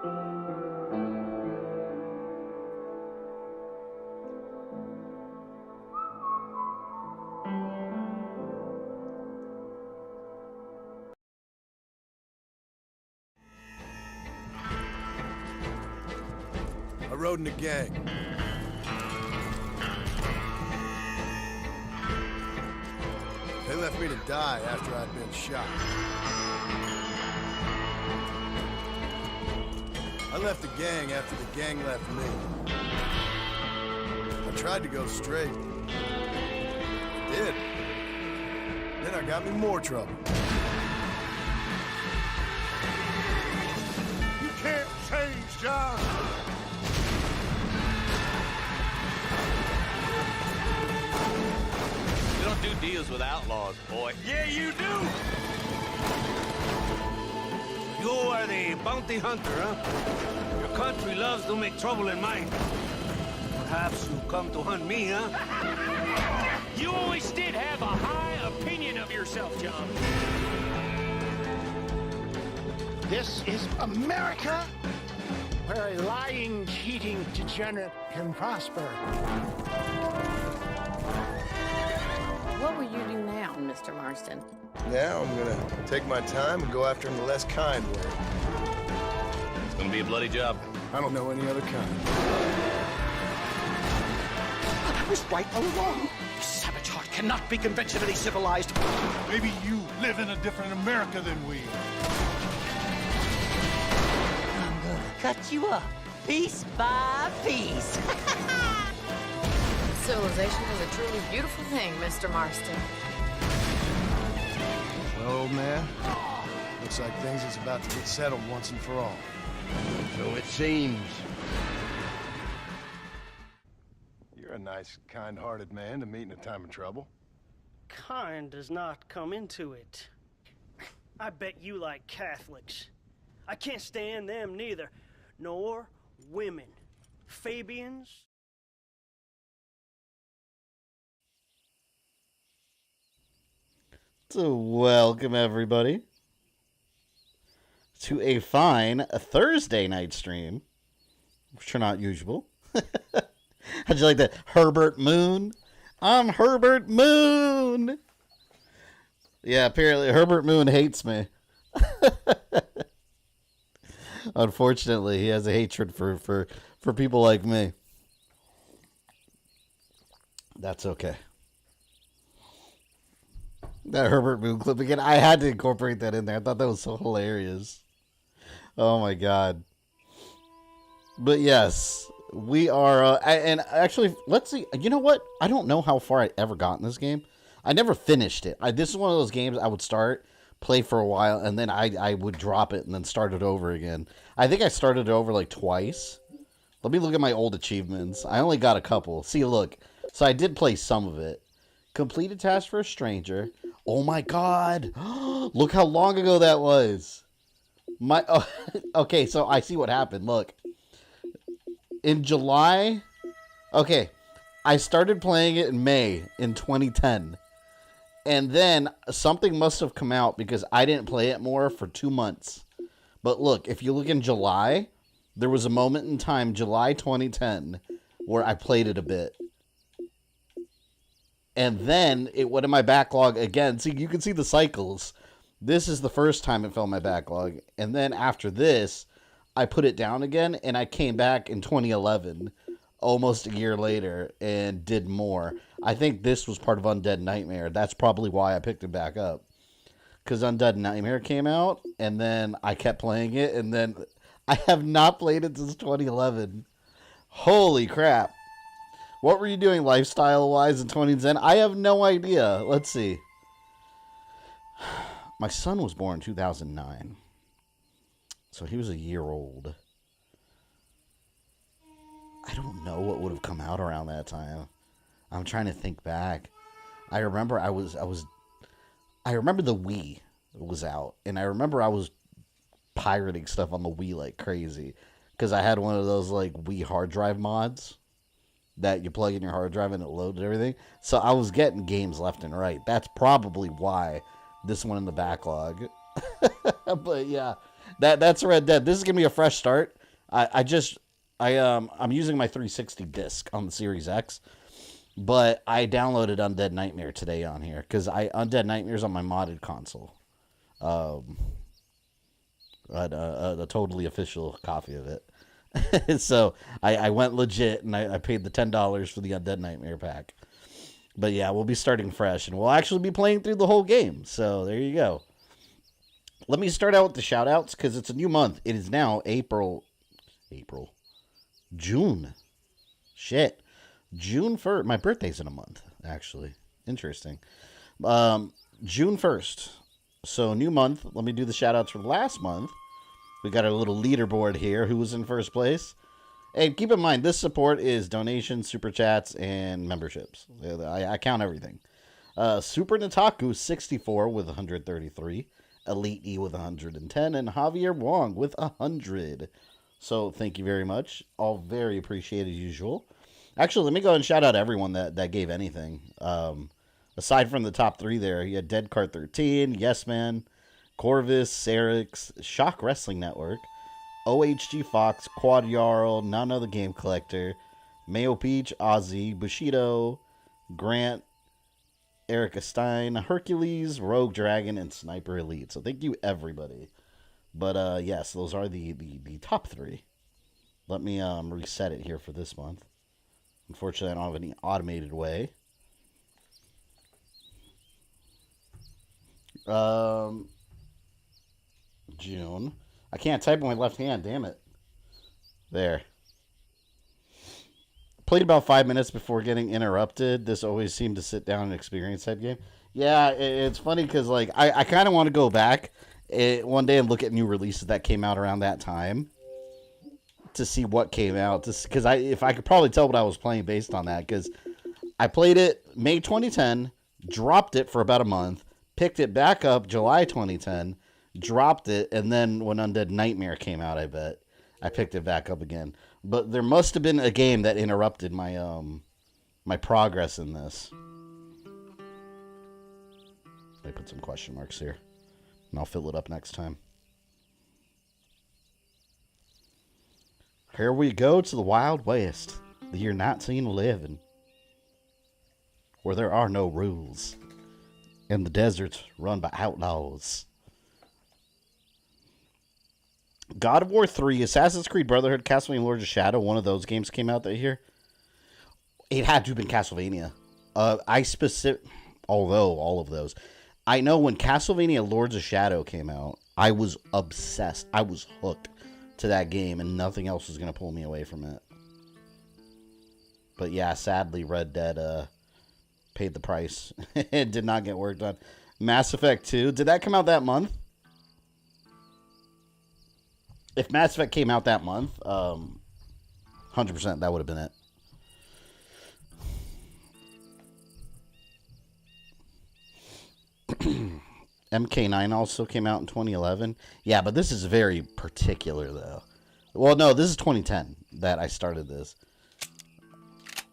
I rode in a gang. They left me to die after I'd been shot. I left the gang after the gang left me. I tried to go straight. I did. Then I got me more trouble. You can't change, John. You don't do deals with outlaws, boy. Yeah, you do. You are the bounty hunter, huh? Your country loves to make trouble in mine. Perhaps you come to hunt me, huh? You always did have a high opinion of yourself, John. This is America, where a lying, cheating degenerate can prosper. What will you do now, Mr. Marston? Now I'm gonna take my time and go after him the less kind way. It's gonna be a bloody job. I don't know any other kind. I was right all along. Savage heart cannot be conventionally civilized. Maybe you live in a different America than we. I'm gonna cut you up, piece by piece. Civilization is a truly beautiful thing, Mr. Marston. Well, old man, looks like things is about to get settled once and for all. So it seems. You're a nice, kind-hearted man to meet in a time of trouble. Kind does not come into it. I bet you like Catholics. I can't stand them neither, nor women. Fabians. So welcome everybody to a fine Thursday night stream, which are not usual. How'd you like that? Herbert Moon? I'm Herbert Moon! Yeah, apparently Herbert Moon hates me. Unfortunately, he has a hatred for people like me. That's okay. That Herbert Moon clip again. I had to incorporate that in there. I thought that was so hilarious. Oh my god. But yes, we are. And actually, let's see. You know what? I don't know how far I ever got in this game. I never finished it. This is one of those games I would start, play for a while, and then I would drop it and then start it over again. I think I started it over like twice. Let me look at my old achievements. I only got a couple. See, look. So I did play some of it. Completed task for a stranger. Oh my god. Look how long ago that was. Okay, so I see what happened. Look. In July. Okay. I started playing it in May in 2010. And then something must have come out because I didn't play it more for 2 months. But look, if you look in July, there was a moment in time, July 2010, where I played it a bit. And then it went in my backlog again. See, you can see the cycles. This is the first time it fell in my backlog. And then after this, I put it down again. And I came back in 2011, almost a year later, and did more. I think this was part of Undead Nightmare. That's probably why I picked it back up. Because Undead Nightmare came out, and then I kept playing it. And then I have not played it since 2011. Holy crap. What were you doing lifestyle-wise in 2010? I have no idea. Let's see. My son was born in 2009. So he was a year old. I don't know what would have come out around that time. I'm trying to think back. I remember I remember the Wii was out. And I remember I was pirating stuff on the Wii like crazy. Because I had one of those like Wii hard drive mods that you plug in your hard drive and it loads everything. So I was getting games left and right. That's probably why this one in the backlog. But yeah, That's Red Dead. This is gonna be a fresh start. I'm using my 360 disc on the Series X, but I downloaded Undead Nightmare today on here because Undead Nightmare's on my modded console. A totally official copy of it. So I went legit and I paid the $10 for the Undead Nightmare pack. But yeah, we'll be starting fresh and we'll actually be playing through the whole game. So there you go. Let me start out with the shout outs because it's a new month. It is now June. Shit. June 1st. My birthday's in a month, actually. Interesting. June 1st. So new month. Let me do the shout outs from last month. We got our little leaderboard here. Who was in first place? And keep in mind, this support is donations, super chats, and memberships. I count everything. Super Nataku 64 with 133. Elite E with 110. And Javier Wong with 100. So thank you very much. All very appreciated as usual. Actually, let me go ahead and shout out everyone that gave anything. Aside from the top three there, you had Dead Card 13, Yes Man, Corvus, Sarix, Shock Wrestling Network, OHG Fox, Quad Jarl, Nano the Game Collector, Mayo Peach, Ozzy, Bushido, Grant, Erica Stein, Hercules, Rogue Dragon, and Sniper Elite. So thank you, everybody. But yes, those are the top three. Let me reset it here for this month. Unfortunately, I don't have any automated way. June. I can't type with my left hand, damn it. There. Played about 5 minutes before getting interrupted. This always seemed to sit down and experience that game. Yeah, it's funny because like I kind of want to go back one day and look at new releases that came out around that time to see what came out. Because if I could probably tell what I was playing based on that. Because I played it May 2010, dropped it for about a month, picked it back up July 2010, dropped it, and then when Undead Nightmare came out, I bet I picked it back up again. But there must have been a game that interrupted my my progress in this. Let me put some question marks here, and I'll fill it up next time. Here we go to the Wild West, the year 1911, where there are no rules, and the desert's run by outlaws. God of War 3, Assassin's Creed Brotherhood, Castlevania Lords of Shadow, one of those games came out that year. It had to have been Castlevania. Although all of those. I know when Castlevania Lords of Shadow came out, I was obsessed. I was hooked to that game, and nothing else was going to pull me away from it. But yeah, sadly, Red Dead paid the price. It did not get worked on. Mass Effect 2, did that come out that month? If Mass Effect came out that month, 100% that would have been it. MK9 also came out in 2011. Yeah, but this is very particular, though. Well, no, this is 2010 that I started this.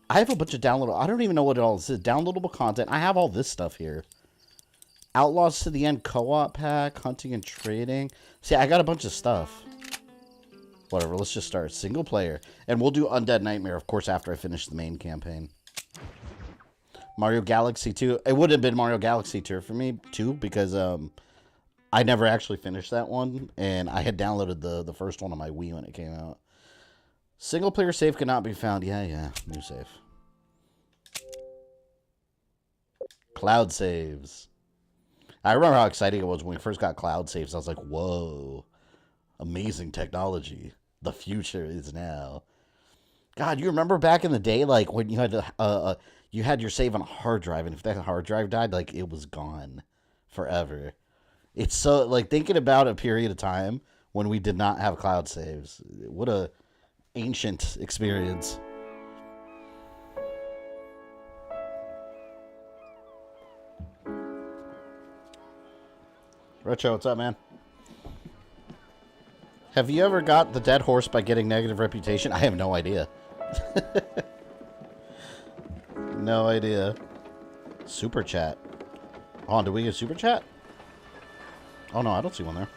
I have a bunch of downloadable... I don't even know what it all is. Downloadable content. I have all this stuff here. Outlaws to the End co-op pack. Hunting and trading. See, I got a bunch of stuff. Whatever, let's just start. Single player. And we'll do Undead Nightmare, of course, after I finish the main campaign. Mario Galaxy 2. It would have been Mario Galaxy 2 for me, too, because I never actually finished that one. And I had downloaded the first one on my Wii when it came out. Single player save cannot be found. Yeah. New save. Cloud saves. I remember how exciting it was when we first got cloud saves. I was like, whoa. Amazing technology. The future is now. God, you remember back in the day, like when you had your save on a hard drive, and if that hard drive died, like it was gone forever. It's so like thinking about a period of time when we did not have cloud saves. What a ancient experience. Retro, what's up, man? Have you ever got the dead horse by getting negative reputation? I have no idea. No idea. Super chat. Oh, do we get super chat? Oh, no, I don't see one there.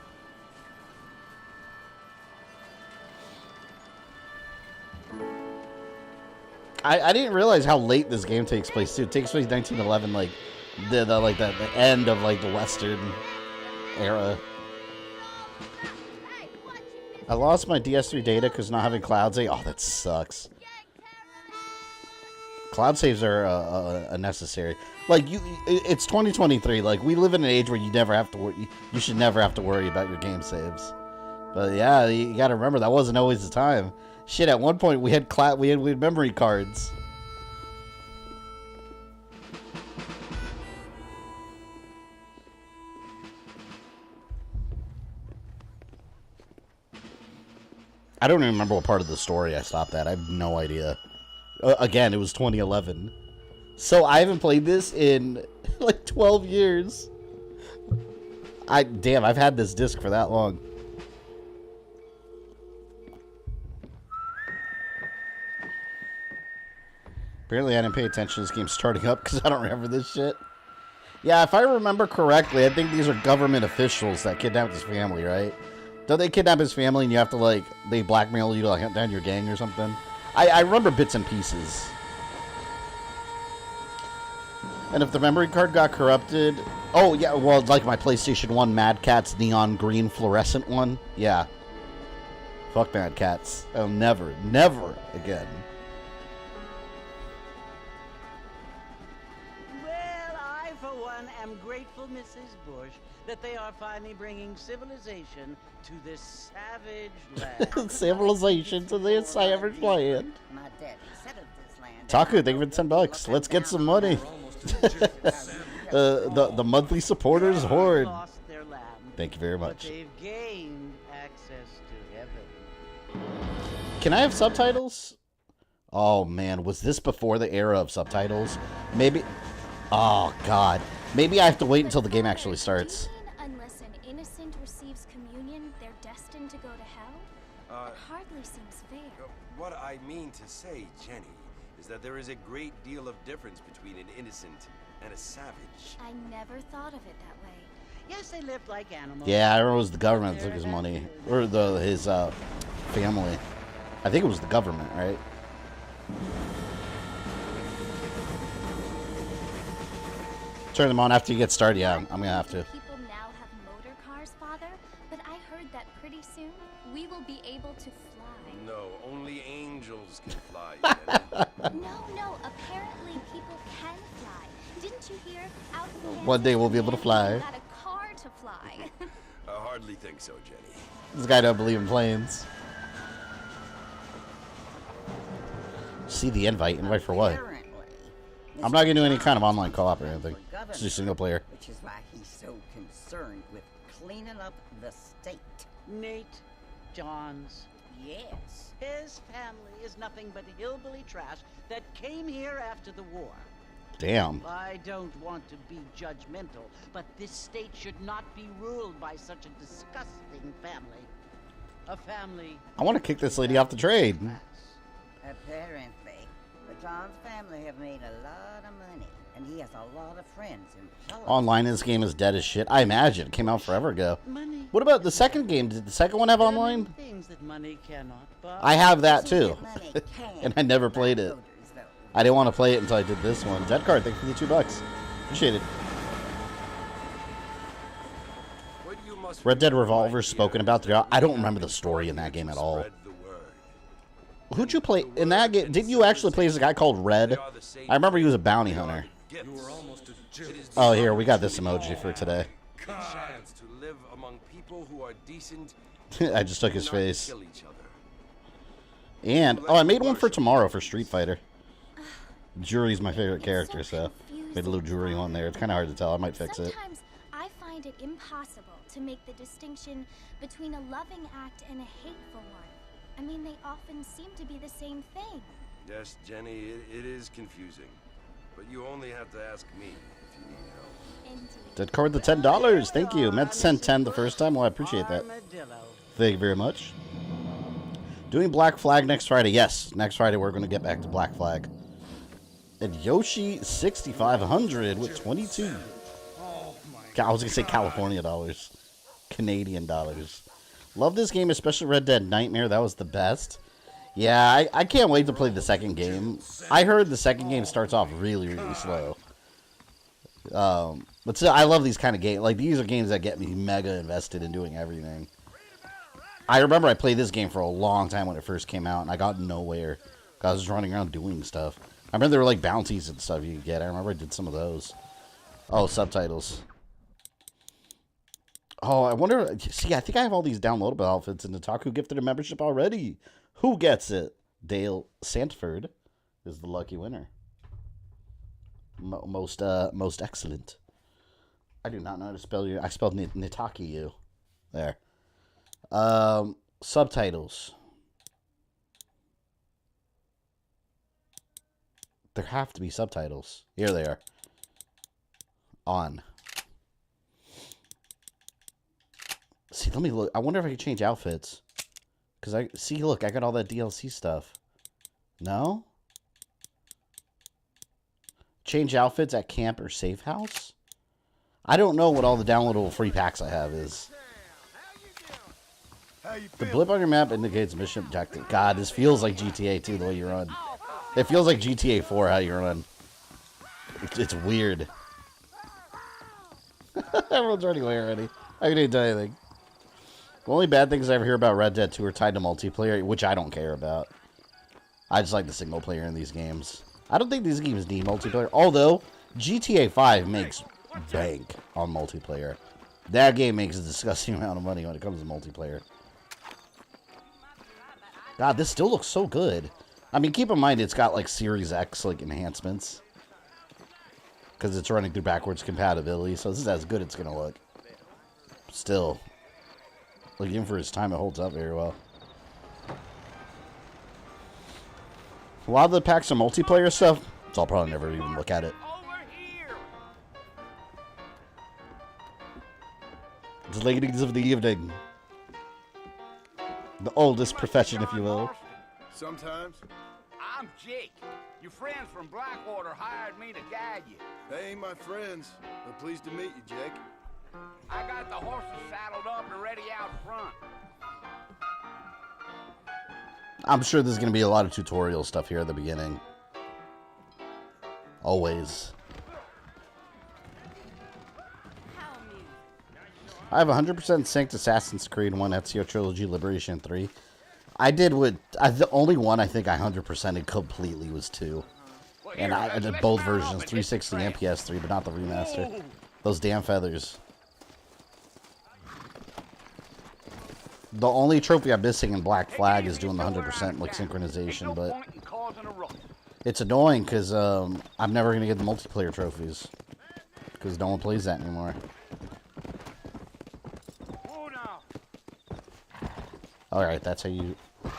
I didn't realize how late this game takes place too. It takes place 1911, like the end of like the Western era. I lost my DS3 data because not having cloud save. Oh, that sucks. Cloud saves are unnecessary. Like it's 2023. Like we live in an age where you never have to worry. You should never have to worry about your game saves. But yeah, you got to remember that wasn't always the time. Shit, at one point we had memory cards. I don't even remember what part of the story I stopped at. I have no idea. Again, it was 2011. So I haven't played this in like 12 years. Damn, I've had this disc for that long. Apparently I didn't pay attention to this game starting up because I don't remember this shit. Yeah, if I remember correctly, I think these are government officials that kidnapped his family, right? Don't they kidnap his family and you have to, like, they blackmail you to, like, hunt down your gang or something? I remember bits and pieces. And if the memory card got corrupted... Oh, yeah, well, like my PlayStation 1 Mad Catz neon green fluorescent one. Yeah. Fuck Mad Catz. I'll never again. Well, I, for one, am grateful, Mrs. Bush, that they are finally bringing civilization to this savage land. Civilization to this savage land. My daddy settled this land. Taku, thank you for 10 bucks. Let's get some money. The monthly supporters horde. Lost their land, Thank you very but much. they've gained access to heaven. Can I have subtitles? Oh man, was this before the era of subtitles? Maybe. Oh god. Maybe I have to wait until the game actually starts. Unless an innocent receives communion, they're destined to go to hell? It hardly seems fair. What I mean to say, Jenny, is that there is a great deal of difference between an innocent and a savage. I never thought of it that way. Yes, they lived like animals. Yeah, I remember it was the government that took his money. Or his family. I think it was the government, right? Turn them on after you get started. Yeah, I'm gonna have to. People now have motor cars, Father, but I heard that pretty soon we will be able to fly. No, only angels can fly, Jenny. No, apparently people can fly. Didn't you hear? Out in Kansas, One day we'll be able to fly. got a car to fly. I hardly think so, Jenny. This guy don't believe in planes. See the invite. Invite for what? I'm not gonna do any kind of online co-op or anything. It's just single player. Which is why he's so concerned with cleaning up the state. Nate Johns. Yes. His family is nothing but hillbilly trash that came here after the war. Damn. I don't want to be judgmental, but this state should not be ruled by such a disgusting family. A family... I want to kick this lady off the trade. Apparently. The John's family have made a lot of money, and he has a lot of friends in politics. Online in this game is dead as shit. I imagine. It came out forever ago. Money. What about the second game? Did the second one have online? Things that money cannot buy. I have that too. Money can And I never played it. voters, though. I didn't want to play it until I did this one. Dead card, thank you for the $2. Appreciate it. Red Dead Revolver spoken about throughout. I don't remember the story in that game at all. Who'd you play in that game? Didn't you actually play as a guy called Red? I remember he was a bounty hunter. Oh, here, we got this emoji for today. I just took his face. And, oh, I made one for tomorrow for Street Fighter. Jury's my favorite character, so made a little Jury on there. It's kind of hard to tell. I might fix it. Sometimes I find it impossible to make the distinction between a loving act and a hateful one. I mean, they often seem to be the same thing. Yes, Jenny, it is confusing. But you only have to ask me if you need help. Indeed. Dead card the $10. Thank you. Meant to send 10 the first time. Well, I appreciate that. Thank you very much. Doing Black Flag next Friday. Yes, next Friday we're going to get back to Black Flag. And Yoshi 6500 with 22. I was going to say California dollars. Canadian dollars. Love this game, especially Red Dead Nightmare. That was the best. Yeah, I can't wait to play the second game. I heard the second game starts off really, really slow. But still, I love these kind of games. Like, these are games that get me mega invested in doing everything. I remember I played this game for a long time when it first came out, and I got nowhere. I was just running around doing stuff. I remember there were, like, bounties and stuff you could get. I remember I did some of those. Oh, subtitles. Oh, I wonder... See, I think I have all these downloadable outfits, and Nitaku gifted a membership already. Who gets it? Dale Santford is the lucky winner. Most excellent. I do not know how to spell your... I spelled Nitaki you. There. Subtitles. There have to be subtitles. Here they are. On. See, let me look. I wonder if I can change outfits. Because I... See, look, I got all that DLC stuff. No? Change outfits at camp or safe house? I don't know what all the downloadable free packs I have is. The blip on your map indicates mission objective. God, this feels like GTA 2 the way you run. It feels like GTA 4 how you run. It's weird. Everyone's running away already. I didn't do anything. The only bad things I ever hear about Red Dead 2 are tied to multiplayer, which I don't care about. I just like the single player in these games. I don't think these games need multiplayer, although GTA 5 makes bank on multiplayer. That game makes a disgusting amount of money when it comes to multiplayer. God, this still looks so good. I mean, keep in mind it's got like Series X like enhancements. Because it's running through backwards compatibility, so this is as good as it's going to look. Still. Like, even for its time, it holds up very well. A lot of the packs are multiplayer stuff, so I'll probably never even look at it. The ladies of the evening. The oldest profession, if you will. Sometimes. I'm Jake. Your friends from Blackwater hired me to guide you. They ain't my friends, but pleased to meet you, Jake. I got the horses saddled up and ready out front. I'm sure there's going to be a lot of tutorial stuff here at the beginning. Always. I have 100% synced Assassin's Creed 1, Ezio Trilogy, Liberation 3. I did what... the only one I think I 100%ed completely was 2. And I did both versions, 360 and PS3, but not the remaster. Those damn feathers. The only trophy I'm missing in Black Flag is doing the 100% like synchronization, but it's annoying because I'm never going to get the multiplayer trophies because no one plays that anymore. Alright, that's how you... I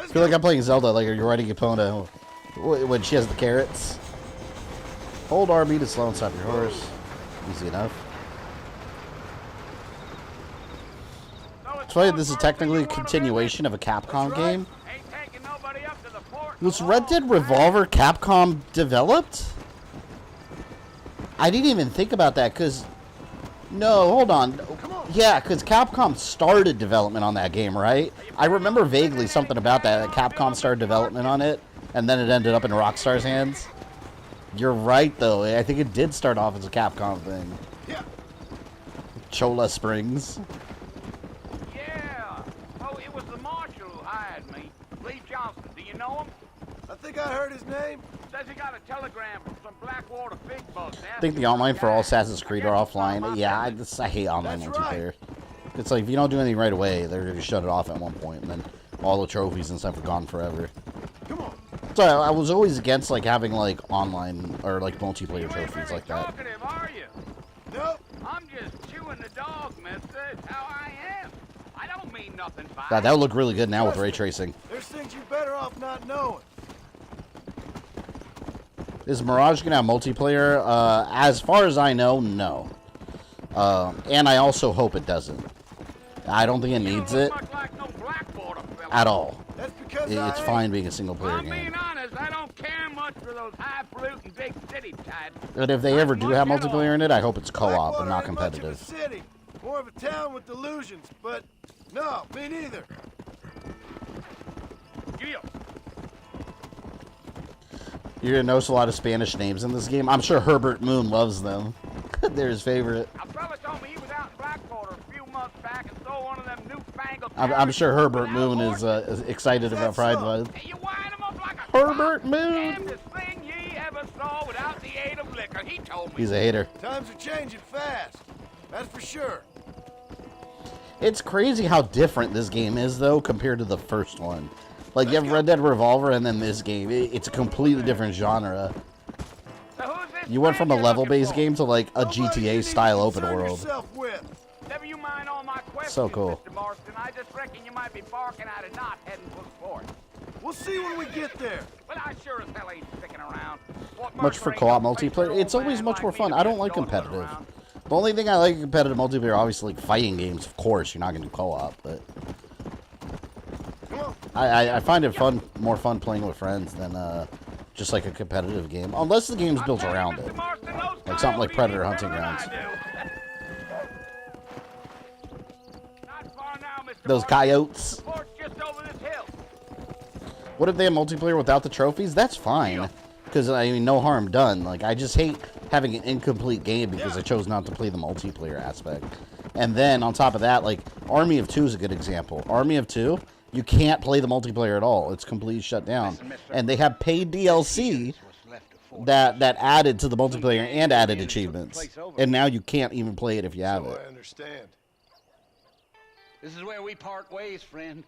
feel like I'm playing Zelda, like, are you riding Epona when she has the carrots? Hold RB to slow and stop your horse. Easy enough. It's funny, this is technically a continuation of a Capcom game. Was Red Dead Revolver Capcom developed? I didn't even think about that, because... No, hold on. Yeah, because Capcom started development on that game, right? I remember vaguely something about that Capcom started development on it, and then it ended up in Rockstar's hands. You're right, though. I think it did start off as a Capcom thing. Yeah. Chola Springs. Yeah. Oh, it was the marshal who hired me. Lee Johnson. Do you know him? I think I heard his name. Says he got a telegram from some Blackwater big bucks. I think the online for all Assassin's Creed are offline. Yeah, I hate online multiplayer. It's like, if you don't do anything right away, they're going to shut it off at one point, and then all the trophies and stuff are gone forever. Come on. So I was always against, like, having, like, online, or, like, multiplayer trophies like that. Are you? Nope. I'm just chewing the dog, mister. It's how I am. I don't mean nothing by God, that would look really good now with ray tracing. There's things you're better off not knowing. Is Mirage going to have multiplayer? As far as I know, no. And I also hope it doesn't. I don't think it needs it at all. That's because it's fine being a single-player game. Being honest, I don't care much for those highfalutin big city types. But if they ever do have multiplayer in it, I hope it's co-op and not competitive. City. More of a town with delusions, but no, me neither. You're gonna notice a lot of Spanish names in this game. I'm sure Herbert Moon loves them. They're his favorite. A fella told me he was out in Blackwater a few months back and saw one of them newfangled... I'm sure Herbert Moon is excited about Pride Month. Hey, you wind him up like a Herbert Moon! damnedest thing ye ever saw without the aid of liquor, he told me. He's a hater. Times are changing fast. That's for sure. It's crazy how different this game is, though, compared to the first one. Like, you have Red Dead Revolver and then this game. It's a completely different genre. You went from a level-based game to, like, a GTA-style open world. Never you mind all my questions, So cool. Mr. Marston. I just reckon you might be barking at a knot heading for the fort. We'll see when we get there. Well, I sure as hell ain't sticking around. Much for co-op multiplayer. It's always much more fun. I don't like competitive. The only thing I like in competitive multiplayer, obviously, like fighting games. Of course, you're not going to do co-op, but I find it more fun playing with friends than just like a competitive game, unless the game's built around it, like something like Predator Hunting Grounds. Those coyotes. What if they have multiplayer without the trophies? That's fine, because I mean, no harm done. Like, I just hate having an incomplete game because I chose not to play the multiplayer aspect. And then on top of that, like, Army of Two is a good example. Army of Two, you can't play the multiplayer at all. It's completely shut down. And they have paid DLC that added to the multiplayer and added achievements. And now you can't even play it if you have it. I understand. This is where we part ways, friend.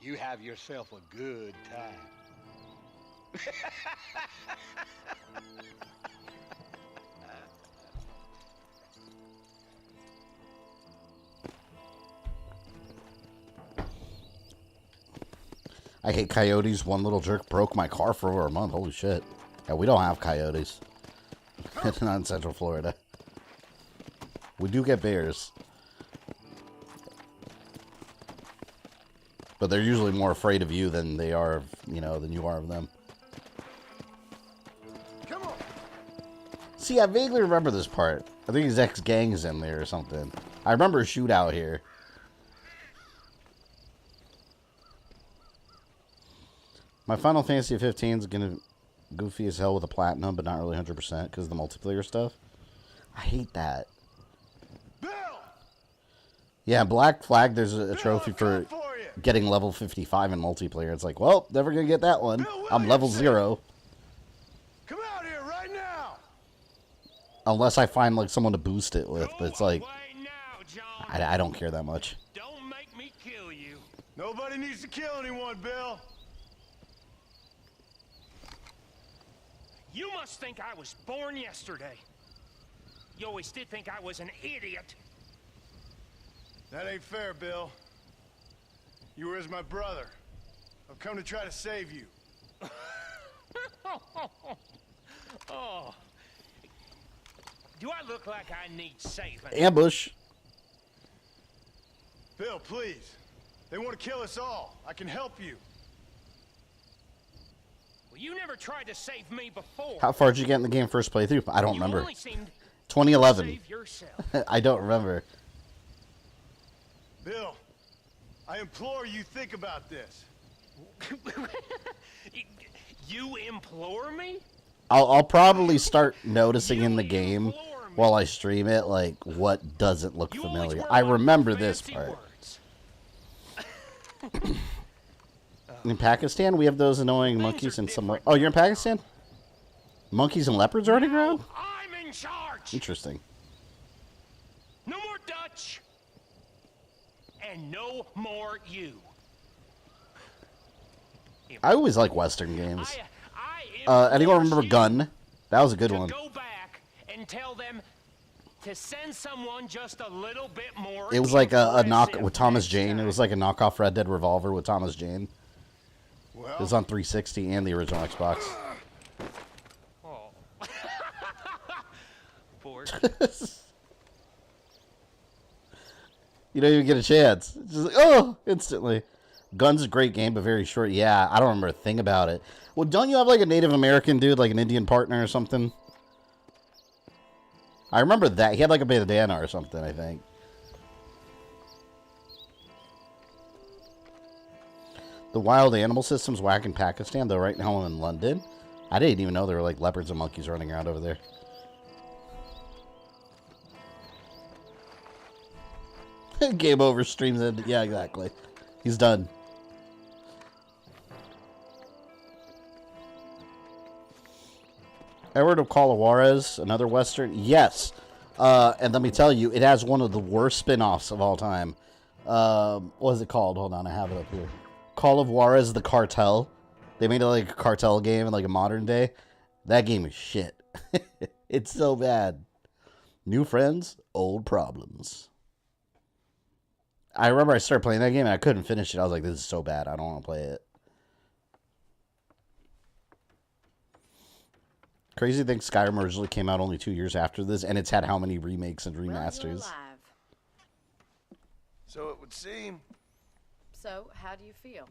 You have yourself a good time. I hate coyotes. One little jerk broke my car for over a month. Holy shit. Yeah, we don't have coyotes. It's not in Central Florida. We do get bears. But they're usually more afraid of you than they are of, than you are of them. Come on. See, I vaguely remember this part. I think his ex-gang is in there or something. I remember a shootout here. My Final Fantasy 15 is going to goofy as hell with a platinum, but not really 100% because of the multiplayer stuff. I hate that. Bill! Yeah, Black Flag, there's a trophy for getting level 55 in multiplayer. It's like, well, never going to get that one. I'm level 0. Come out here right now! Unless I find, like, someone to boost it with. But it's like, I don't care that much. Don't make me kill you. Nobody needs to kill anyone, Bill. You must think I was born yesterday. You always did think I was an idiot. That ain't fair, Bill. You were as my brother. I've come to try to save you. Oh. Do I look like I need saving? Ambush. Bill, please. They want to kill us all. I can help you. Well, you never tried to save me before. How far did you get in the game first playthrough? I don't remember. Only seemed 2011. to save yourself. I don't remember. Bill, I implore you think about this. You implore me? I'll probably start noticing in the game while I stream it, like, what doesn't look familiar. I remember this part. In Pakistan, we have those annoying monkeys and some... Oh, you're in Pakistan? Monkeys and leopards running around? I'm in charge. Interesting. No more Dutch. And no more you. I always like Western games. Anyone remember Gun? That was a good one. Go back and tell them to send someone just a little bit more. It was like a knock with Thomas Jane. It was like a knockoff Red Dead Revolver with Thomas Jane. Well, it was on 360 and the original Xbox. Oh. You don't even get a chance. It's just like, oh, instantly. Gun's a great game, but very short. Yeah, I don't remember a thing about it. Well, don't you have like a Native American dude, like an Indian partner or something? I remember that. He had like a bandana or something, I think. The The wild animal system's whack in Pakistan, though right now I'm in London. I didn't even know there were like leopards and monkeys running around over there. Game over, streams ended. Yeah, exactly. He's done. I heard of Call of Juarez, another Western. Yes. And let me tell you, it has one of the worst spin-offs of all time. What is it called? Hold on, I have it up here. Call of Juarez, The Cartel. They made it like a cartel game in like a modern day. That game is shit. It's so bad. New friends, old problems. I remember I started playing that game and I couldn't finish it. I was like, this is so bad. I don't want to play it. Crazy thing, Skyrim originally came out only 2 years after this, and it's had how many remakes and remasters? So it would seem. So, how do you feel?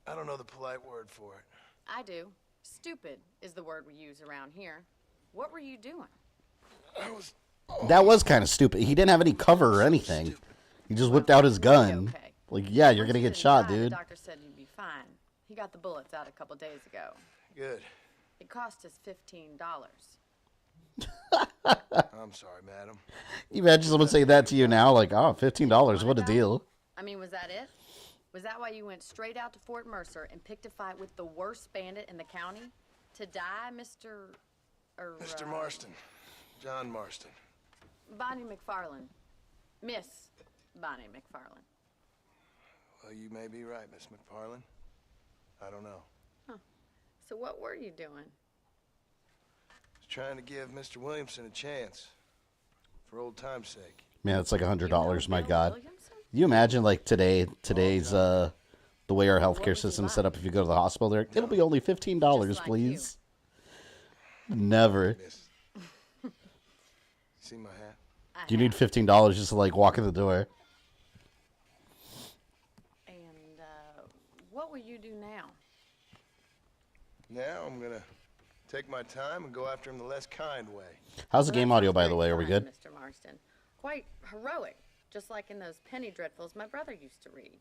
I don't know the polite word for it. I do. Stupid is the word we use around here. What were you doing? That was kind of stupid. He didn't have any cover or anything. He just whipped out his gun. Okay. Like, yeah, you're going to get shot, dude. The doctor said you'd be fine. He got the bullets out a couple days ago. Good. It cost us $15. I'm sorry, madam. You imagine someone saying that to you now, like, oh, $15, what a deal. I mean, was that it? Was that why you went straight out to Fort Mercer and picked a fight with the worst bandit in the county? To die, Mr. Mr. Marston. John Marston. Bonnie MacFarlane. Miss Bonnie MacFarlane. Well, you may be right, Miss MacFarlane. I don't know. Huh. So what were you doing? Just trying to give Mr. Williamson a chance. For old time's sake. Man, it's like $100, my God. You imagine, like, today's, the way our healthcare system is set up, if you go to the hospital there, it'll be only $15, please. Never. See my hat? You need $15 just to, like, walk in the door. And, what will you do now? Now I'm gonna take my time and go after him the less kind way. How's the game audio, by the way? Are we good? Mr. Marston. Quite heroic, just like in those penny dreadfuls my brother used to read.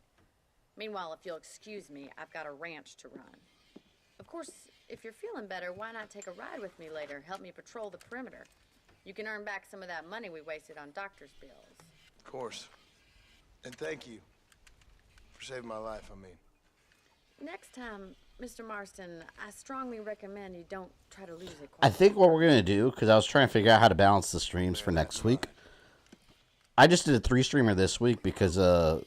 Meanwhile, if you'll excuse me, I've got a ranch to run. Of course, if you're feeling better, why not take a ride with me later? Help me patrol the perimeter. You can earn back some of that money we wasted on doctor's bills. Of course. And thank you for saving my life, I mean. Next time, Mr. Marston, I strongly recommend you don't try to lose it. I think what we're going to do, because I was trying to figure out how to balance the streams for next week. I just did a 3-streamer this week because of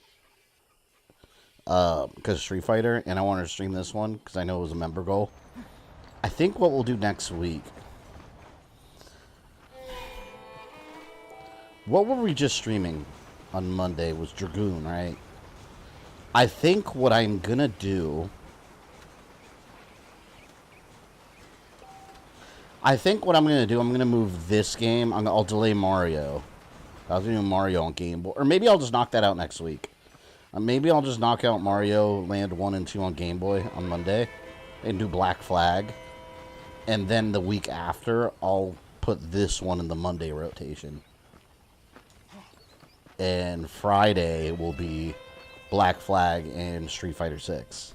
Street Fighter, and I wanted to stream this one because I know it was a member goal. I think what we'll do next week. What were we just streaming on Monday? Was Dragoon, right? I think what I'm going to do... I'm going to move this game. I'll delay Mario. I was going to do Mario on Game Boy. Or maybe I'll just knock that out next week. Maybe I'll just knock out Mario Land 1 and 2 on Game Boy on Monday. And do Black Flag. And then the week after, I'll put this one in the Monday rotation. And Friday will be Black Flag and Street Fighter 6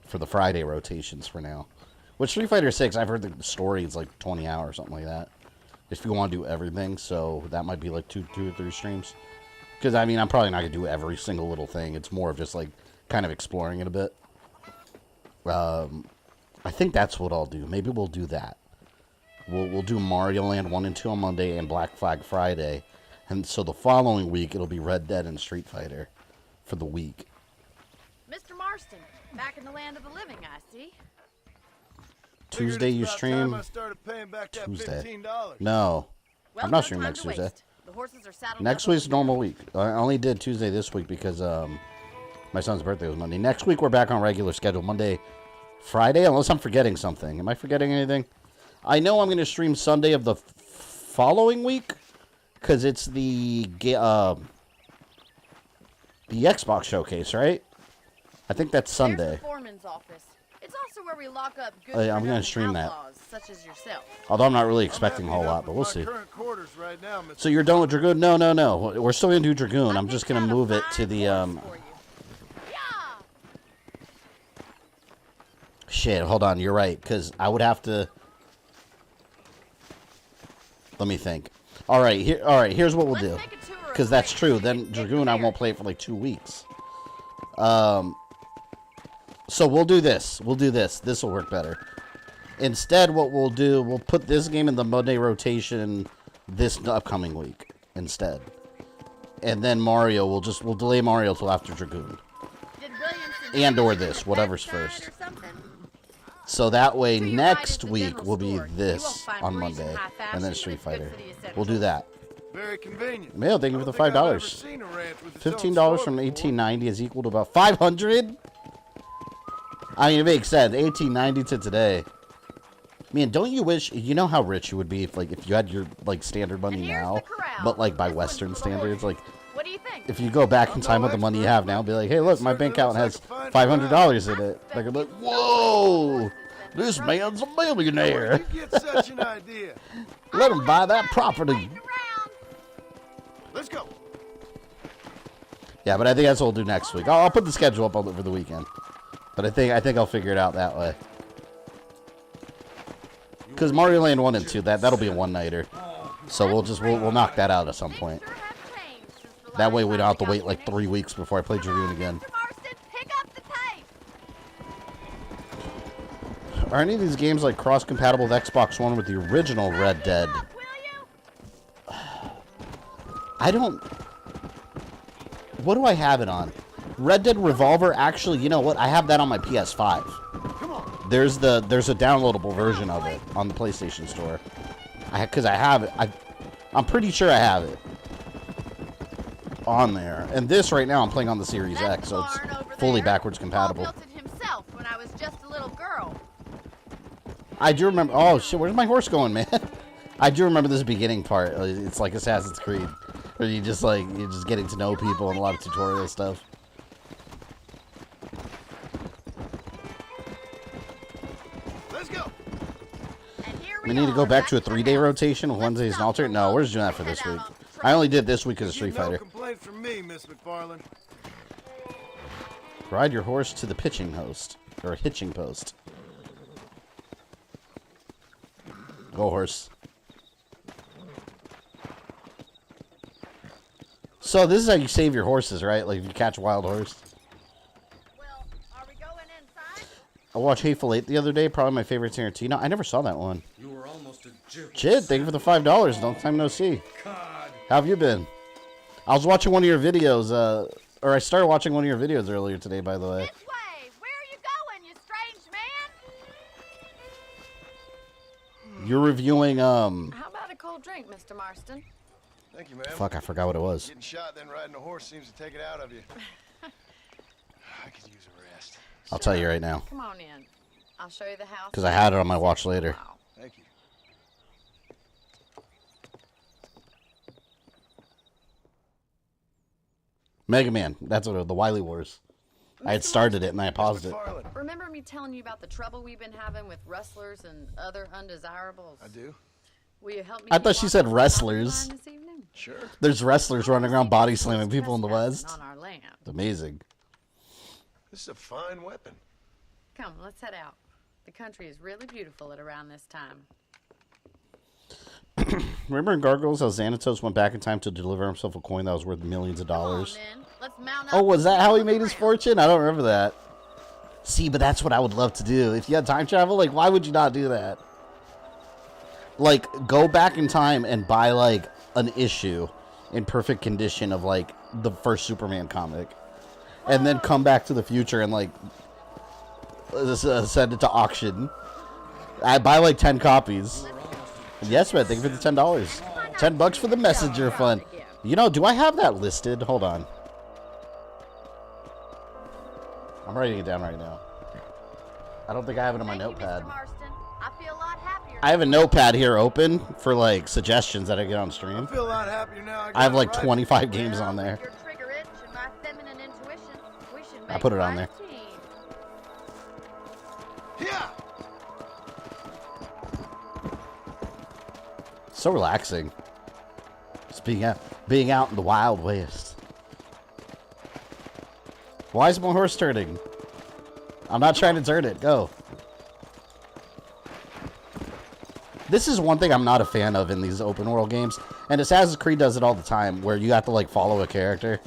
for the Friday rotations for now. With Street Fighter 6, I've heard the story is like 20 hours, something like that. If you want to do everything, so that might be like 2 or 3 streams. Because, I mean, I'm probably not going to do every single little thing. It's more of just like kind of exploring it a bit. I think that's what I'll do. Maybe we'll do that. We'll do Mario Land 1 and 2 on Monday and Black Flag Friday. And so the following week, it'll be Red Dead and Street Fighter for the week. Mr. Marston, back in the land of the living, I see. Tuesday you stream? Tuesday. No. I'm not streaming next Tuesday. Next week's a normal week. I only did Tuesday this week because my son's birthday was Monday. Next week we're back on regular schedule. Monday, Friday, unless I'm forgetting something. Am I forgetting anything? I know I'm going to stream Sunday of the following week because it's the Xbox showcase, right? I think that's Sunday. There's the foreman's office. It's also where we lock up good I'm going to stream that. Such as yourself. Although I'm not really expecting a whole lot, but we'll see. So you're done with Dragoon? No. We're still going to do Dragoon. I'm just going to move it to the... Shit, hold on. You're right, because I would have to... Let me think. All right, here's what we'll do. Because that's true. Then Dragoon, I won't play it for like 2 weeks. So we'll do this. This will work better. Instead, what we'll do, we'll put this game in the Monday rotation this upcoming week instead. And then Mario, we'll delay Mario till after Dragoon. And or this, whatever's first. So that way, next week will be this on Monday, and then Street Fighter. We'll do that. Very convenient. Mail, thank you for the $5. $15 from 1890 is equal to about 500. I mean, it makes sense. 1890 to today. Man, don't you wish? You know how rich you would be if you had your standard money now, but by Western standards, What do you think? If you go back in time with the money you have now, be like, hey, look, my bank account has $500 in it. Like, whoa, this man's a millionaire. You get such an idea. Let him buy that property. Let's go. Yeah, but I think that's what we'll do next week. I'll put the schedule up over the weekend, but I think I'll figure it out that way. Because Mario Land 1 and 2, that'll be a one-nighter. So we'll knock that out at some point. That way we don't have to wait like 3 weeks before I play Dragoon again. Are any of these games cross-compatible with Xbox One with the original Red Dead? I don't... What do I have it on? Red Dead Revolver, actually, you know what? I have that on my PS5. There's a downloadable version of it on the PlayStation Store. Because I have it. I'm pretty sure I have it on there. And this right now I'm playing on the Series X, so it's fully backwards compatible. Paul built it himself when I was just a little girl. I do remember. Oh shit, where's my horse going, man? I do remember this beginning part. It's like Assassin's Creed, where you're just getting to know people and a lot of tutorial stuff. Let's go. We need to go back to a 3-day rotation with Wednesdays and alternate. No, we're just doing that for this week. I only did this week as a Street Fighter. No complaint from me, Miss MacFarlane. Ride your horse to the pitching post or hitching post. Go horse. So this is how you save your horses, right? Like if you catch a wild horse. Well, are we going inside? I watched Hateful Eight the other day. Probably my favorite Tarantino. I never saw that one. You were almost a jerk. Chid, thank you for the $5. Long time no see. God. How have you been? I was watching one of your videos, or I started watching one of your videos earlier today, by the way. This way. Where are you going, you strange man? You're reviewing, How about a cold drink, Mr. Marston? Thank you, ma'am. Fuck, I forgot what it was. Getting shot, then riding a horse seems to take it out of you. I could use a rest. I'll tell you right now. Come on in. I'll show you the house. Because I had it on my watch later. Wow. Thank you. Mega Man. That's what the Wily Wars. I had started it and I paused it. Remember me telling you about the trouble we've been having with rustlers and other undesirables? I do. Will you help me? I thought she said wrestlers. Sure. There's wrestlers running around body slamming people in the West. On our land. It's amazing. This is a fine weapon. Come, let's head out. The country is really beautiful at around this time. Remember in Gargoyles how Xanatos went back in time to deliver himself a coin that was worth millions of dollars? Let's mount Oh, up was that and how he look made his around. fortune? I don't remember that. See, but that's what I would love to do. If you had time travel, why would you not do that? Go back in time and buy, an issue in perfect condition of, the first Superman comic. And then come back to the future and, send it to auction. I buy, 10 copies. Yes, man, thank you for the $10. $10 for the messenger fund. You know, do I have that listed? Hold on. I'm writing it down right now. I don't think I have it on my notepad. I have a notepad here open for suggestions that I get on stream. I feel a lot happier now. I have 25 games on there. I put it on there. Yeah. So relaxing. Just being out in the Wild West. Why is my horse turning? I'm not trying to turn it. Go. This is one thing I'm not a fan of in these open world games, and Assassin's Creed does it all the time, where you have to like follow a character,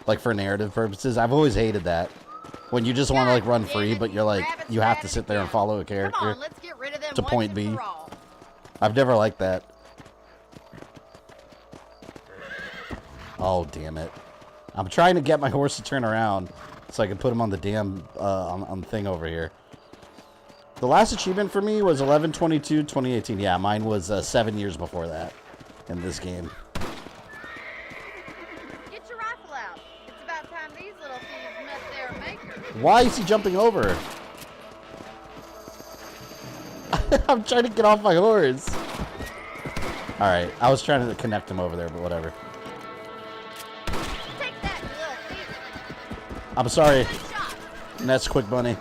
like for narrative purposes. I've always hated that. When you just want to like run free, but you're like, you have to sit there and follow a character to point B. I've never liked that. Oh, damn it. I'm trying to get my horse to turn around so I can put him on the damn on the thing over here. The last achievement for me was 11/22/2018. Yeah, mine was 7 years before that in this game. Get your rifle out. It's about time these little thieves met their maker. Why is he jumping over? I'm trying to get off my horse. Alright, I was trying to connect him over there, but whatever. Take that, you little thief. I'm sorry. That's quick bunny.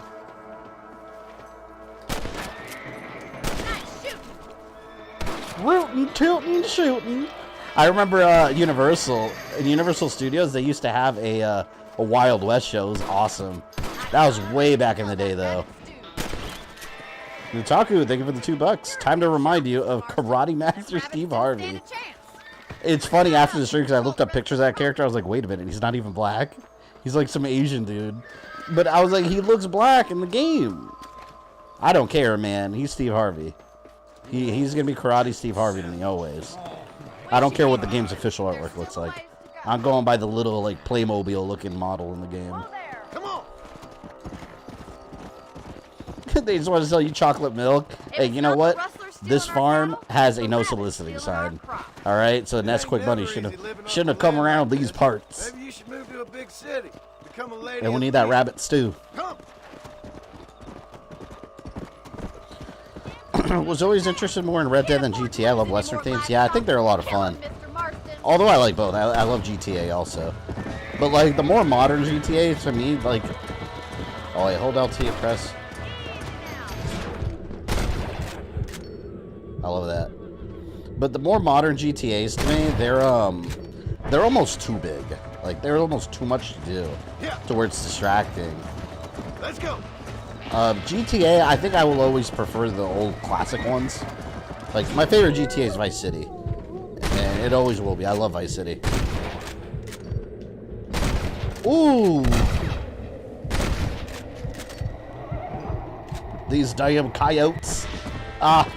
Rootin', tootin', shootin'. I remember Universal. In Universal Studios, they used to have a Wild West show. It was awesome. That was way back in the day, though. Nutaku, thank you for the $2. Time to remind you of Karate Master Steve Harvey. It's funny after the stream because I looked up pictures of that character. I was like, wait a minute, he's not even black. He's like some Asian dude. But I was like, he looks black in the game. I don't care, man. He's Steve Harvey. He's going to be Karate Steve Harvey to me, always. I don't care what the game's official artwork looks like. I'm going by the little, like, Playmobil-looking model in the game. Come on. They just want to sell you chocolate milk. Hey, you know what? This farm has a no soliciting sign. All right, so Ness Quick Bunny shouldn't have come around these parts. Maybe you should move to a big city. Become a lady. And we need that rabbit stew. Was always interested more in Red Dead than GTA. I love Western themes. Yeah, I think they're a lot of fun. Although I like both. I love GTA also. But like the more modern GTA to me, like, oh wait, hold LT and press. I love that. But the more modern GTAs to me, they're almost too big. Like they're almost too much to do to where it's distracting. Let's go. GTA, I think I will always prefer the old classic ones. Like, my favorite GTA is Vice City. And it always will be. I love Vice City. Ooh! These damn coyotes. Ah!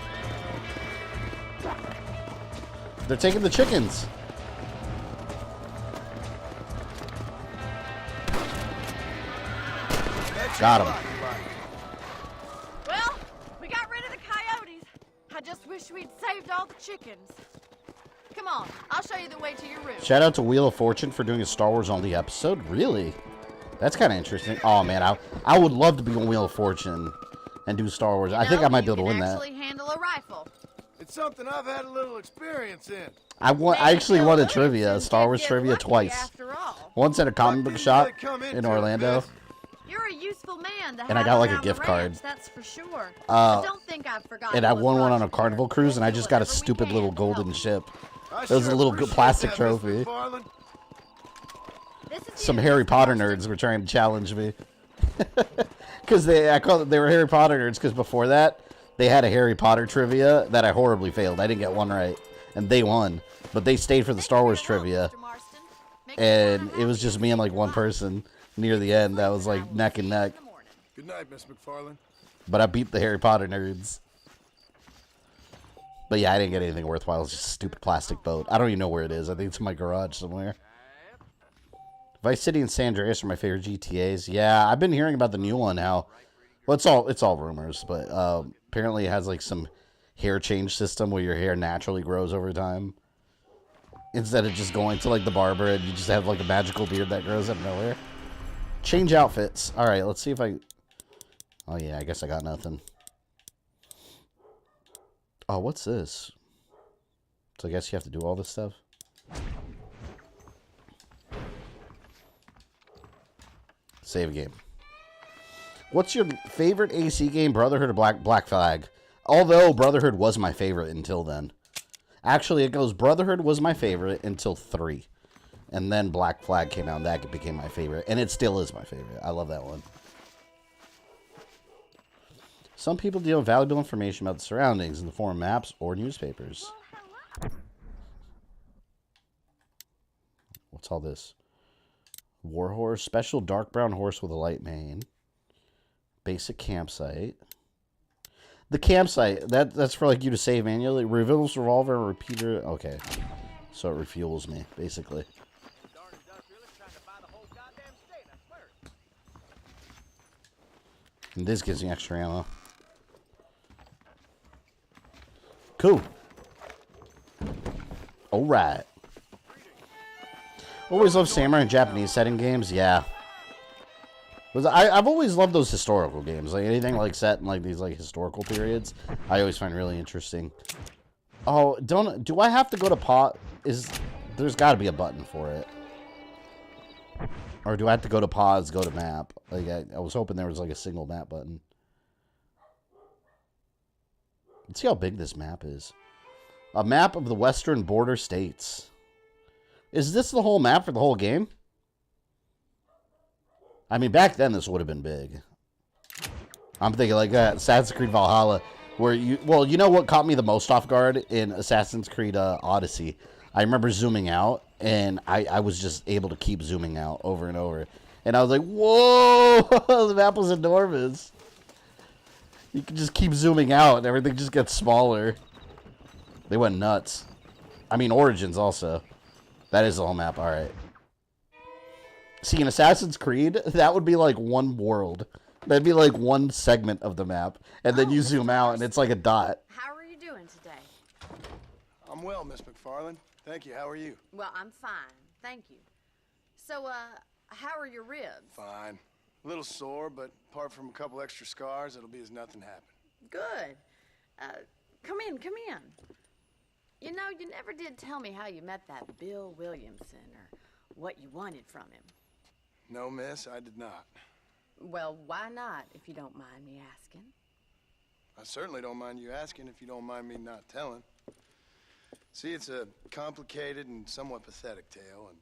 They're taking the chickens. Got him. Well, we got rid of the coyotes. I just wish we'd saved all the chickens. Come on, I'll show you the way to your room. Shout out to Wheel of Fortune for doing a Star Wars only episode. Really? That's kind of interesting. Oh man, I would love to be on Wheel of Fortune and do Star Wars. I think I might be able to win that. Actually handle a rifle. It's something I've had a little experience in. I actually won a trivia, Star Wars trivia twice. Once at a comic book shop in Orlando. You're a useful man to and I got like a gift card. That's for sure. I don't think I've forgotten. And I won one on a Carnival cruise, and I just got a stupid little golden ship. It was a little plastic trophy. Some Harry Potter nerds were trying to challenge me. Because they were Harry Potter nerds, because before that, they had a Harry Potter trivia that I horribly failed. I didn't get one right. And they won. But they stayed for the Star Wars trivia. And it was just me and like one person near the end that was like neck and neck. Good night, Miss MacFarlane. But I beat the Harry Potter nerds. But yeah, I didn't get anything worthwhile. It's just a stupid plastic boat. I don't even know where it is. I think it's in my garage somewhere. Vice City and San Andreas are my favorite GTAs. Yeah, I've been hearing about the new one. How, well, it's all rumors, but apparently it has like some hair change system where your hair naturally grows over time. Instead of just going to like the barber and you just have like a magical beard that grows out of nowhere. Change outfits. All right, let's see if I... Oh yeah, I guess I got nothing. Oh, what's this? So I guess you have to do all this stuff? Save a game. What's your favorite AC game, Brotherhood or Black Flag? Although Brotherhood was my favorite until then. Actually, it goes Brotherhood was my favorite until 3. And then Black Flag came out and that became my favorite. And it still is my favorite. I love that one. Some people deal with valuable information about the surroundings in the form of maps or newspapers. What's all this? War horse, special dark brown horse with a light mane. Basic campsite. The campsite, that's for like you to save manually. Reveals revolver and repeater. Okay. So it refuels me, basically. And this gives me extra ammo. Cool. Alright. Always love samurai and Japanese setting games. Yeah. I've always loved those historical games. Like anything like set in like these like historical periods, I always find really interesting. Oh, do I have to go to pause? There's got to be a button for it. Or do I have to go to pause, go to map? Like I was hoping there was like a single map button. Let's see how big this map is. A map of the western border states. Is this the whole map for the whole game? I mean, back then this would have been big. I'm thinking like Assassin's Creed Valhalla, where you know what caught me the most off guard in Assassin's Creed Odyssey? I remember zooming out, and I was just able to keep zooming out over and over. And I was like, whoa, the map was enormous. You can just keep zooming out, and everything just gets smaller. They went nuts. I mean, Origins also. That is the whole map, alright. See, in Assassin's Creed, that would be like one world. That'd be like one segment of the map. And then you zoom out, and it's like a dot. How are you doing today? I'm well, Miss MacFarlane. Thank you. How are you? Well, I'm fine. Thank you. So, how are your ribs? Fine. A little sore, but apart from a couple extra scars, it'll be as nothing happened. Good. Come in. You know, you never did tell me how you met that Bill Williamson or what you wanted from him. No, miss, I did not. Well, why not, if you don't mind me asking? I certainly don't mind you asking if you don't mind me not telling. See, it's a complicated and somewhat pathetic tale, and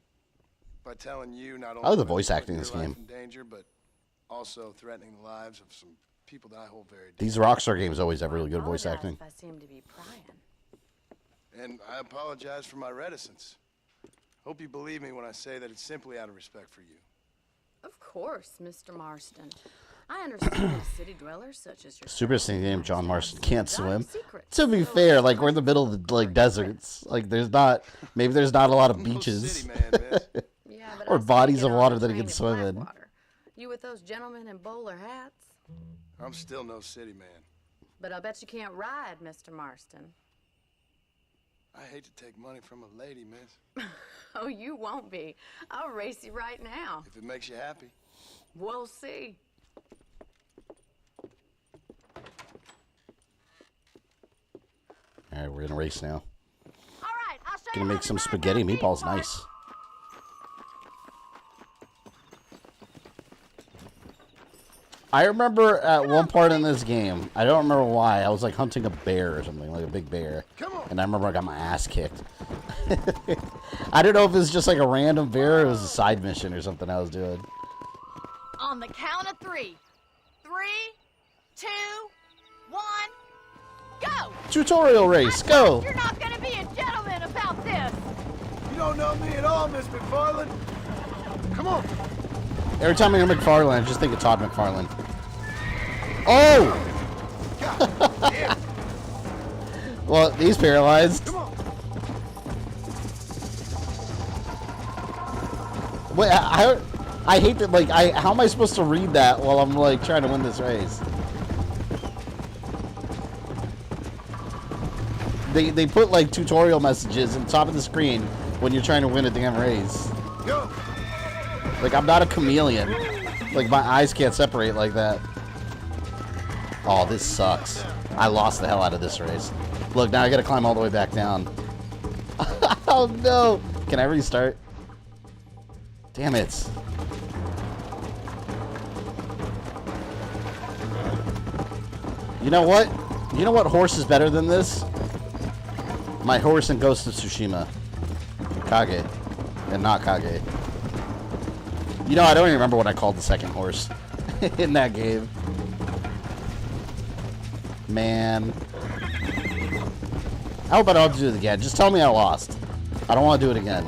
by telling you, not only I love the voice acting in this game. in danger, but also threatening the lives of some people that I hold very dear. These Rockstar games always have really good voice acting. I seem to be prying. And I apologize for my reticence. Hope you believe me when I say that it's simply out of respect for you. Of course, Mr. Marston. I understand that city dwellers such as yourself. Super interesting game. John Marston can't swim. To be fair, like we're in the middle of the like deserts. Like there's not a lot of beaches or bodies of water that he can swim in. You with those gentlemen in bowler hats? I'm still no city man. But I bet you can't ride, Mr. Marston. I hate to take money from a lady, miss. Oh, you won't be. I'll race you right now. If it makes you happy. We'll see. All right, we're gonna race now. All right, I'll show Gonna make some spaghetti meatballs. Nice. I remember at one part in this game, I don't remember why, I was like hunting a bear or something, like a big bear. And I remember I got my ass kicked. I don't know if it was just like a random bear or it was a side mission or something I was doing. On the count of 3. 3, 2, 1, go! Tutorial race, go! You're not gonna be a gentleman about this! You don't know me at all, Miss MacFarlane. Come on. Every time I hear MacFarlane, I just think of Todd MacFarlane. Oh! Well, he's paralyzed. Wait, I hate that, like, how am I supposed to read that while I'm, like, trying to win this race? They put, like, tutorial messages on the top of the screen when you're trying to win a damn race. Go. Like, I'm not a chameleon. Like, my eyes can't separate like that. Oh, this sucks. I lost the hell out of this race. Look, now I gotta climb all the way back down. Oh, no. Can I restart? Damn it. You know what? You know what horse is better than this? My horse in Ghost of Tsushima. Kage. And not Kage. You know, I don't even remember what I called the second horse in that game. Man. I hope I don't have to do it again. Just tell me I lost. I don't want to do it again.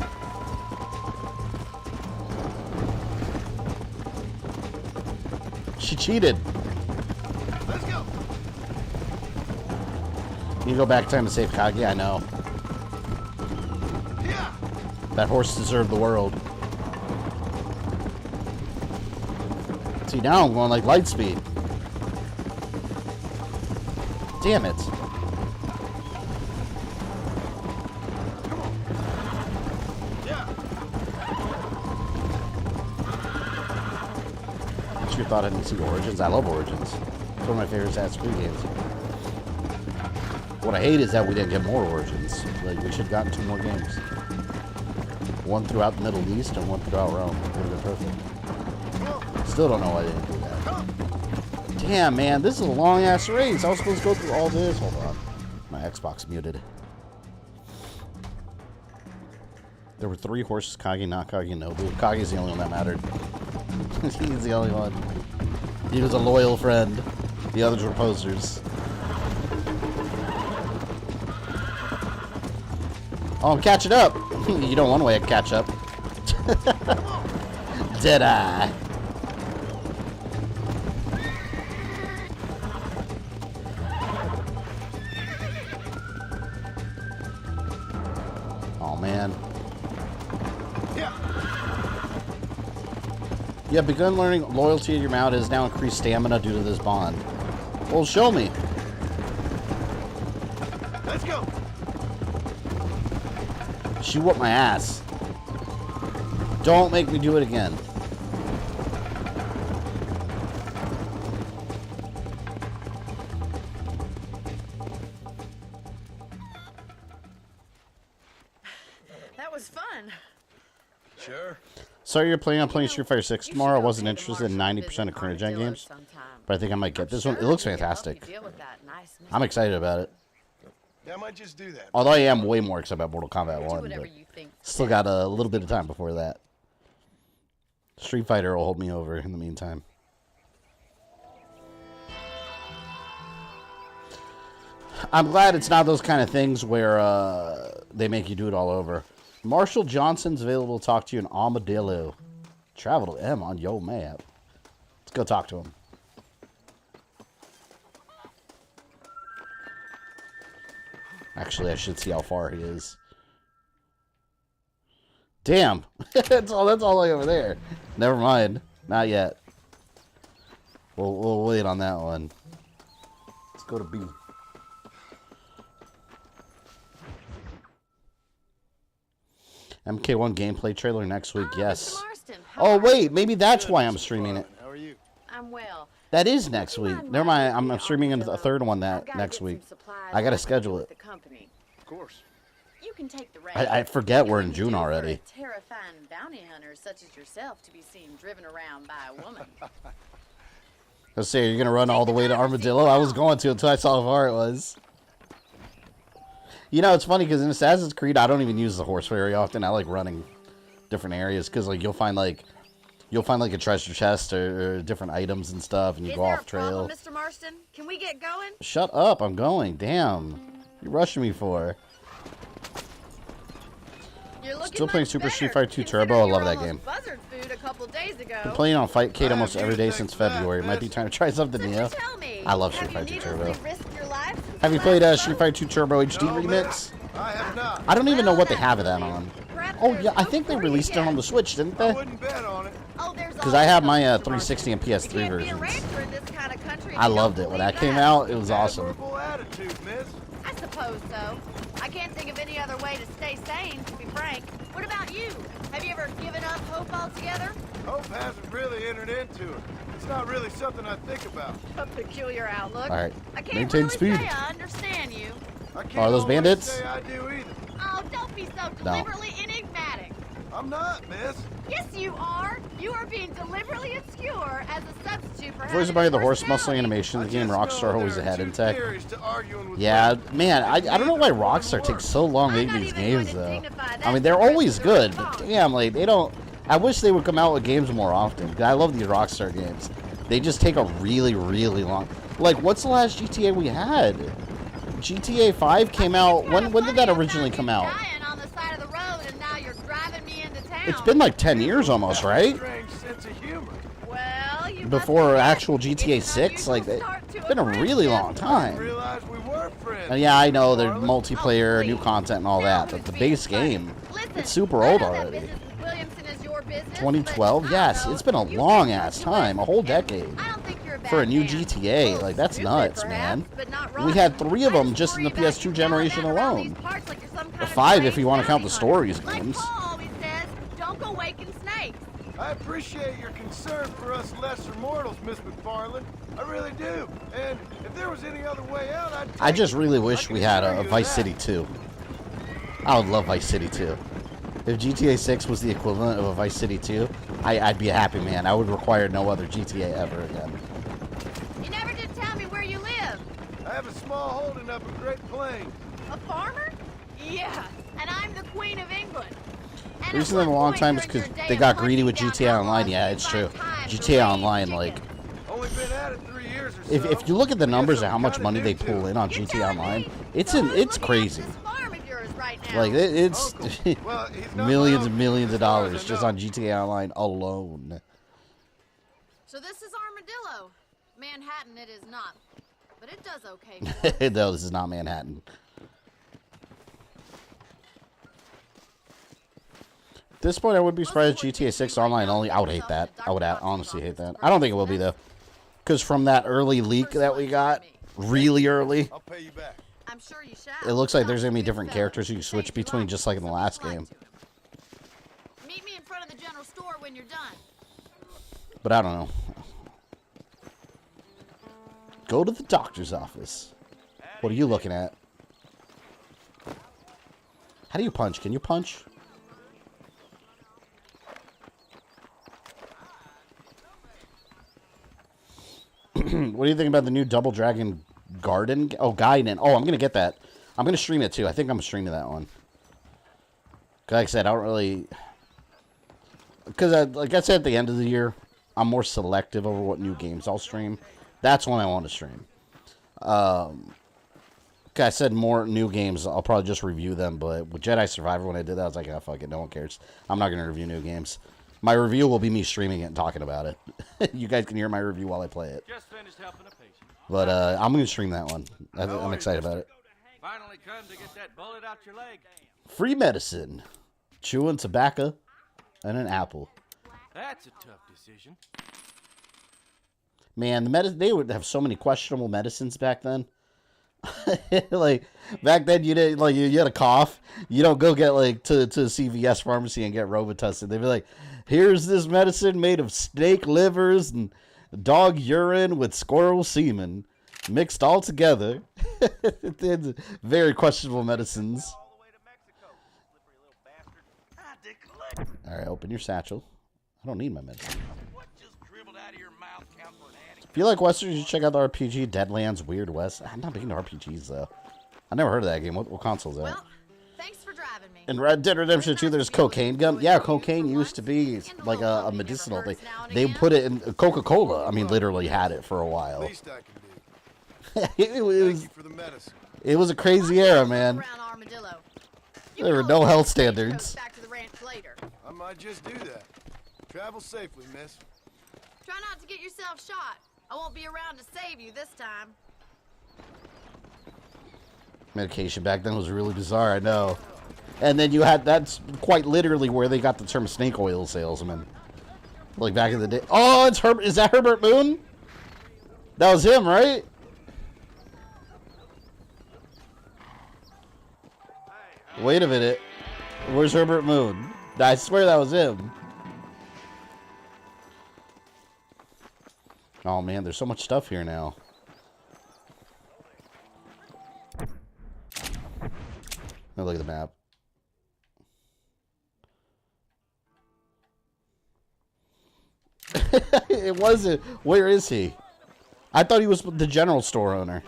She cheated. Let's go. You go back time to save Kage, I know. Yeah. That horse deserved the world. See, now I'm going like light speed. Damn it. What's your thought on DC Origins? I love Origins. It's one of my favorite Assassin's Creed games. What I hate is that we didn't get more Origins. Like, we should have gotten 2 more games. One throughout the Middle East and one throughout Rome. Would have been perfect. Still don't know why they didn't do that. Damn, man, this is a long-ass race. I was supposed to go through all this. Hold on. My Xbox muted. There were 3 horses, Kage, not Kage, Nobu. Kage's the only one that mattered. He's the only one. He was a loyal friend. The others were posers. Oh, I'm catching up. You don't want to way to catch up. Did I? Oh, man. You have begun learning loyalty to your mount has now increased stamina due to this bond. Well, show me. Let's go. She whooped my ass. Don't make me do it again. That was fun. Sure. So you're planning on playing Street Fighter 6 tomorrow? I wasn't interested in 90% of current gen games, but I think I might get this one. It looks fantastic. I'm excited about it. Yeah, I might just do that. Although I am way more excited about Mortal Kombat 1, but still got a little bit of time before that. Street Fighter will hold me over in the meantime. I'm glad it's not those kind of things where they make you do it all over. Marshall Johnson's available to talk to you in Armadillo. Travel to M on your map. Let's go talk to him. Actually, I should see how far he is. Damn. that's all the way over there. Never mind. Not yet. We'll wait on that one. Let's go to B. MK1 gameplay trailer next week, yes. Oh, wait, maybe that's why I'm streaming it. How are you? I'm well. That is next week. Never mind, I'm streaming a third one next week. I gotta schedule it. Of course. You can take the I forget we're in June already. Terrifying bounty hunters such as yourself to be seen driven around by a woman. Let's say you're gonna run all the way to Armadillo. I was going to until I saw how far it was. You know, it's funny because in Assassin's Creed, I don't even use the horse very often. I like running different areas because, like, you'll find like a treasure chest or different items and stuff, and you go off trail. Mr. Marston, can we get going? Shut up! I'm going. Damn, you rushing me for? Still playing Super Street Fighter 2 Turbo. I love that game. Been playing on Fightcade almost every day since February. Might be time to try something new. I love Street Fighter 2 Turbo. Have you played Street Fighter 2 Turbo HD Remix? I have not. I don't even know what they have that on. Oh yeah, I think they released it on the Switch, didn't they? I wouldn't bet on it. Because I have my 360 and PS3 versions. I loved it when that came out. It was awesome. I suppose so. I can't think of any other way to stay sane, to be frank. What about you? Have you ever given up hope altogether? Hope hasn't really entered into it. It's not really something I think about. A peculiar outlook. All right. I can't Maintain really speed. say I understand you. I can't Are those always bandits? say I do either. Oh, don't be so deliberately enigmatic. I'm not, miss. Yes, you are. You are being deliberately obscure as a substitute for Voiced by the horse muscling animation, the game Rockstar always ahead in tech. Yeah, man, I don't know why Rockstar takes so long making these games, though. I mean, they're always good, but damn, like, they don't... I wish they would come out with games more often. I love these Rockstar games. They just take a really, really long... Like, what's the last GTA we had? GTA 5 came out. When did that originally come out? On the side of the road, and now you're driving me into town. It's been like 10 years almost, right? Well, you Before actual GTA 6, like, it's been a really long time. And yeah, I know there's multiplayer, new content, and all that, but the base game, it's super old already. 2012? Yes, it's been a long ass time, a whole decade. For a new GTA, like, that's nuts, man. We had 3 of them just in the PS2 generation alone. Or 5 if you want to count the stories games. I appreciate your concern for us lesser mortals, Miss MacFarlane. I really do. And if there was any other way out, I just really wish we had a Vice City 2. I would love Vice City 2. If GTA 6 was the equivalent of a Vice City 2, I'd be a happy man. I would require no other GTA ever again. You never did tell me where you live. I have a small holding up in Great Plains. A farmer? Yeah, and I'm the Queen of England. The reason in a long time is because they got greedy with GTA Online. Yeah, it's true. GTA Online, like, if you look at the numbers of how much money they pull in on GTA Online, it's crazy. Like, it's millions and millions of dollars just on GTA Online alone. So this is Armadillo. Manhattan it is not, but it does okay. No, this is not Manhattan. At this point, I would be surprised GTA 6 Online only. I would hate that. I would honestly hate that. I don't think it will be, though. Because from that early leak that we got, really early, I'm sure you shall. it looks like there's going to be different characters you can switch between, just like in the last game. Meet me in front of the general store when you're done. But I don't know. Go to the doctor's office. What are you looking at? How do you punch? Can you punch? What do you think about the new Double Dragon Garden? Oh, Gaiden. Oh, I'm going to get that. I'm going to stream it, too. I think I'm streaming that one. Like I said, I don't really... Because, like I said, at the end of the year, I'm more selective over what new games I'll stream. That's when I want to stream. Like I said, more new games, I'll probably just review them. But with Jedi Survivor, when I did that, I was like, oh, fuck it, no one cares. I'm not going to review new games. My review will be me streaming it and talking about it. You guys can hear my review while I play it. Just finished helping a patient. But I'm going to stream that one. I'm excited about it. Finally come to get that bullet out your leg. Free medicine. Chewing tobacco and an apple. That's a tough decision. Man, they would have so many questionable medicines back then. Like, back then you didn't, like, you had a cough, you don't go get, like, to CVS pharmacy and get Robitussin. They'd be like, here's this medicine made of snake livers and dog urine with squirrel semen mixed all together. Very questionable medicines. All right, open your satchel. I don't need my medicine. If you like westerns, you should check out the RPG Deadlands Weird West. I'm not big into RPGs, though. I never heard of that game. What console is that? Well, thanks for driving me. In Red Dead Redemption 2, there's cocaine gun. Yeah, cocaine used to be like a medicinal thing. They put it in Coca-Cola. I mean, literally had it for a while. It was a crazy era, man. There were no health standards. I might just do that. Travel safely, miss. Try not to get yourself shot. I won't be around to save you this time. Medication back then was really bizarre, I know. And then you had, that's quite literally where they got the term snake oil salesman. Like back in the day. Oh, it's Herbert. Is that Herbert Moon? That was him, right? Wait a minute. Where's Herbert Moon? I swear that was him. Oh man, there's so much stuff here now. Now look at the map. It wasn't. Where is he? I thought he was the general store owner.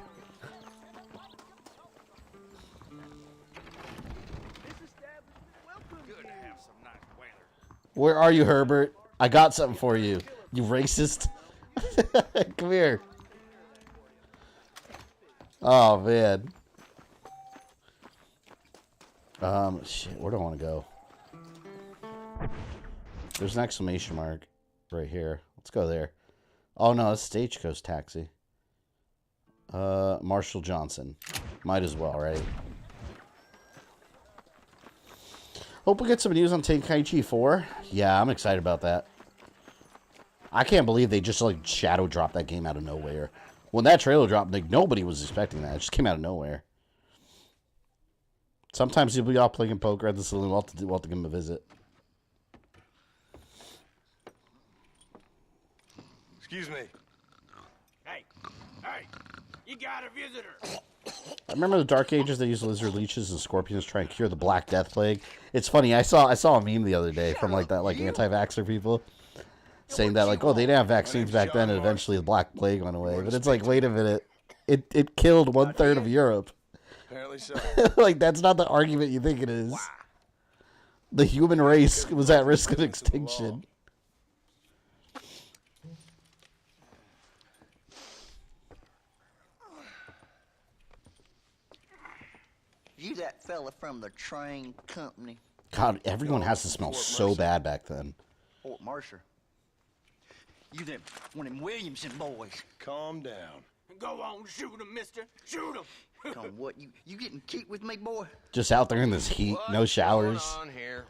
Where are you, Herbert? I got something for you. You racist. Come here. Oh, man. Shit, where do I want to go? There's an exclamation mark right here. Let's go there. Oh, no, it's Stagecoach Taxi. Marshall Johnson. Might as well, right? Hope we get some news on Tenkaichi 4. Yeah, I'm excited about that. I can't believe they just, like, shadow dropped that game out of nowhere. When that trailer dropped, like, nobody was expecting that. It just came out of nowhere. Sometimes you'll be out playing poker at the saloon. We'll have to give him a visit. Excuse me. Hey, you got a visitor. I remember the Dark Ages. They used lizard leeches and scorpions to try and cure the Black Death plague. It's funny. I saw a meme the other day from like that anti-vaxxer people saying that like, oh, they didn't have vaccines back then, and eventually the Black Plague went away. But it's like, wait a minute, it killed 1/3 of Europe. Apparently so. Like that's not the argument you think it is. The human race was at risk of extinction. You that fella from the train company? God, everyone has to smell so bad back then. Fort Mercer. You them one of them Williamson boys. Calm down. Go on, shoot him, mister. Shoot him. Come on, what? You getting cute with me, boy? Just out there in this heat, no showers. What's going on here?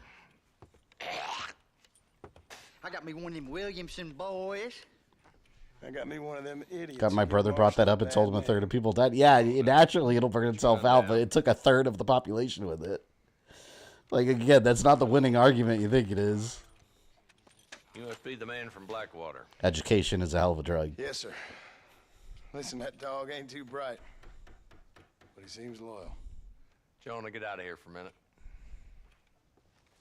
I got me one of them Williamson boys. I got me one of them idiots. Got my brother brought that up and told him 1/3 of people died. Yeah, naturally it'll burn itself out, but it took 1/3 of the population with it. Like, again, that's not the winning argument you think it is. You must be the man from Blackwater. Education is a hell of a drug. Yes, sir. Listen, that dog ain't too bright, but he seems loyal. Jonah, get out of here for a minute.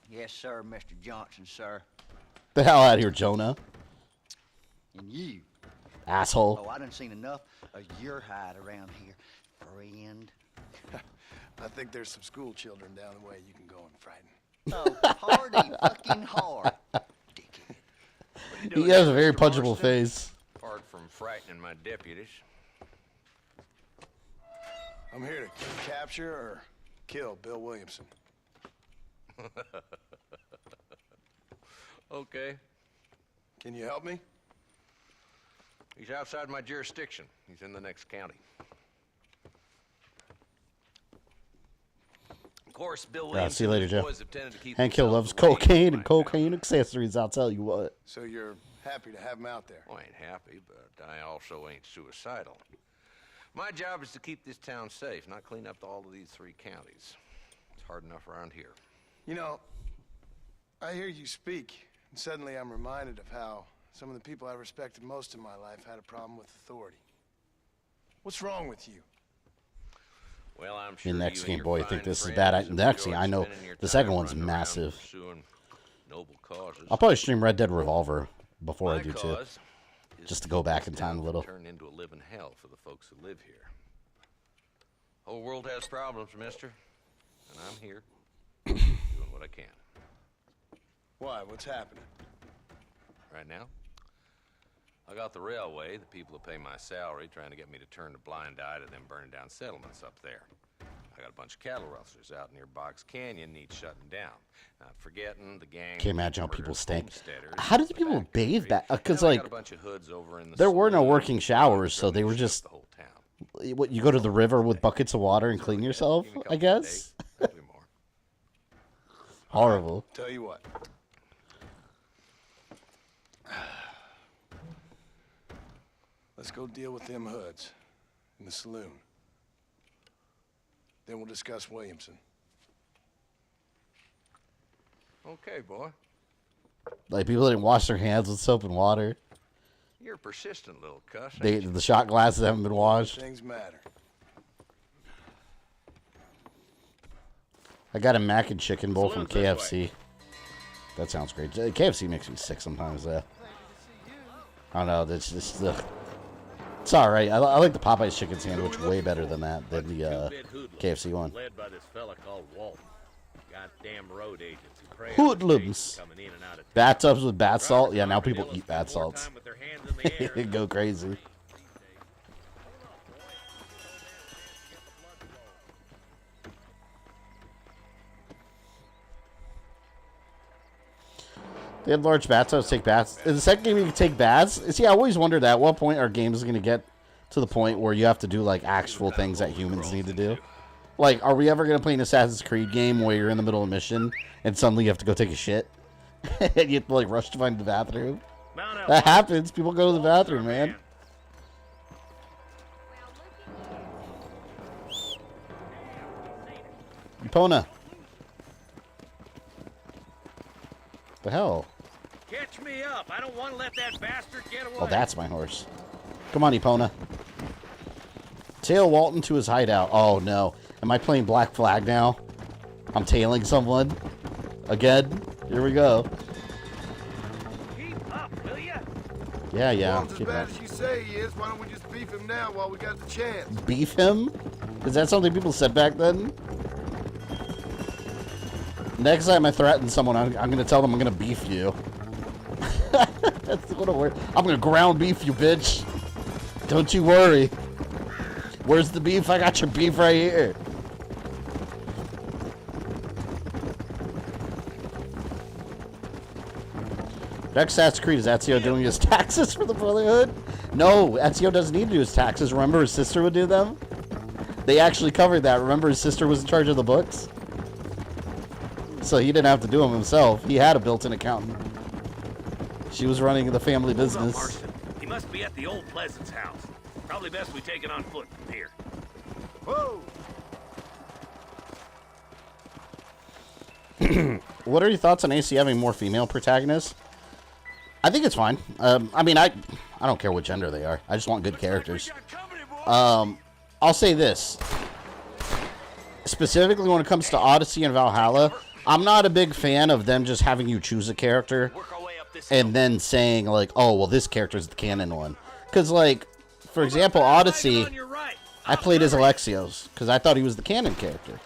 Yes, sir, Mr. Johnson, sir. The hell out of here, Jonah. And you. Asshole. Oh, I done seen enough of your hide around here, friend. I think there's some school children down the way you can go and frighten. Oh, party fucking hard. He has a very punchable face. Apart from frightening my deputies. I'm here to capture or kill Bill Williamson. Okay. Can you help me? He's outside my jurisdiction. He's in the next county. Of course, Bill Williamson. See you later, Joe. Boys have tended to keep Hank Hill loves themselves away cocaine from and my cocaine accessories, I'll tell you what. So you're happy to have him out there? Well, I ain't happy, but I also ain't suicidal. My job is to keep this town safe, not clean up all of these 3 counties. It's hard enough around here. You know, I hear you speak, and suddenly I'm reminded of how some of the people I respected most in my life had a problem with authority. What's wrong with you? Well, I'm sure The next you and Game your Boy fine think this is friends bad. have Next, enjoyed I know spending your the time second one's running around massive. pursuing noble causes. I'll probably stream Red Dead Revolver before I My do too, cause is just to go back in this time town a little. Turn into a living hell for the folks who live here. Whole world has problems, mister, and I'm here doing what I can. Why? What's happening? Right now, I got the railway, the people who pay my salary, trying to get me to turn a blind eye to them burning down settlements up there. I got a bunch of cattle rustlers out near Box Canyon, needs shutting down. Not forgetting the gang. Can't imagine how people stink. homesteaders How did in the people back bathe back? Because And I like, got a bunch of hoods over in the there were no saloon. working showers, so they were Shut just. the whole town. What, you go to the river with buckets of water and clean yourself? Give me a I couple of guess. days, maybe more. Horrible. Tell you what. Let's go deal with them hoods in the saloon. Then we'll discuss Williamson. Okay, boy. Like people didn't wash their hands with soap and water. You're a persistent little cuss. The shot glasses haven't been washed. Things matter. I got a mac and chicken bowl from Saloon's this KFC. That sounds great. KFC makes me sick sometimes. I don't know. It's just it's all right. I like the Popeyes chicken sandwich way better than the KFC one. Led by this fella called Walt. Goddamn road agents who prey on Hoodlums. coming in and out of Bathtubs with bath salt. Yeah, now people eat bath salts. with their hands in the air. Go crazy. They had large bathtubs to take baths. In the second game, you can take baths. See, I always wondered at what point our game is going to get to the point where you have to do, like, actual things that humans need to do. Like, are we ever going to play an Assassin's Creed game where you're in the middle of a mission and suddenly you have to go take a shit? And you have to, like, rush to find the bathroom? That happens. People go to the bathroom, man. Epona. The hell? Catch me up. I don't want to let that bastard get away. Oh, that's my horse. Come on, Epona. Tail Walton to his hideout. Oh, no. Am I playing Black Flag now? I'm tailing someone. Again? Here we go. Keep up, will ya? Yeah, yeah. Walton's as bad as you say he is. Why don't we just beef him now while we got the chance? Beef him? Is that something people said back then? Next time I threaten someone, I'm going to tell them I'm going to beef you. That's what a word. I'm going to ground beef you, bitch. Don't you worry. Where's the beef? I got your beef right here. Next Assassin's Creed, is Ezio doing his taxes for the Brotherhood? No, Ezio doesn't need to do his taxes. Remember his sister would do them? They actually covered that. Remember his sister was in charge of the books? So he didn't have to do them himself. He had a built-in accountant. She was running the family business. He must be at the old Pleasance house. Probably best we take it on foot from here. Whoa! What are your thoughts on AC having more female protagonists? I think it's fine. I mean, I don't care what gender they are. I just want good characters. I'll say this. Specifically when it comes to Odyssey and Valhalla, I'm not a big fan of them just having you choose a character and then saying, like, oh, well, this character's the canon one. Because, like, for example, Odyssey, I played as Alexios because I thought he was the canon character.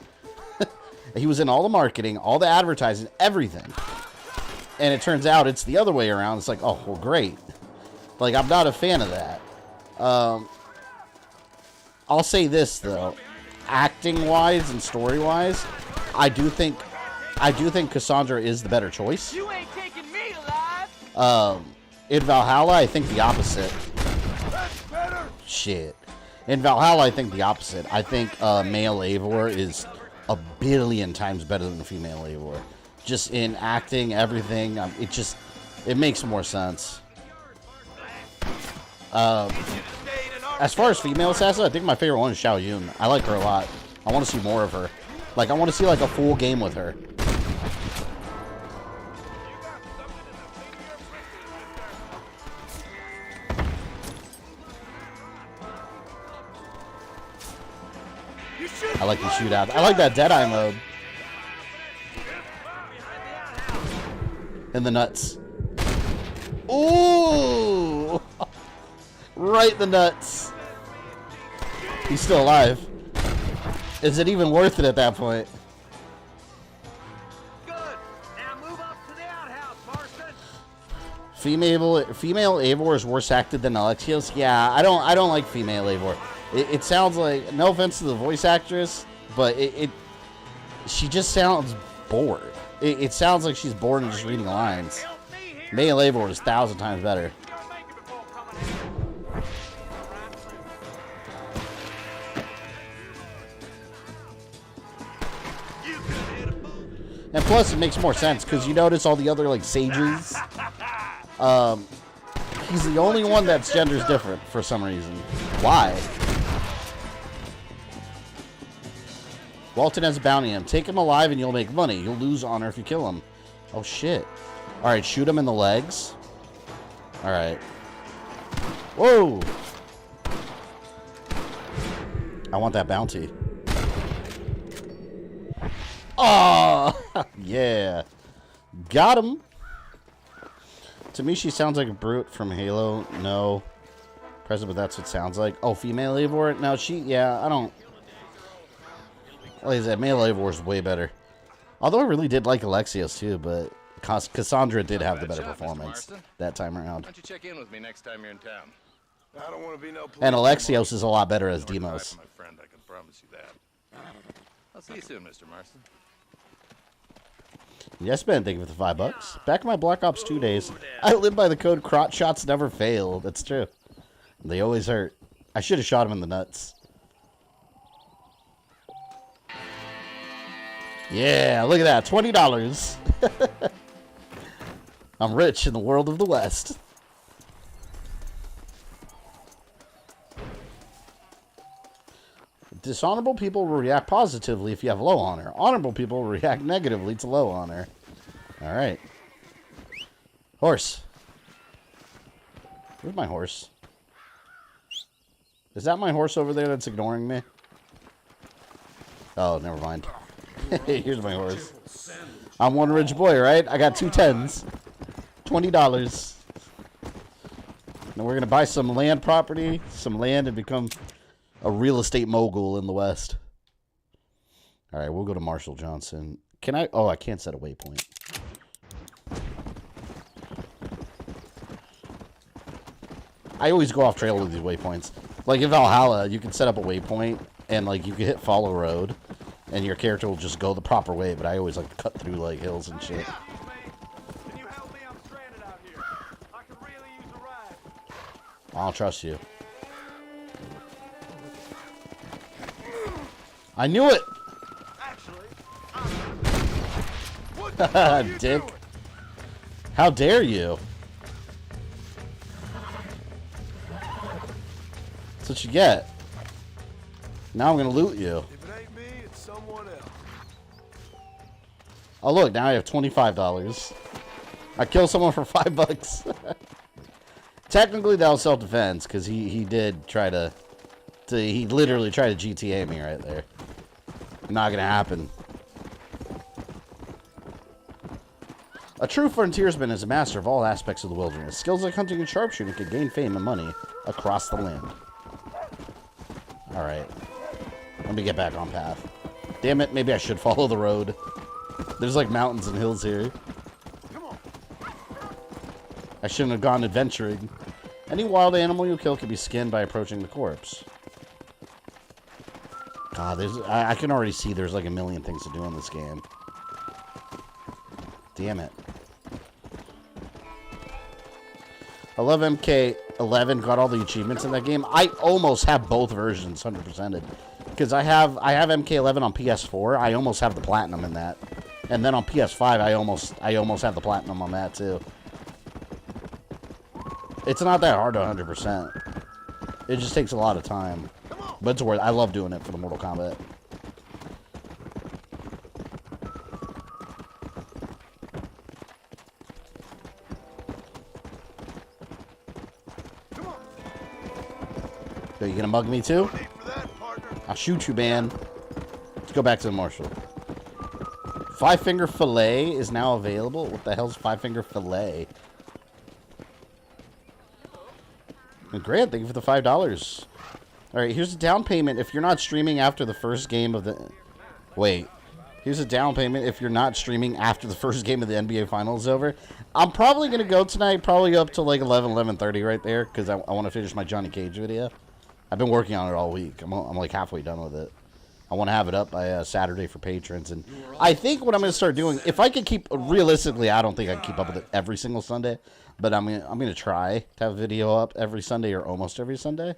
He was in all the marketing, all the advertising, everything. And it turns out it's the other way around. It's like, oh, well, great. Like, I'm not a fan of that. I'll say this, though. Acting-wise and story-wise, I do think Cassandra is the better choice. You ain't taking me alive. In Valhalla, I think the opposite. That's better. Shit. In Valhalla, I think the opposite. I think male Eivor is a billion times better than the female Eivor. Just in acting, everything, it makes more sense. As far as female assassins, I think my favorite one is Xiao Yun. I like her a lot. I want to see more of her. Like, I want to see, like, a full game with her. I like the shootout. I like that Deadeye mode. In the nuts. Ooh! Right in the nuts. He's still alive. Is it even worth it at that point? Good. Now move up to the outhouse, Marston. Female Eivor is worse acted than Alexios. Yeah, I don't like female Eivor. It sounds like, no offense to the voice actress, but she just sounds bored. It sounds like she's bored and just reading lines. Male Eivor is 1,000 times better. And plus, it makes more sense, because you notice all the other, like, sages. He's the only one that's gender's different, for some reason. Why? Walton has a bounty on him. Take him alive and you'll make money. You'll lose honor if you kill him. Oh, shit. Alright, shoot him in the legs. Alright. Whoa! I want that bounty. Oh! Yeah. Got him! To me, she sounds like a brute from Halo. No. Present, but that's what it sounds like. Oh, female Eivor? No, yeah, I don't... Like I said, male Eivor is way better. Although I really did like Alexios too, but Cassandra did have the better performance that time around. Why don't you check in with me next time you're in town? I don't want to be no. And Alexios is a lot better as Demos. My friend, I can promise you that. I'll see you soon, Mr. Marston. Yes, Ben, thank you for the $5. Back in my Black Ops 2 days, I live by the code crotch shots never fail. That's true. They always hurt. I should have shot him in the nuts. Yeah, look at that. $20. I'm rich in the world of the West. Dishonorable people will react positively if you have low honor. Honorable people will react negatively to low honor. Alright. Horse. Where's my horse? Is that my horse over there that's ignoring me? Oh, never mind. Here's my horse. I'm one rich boy, right? I got 2 10s. $20. Now we're going to buy some land property, some land, and become a real estate mogul in the West. Alright, we'll go to Marshall Johnson. Can I? Oh, I can't set a waypoint. I always go off trail with these waypoints. Like in Valhalla, you can set up a waypoint, and like you can hit follow road, and your character will just go the proper way, but I always like cut through like hills and shit. Can you help me? I'm stranded out here. I could really use a ride. I don't trust you. I knew it! Actually, Dick. How dare you? That's what you get. Now I'm gonna loot you. If it ain't me, it's someone else. Oh look, now I have $25. I killed someone for $5. Technically that was self-defense, because he did try to he literally tried to GTA me right there. Not gonna happen. A true frontiersman is a master of all aspects of the wilderness. Skills like hunting and sharpshooting can gain fame and money across the land. Alright. Let me get back on path. Damn it, maybe I should follow the road. There's like mountains and hills here. I shouldn't have gone adventuring. Any wild animal you kill can be skinned by approaching the corpse. God, I can already see there's like a million things to do in this game. Damn it. I love MK11, got all the achievements in that game. I almost have both versions 100%ed. Because I have MK11 on PS4. I almost have the platinum in that. And then on PS5, I almost have the platinum on that too. It's not that hard to 100%. It just takes a lot of time. But it's worth it. I love doing it for the Mortal Kombat. Are you gonna mug me too? I'll shoot you, man. Let's go back to the Marshal. 5-finger fillet is now available. What the hell's 5-finger fillet? And Grant, thank you for the $5. Alright, here's a down payment if you're not streaming after the first game of the... Wait. Here's a down payment if you're not streaming after the first game of the NBA Finals is over. I'm probably going to go tonight, probably up to like 11:30 right there, because I want to finish my Johnny Cage video. I've been working on it all week. I'm like halfway done with it. I want to have it up by Saturday for patrons. And I think what I'm going to start doing, if I can keep... Realistically, I don't think I can keep up with it every single Sunday. But I'm gonna try to have a video up every Sunday or almost every Sunday.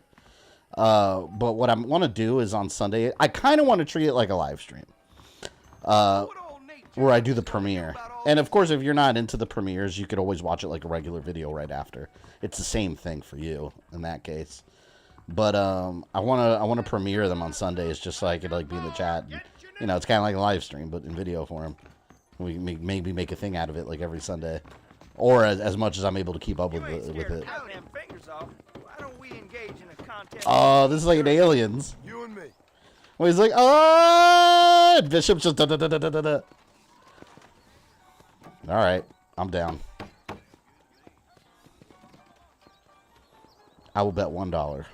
But what I want to do is on Sunday, I kind of want to treat it like a live stream. Where I do the premiere. And of course, if you're not into the premieres, you could always watch it like a regular video right after. It's the same thing for you in that case. But I want to premiere them on Sundays just so I could like be in the chat. And, you know, it's kind of like a live stream, but in video form. We maybe make a thing out of it like every Sunday. Or as much as I'm able to keep up with it. Oh, this is like an Aliens. You and me. Well, he's like, oh, Bishop just da da da da da da. All right, I'm down. I will bet $1.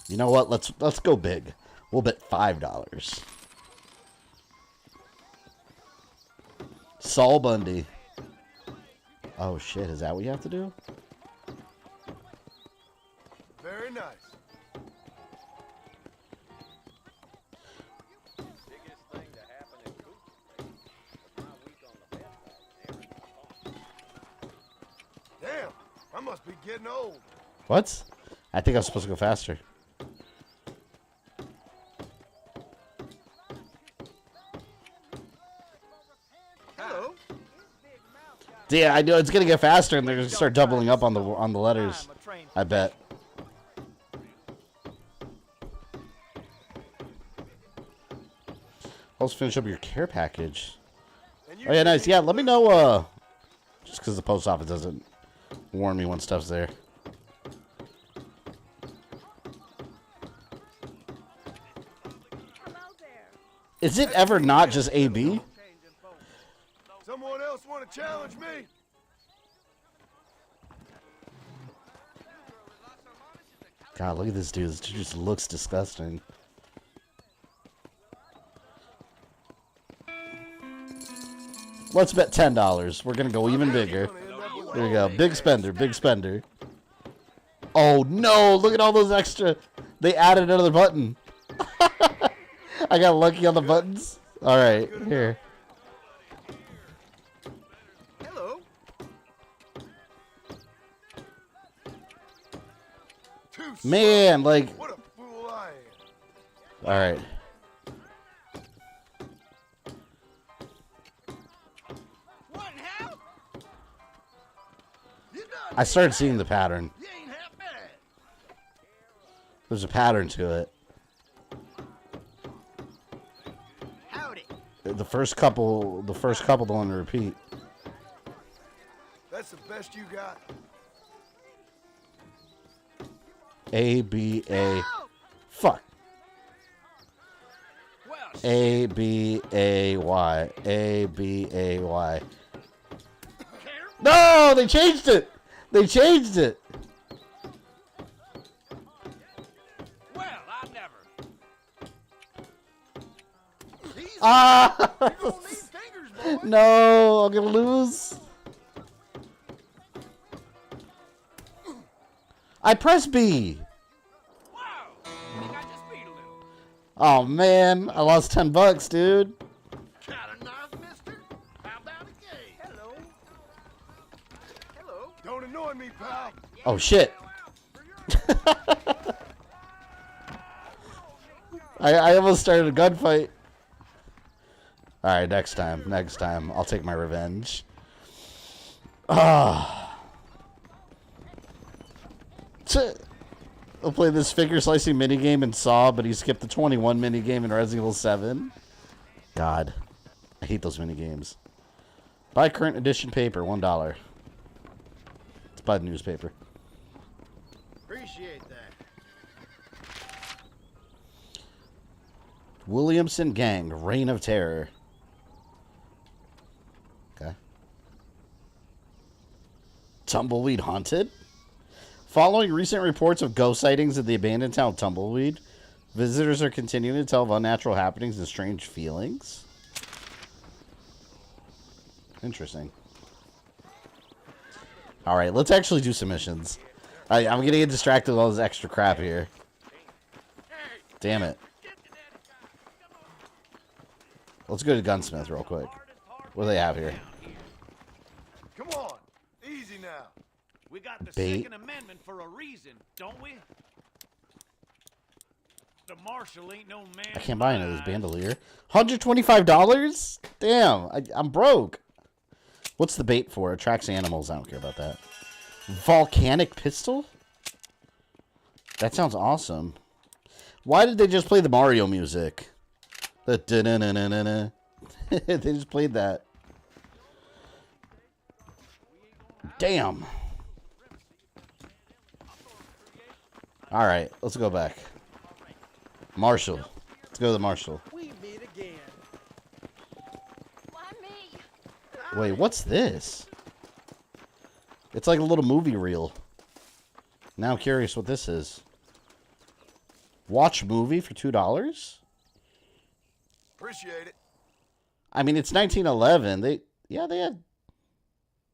You know what? Let's go big. We'll bet $5. Saul Bundy. Oh shit! Is that what you have to do? Very nice. Biggest thing to happen in Cooper was my week on the bench. I must be getting old. What? I think I was supposed to go faster. Hello. Yeah, I know it's gonna get faster, and they're gonna start doubling up on the letters. I bet. Let's finish up your care package. Oh yeah, nice. Yeah, let me know. Just because the post office doesn't warn me when stuff's there. Is it ever not just AB? Someone else want to challenge me? God, look at this dude. This dude just looks disgusting. Let's bet $10. We're gonna go even bigger. There we go. Big spender. Big spender. Oh no! Look at all those extra. They added another button. I got lucky on the buttons. All right, here. Hello. Man, like. What a fool I am. All right. I started seeing the pattern. There's a pattern to it. Howdy. The first couple don't want to repeat. That's the best you got. A B A. Fuck. A B A Y. A B A Y. No, they changed it. They changed it. Well, I never. Ah! No, I'm gonna lose. I pressed B. Oh man, I lost $10, dude. Don't annoy me, pal. Oh shit. I almost started a gunfight. Alright, next time. Next time. I'll take my revenge. Ah. I'll play this figure slicing minigame in Saw, but he skipped the 21 minigame in Resident Evil 7. God. I hate those minigames. Buy current edition paper, $1. Let's buy the newspaper. Appreciate that. Williamson Gang, Reign of Terror. Okay. Tumbleweed Haunted? Following recent reports of ghost sightings at the abandoned town of Tumbleweed, visitors are continuing to tell of unnatural happenings and strange feelings. Interesting. Alright, let's actually do some missions. I'm gonna get distracted with all this extra crap here. Damn it. Let's go to Gunsmith real quick. What do they have here? Come on. Easy now. We got the Bait. Second Amendment for a reason, don't we? The marshal ain't no man. I can't buy any of this bandolier. $125? Damn, I'm broke. What's the bait for? Attracts animals. I don't care about that. Volcanic pistol? That sounds awesome. Why did they just play the Mario music? The da-na-na-na-na-na. They just played that. Damn. Alright, let's go back. Marshall. Let's go to the Marshall. We meet again. Why me? Wait, what's this? It's like a little movie reel. Now I'm curious what this is. Watch movie for $2? Appreciate it. I mean, it's 1911.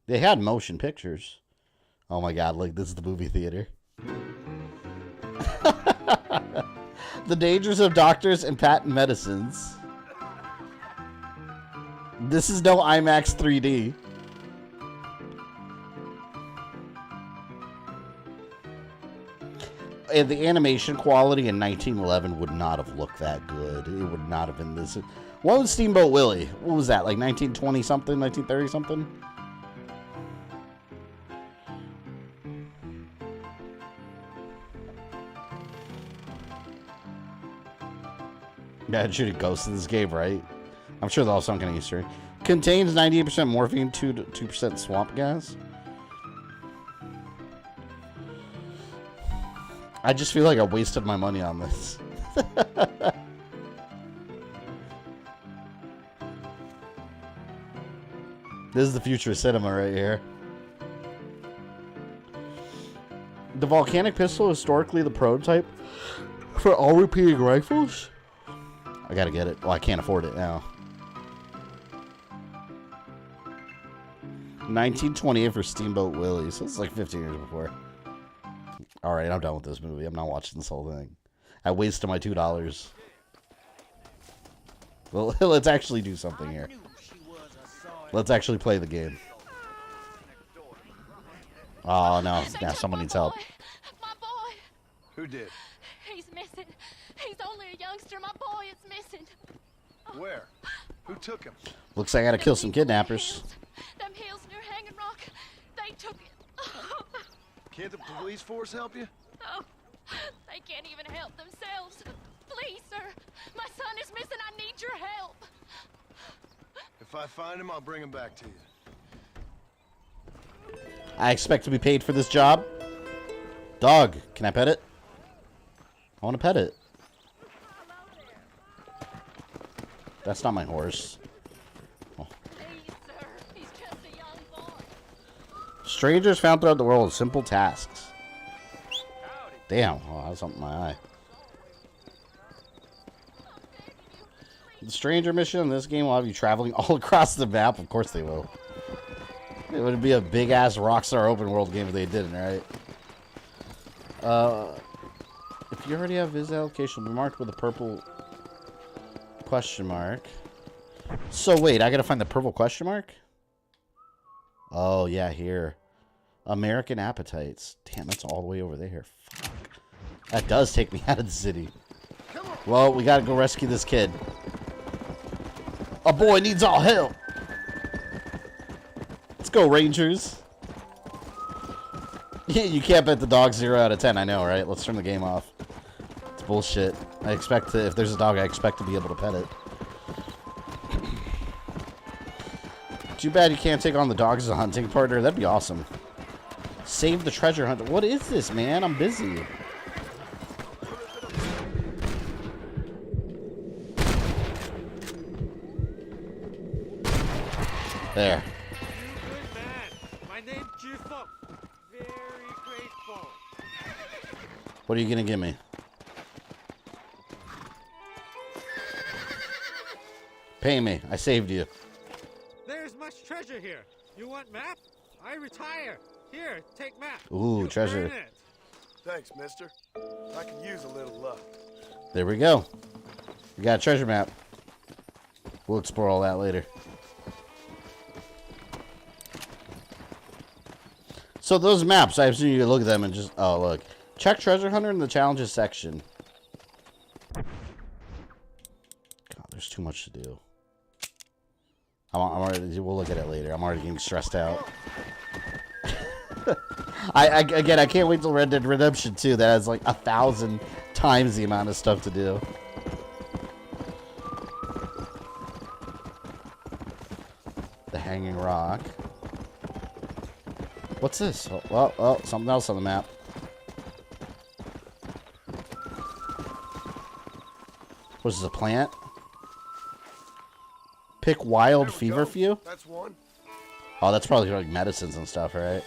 They had motion pictures. Oh my god, look, this is the movie theater. The dangers of doctors and patent medicines. This is no IMAX 3D. the animation quality in 1911 would not have looked that good. It would not have been this. What was Steamboat Willie? What was that, like 1920 something, 1930 something? Yeah, I'd shoot a ghost in this game, right? I'm sure they're all sunk in Easter. Contains 98% morphine, 2% swamp gas. I just feel like I wasted my money on this. This is the future of cinema right here. The volcanic pistol is historically the prototype for all repeating rifles. I gotta get it. Well, I can't afford it now. 1928 for Steamboat Willie. So it's like 15 years before. Alright, I'm done with this movie. I'm not watching this whole thing. I wasted my $2. Well, let's actually do something here. Let's actually play the game. Oh, no. Now someone needs help. My boy. Who did? He's missing. He's only a youngster. My boy is missing. Where? Who took him? Looks like I gotta kill some kidnappers. Them hills near Hanging Rock. They took it. Can't the police force help you? No. They can't even help themselves. Please, sir. My son is missing. I need your help. If I find him, I'll bring him back to you. I expect to be paid for this job. Dog, can I pet it? I want to pet it. That's not my horse. Oh. Strangers found throughout the world. Simple tasks. Damn. Oh, that's something in my eye. The stranger mission in this game will have you traveling all across the map. Of course they will. It would be a big-ass Rockstar open world game if they didn't, right? If you already have visit location, be marked with a purple question mark. So wait, I gotta find the purple question mark? Oh, yeah, here. American Appetites. Damn, that's all the way over there. Fuck. That does take me out of the city. Well, we gotta go rescue this kid. A boy needs all help. Let's go, Rangers. Yeah, you can't bet the dog 0 out of 10. I know, right? Let's turn the game off. It's bullshit. I expect to, if there's a dog, I expect to be able to pet it. Too bad you can't take on the dog as a hunting partner. That'd be awesome. Save the treasure hunter. What is this, man? I'm busy. There. Good man. My name's Jifo. Very grateful. What are you gonna give me? Pay me. I saved you. There's much treasure here. You want map? I retire. Here, take map. Ooh, You treasure. earn it. Thanks, mister. I could use a little luck. There we go. We got a treasure map. We'll explore all that later. So those maps, I assume you can look at them and just... Oh, look. Check treasure hunter in the challenges section. God, there's too much to do. I'm already... We'll look at it later. I'm already getting stressed out. Again, I can't wait till Red Dead Redemption 2. That has like 1,000 times the amount of stuff to do. The Hanging Rock. What's this? Oh, something else on the map. What is this, a plant? Pick wild feverfew? That's one. Oh, that's probably like medicines and stuff, right?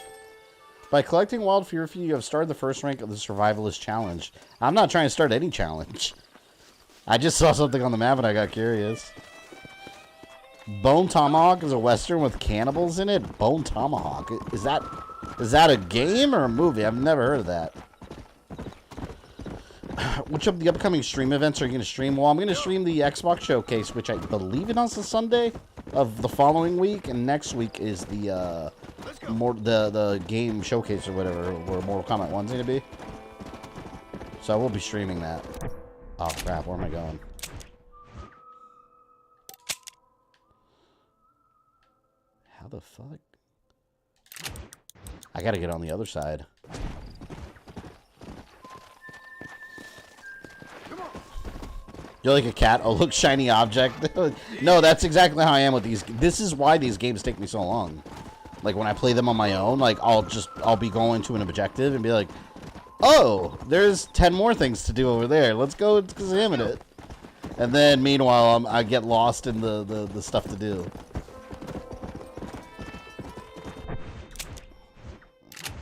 By collecting wild feverfew, you have started the first rank of the survivalist challenge. I'm not trying to start any challenge. I just saw something on the map and I got curious. Bone Tomahawk is a western with cannibals in it. Bone Tomahawk. Is that a game or a movie? I've never heard of that. Which of the upcoming stream events are you going to stream? Well, I'm going to stream the Xbox Showcase, which I believe it on the Sunday of the following week, and next week is the the game showcase or whatever, where Mortal Kombat 1's going to be. So I will be streaming that. Oh crap, where am I going? How the fuck? I gotta get on the other side. You're like a cat? Oh, look, shiny object. No, that's exactly how I am with these. This is why these games take me so long. Like, when I play them on my own, like, I'll be going to an objective and be like, oh, there's 10 more things to do over there. Let's go examine it. And then, meanwhile, I get lost in the stuff to do.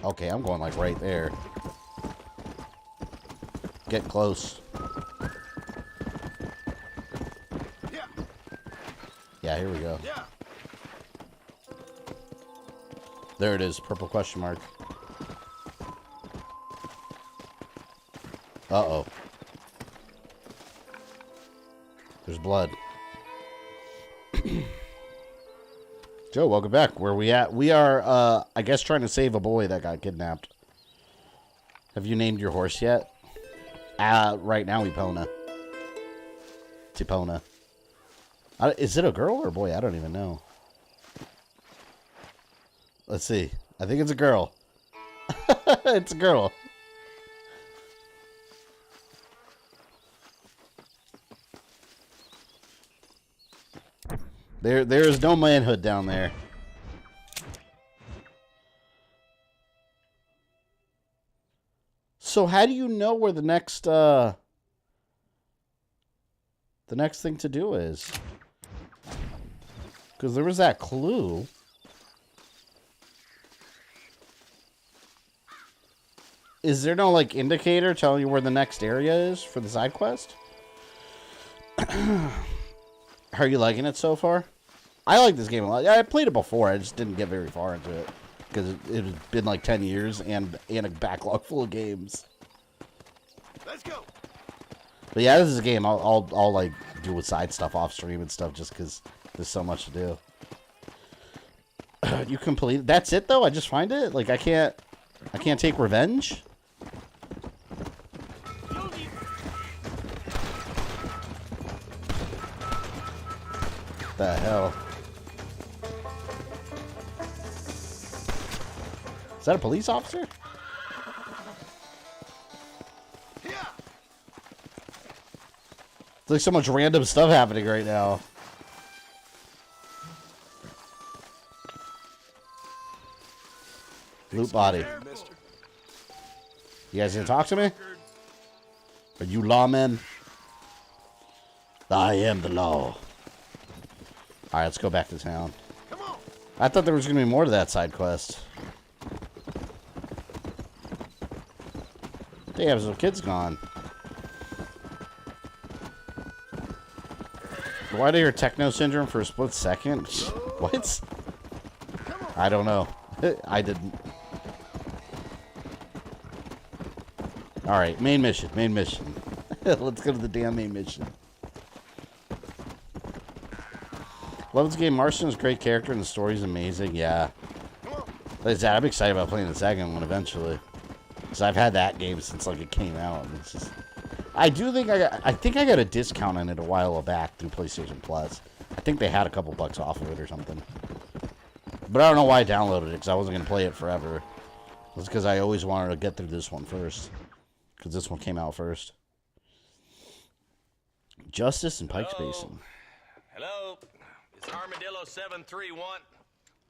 Okay, I'm going, like, right there. Get close. Yeah, here we go. Yeah. There it is, purple question mark. Uh-oh. There's blood. Joe, welcome back. Where are we at? We are, I guess, trying to save a boy that got kidnapped. Have you named your horse yet? Right now, Epona. Tipona. Is it a girl or a boy? I don't even know. Let's see. I think it's a girl. It's a girl. There is no manhood down there. So how do you know where the next thing to do is? Because there was that clue. Is there no, like, indicator telling you where the next area is for the side quest? Are you liking it so far? I like this game a lot. I played it before. I just didn't get very far into it. Because it had been like 10 years and a backlog full of games. Let's go. But yeah, this is a game I'll like do with side stuff off stream and stuff just because there's so much to do. You complete. That's it though. I just find it. Like I can't take revenge. The hell? Is that a police officer? There's like so much random stuff happening right now. Loot body. You guys gonna talk to me? Are you lawmen? I am the law. Alright, let's go back to town. I thought there was gonna be more to that side quest. Damn, some kids gone. Why do I hear techno syndrome for a split second? What? I don't know. I didn't. Alright, main mission. Main mission. Let's go to the damn main mission. Love this game. Marston's a great character and the story's amazing. Yeah. Like that, I'm excited about playing the second one eventually. Because I've had that game since like it came out. And it's just... I think I got a discount on it a while back through PlayStation Plus. I think they had a couple bucks off of it or something. But I don't know why I downloaded it, because I wasn't going to play it forever. It's because I always wanted to get through this one first. Because this one came out first. Justice and Pikes Basin. Hello? It's Armadillo 731.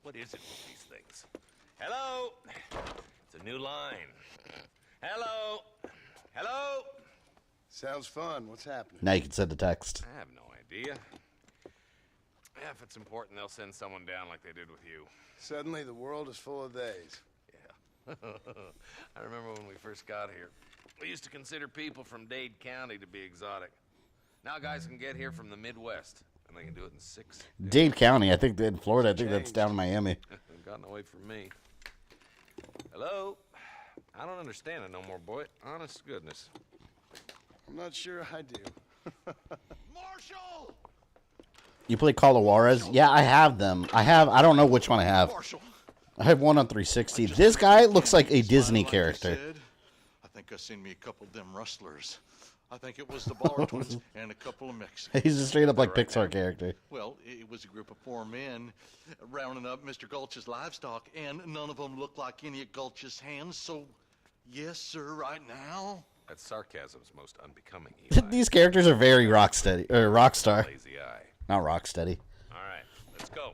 What is it with these things? Hello? It's a new line. Hello? Hello? Sounds fun. What's happening? Now you can send the text. I have no idea. Yeah, if it's important, they'll send someone down like they did with you. Suddenly, the world is full of days. Yeah. I remember when we first got here. We used to consider people from Dade County to be exotic. Now guys can get here from the Midwest, and they can do it in 6 days. Dade County, I think in Florida, I think that's down in Miami. Gotten away from me. Hello? I don't understand it no more, boy. Honest to goodness. I'm not sure I do. Marshall! You play Call of Juarez? Yeah, I have them. I don't know which one I have. I have one on 360. This guy looks like a Disney character. I think think I seen me a couple of them rustlers. I think it was the Bar twins and a couple of Mexicans. He's a straight up like Pixar character. Well, it was a group of 4 men rounding up Mr. Gulch's livestock, and none of them looked like any of Gulch's hands, so yes, sir, right now. That sarcasm's most unbecoming, Eli. These characters are very Rocksteady, or Rockstar. Lazy eye. Not Rocksteady. All right, let's go.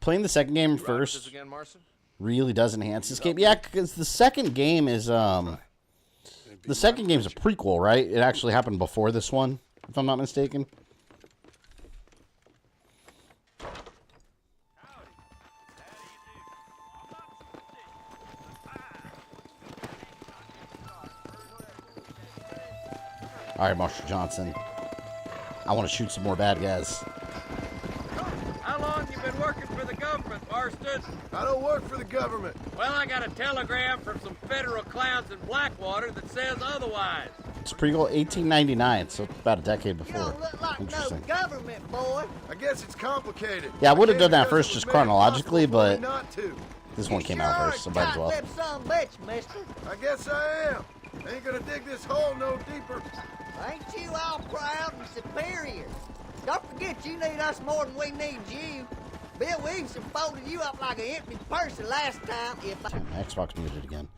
Playing the second game You rock with first this again, Marson? really does enhance this game. Yeah, because the second game is the second game's a prequel, right? It actually happened before this one, if I'm not mistaken. All right, Marshall Johnson. I want to shoot some more bad guys. How long you been working for the government, Marston? I don't work for the government. Well, I got a telegram from some federal clowns in Blackwater that says otherwise. It's prequel 1899, so about a decade before. Look like Interesting. no government, boy. I guess it's complicated. Yeah, I would have done that first just chronologically, but Not to. this one came out first, so might as well. Some bitch, mister. I guess I am. Ain't gonna dig this hole no deeper. Ain't you all proud and superior? Don't forget you need us more than we need you. Bill Williamson folded you up like an empty person last time. Damn, my Xbox muted again.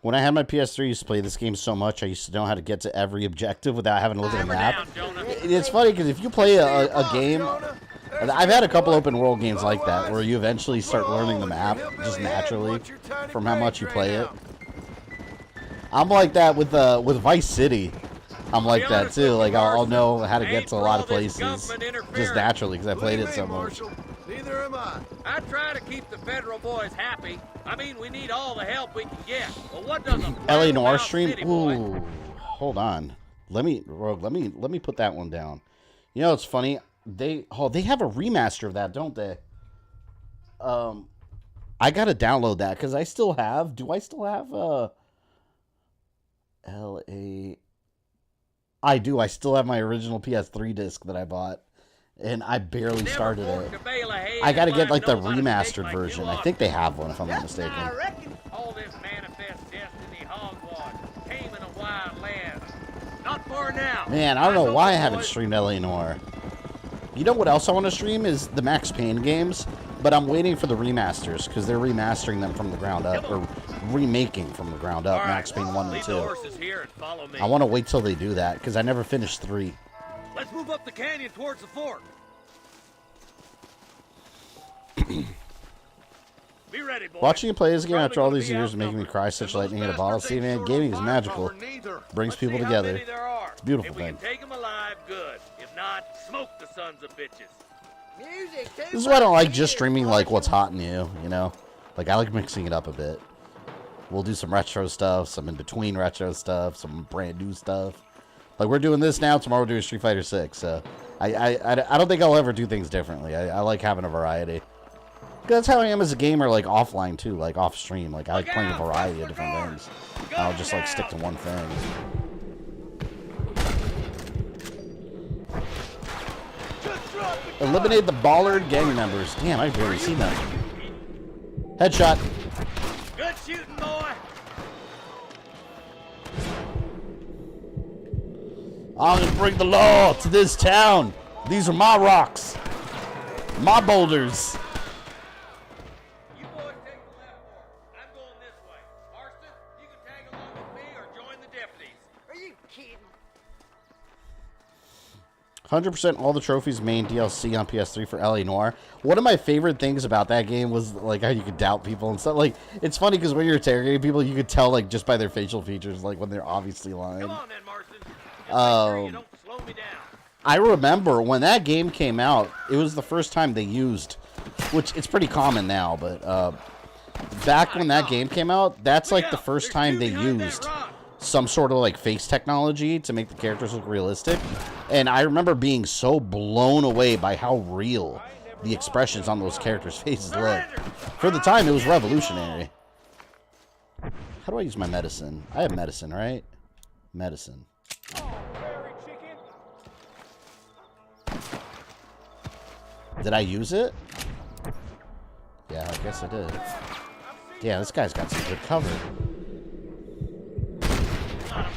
When I had my PS3, I used to play this game so much, I used to know how to get to every objective without having to look at a map. It's funny, because if you play a game... I've had a couple open world games like that, where you eventually start learning the map, just naturally, from how much you play it. I'm like that with Vice City. I'm like that too. Like I'll know how to get to a lot of places just naturally because I played it so much. Neither am I. I try to keep the federal boys happy. I mean, we need all the help we can get. But what does a LA Noir stream? Ooh, hold on. Let me put that one down. You know, it's funny. They have a remaster of that, don't they? I gotta download that because I still have. Do I still have LA? I do. I still have my original PS3 disc that I bought, and I barely started it. I got to get like the remastered version. I think they have one, if I'm not mistaken. All this manifest destiny hogwash, taming a wild land. Not for now. Man, I don't know why I haven't streamed LA Noir. You know what else I want to stream is the Max Payne games, but I'm waiting for the remasters because they're remastering them from the ground up, or remaking from the ground up, Max Payne 1 and 2. I want to wait till they do that because I never finished 3. Let's move up the canyon towards the fort. Be ready, boy. Watching you play this game after all these years is making me cry such lightning in a bottle. See, man, gaming is magical. Brings people together. It's a beautiful thing. If we can take them alive, good. If not, smoke the sons of bitches. This is why I don't like just streaming like what's hot new, you know? Like I like mixing it up a bit. We'll do some retro stuff, some in between retro stuff, some brand new stuff. Like we're doing this now, tomorrow we're doing Street Fighter 6. So I don't think I'll ever do things differently. I like having a variety. That's how I am as a gamer, like offline too, like off stream. Like I like playing a variety of different things. I don't just like stick to one thing. Eliminate the Ballard gang members. Damn, I've barely seen that. Headshot. Good shooting, boy. I'm gonna bring the law to this town. These are my rocks, my boulders. You boys take the left fork. I'm going this way. Marston, you can tag along with me or join the deputies. Are you kidding? 100% all the trophies main DLC on PS3 for LA Noire. One of my favorite things about that game was like how you could doubt people and stuff. Like it's funny because when you're interrogating people, you could tell like just by their facial features, like when they're obviously lying. Come on then, Marston. Just make sure you don't slow me down. I remember when that game came out, it was the first time they used, which it's pretty common now, but back when that game came out, that's like the first time they used some sort of like face technology to make the characters look realistic. And I remember being so blown away by how real the expressions on those characters' faces look. For the time, it was revolutionary. How do I use my medicine? I have medicine, right? Medicine. Did I use it? Yeah, I guess I did. Yeah, this guy's got some good cover.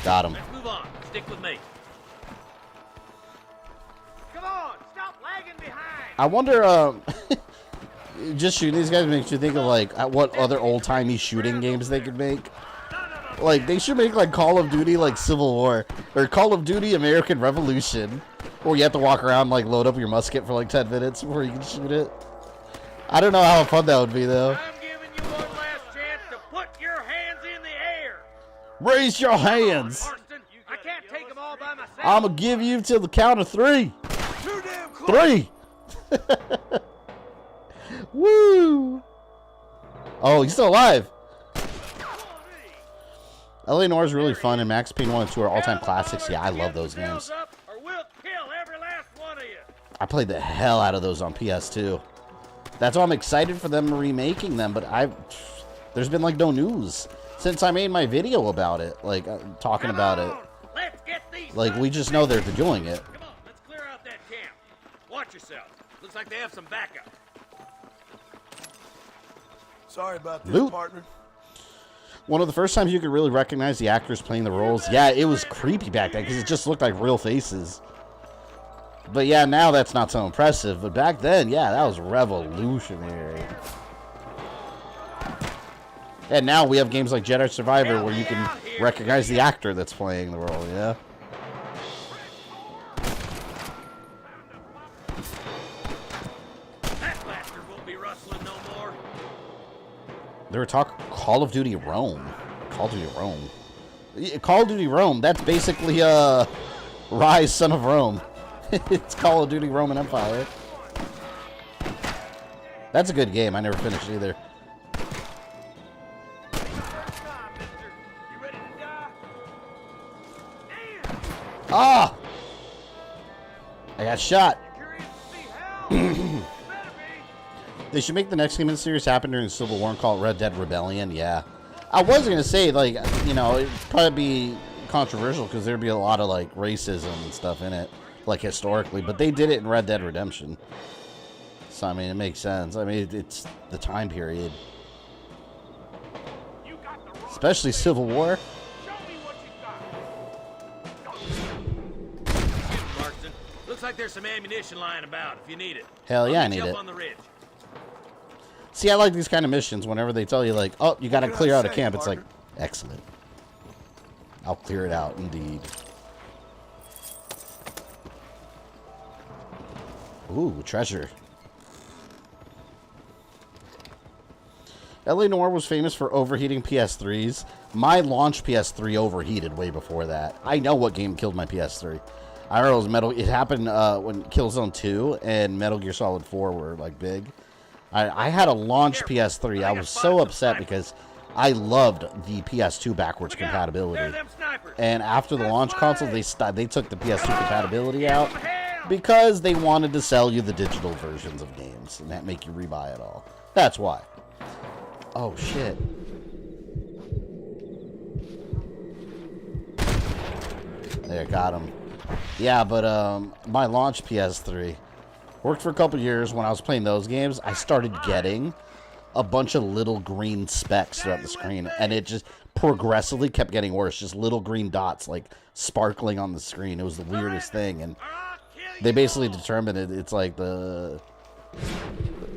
Got him. Let's move on. Stick with me. Come on, stop lagging behind. I wonder, just shooting these guys makes you think of, like, what other old-timey shooting games they could make. Like, they should make, like, Call of Duty, like, Civil War. Or Call of Duty American Revolution. Where you have to walk around, like, load up your musket for, like, 10 minutes before you can shoot it. I don't know how fun that would be, though. I'm giving you one last chance to put your hands in the air. Raise your hands. I can't take them all by myself. I'm gonna give you till the count of 3. Too damn close. 3. Woo. Oh, he's still alive. L.A. Noire is really fun, and Max Payne 1 and 2 are all-time classics. Yeah, I love those games. Or we'll kill every last one of you. I played the hell out of those on PS2. That's why I'm excited for them remaking them, but there's been, like, no news since I made my video about it, like, talking about it. Let's get these. Like, we just know they're doing it. Come on, let's clear out that camp. Watch yourself. Looks like they have some backup. Sorry about this, Loot. partner. One of the first times you could really recognize the actors playing the roles. Yeah, it was creepy back then because it just looked like real faces. But yeah, now that's not so impressive. But back then, yeah, that was revolutionary. And now we have games like Jedi Survivor where you can recognize the actor that's playing the role, yeah? That bastard won't be rustling no more. They were talking Call of Duty Rome. Call of Duty Rome. Yeah, Call of Duty Rome, that's basically Rise, Son of Rome. It's Call of Duty Roman Empire. That's a good game. I never finished either. Ah! I got shot. They should make the next game in the series happen during the Civil War and call it Red Dead Rebellion. Yeah. I was going to say, like, you know, it'd probably be controversial because there'd be a lot of, like, racism and stuff in it, like, historically. But they did it in Red Dead Redemption. So, I mean, it makes sense. I mean, it's the time period. Especially Civil War. Marston, looks like there's some ammunition lying about if you need it. Hell yeah, I need I'll meet you it. up on the ridge. See, I like these kind of missions whenever they tell you, like, oh, you got to clear out a camp. It's like, excellent. I'll clear it out, indeed. Ooh, treasure. L.A. Noire was famous for overheating PS3s. My launch PS3 overheated way before that. I know what game killed my PS3. I remember it was Metal. It happened when Killzone 2 and Metal Gear Solid 4 were like big. I had a launch PS3. I was so upset because I loved the PS2 backwards compatibility. And after the launch console, they took the PS2 compatibility out because they wanted to sell you the digital versions of games and that make you rebuy it all. That's why. Oh shit. There, got him. Yeah, but my launch PS3 worked for a couple years. When I was playing those games, I started getting a bunch of little green specks throughout the screen, and it just progressively kept getting worse. Just little green dots, like, sparkling on the screen. It was the weirdest thing, and they basically determined it's like the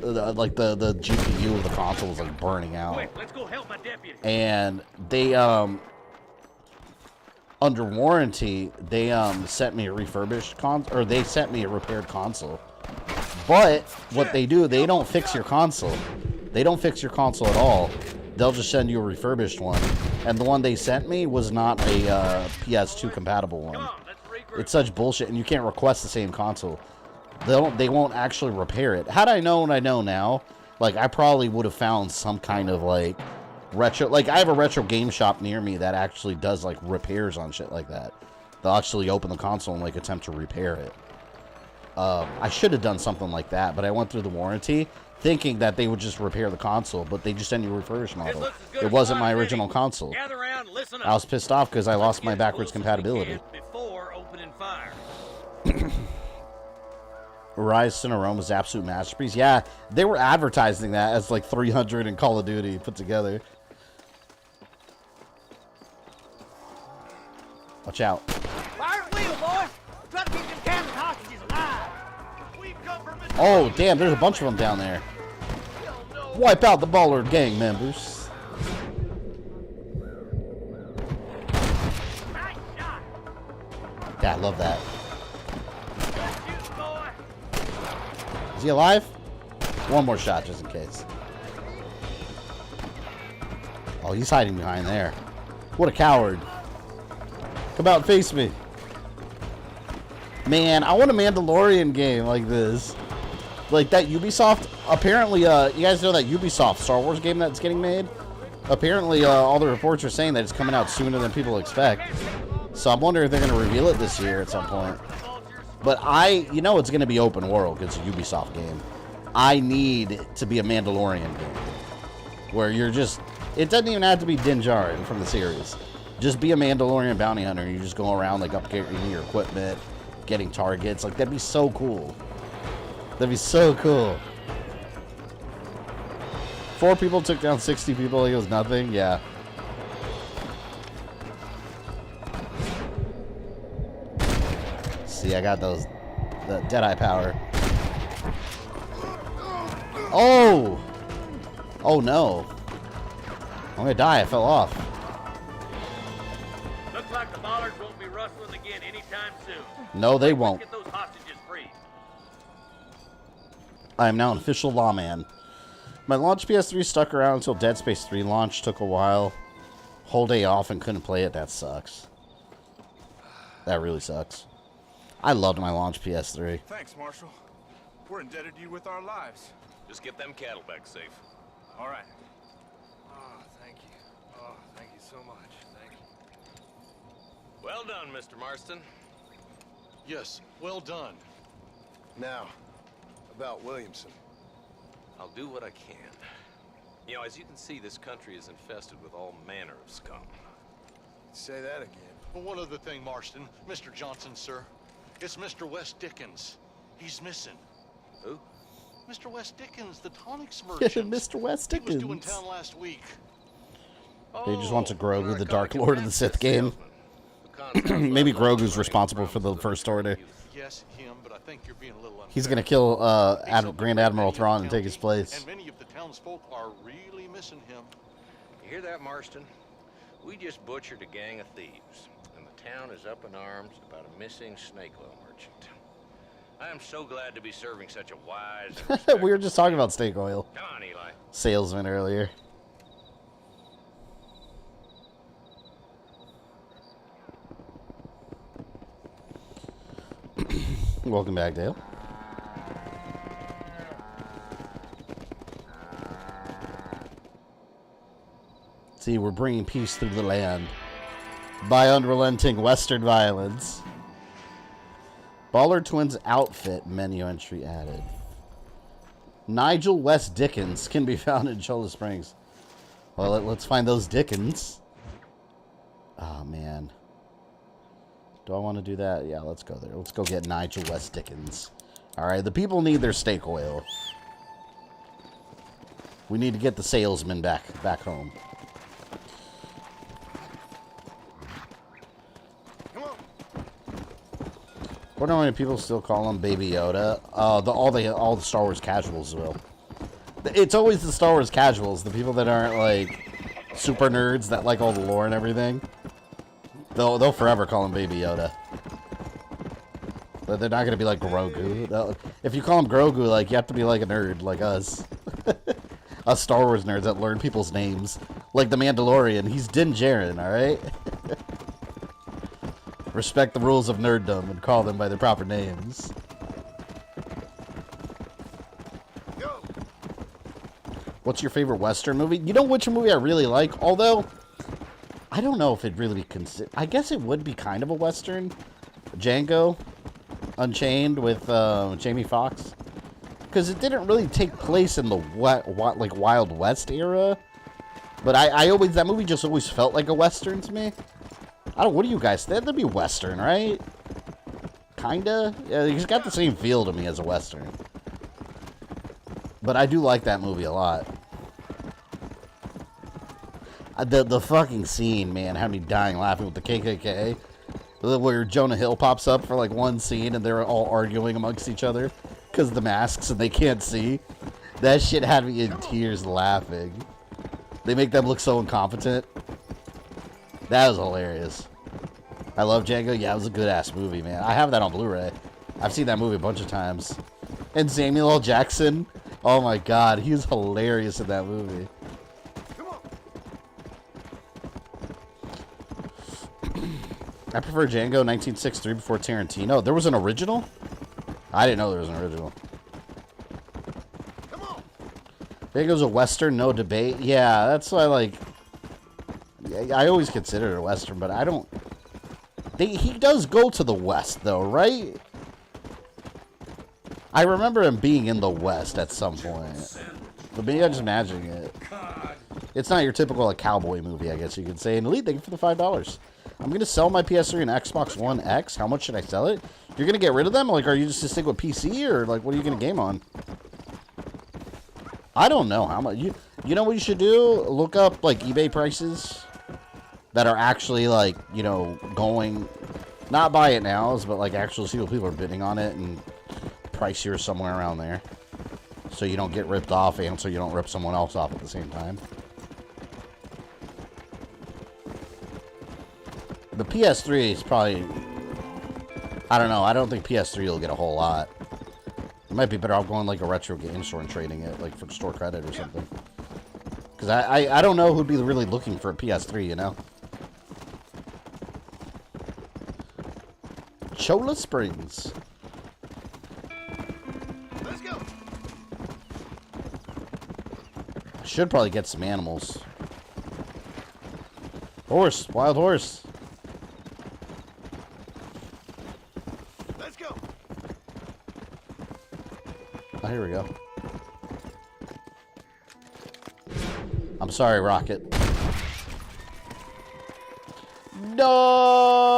GPU of the console was like burning out. Quick, let's go help my deputy. And they under warranty, they sent me a refurbished console, or they sent me a repaired console. But what they do, they don't fix your console. They don't fix your console at all. They'll just send you a refurbished one. And the one they sent me was not a PS2 compatible one. It's such bullshit, and you can't request the same console. They won't actually repair it. Had I known what I know now, like, I probably would have found some kind of, like, retro... Like, I have a retro game shop near me that actually does, like, repairs on shit like that. They'll actually open the console and, like, attempt to repair it. I should have done something like that, but I went through the warranty thinking that they would just repair the console, but they just sent you a refurbished model. It wasn't my original console. I was pissed off because I lost my backwards compatibility. Before opening fire. Rise, Son of Rome was an absolute masterpiece. Yeah, they were advertising that as like 300 in Call of Duty put together. Watch out. Fire at will, boys. Try to keep them cabin hostages alive. Oh, damn, there's a bunch of them down there. Wipe out the Baller gang members. Yeah, I love that. Is he alive? One more shot just in case. Oh, he's hiding behind there. What a coward. Come out and face me. Man, I want a Mandalorian game like this. Like that Ubisoft. Apparently, you guys know that Ubisoft Star Wars game that's getting made? Apparently, all the reports are saying that it's coming out sooner than people expect. So I'm wondering if they're going to reveal it this year at some point. But you know it's going to be open world. It's a Ubisoft game. I need it to be a Mandalorian game. Where you're just... It doesn't even have to be Din Djarin from the series. Just be a Mandalorian bounty hunter and you just go around like upgrading your equipment, getting targets. Like, that'd be so cool. That'd be so cool. 4 people took down 60 people. It was nothing. Yeah. See, I got the Deadeye power. Oh! Oh no. I'm gonna die. I fell off. Looks like the Ballards won't be rustling again anytime soon. No, they won't. Get those hostages free. I am now an official lawman. My launch PS3 stuck around until Dead Space 3 launch. Took a while. Whole day off and couldn't play it. That sucks. That really sucks. I loved my launch PS3. Thanks, Marshal. We're indebted to you with our lives. Just get them cattle back safe. All right. Oh, thank you. Oh, thank you so much. Thank you. Well done, Mr. Marston. Yes, well done. Now, about Williamson. I'll do what I can. You know, as you can see, this country is infested with all manner of scum. Say that again. Well, one other thing, Marston. Mr. Johnson, sir. It's Mr. West Dickens. He's missing. Who? Mr. West Dickens, the tonics merchant. Mr. West Dickens. He was due in town last week. He just wants to Grogu, the Dark Lord of the Sith game. Maybe Grogu's responsible for the First Order. Yes, him, but I think you're being a little unfair. He's gonna kill Grand Admiral Thrawn and take his place. And many of the townsfolk are really missing him. You hear that, Marston? We just butchered a gang of thieves, and the town is up in arms about a missing snake oil merchant. I am so glad to be serving such a wise and We were just talking about snake oil. Come on, Eli. Salesman earlier. Welcome back, Dale. See, we're bringing peace through the land by unrelenting Western violence. Baller Twins outfit menu entry added. Nigel West Dickens can be found in Cholla Springs. Well, let's find those Dickens. Oh, man. Do I want to do that? Yeah, let's go there. Let's go get Nigel West Dickens. Alright, the people need their steak oil. We need to get the salesman back home. I wonder how many people still call him Baby Yoda. All the Star Wars casuals will. It's always the Star Wars casuals, the people that aren't like super nerds that like all the lore and everything. They'll forever call him Baby Yoda. But they're not gonna be like Grogu. If you call him Grogu, like you have to be like a nerd like us. Us Star Wars nerds that learn people's names. Like the Mandalorian, he's Din Djarin, alright? Respect the rules of nerddom and call them by their proper names. What's your favorite Western movie? You know which movie I really like? Although, I don't know if it'd really be considered... I guess it would be kind of a Western. Django Unchained with Jamie Foxx. Because it didn't really take place in the like Wild West era. But I always... That movie just always felt like a Western to me. I don't... What do you guys think? That'd be Western, right? Kinda? Yeah, it's got the same feel to me as a Western. But I do like that movie a lot. The fucking scene, man, had me dying laughing with the KKK. Where Jonah Hill pops up for like one scene and they're all arguing amongst each other because of the masks and they can't see. That shit had me in tears laughing. They make them look so incompetent. That was hilarious. I love Django. Yeah, it was a good ass movie, man. I have that on Blu-ray. I've seen that movie a bunch of times. And Samuel L. Jackson. Oh my god, he was hilarious in that movie. I prefer Django 1963 before Tarantino. There was an original? I didn't know there was an original. Django's a Western, no debate. Yeah, that's why, like... I always consider it a Western, but I don't... He does go to the West, though, right? I remember him being in the West at some point. But maybe I'm just imagining it. It's not your typical like, cowboy movie, I guess you could say. And Elite, thank you for the $5. I'm going to sell my PS3 and Xbox One X. How much should I sell it? You're going to get rid of them? Like, are you just to stick with PC? Or, like, what are you going to game on? I don't know how much. You know what you should do? Look up, like, eBay prices that are actually, like, you know, going... Not buy it now, but, like, actually see what people are bidding on it and price yours somewhere around there. So you don't get ripped off and so you don't rip someone else off at the same time. The PS3 is probably... I don't know. I don't think PS3 will get a whole lot. It might be better off going like a retro game store and trading it like for store credit or something. Because I don't know who'd be really looking for a PS3, you know? Cholla Springs. Let's go. I should probably get some animals. Horse. Wild horse. Let's go. Oh, here we go. I'm sorry, Rocket. No!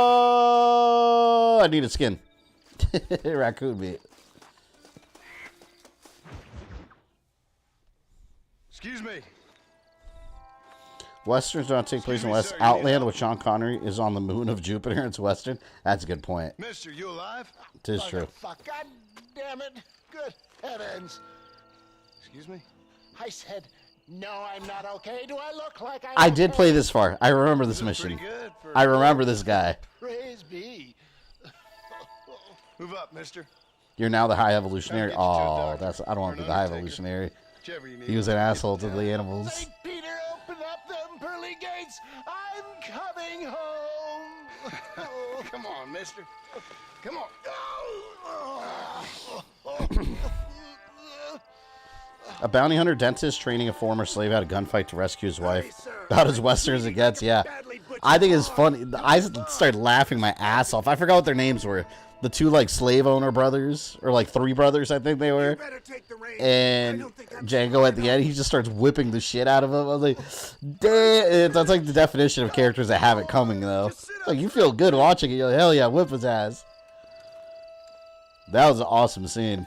I need a skin. Raccoon meat. Excuse me. Westerns don't take place in West. Outland with Sean Connery is on the moon of Jupiter. It's Western. That's a good point. Mister, you alive? It is true. Fuck, God damn it. Good heavens. Excuse me? I said, no, I'm not okay. Do I look like I'm I did okay? play this far. I remember this mission. I remember this guy. Praise be. Move up, mister. You're now the High Evolutionary. Oh, that's. I don't want to be the High Evolutionary. He was an asshole to the animals. St. Peter, open up them pearly gates. I'm coming home. Come on, mister. Come on. A bounty hunter dentist training a former slave at a gunfight to rescue his wife. About as Western as it gets, yeah. I think it's funny. I started laughing my ass off. I forgot what their names were. The two, like, slave owner brothers. Or, like, three brothers, I think they were. And Django at the end, he just starts whipping the shit out of him. I was like, damn. That's like the definition of characters that have it coming, though. Like, you feel good watching it. You're like, hell yeah, whip his ass. That was an awesome scene.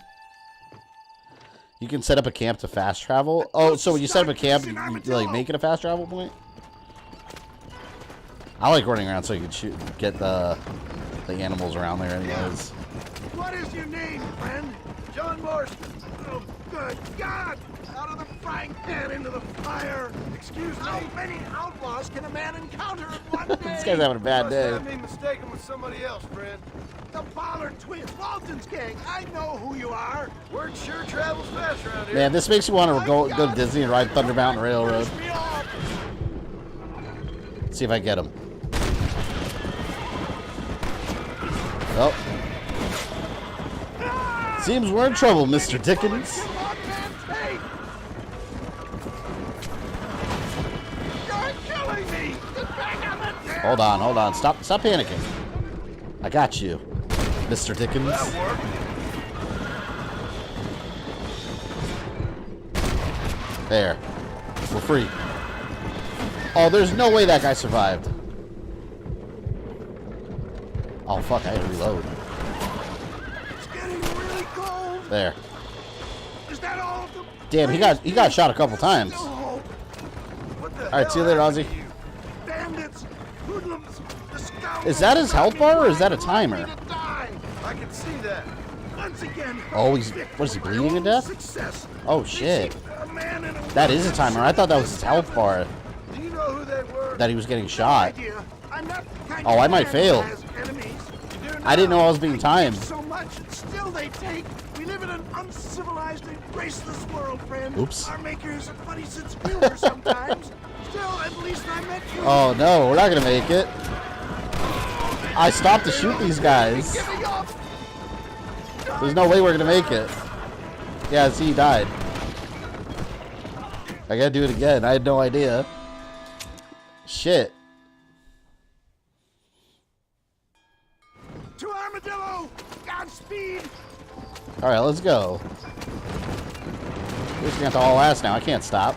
You can set up a camp to fast travel. Oh, so when you set up a camp, you like make it a fast travel point? I like running around so you can shoot, get the animals around there anyways. What is your name, friend? John Marston. Oh, good God! Out of the frying pan into the fire. Excuse me. How many outlaws can a man encounter in one day? This guy's having a bad day. You must have me mistaken with somebody else, friend. The Ballard twins, Walton's gang. I know who you are. Word sure travels fast around here. Man, this makes you want to go to Disney and ride Thunder Mountain Railroad. Let's see if I get him. Oh. Seems we're in trouble, Mr. Dickens. Hold on. Stop panicking. I got you, Mr. Dickens. There. We're free. Oh, there's no way that guy survived. Oh, fuck, I had to reload. It's getting really cold. There. Is that all? Damn, he got shot a couple times. What the Alright, see you later, Ozzy. Bandits? Who hoodlums, the scoundrels. Is that his health bar or is that a timer? I can see that. Once again. Oh, he's what is he bleeding to death? Success. Oh shit. That is a timer. I thought that was his health bar. Do you know who they were? That he was getting shot. I'm not the kind Oh, of I might man fail. who has enemies. You do I didn't know I was being know. timed. So much, and still they take. We live in an uncivilized and graceless world, friend. Oops. Our maker has a funny sense of humor sometimes. Still, at least I met you. Oh no, we're not gonna make it. I stopped to shoot these guys. There's no way we're gonna make it. Yeah, see, he died. I gotta do it again. I had no idea. Shit. To Armadillo! Godspeed! Alright, let's go. We're just gonna have to haul ass now. I can't stop.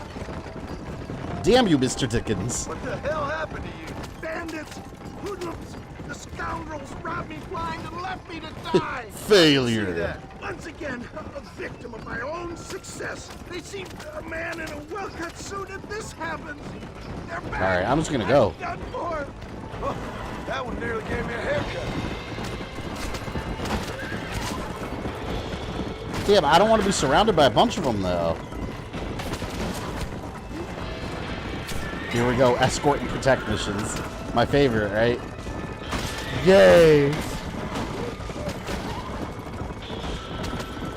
Damn you, Mr. Dickens. What the hell happened to you? Bandits! Hoodlums! The scoundrels robbed me blind and left me to die! Failure. Once again, a victim of my own success. They see a man in a well-cut suit and this happens. They're back. Alright, I'm just gonna go. I'm done for. Oh, that one nearly gave me a haircut. Damn, I don't want to be surrounded by a bunch of them, though. Here we go, escort and protect missions. My favorite, right? Yay!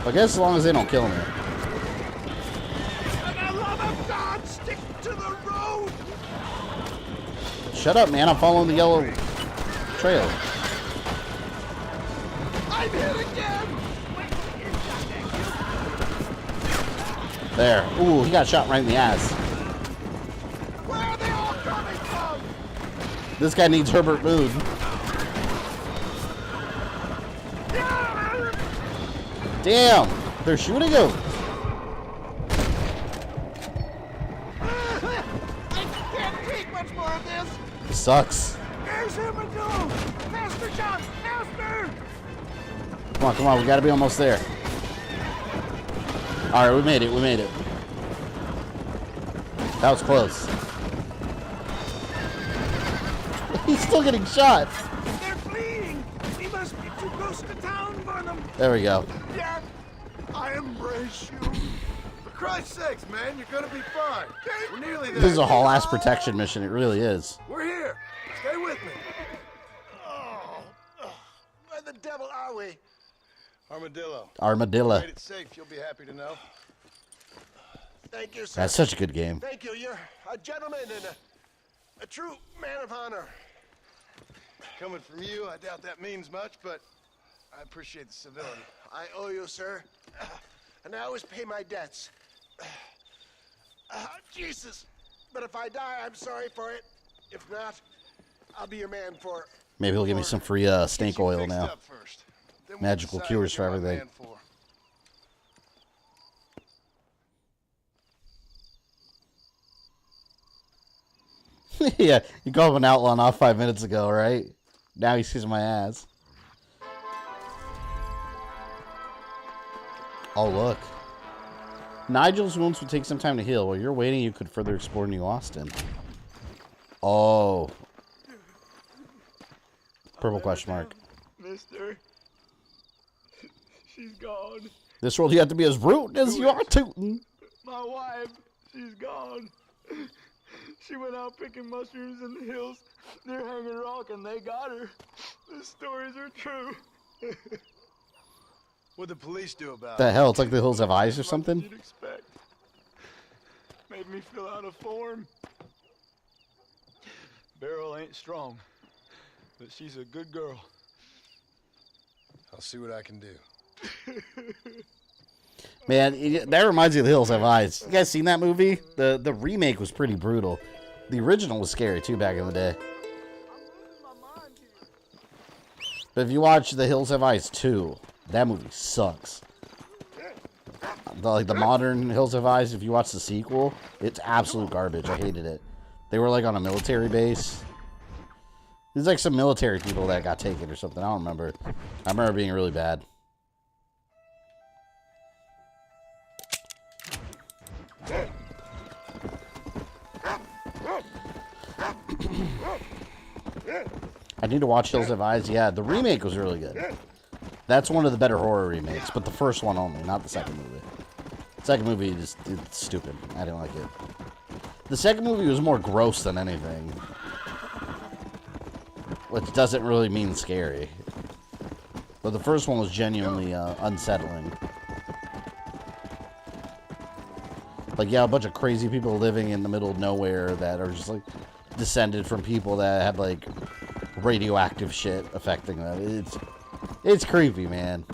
I guess as long as they don't kill me. For the love of God, stick to the road! Shut up, man. I'm following the yellow trail. I'm hit again! There. Ooh, he got shot right in the ass. Where are they all coming from? This guy needs Herbert Moon. Damn! They're shooting him! I can't take much more of this! This sucks. There's Armadillo! Faster, John! Faster! Come on, we gotta be almost there. Alright, we made it, That was close. He's still getting shot. They're fleeing! We must be too close to town for them! There we go. Yet, I embrace you. For Christ's sakes, man, you're gonna be fine. We're nearly there. This is a haul-ass protection mission, it really is. We're here. Stay with me. Where the devil are we? Armadillo. Armadillo. Made it safe, you'll be happy to know. Thank you, sir. That's such a good game. Thank you. You're a gentleman and a true man of honor. Coming from you, I doubt that means much, but I appreciate the civility. I owe you, sir. And I always pay my debts. Jesus. But if I die, I'm sorry for it. If not, I'll be your man for... Maybe he'll give me some free snake oil now. Magical cures for everything. Yeah, you called him an outlaw off 5 minutes ago, right? Now he sees my ass. Oh, look. Nigel's wounds would take some time to heal. While you're waiting, you could further explore New Austin. Oh. Purple question mark. Mister. She's gone. This world, you have to be as rude as you are tootin'. My wife, she's gone. She went out picking mushrooms in the hills near Hanging Rock and they got her. The stories are true. What'd the police do about The hell? It's like the hills have eyes or something? You'd expect. Made me feel out of form. Beryl ain't strong, but she's a good girl. I'll see what I can do. Man, that reminds me of The Hills Have Eyes. You guys seen that movie? The remake was pretty brutal. The original was scary, too, back in the day. But if you watch The Hills Have Eyes 2, that movie sucks. The modern Hills Have Eyes, if you watch the sequel, it's absolute garbage. I hated it. They were, like, on a military base. There's, like, some military people that got taken or something. I don't remember. I remember it being really bad. I need to watch Hills Have Eyes. Yeah, the remake was really good. That's one of the better horror remakes, but the first one only, not the second movie. The second movie is stupid. I didn't like it. The second movie was more gross than anything, which doesn't really mean scary. But the first one was genuinely unsettling. Like, yeah, a bunch of crazy people living in the middle of nowhere that are just, like, descended from people that have, like, radioactive shit affecting them. It's creepy, man.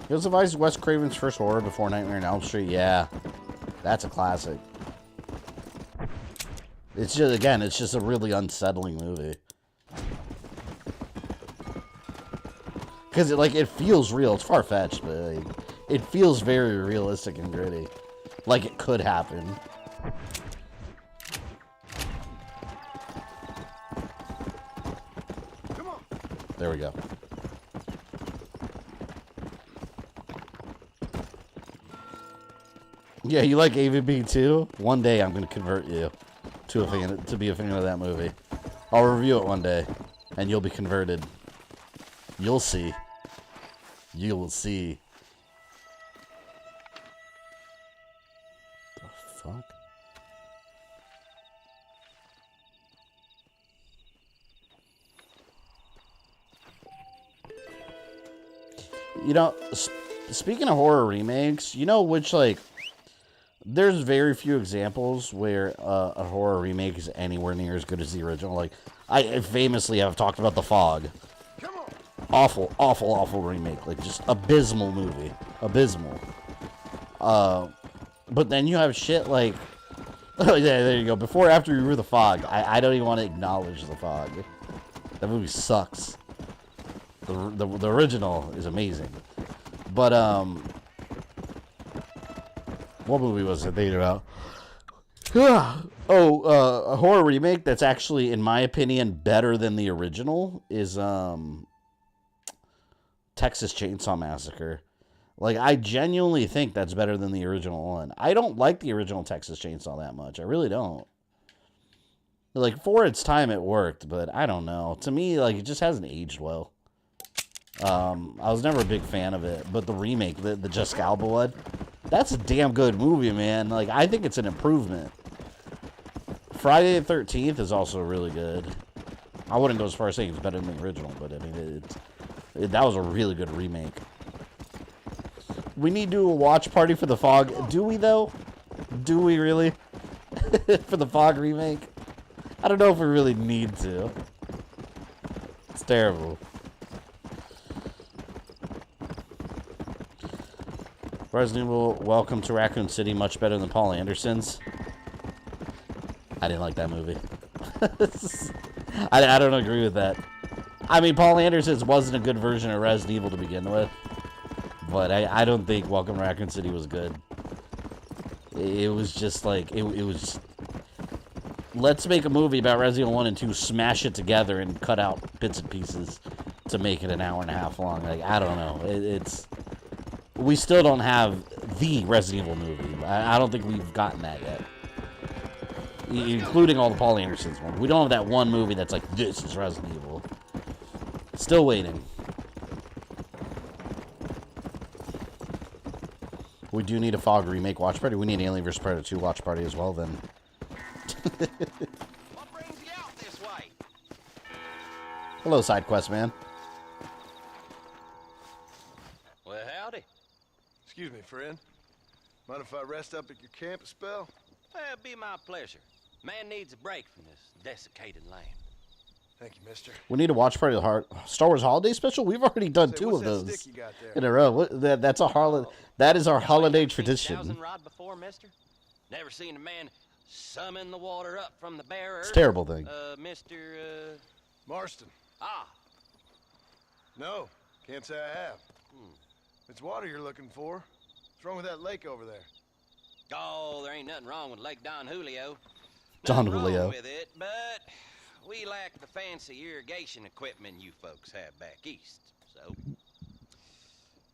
Hills Have Eyes is Wes Craven's first horror before Nightmare on Elm Street. Yeah, that's a classic. It's just, again, it's just a really unsettling movie. Because it feels real. It's far-fetched, but like, it feels very realistic and gritty. Like it could happen. Come on. There we go. Yeah, you like AVB too? One day I'm going to convert you to be a fan of that movie. I'll review it one day, and you'll be converted. You'll see. You will see. The fuck? You know, speaking of horror remakes, you know which, like, there's very few examples where a horror remake is anywhere near as good as the original. Like, I famously have talked about The Fog. Awful, awful, awful remake. Like, just abysmal movie. Abysmal. But then you have shit like... Oh, yeah, there you go. Before or after you review The Fog, I don't even want to acknowledge The Fog. That movie sucks. The original is amazing. But, what movie was it thinking about? A horror remake that's actually, in my opinion, better than the original is, Texas Chainsaw Massacre. Like, I genuinely think that's better than the original one. I don't like the original Texas Chainsaw that much. I really don't. Like, for its time, it worked, but I don't know. To me, like, it just hasn't aged well. I was never a big fan of it, but the remake, the Jessica Alba one, that's a damn good movie, man. Like, I think it's an improvement. Friday the 13th is also really good. I wouldn't go as far as saying it's better than the original, but I mean, that was a really good remake. We need to do a watch party for The Fog. Do we, though? Do we really? For The Fog remake? I don't know if we really need to. It's terrible. Resident Evil, Welcome to Raccoon City, much better than Paul Anderson's. I didn't like that movie. I don't agree with that. I mean, Paul Anderson's wasn't a good version of Resident Evil to begin with. But I don't think Welcome to Raccoon City was good. It was just like, it was just, let's make a movie about Resident Evil 1 and 2, smash it together and cut out bits and pieces to make it an hour and a half long. Like, I don't know. We still don't have the Resident Evil movie. I don't think we've gotten that yet. Including all the Paul Anderson's ones. We don't have that one movie that's like, this is Resident Evil. Still waiting. We do need a Fog remake watch party. We need Alien vs. Predator 2 watch party as well, then. What brings you out this way? Hello, side quest man. Well, howdy. Excuse me, friend. Mind if I rest up at your camp a spell? Well, it'd be my pleasure. Man needs a break from this desiccated land. Thank you, mister. We need to watch party the Star Wars Holiday Special. We've already done two of those in a row. That's a holiday. That is our holiday tradition. Rod before, mister? Never seen a man summon the water up from the bare earth. It's a terrible thing. Mr. Marston. Ah. No, can't say I have. It's water you're looking for. What's wrong with that lake over there? Oh, there ain't nothing wrong with Lake Don Julio. Don Nothing Julio. wrong with it, but we lack the fancy irrigation equipment you folks have back east. So,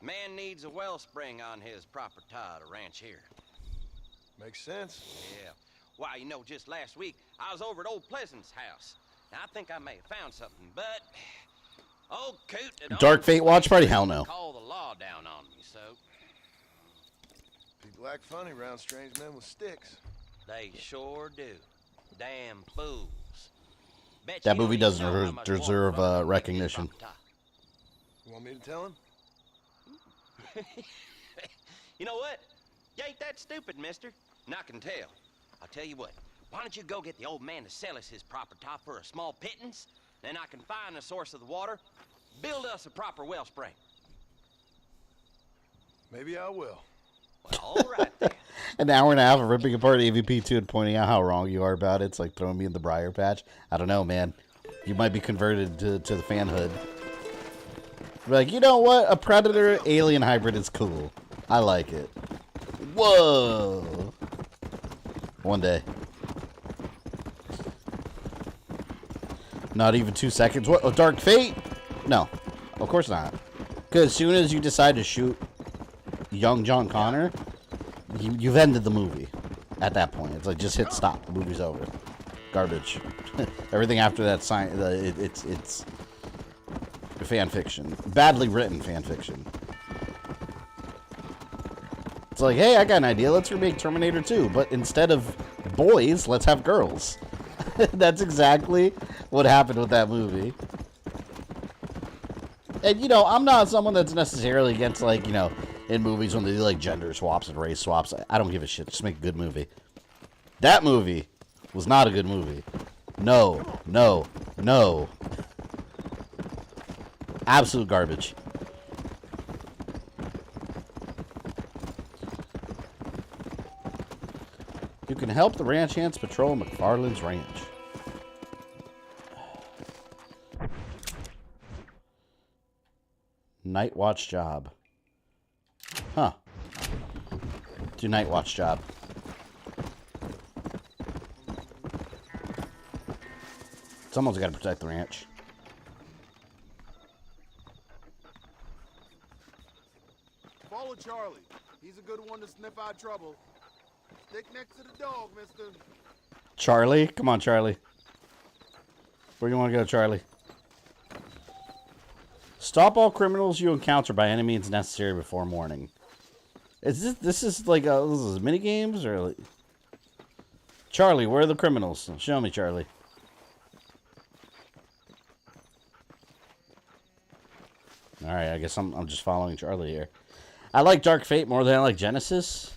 man needs a wellspring on his proper tie to ranch here. Makes sense. Yeah. Why, you know, just last week, I was over at old Pleasant's house. Now, I think I may have found something, but... old Coot... Dark Fate watch party? Hell no. ...call the law down on me, so... People act funny around strange men with sticks. They sure do. Damn fools. Bet That you movie don't even know how doesn't much deserve water recognition. You want me to tell him? You know what? You ain't that stupid, mister. And I can tell. I'll tell you what. Why don't you go get the old man to sell us his proper top for a small pittance? Then I can find the source of the water, build us a proper wellspring. Maybe I will. Well, all right then. An hour and a half of ripping apart AVP 2 and pointing out how wrong you are about it. It's like throwing me in the briar patch. I don't know, man. You might be converted to the fanhood. Like, you know what? A predator alien hybrid is cool. I like it. Whoa. One day. Not even 2 seconds. What? A Dark Fate? No. Of course not. Because as soon as you decide to shoot young John Connor, you've ended the movie at that point. It's like, just hit stop. The movie's over. Garbage. Everything after that, it's fan fiction. Badly written fan fiction. It's like, hey, I got an idea. Let's remake Terminator 2. But instead of boys, let's have girls. That's exactly what happened with that movie. And, you know, I'm not someone that's necessarily against, like, you know, in movies when they do, like, gender swaps and race swaps. I don't give a shit. Just make a good movie. That movie was not a good movie. No. No. No. Absolute garbage. You can help the ranch hands patrol MacFarlane's ranch. Night watch job. Huh. Do night watch job. Someone's got to protect the ranch. Follow Charlie. He's a good one to sniff out trouble. Stick next to the dog, mister. Charlie? Come on, Charlie. Where do you want to go, Charlie? Stop all criminals you encounter by any means necessary before morning. Is this is like this is mini games or like... Charlie, where are the criminals? Show me, Charlie. All right, I guess I'm just following Charlie here. I like Dark Fate more than I like Genesis.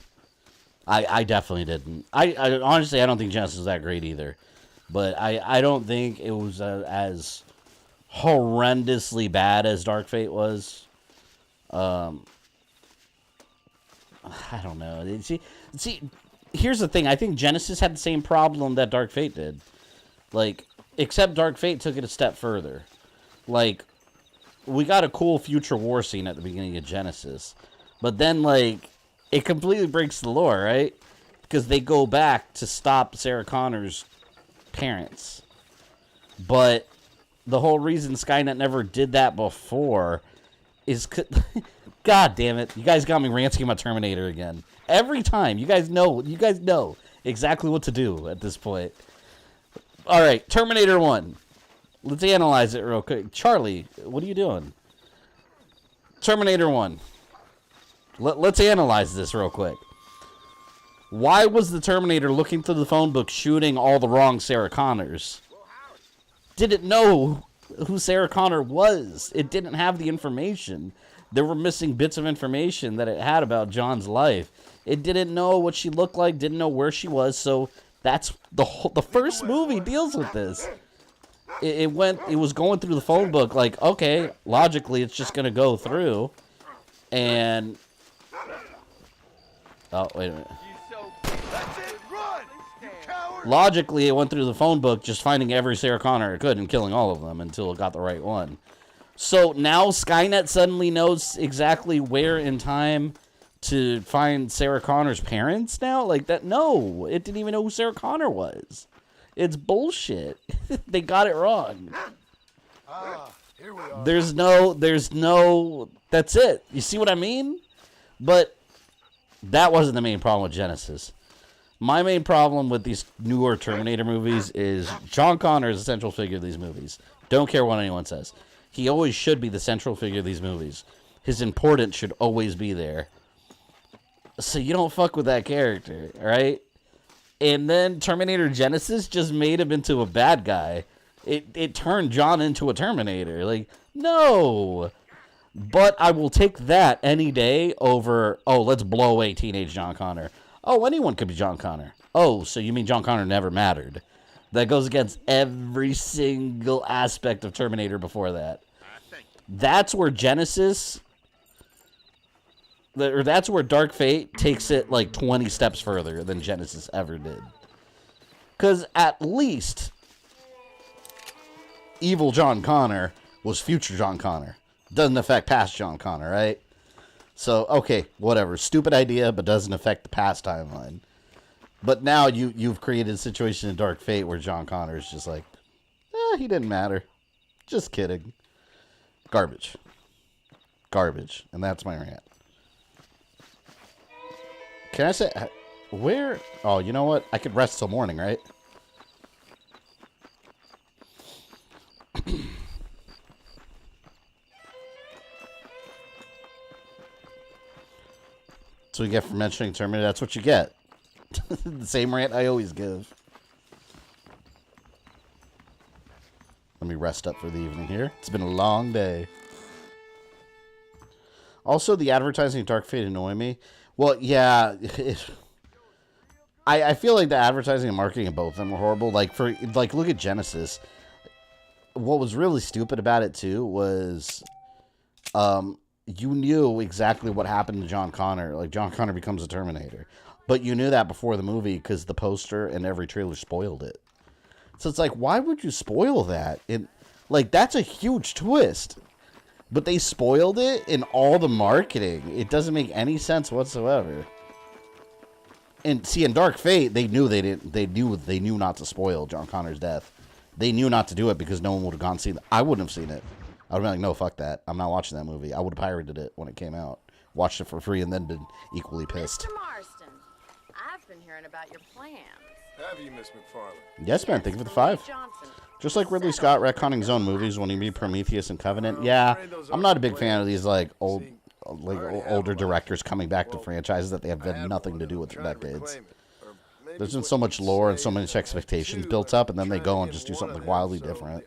I definitely didn't. I honestly, I don't think Genesis was that great either. But I don't think it was as horrendously bad as Dark Fate was. I don't know. See, here's the thing. I think Genesis had the same problem that Dark Fate did. Like, except Dark Fate took it a step further. Like, we got a cool future war scene at the beginning of Genesis. But then, like, it completely breaks the lore, right? Because they go back to stop Sarah Connor's parents. But the whole reason Skynet never did that before is... God damn it. You guys got me ranting about Terminator again. Every time. You guys know exactly what to do at this point. Alright, Terminator 1. Let's analyze it real quick. Charlie, what are you doing? Terminator 1. Let's analyze this real quick. Why was the Terminator looking through the phone book shooting all the wrong Sarah Connors? Didn't know who Sarah Connor was. It didn't have the information. There were missing bits of information that it had about John's life. It didn't know what she looked like, didn't know where she was, so that's the first movie deals with this. It was going through the phone book like, okay, logically it's just going to go through. And... oh, wait a minute. Logically, it went through the phone book just finding every Sarah Connor it could and killing all of them until it got the right one. So now Skynet suddenly knows exactly where in time to find Sarah Connor's parents now? Like that? No, it didn't even know who Sarah Connor was. It's bullshit. They got it wrong. Here we are. There's no, that's it. You see what I mean? But that wasn't the main problem with Genesis. My main problem with these newer Terminator movies is John Connor is the central figure of these movies. Don't care what anyone says. He always should be the central figure of these movies. His importance should always be there. So you don't fuck with that character, right? And then Terminator Genesis just made him into a bad guy. It turned John into a Terminator. Like, no. But I will take that any day over, oh, let's blow away teenage John Connor. Oh, anyone could be John Connor. Oh, so you mean John Connor never mattered? That goes against every single aspect of Terminator before that. That's where Genesis, or that's where Dark Fate takes it like 20 steps further than Genesis ever did. Because at least evil John Connor was future John Connor. Doesn't affect past John Connor, right? So, okay, whatever. Stupid idea, but doesn't affect the past timeline. But now you've created a situation in Dark Fate where John Connor is just like, he didn't matter. Just kidding. Garbage. Garbage. And that's my rant. Can I say, where? Oh, you know what? I could rest till morning, right? So you get for mentioning Terminator, that's what you get. The same rant I always give. Let me rest up for the evening here. It's been a long day. Also, the advertising of Dark Fate annoy me. Well, yeah. I feel like the advertising and marketing of both of them were horrible. Like, look at Genesis. What was really stupid about it, too, was... you knew exactly what happened to John Connor. Like, John Connor becomes a Terminator. But you knew that before the movie because the poster and every trailer spoiled it. So it's like, why would you spoil that? Like, that's a huge twist. But they spoiled it in all the marketing. It doesn't make any sense whatsoever. And see, in Dark Fate, they knew they knew not to spoil John Connor's death. They knew not to do it because no one would have gone see it. I wouldn't have seen it. I would have been like, no, fuck that. I'm not watching that movie. I would have pirated it when it came out. Watched it for free and then been equally pissed. Mr. Marston, I've been hearing about your plans. Have you, Miss MacFarlane? Yes, man. Thank you for the 5. Just like Ridley Scott retconning his own movies when he made Prometheus and Covenant. Yeah, I'm not a big fan of these like older directors coming back to franchises that they have had nothing to do with for decades. There's been so much lore and so much expectations built up, and then they go and just do something wildly different.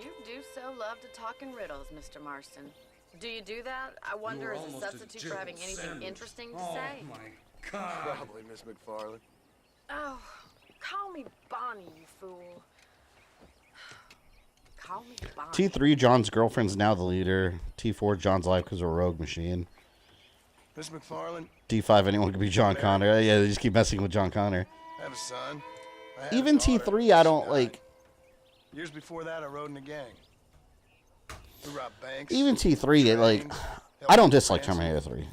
You do so love to talk in riddles, Mr. Marston. Do you do that? I wonder as a substitute for having anything interesting to say. Oh my God. Probably, Miss MacFarlane. Oh, call me Bonnie, you fool. Call me Bonnie. T3, John's girlfriend's now the leader. T4, John's life because of a rogue machine. Miss MacFarlane. D5, anyone could be John Connor. Yeah, they just keep messing with John Connor. I have a son. Even T3, I don't like. Years before that, I rode in a gang. We robbed banks. Even T3, like, I don't dislike Terminator 3.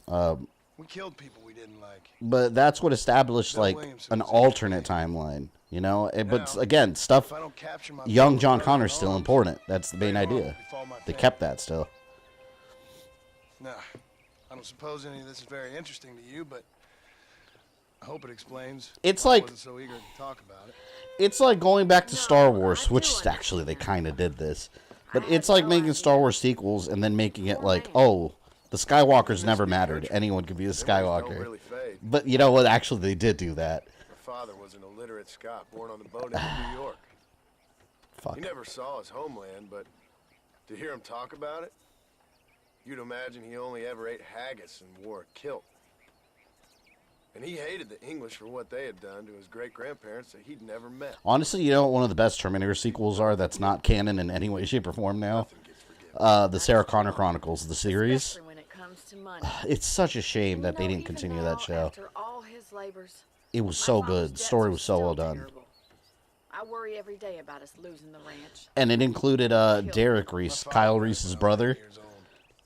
We killed people we didn't like. But that's what established, like, an alternate timeline, you know? But, again, stuff, young John Connor's still important. That's the main idea. They kept that still. Nah, I don't suppose any of this is very interesting to you, but I hope it explains. It's why like, I wasn't so eager to talk about it. It's like going back to Star Wars, which actually they kind of did this. But it's like making Star Wars sequels and then making it like, oh, the Skywalkers never mattered. Anyone could be a Skywalker. But you know what? Actually, they did do that. My father was an illiterate Scot born on the boat in New York. Fuck. He never saw his homeland, but to hear him talk about it, you'd imagine he only ever ate haggis and wore a kilt. And he hated the English for what they had done to his great-grandparents that he'd never met. Honestly, you know what one of the best Terminator sequels are that's not canon in any way, shape, or form now? The Sarah Connor Chronicles, the series. It's such a shame that they didn't continue that show. It was so good. The story was so well done. I worry every day about us losing the ranch. And it included Derek Reese, Kyle Reese's brother.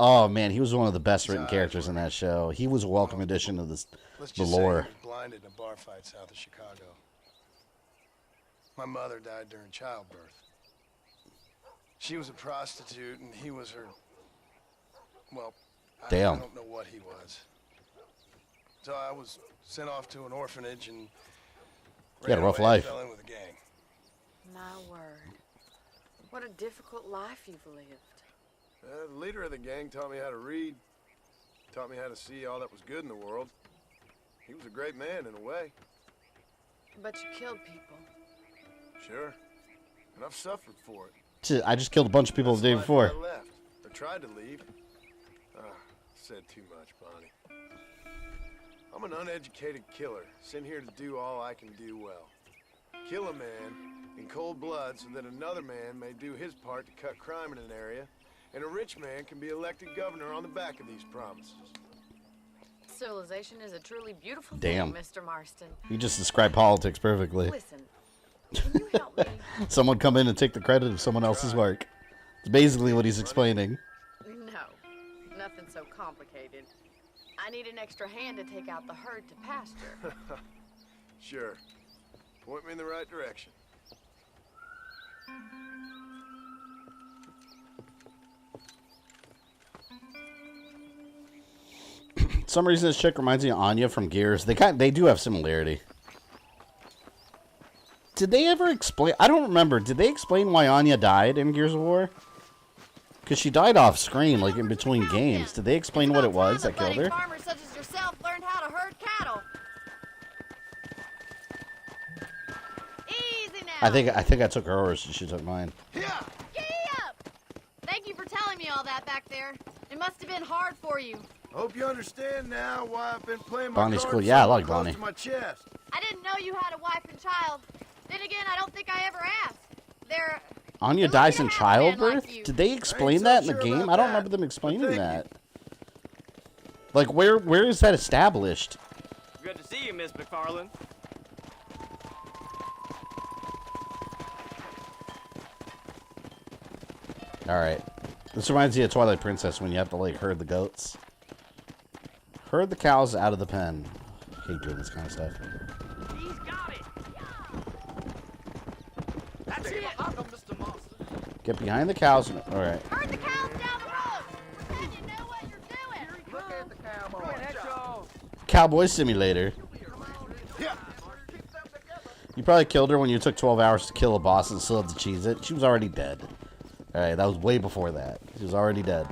Oh, man, he was one of the best written characters in that show. He was a welcome addition to the lore. He was blinded in a bar fight south of Chicago. My mother died during childbirth. She was a prostitute, and he was her... Well, I Damn. don't know what he was. So I was sent off to an orphanage and You had a rough ran away and life. fell in with a gang. My word. What a difficult life you've lived. The leader of the gang taught me how to read, taught me how to see all that was good in the world. He was a great man in a way. But you killed people. Sure. And I've suffered for it. Shit, I just killed a bunch of people the day That's why before. I left. Or tried to leave. Said too much, Bonnie. I'm an uneducated killer, sent here to do all I can do well. Kill a man in cold blood so that another man may do his part to cut crime in an area, and a rich man can be elected governor on the back of these promises. Civilization is a truly beautiful Damn. thing, Mr. Marston. You just described politics perfectly. Listen, can you help me? Someone come in and take the credit of someone else's work. It's basically what he's explaining. No, nothing so complicated. I need an extra hand to take out the herd to pasture. Sure. Point me in the right direction. Some reason this chick reminds me of Anya from Gears. They do have similarity. Did they ever explain? I don't remember. Did they explain why Anya died in Gears of War? Because she died off screen, like in between games. Did they explain what it was that killed her? Farmers such as yourself learned how to herd cattle. Easy now. I think I took hers and she took mine. Giddy up! Thank you for telling me all that back there. It must have been hard for you. Hope you understand now why I've been playing my Bonnie's cards cool. Yeah, I so like close Bonnie. to my chest. I didn't know you had a wife and child. Then again, I don't think I ever asked. They're Anya dies in childbirth? Did they explain that in the game? I don't remember them explaining that. Like, where is that established? Good to see you, Miss MacFarlane. Alright. This reminds me of Twilight Princess when you have to, like, herd the goats. Herd the cows out of the pen. I hate doing this kind of stuff. He's got it. That's it. Mr. Marston. Get behind the cows. Alright. herd the cows down the road. Pretend you know what you're doing. Look at the cowboy. Cowboy Simulator. You probably killed her when you took 12 hours to kill a boss and still had to cheese it. She was already dead. Alright, that was way before that. She was already dead.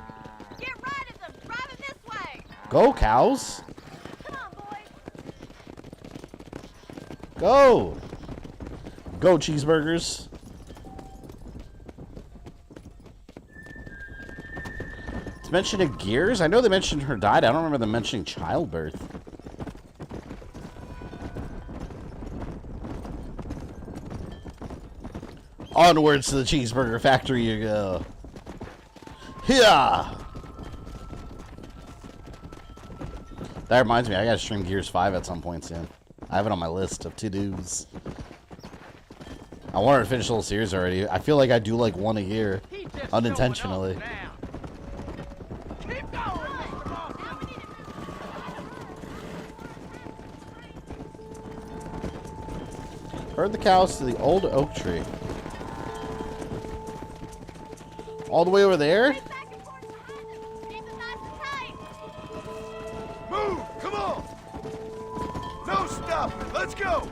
Get right at them. Drive them this way. Go, cows! Come on, boys. Go! Go, cheeseburgers. It's mentioned in Gears? I know they mentioned her died. I don't remember them mentioning childbirth. Onwards to the cheeseburger factory you go. Yeah. That reminds me, I gotta stream Gears 5 at some point soon. I have it on my list of to-dos. I wanted to finish the whole series already. I feel like I do like one a year, unintentionally. Keep going, Mr. Marston. Herd the cows to the old oak tree. All the way over there? Move! Come on! No stopping! Let's go!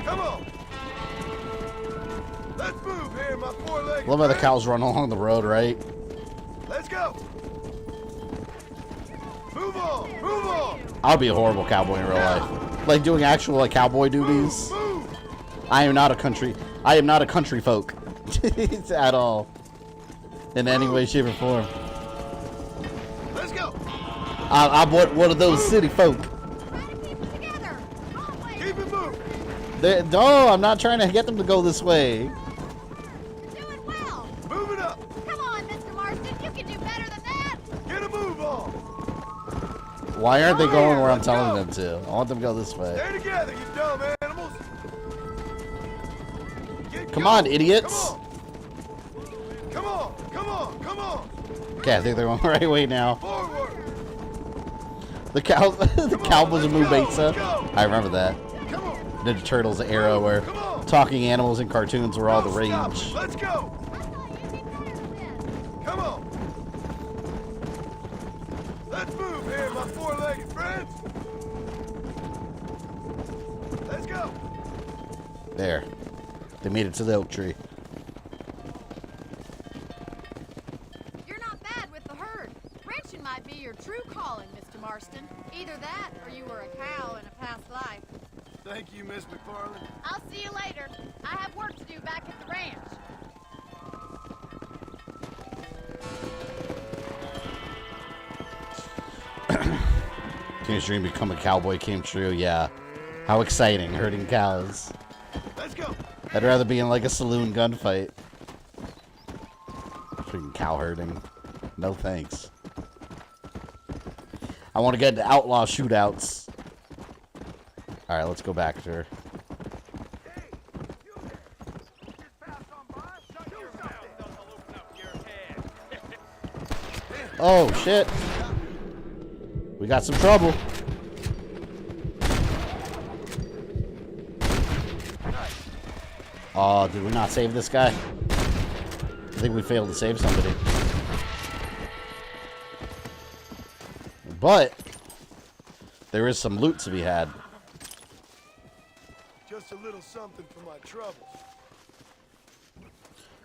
Come on! Let's move here, my four-legged Love how the friend. cows run along the road, right? Let's go! Move on! Move on! I'll be a horrible cowboy in real life. Like doing actual like cowboy duties. I am not a country folk. At all. In any way, shape, or form. Let's go! I'm one of those city folk. Keep it moving! No, I'm not trying to get them to go this way. Move it up! Come on, Mr. Marston. You can do better than that. Get a move on! Why aren't they going where I'm telling them to? I want them to go this way. Stay together, you dumb animals! Come on, idiots. Come on! Come on! Come on! Okay, I think they're going the right way now. Forward! The cow, the cowboys of Mubasa. I remember that. Ninja Turtles era where talking animals in cartoons were all the rage. Let's go! Come on! Let's move here, my four-legged friends! There. They made it to the oak tree. You're not bad with the herd. Ranching might be your true calling, Mr. Marston. Either that, or you were a cow in a past life. Thank you, Miss MacFarlane. I'll see you later. I have work to do back at the ranch. Can your dream become a cowboy came true? Yeah. How exciting, herding cows. Let's go. I'd rather be in like a saloon gunfight. Freaking cow herding. No thanks. I want to get into outlaw shootouts. Alright, let's go back to her. Oh, shit. We got some trouble. Oh, did we not save this guy? I think we failed to save somebody. But there is some loot to be had. Just a little something for my troubles.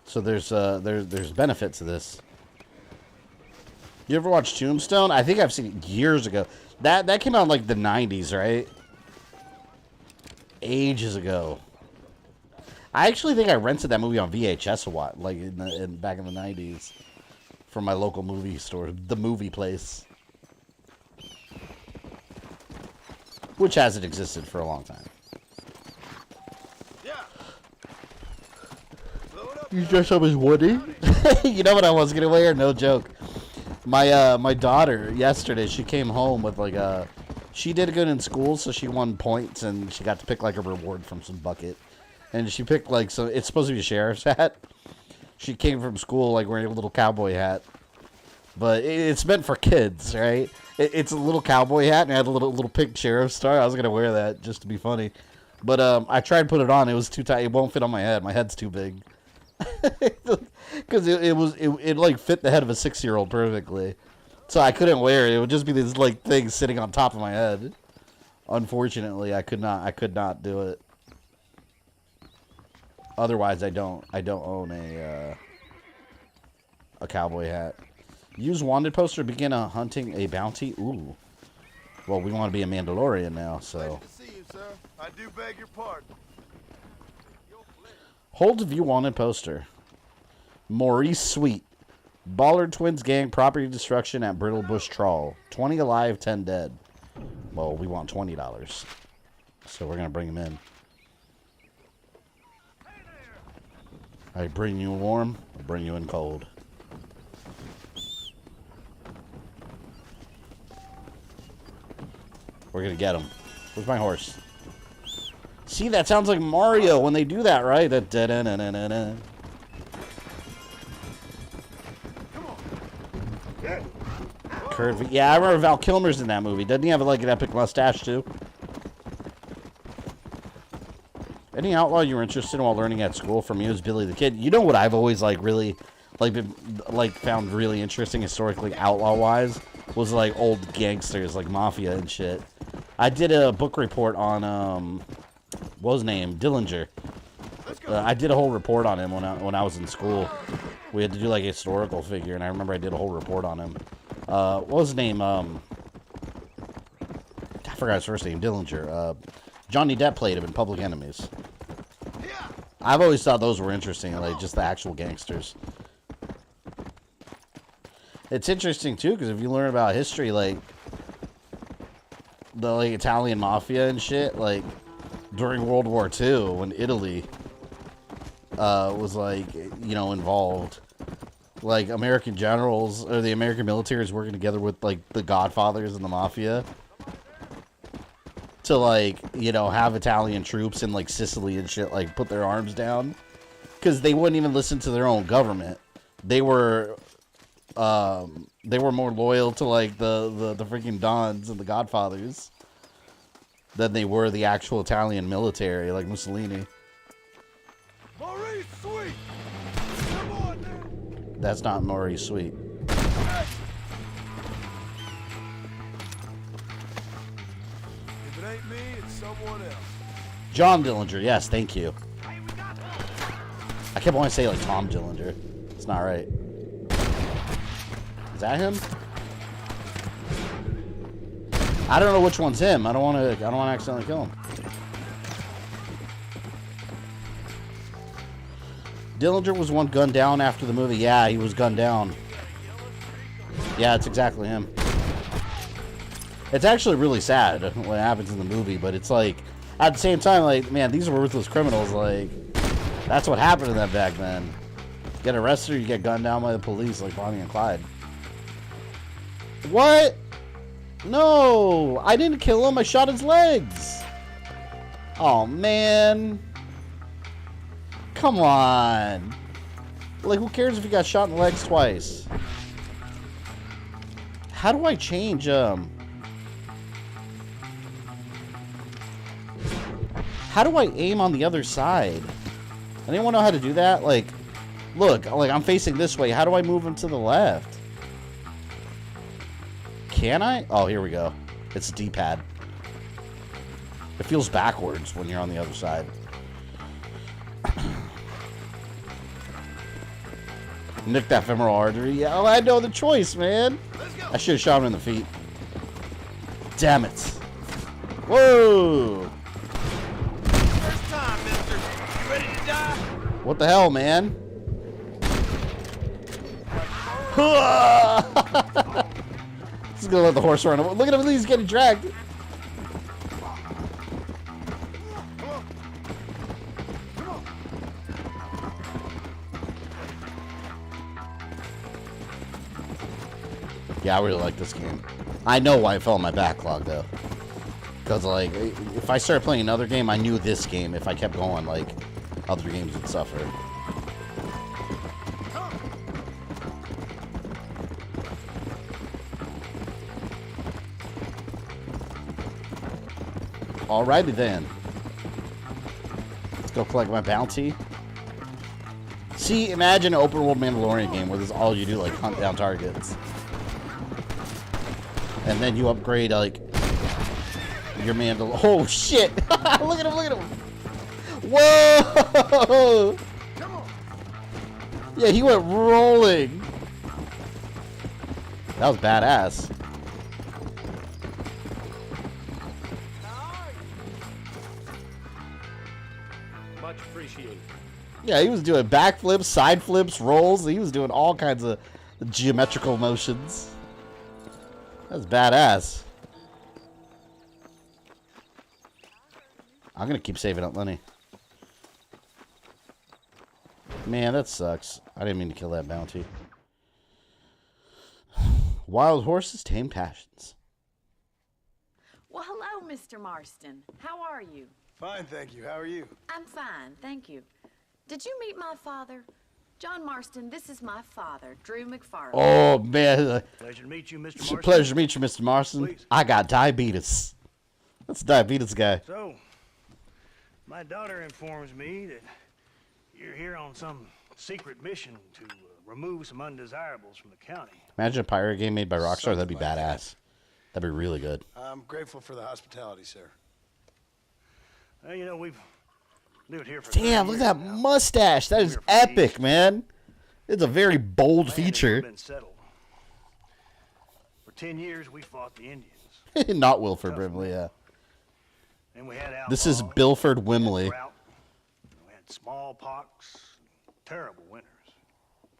So there's benefit to this. You ever watch Tombstone? I think I've seen it years ago. That came out in like the 90s, right? Ages ago. I actually think I rented that movie on VHS a while, like back in the 90s, from my local movie store, the movie place, which hasn't existed for a long time. You dress up as Woody? You know what I was gonna wear? No joke. My daughter yesterday, she came home with like she did good in school, so she won points and she got to pick like a reward from some bucket. And she picked like, so it's supposed to be a sheriff's hat. She came from school like wearing a little cowboy hat, but it's meant for kids, right? It's a little cowboy hat and it had a little pink sheriff's star. I was gonna wear that just to be funny, but I tried to put it on. It was too tight. It won't fit on my head. My head's too big. Because it like fit the head of a 6-year-old perfectly, so I couldn't wear it. It would just be this like thing sitting on top of my head. Unfortunately, I could not do it. Otherwise, I don't own a cowboy hat. Use wanted poster to begin hunting a bounty. Ooh. Well, we want to be a Mandalorian now, so. Pleasure to see you, sir. I do beg your pardon. Hold to view wanted poster. Maurice Sweet. Ballard Twins gang property destruction at Brittle Bush Trawl. 20 alive, 10 dead. Well, we want $20. So we're going to bring him in. I bring you warm, I bring you in cold. We're going to get him. Where's my horse? See, that sounds like Mario when they do that, right? That da-da-na-na-na-na. Curvy. Yeah, I remember Val Kilmer's in that movie. Doesn't he have like an epic mustache too? Any outlaw you were interested in while learning at school? From you as Billy the Kid. You know what I've always like really found really interesting historically outlaw wise was like old gangsters like mafia and shit. I did a book report on what was his name? Dillinger. I did a whole report on him when I was in school. We had to do like a historical figure, and I remember I did a whole report on him. What was his name? I forgot his first name. Dillinger. Johnny Depp played him in Public Enemies. I've always thought those were interesting, like just the actual gangsters. It's interesting too, because if you learn about history, like the Italian mafia and shit, like during World War II, when Italy was involved, like American generals or the American military is working together with like the Godfathers and the mafia to have Italian troops in like Sicily and shit like put their arms down, because they wouldn't even listen to their own government. They were more loyal to like the freaking Dons and the Godfathers than they were the actual Italian military, like Mussolini. Maurice Sweet! Come on now! That's not Maurice Sweet. If it ain't me, it's someone else. John Dillinger, yes, thank you. I kept wanting to say like Tom Dillinger. It's not right. Is that him? I don't know which one's him. I don't want to accidentally kill him. Dillinger was one gunned down after the movie. Yeah, he was gunned down. Yeah, it's exactly him. It's actually really sad what happens in the movie, but it's like, at the same time, like, man, these are ruthless criminals. Like, that's what happened to them back then. Get arrested or you get gunned down by the police like Bonnie and Clyde. What? No, I didn't kill him. I shot his legs. Oh, man. Come on. Like, who cares if you got shot in the legs twice? How do I change, How do I aim on the other side? Anyone know how to do that? Like, look, like, I'm facing this way. How do I move him to the left? Can I? Oh, here we go. It's a D-pad. It feels backwards when you're on the other side. Nick that femoral artery. Yeah, oh, I had no other choice, man. I should have shot him in the feet. Damn it. Whoa. First time, mister. You ready to die? What the hell, man? Just gonna let the horse run. Look at him, he's getting dragged. Yeah, I really like this game. I know why it fell in my backlog, though. Because, like, if I started playing another game, I knew this game, if I kept going, like, other games would suffer. Alrighty then. Let's go collect my bounty. See, imagine an open world Mandalorian game where this is all you do, like hunt down targets. And then you upgrade, like, your Mandal... Oh, shit! Look at him, look at him! Whoa! Yeah, he went rolling. That was badass. Much appreciated. Yeah, he was doing backflips, side flips, rolls. He was doing all kinds of geometrical motions. That's badass. I'm gonna keep saving up money. Man, that sucks. I didn't mean to kill that bounty. Wild horses, tame passions. Well, hello, Mr. Marston. How are you? Fine, thank you. How are you? I'm fine, thank you. Did you meet my father? John Marston, this is my father, Drew MacFarlane. Oh, man. Pleasure to meet you, Mr. It's a Marston. pleasure to meet you, Mr. Marston. Please. I got diabetes. That's a diabetes guy. So, my daughter informs me that you're here on some secret mission to remove some undesirables from the county. Imagine a pirate game made by Rockstar. That'd be badass. That'd be really good. I'm grateful for the hospitality, sir. Well, you know, we've lived here for Damn, look at that mustache. That is epic, man. It's a very bold feature. been settled. For 10 years, we fought the Indians. Not Wilford Brimley, yeah. And we had This is Bilford Wimley. drought. We had smallpox, terrible winters,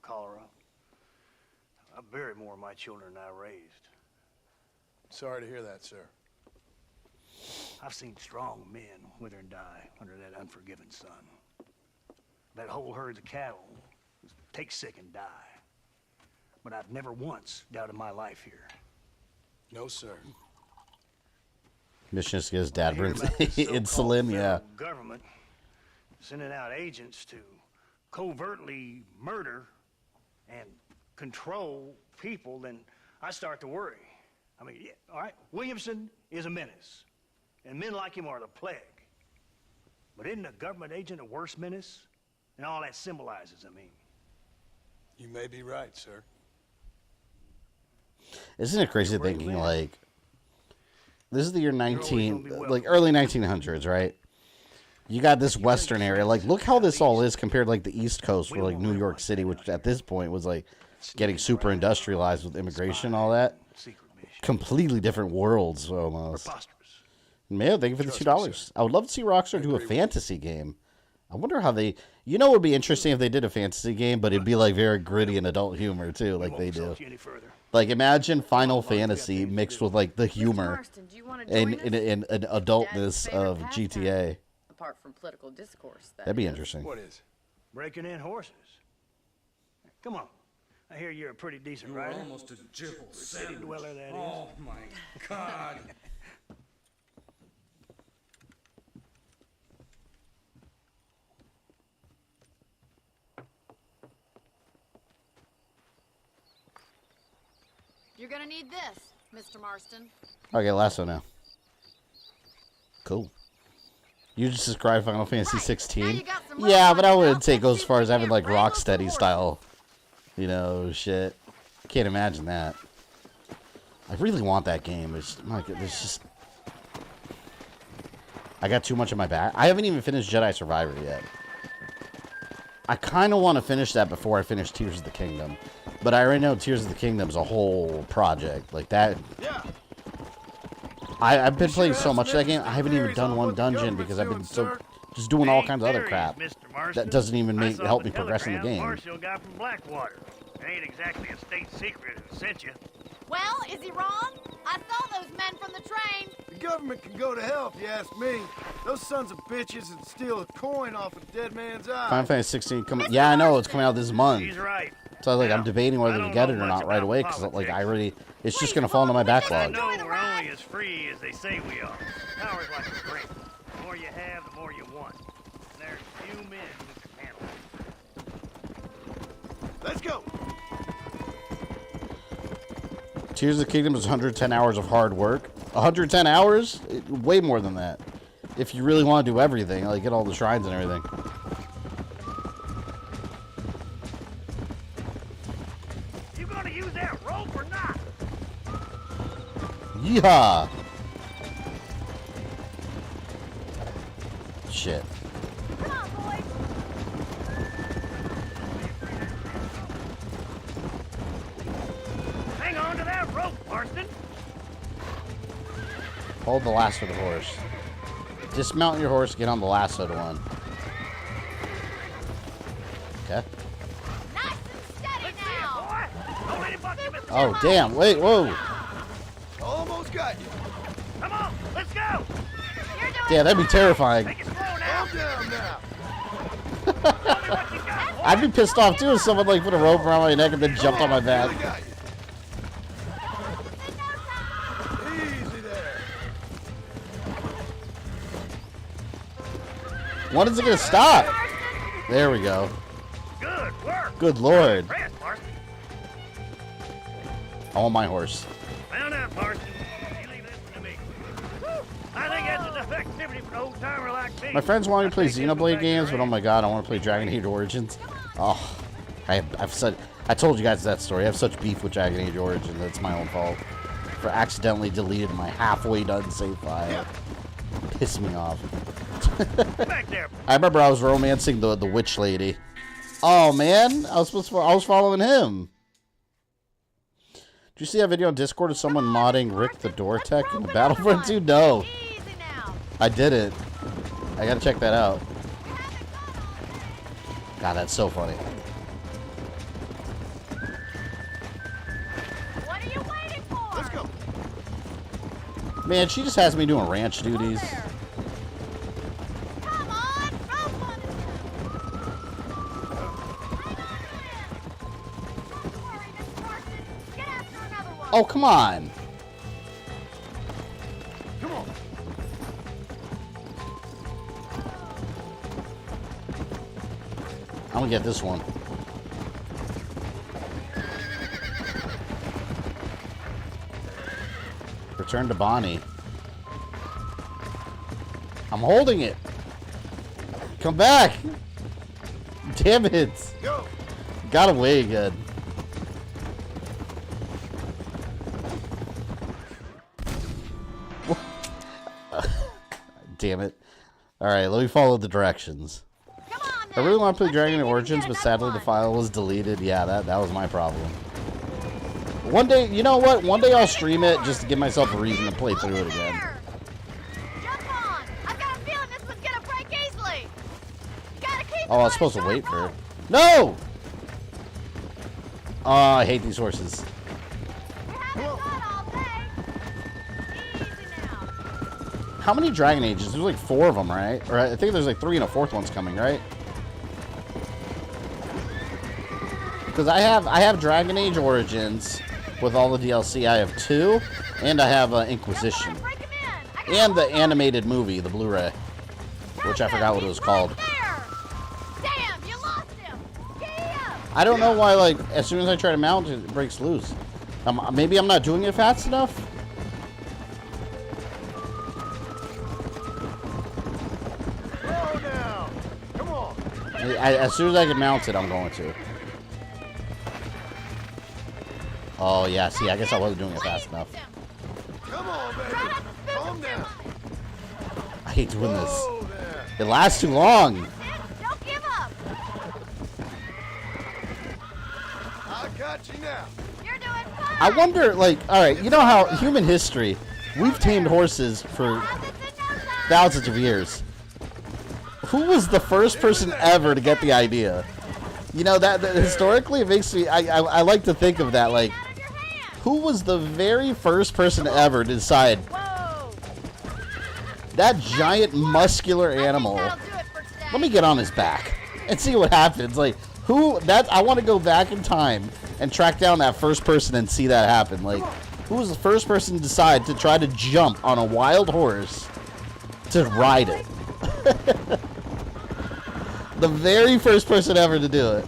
cholera. I buried more of my children than I raised. Sorry to hear that, sir. I've seen strong men wither and die under that unforgiving sun. That whole herds of cattle take sick and die. But I've never once doubted my life here. No, sir. Mission is to get his dad brings About this so-called insulin, yeah. federal government sending out agents to covertly murder and control people, then I start to worry. I mean, yeah, all right, Williamson is a menace, and men like him are the plague. But isn't a government agent a worse menace? And all that symbolizes, I mean. You may be right, sir. Isn't it crazy thinking, like, this is the year 19, like, early 1900s, right? You got this western area. Like, look how this all is compared to, like, the East Coast, where, like, New York City, which at this point was, like, getting super industrialized with immigration and all that. Completely different worlds, almost. Man, thank you for the $2. I would love to see Rockstar do a fantasy game. I wonder how they... You know, it would be interesting if they did a fantasy game, but it'd be, like, very gritty and adult humor, too, like they do. Like, imagine Final Fantasy mixed with, like, the humor and adultness of GTA. Apart from political discourse, That'd be interesting. What is? Breaking in horses. Come on. I hear you're a pretty decent rider. Almost a jibble City dweller, that is. Oh, my God. You're gonna need this, Mr. Marston. Okay, lasso now. Cool. You just described Final Fantasy 16. Yeah, but I wouldn't take go as far as having like Rocksteady style, you know, shit. I can't imagine that. I really want that game. It's just I got too much on my back. I haven't even finished Jedi Survivor yet. I kind of want to finish that before I finish Tears of the Kingdom. But I already know Tears of the Kingdom is a whole project. Like that. Yeah. I've been playing so much of that game, I haven't even done one dungeon because I've been so just doing all kinds of other crap that doesn't even help me progress in the game. Marshall got from Blackwater. It ain't exactly a state secret who sent you. Well, is he wrong? I saw those men from the train. The government can go to hell if you ask me. Those sons of bitches would steal a coin off a dead man's eye. Final Fantasy 16 coming. Yeah, I know it's coming out this month. He's right. So like I'm debating whether to get it or not right away because like I already it's just gonna fall into my backlog. I know we're only as free as they say we are. Power's like a drink. The more you have, the more you want. And there's few men who can handle it. Let's go. Tears of the Kingdom is 110 hours of hard work. 110 hours? Way more than that. If you really want to do everything, like get all the shrines and everything. You gonna use that rope or not? Yeehaw! Shit. Come on, boys. Hang on to that rope, Marston. Hold the lasso of the horse. Dismount your horse, get on the lasso to one. Okay. Nice and steady now. Don't let him buck you, Mr. Oh, damn. Wait, whoa. Almost got you. Come on, let's go. Yeah, that'd be terrifying. Calm down now. I'd be pissed off too if someone like put a rope around my neck and then jumped on my back. Easy there. When is it gonna stop? There we go. Good work. Good lord. Rest, Marston. I want my horse. Found out, Marston. You leave this one to me. I think that's enough activity for an old timer like me. My friends want me to play Xenoblade games, but oh my god, I want to play Dragon Age Origins. Oh, I told you guys that story. I have such beef with Dragon Age Origins. That's my own fault for accidentally deleting my halfway done save file. Pissed me off. I remember I was romancing the witch lady. Oh man, I was following him. Did you see that video on Discord of someone modding Rick the Door Tech in the Battlefront 2? No. I didn't. I gotta check that out. God, that's so funny. What are you waiting for? Let's go. Man, she just has me doing ranch duties. Come on, rope on it. Don't worry, Mr. Marston. Get after another one. Oh, come on. Come on. I'm gonna get this one. Return to Bonnie. I'm holding it. Come back. Damn it. Go. Got away again. Damn it. Alright, let me follow the directions. I really want to play Dragon Origins, but sadly the file was deleted. Yeah, that was my problem. One day, you know what? One day I'll stream it just to give myself a reason to play through it again. Oh, I was supposed to wait for it. No! Oh, I hate these horses. How many Dragon Ages? There's like 4 of them, right? Or I think there's like 3 and a 4th one's coming, right? Because I have Dragon Age Origins with all the DLC. I have 2, and I have Inquisition, and the animated movie, the Blu-ray, which I forgot what it was called. I don't know why, like, as soon as I try to mount it, it breaks loose. Maybe I'm not doing it fast enough? Slow down. Come on. As soon as I can mount it, I'm going to. Oh, yeah, see, I guess I wasn't doing it fast enough. Come on, baby. Calm down. I hate doing this. It lasts too long. Don't give up. I got you now. You're doing fine. I wonder, like, alright, you know how human history, we've tamed horses for thousands of years. Who was the first person ever to get the idea? You know, that historically, it makes me, I like to think of that, like, who was the very first person ever to decide that giant muscular animal, let me get on his back and see what happens. Like, I want to go back in time and track down that first person and see that happen. Like, who was the first person to decide to try to jump on a wild horse to ride it? The very first person ever to do it.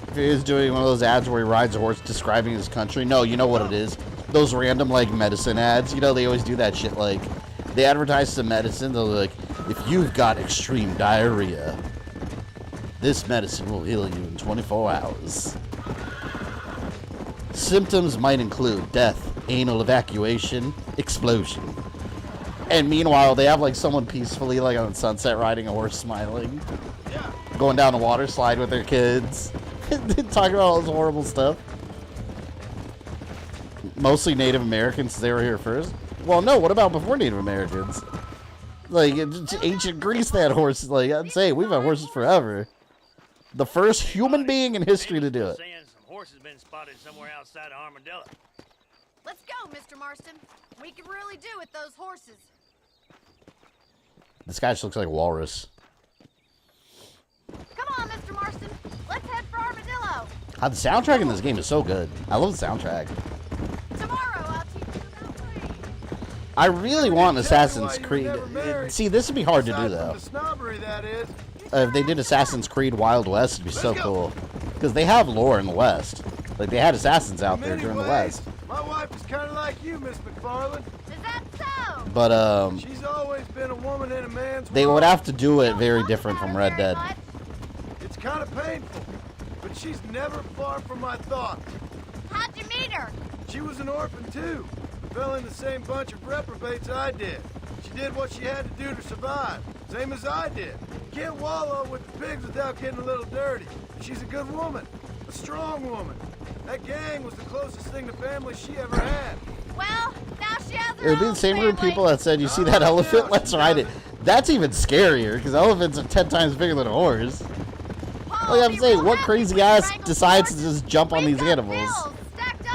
If he is doing one of those ads where he rides a horse describing his country. No, you know what it is. Those random, like, medicine ads. You know, they always do that shit. Like, they advertise some medicine. They're like, if you've got extreme diarrhea, this medicine will heal you in 24 hours. Symptoms might include death, anal evacuation, explosion. And meanwhile, they have, like, someone peacefully, like, on Sunset riding a horse smiling. Going down a water slide with their kids. Talking about all this horrible stuff. Mostly Native Americans, they were here first. Well, no, what about before Native Americans? Like, ancient Greece, they had horses. Like, I'd say, we've had horses forever. The first human being in history to do it. Saying some horses been spotted somewhere outside of Armadillo. Let's go, Mr. Marston. We can really do with those horses. This guy just looks like a walrus. Come on, Mr. Marston. Let's head for Armadillo. The soundtrack in this game is so good. I love the soundtrack. Tomorrow, I'll teach you about rain. I really want Assassin's Creed. See, this would be hard to do, though. If they did Assassin's Creed Wild West, it'd be so cool. Because they have lore in the West. Like, they had assassins out there during the West. My wife is kind of like you, Miss MacFarlane. Is that so? But, she's always been a woman in a man's they world. would have to do it very different from Red Dead. It's kind of painful, but she's never far from my thoughts. How'd you meet her? She was an orphan, too. Fell in the same bunch of reprobates I did. She did what she had to do to survive, same as I did. Can't wallow with the pigs without getting a little dirty. She's a good woman, a strong woman. That gang was the closest thing to family she ever had. Well, now she has her It would be the same group of people that said, you see that elephant? Let's ride it. That's even scarier, because elephants are 10 times bigger than a horse. Like I'm saying, what crazy ass decides to just jump on these animals?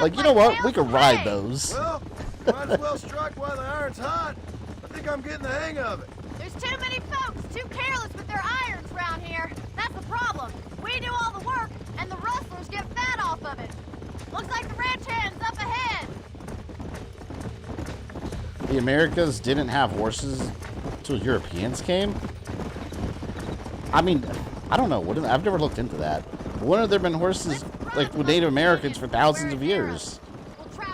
Like, you know what? We could ride those. Well, might as well strike while the iron's hot. I think I'm getting the hang of it. There's too many folks too careless with their irons around here. That's the problem. We do all the work, and the rustlers get fat off of it. Looks like the ranch hand's up ahead. The Americas didn't have horses until Europeans came? I mean, I don't know. I've never looked into that. When have there been horses, like, with Native Americans for thousands of years?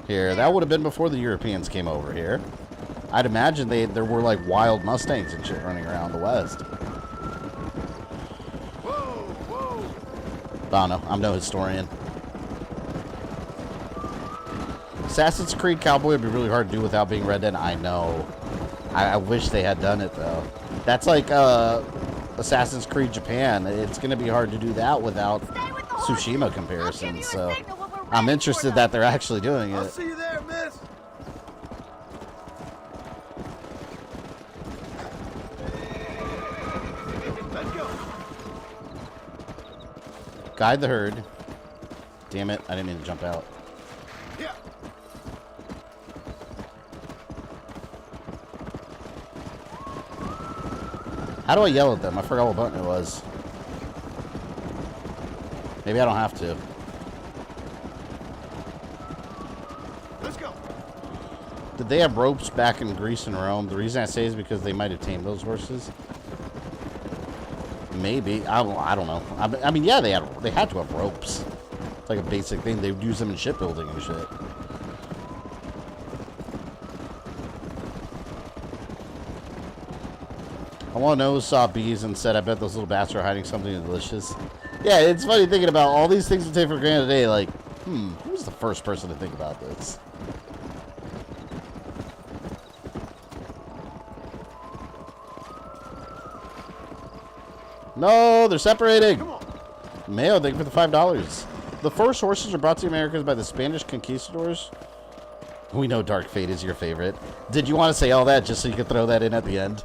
Here, that would have been before the Europeans came over here. I'd imagine there were, like, wild Mustangs and shit running around the West. I don't know. I'm no historian. Assassin's Creed Cowboy would be really hard to do without being Red Dead. I know. I wish they had done it, though. That's like Assassin's Creed Japan. It's going to be hard to do that without Tsushima comparisons. So I'm interested that they're actually doing I'll it. see you there, miss. Let's go. Guide the herd. Damn it, I didn't mean to jump out. Yeah. How do I yell at them? I forgot what button it was. Maybe I don't have to. Let's go. Did they have ropes back in Greece and Rome? The reason I say is because they might have tamed those horses. Maybe. I don't know. I mean, yeah, they had to have ropes. It's like a basic thing. They would use them in shipbuilding and shit. I want to know who saw bees and said, I bet those little bats are hiding something delicious. Yeah, it's funny thinking about all these things we take for granted today. Like, who was the first person to think about this? No, they're separating. Mayo, thank you for the $5. The first horses are brought to the Americas by the Spanish conquistadors. We know Dark Fate is your favorite. Did you want to say all that just so you could throw that in at the end?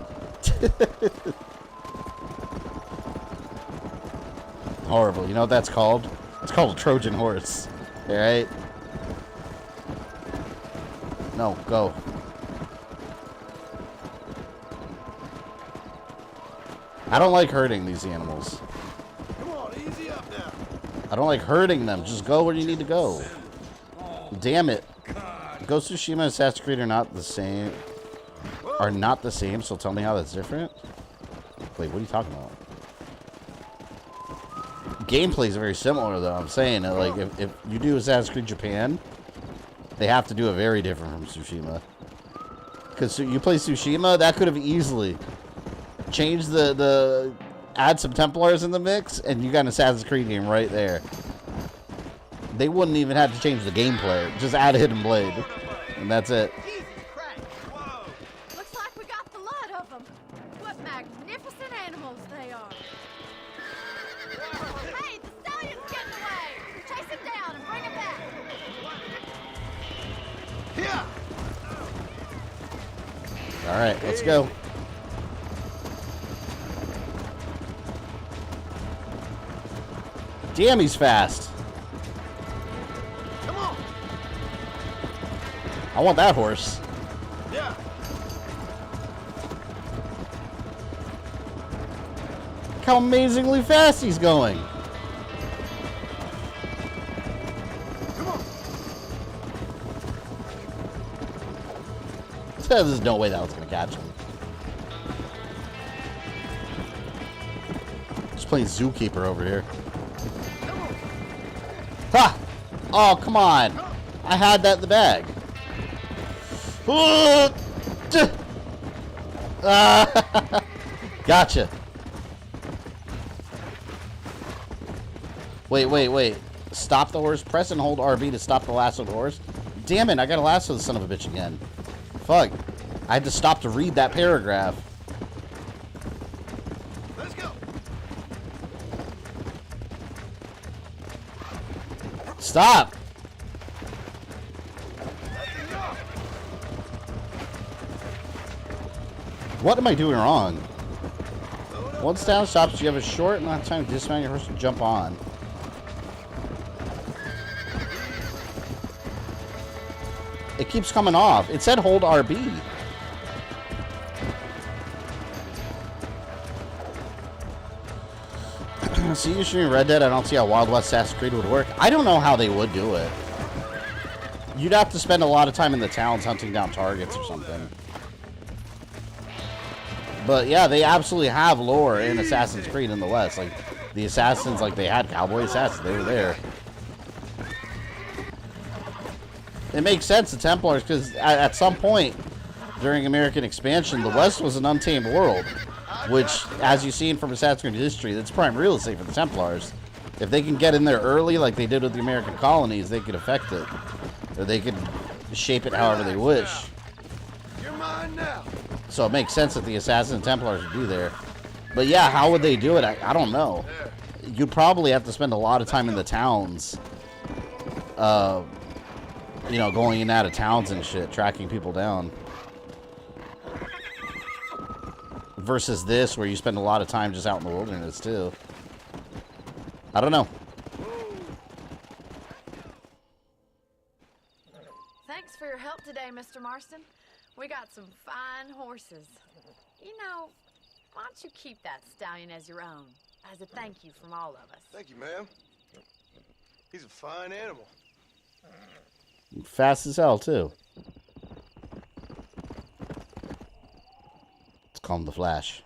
Horrible. You know what that's called? It's called a Trojan horse. All right? No, go. I don't like hurting these animals. Come on, easy up now. I don't like hurting them. Just go where you need to go. Damn it. Ghost of Tsushima and Assassin's Creed are not the same. Are not the same, so tell me how that's different. Wait, what are you talking about? Gameplay is very similar, though. I'm saying that, like, if you do Assassin's Creed Japan, they have to do it very different from Tsushima. Because you play Tsushima, that could have easily changed add some Templars in the mix, and you got an Assassin's Creed game right there. They wouldn't even have to change the gameplay. Just add a hidden blade, and that's it. Looks like we got the lot of them. What magnificent animals they are. Hey, the stallion's getting away. Chase him down and bring him back. Yeah. All right, let's go. Damn, he's fast. Come on. I want that horse. Yeah. Look how amazingly fast he's going. Come on. There's no way that was going to catch him. Just playing Zookeeper over here. Ha! Oh, come on. I had that in the bag. Gotcha. Wait. Stop the horse. Press and hold RB to stop the lasso of the horse. Damn it, I got to lasso the son of a bitch again. Fuck. I had to stop to read that paragraph. Let's go. Stop. What am I doing wrong? Once down stops, you have a short amount of time to dismount your horse and jump on. It keeps coming off. It said hold RB. See, you're shooting Red Dead. I don't see how Wild West Assassin's Creed would work. I don't know how they would do it. You'd have to spend a lot of time in the towns hunting down targets or something. But yeah, they absolutely have lore in Assassin's Creed in the West. Like, the assassins, like, they had cowboy assassins. They were there. It makes sense, the Templars, because at some point during American expansion, the West was an untamed world. Which, as you've seen from Assassin's Creed history, that's prime real estate for the Templars. If they can get in there early, like they did with the American colonies, they could affect it. Or they could shape it however they wish. You're mine now. So it makes sense that the Assassin and Templars would be there. But yeah, how would they do it? I don't know. You'd probably have to spend a lot of time in the towns. You know, going in and out of towns and shit, tracking people down. Versus this, where you spend a lot of time just out in the wilderness, too. I don't know. Thanks for your help today, Mr. Marston. We got some fine horses. You know, why don't you keep that stallion as your own, as a thank you from all of us? Thank you, ma'am. He's a fine animal. Fast as hell, too. Let's call him the Flash.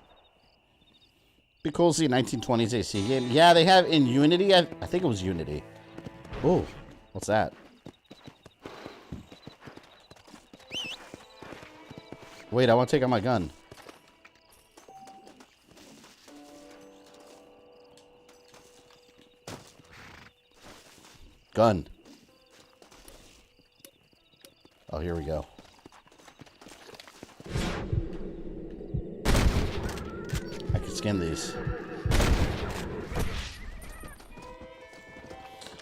Be cool to see a 1920s AC game. Yeah, they have in Unity. I think it was Unity. Oh, what's that? Wait, I want to take out my gun. Gun. Oh, here we go. I can skin these.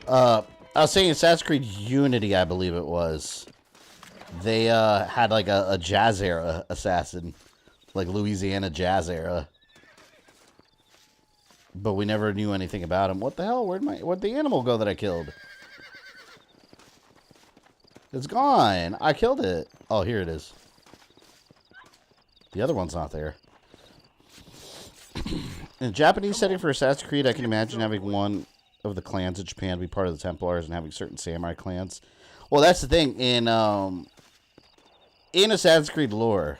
I was saying Assassin's Creed Unity, I believe it was. They had like a jazz era assassin, like Louisiana jazz era. But we never knew anything about him. What the hell? Where'd the animal go that I killed? It's gone. I killed it. Oh, here it is. The other one's not there. In a Japanese setting for Assassin's Creed, I can imagine having one of the clans of Japan be part of the Templars and having certain samurai clans. Well, that's the thing. In Assassin's Creed lore,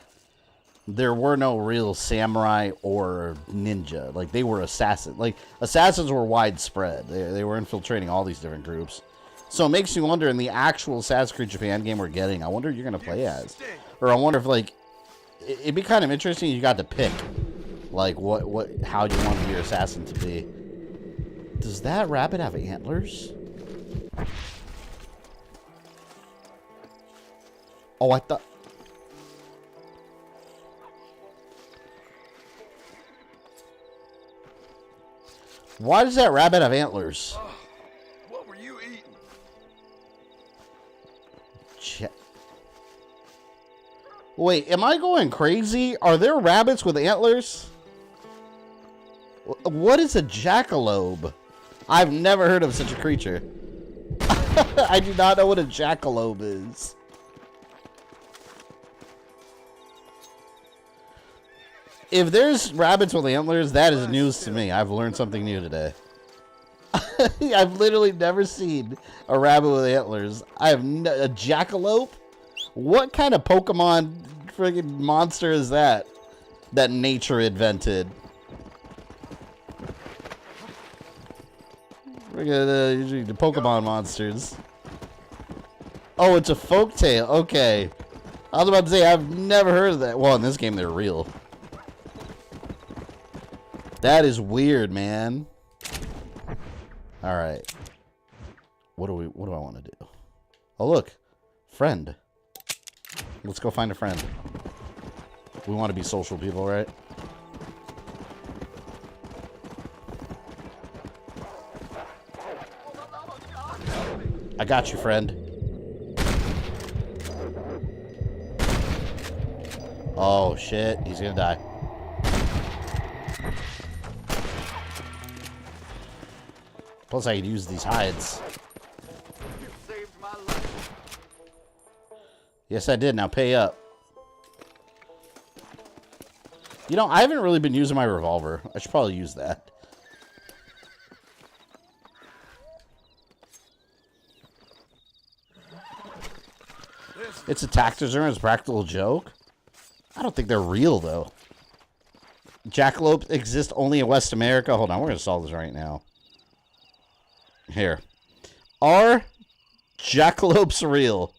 there were no real samurai or ninja. Like, they were assassins. Like, assassins were widespread. They were infiltrating all these different groups. So it makes you wonder, in the actual Assassin's Creed Japan game we're getting, I wonder who you're going to play as. Or I wonder if, like, it'd be kind of interesting if you got to pick, like, how you want your assassin to be. Does that rabbit have antlers? Oh, I thought... Why does that rabbit have antlers? What were you eating? Wait, am I going crazy? Are there rabbits with antlers? What is a jackalope? I've never heard of such a creature. I do not know what a jackalope is. If there's rabbits with antlers, that is news to me. I've learned something new today. I've literally never seen a rabbit with antlers. I have a jackalope? What kind of Pokemon friggin' monster is that? That nature invented? Usually the Pokemon monsters. Oh, it's a folktale. Okay. I was about to say, I've never heard of that. Well, in this game, they're real. That is weird, man. All right. What do I want to do? Oh, look. Friend. Let's go find a friend. We want to be social people, right? I got you, friend. Oh, shit. He's gonna die. Plus, I could use these hides. You saved my life. Yes, I did. Now pay up. You know, I haven't really been using my revolver. I should probably use that. It's a taxiderm. It's a practical joke. I don't think they're real, though. Jackalopes exist only in West America. Hold on. We're going to solve this right now. Here. Are jackalopes real?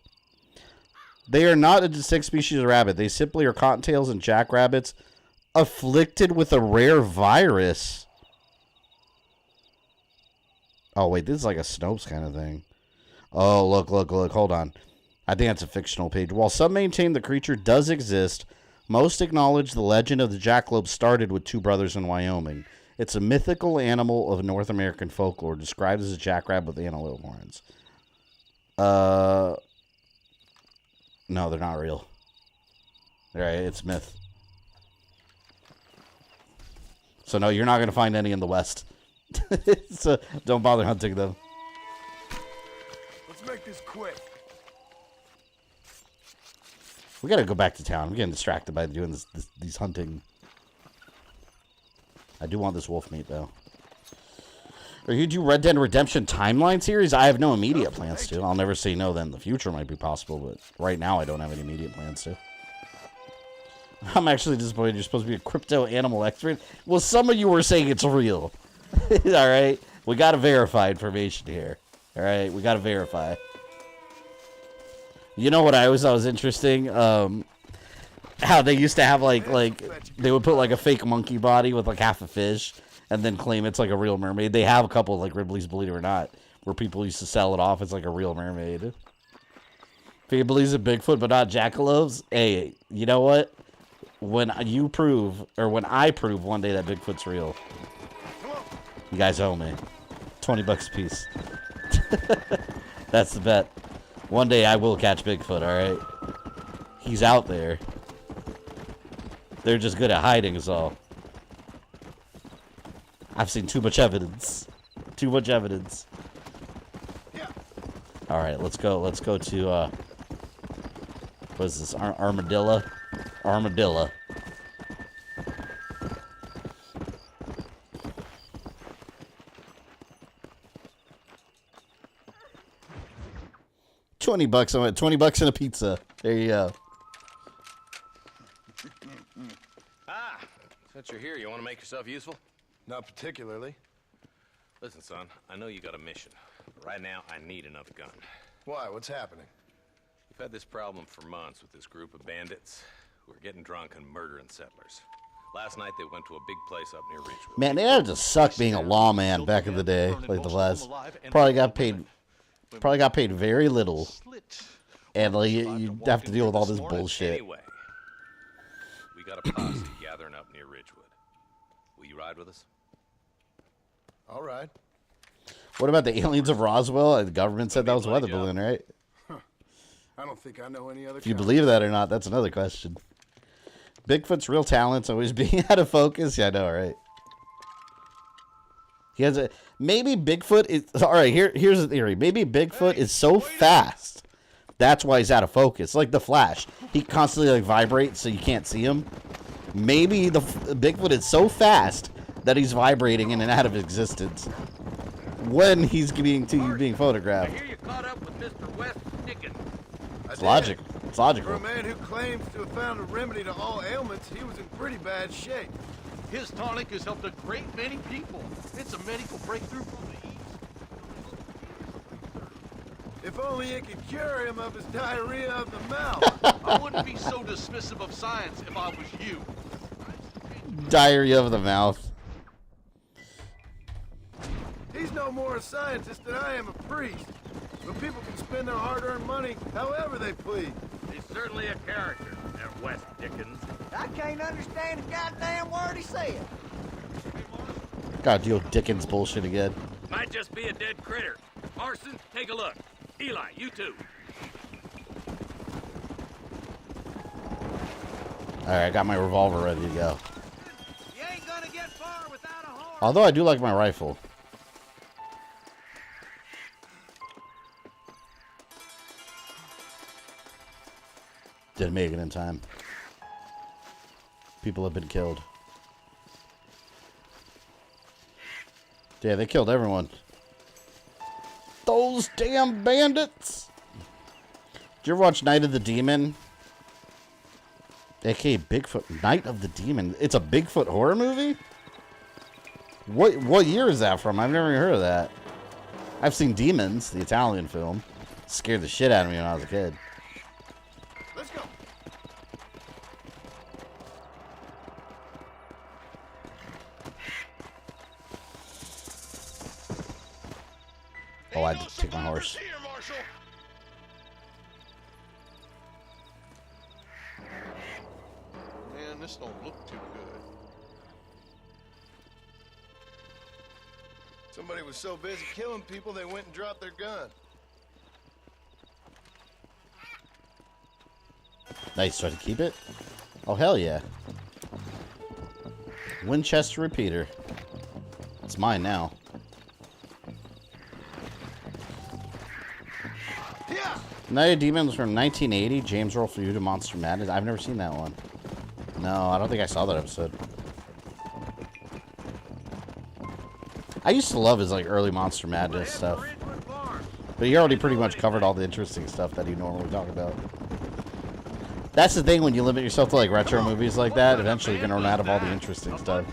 They are not a distinct species of rabbit. They simply are cottontails and jackrabbits afflicted with a rare virus. Oh, wait. This is like a Snopes kind of thing. Oh, look. Hold on. I think that's a fictional page. While some maintain the creature does exist, most acknowledge the legend of the jackalope started with two brothers in Wyoming. It's a mythical animal of North American folklore, described as a jackrabbit with antelope horns. No, they're not real. All right, it's myth. So no, you're not going to find any in the West. So don't bother hunting them. Let's make this quick. We got to go back to town. I'm getting distracted by doing these hunting. I do want this wolf meat, though. Are you do Red Dead Redemption timeline series? I have no immediate plans to. I'll never say no, then in the future might be possible, but right now I don't have any immediate plans to. I'm actually disappointed you're supposed to be a crypto animal expert. Well, some of you were saying it's real. All right? We got to verify information here. All right? We got to verify. You know what I always thought was interesting? How they used to have, like they would put, like, a fake monkey body with, like, half a fish and then claim it's, like, a real mermaid. They have a couple, like, Ripley's Believe It or Not, where people used to sell it off as, like, a real mermaid. If you believe in Bigfoot but not jackalopes, hey, you know what? When I prove one day that Bigfoot's real, you guys owe me $20 a piece. That's the bet. One day I will catch Bigfoot, alright? He's out there. They're just good at hiding is all. I've seen too much evidence. Too much evidence. Alright, let's go to, what is this, Armadillo? Armadillo. $20 on it. $20 and a pizza. There you go. Since you're here, you want to make yourself useful? Not particularly. Listen, son, I know you got a mission, but right now I need another gun. Why? What's happening? We've had this problem for months with this group of bandits who are getting drunk and murdering settlers. Last night they went to a big place up near Ridgewood. Man, it had to suck being a lawman back in the day, like the last. Probably got paid very little, and like you have to deal with all this bullshit. Anyway, we got a posse gathering up near Ridgewood. Will you ride with us? All right. What about the aliens of Roswell? The government said that was a weather balloon, right? I don't think I know any other. If you believe that or not, that's another question. Bigfoot's real talent's always being out of focus. Yeah, I know, right? He has a maybe Bigfoot is all right. Here's the theory. Maybe Bigfoot is so fast that's why he's out of focus. Like the Flash, he constantly like vibrates so you can't see him. Maybe the Bigfoot is so fast that he's vibrating in and out of existence when he's being photographed. I hear you caught up with Mr. West Dickens. It's logical. It's logical. For a man who claims to have found a remedy to all ailments, he was in pretty bad shape. His tonic has helped a great many people. It's a medical breakthrough from the East. If only it could cure him of his diarrhea of the mouth. I wouldn't be so dismissive of science if I was you. Diarrhea of the mouth. He's no more a scientist than I am a priest. But people can spend their hard-earned money however they please. He's certainly a character, that West Dickens. I can't understand a goddamn word he said. Gotta deal with Dickens bullshit again. Might just be a dead critter. Parson, take a look. Eli, you too. Alright, I got my revolver ready to go. You ain't gonna get far without a horn. Although I do like my rifle. Didn't make it in time. People have been killed. Yeah, they killed everyone. Those damn bandits! Did you ever watch Night of the Demon? AKA Bigfoot. Night of the Demon. It's a Bigfoot horror movie? What year is that from? I've never even heard of that. I've seen Demons, the Italian film. Scared the shit out of me when I was a kid. Let's go. Oh, I had to take my horse. This don't look too good. Somebody was so busy killing people, they went and dropped their gun. Nice. Try to keep it. Oh hell yeah. Winchester repeater. It's mine now. Night of Demons from 1980. James Earl Feud to Monster Madness. I've never seen that one. No, I don't think I saw that episode. I used to love his like early Monster Madness stuff. But he already pretty much covered all the interesting stuff that he normally talk about. That's the thing when you limit yourself to like retro movies like that, eventually you're gonna run out of all the interesting stuff.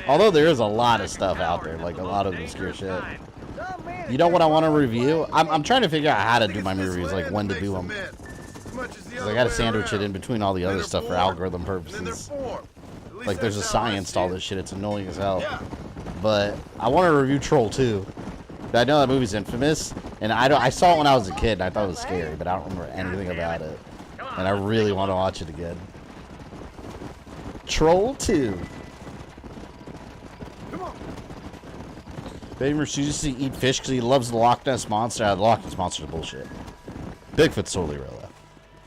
Although there is a lot of stuff out there, like a lot of obscure shit. You know what I want to review? I'm trying to figure out how to do my reviews, like when to do them. Cause I gotta sandwich it in between all the other stuff for algorithm purposes. Like there's a science to all this shit, it's annoying as hell. But I want to review Troll 2. I know that movie's infamous, and I saw it when I was a kid, and I thought it was scary, but I don't remember anything about it. And I really want to watch it again. Troll 2. Baby refuses to eat fish because he loves the Loch Ness Monster. The Loch Ness Monster is bullshit. Bigfoot's totally real, though.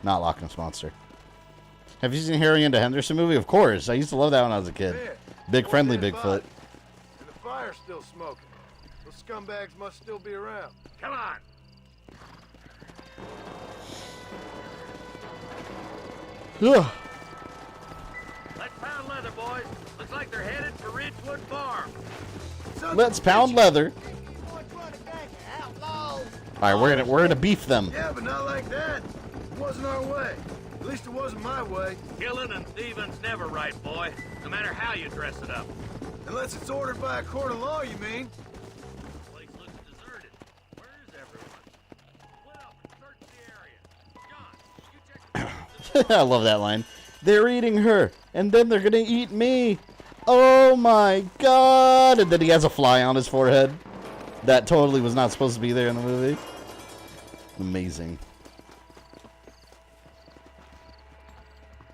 Not Loch Ness Monster. Have you seen Harry and the Henderson movie? Of course. I used to love that when I was a kid. Big friendly Bigfoot. And the fire's still smoking. Those scumbags must still be around. Come on. Ugh. Let's pound leather, boys. Looks like they're headed for Ridgewood Farm. Let's pound leather. Alright, we're gonna beef them. Yeah, but not like that. It wasn't our way. At least it wasn't my way. Killing and thieving's never right, boy. No matter how you dress it up. Unless it's ordered by a court of law, you mean? The place looks deserted. Where is everyone? Split up and search the area. John, you check I love that line. They're eating her, and then they're gonna eat me. Oh my god! And then he has a fly on his forehead. That totally was not supposed to be there in the movie. Amazing.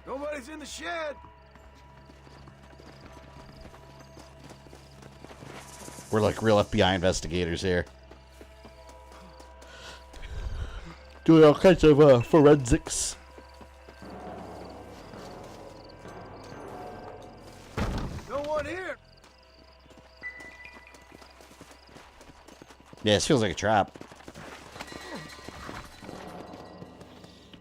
Nobody's in the shed. We're like real FBI investigators here. Doing all kinds of forensics. No one here. Yeah, this feels like a trap.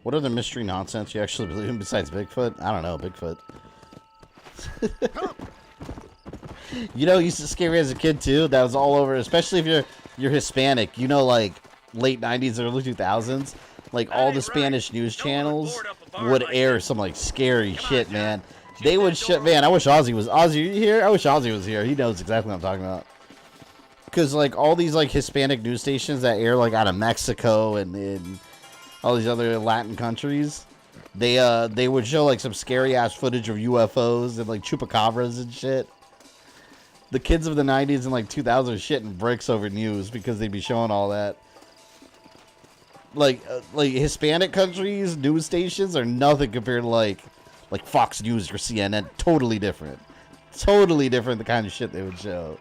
What other mystery nonsense you actually believe in besides Bigfoot? I don't know, Bigfoot. You know, used to scare me as a kid too. That was all over, especially if you're Hispanic. You know, like late '90s, early 2000s, like all the Spanish news channels would air some like scary shit, man. They would shit, man. I wish Ozzy was here. I wish Ozzy was here. He knows exactly what I'm talking about. Because like all these like Hispanic news stations that air like out of Mexico and in all these other Latin countries, they would show like some scary ass footage of UFOs and like chupacabras and shit. The kids of the 90s and like 2000s are shitting bricks over news because they'd be showing all that. Like Hispanic countries news stations are nothing compared to like Fox News or CNN. Totally different. Totally different the kind of shit they would show.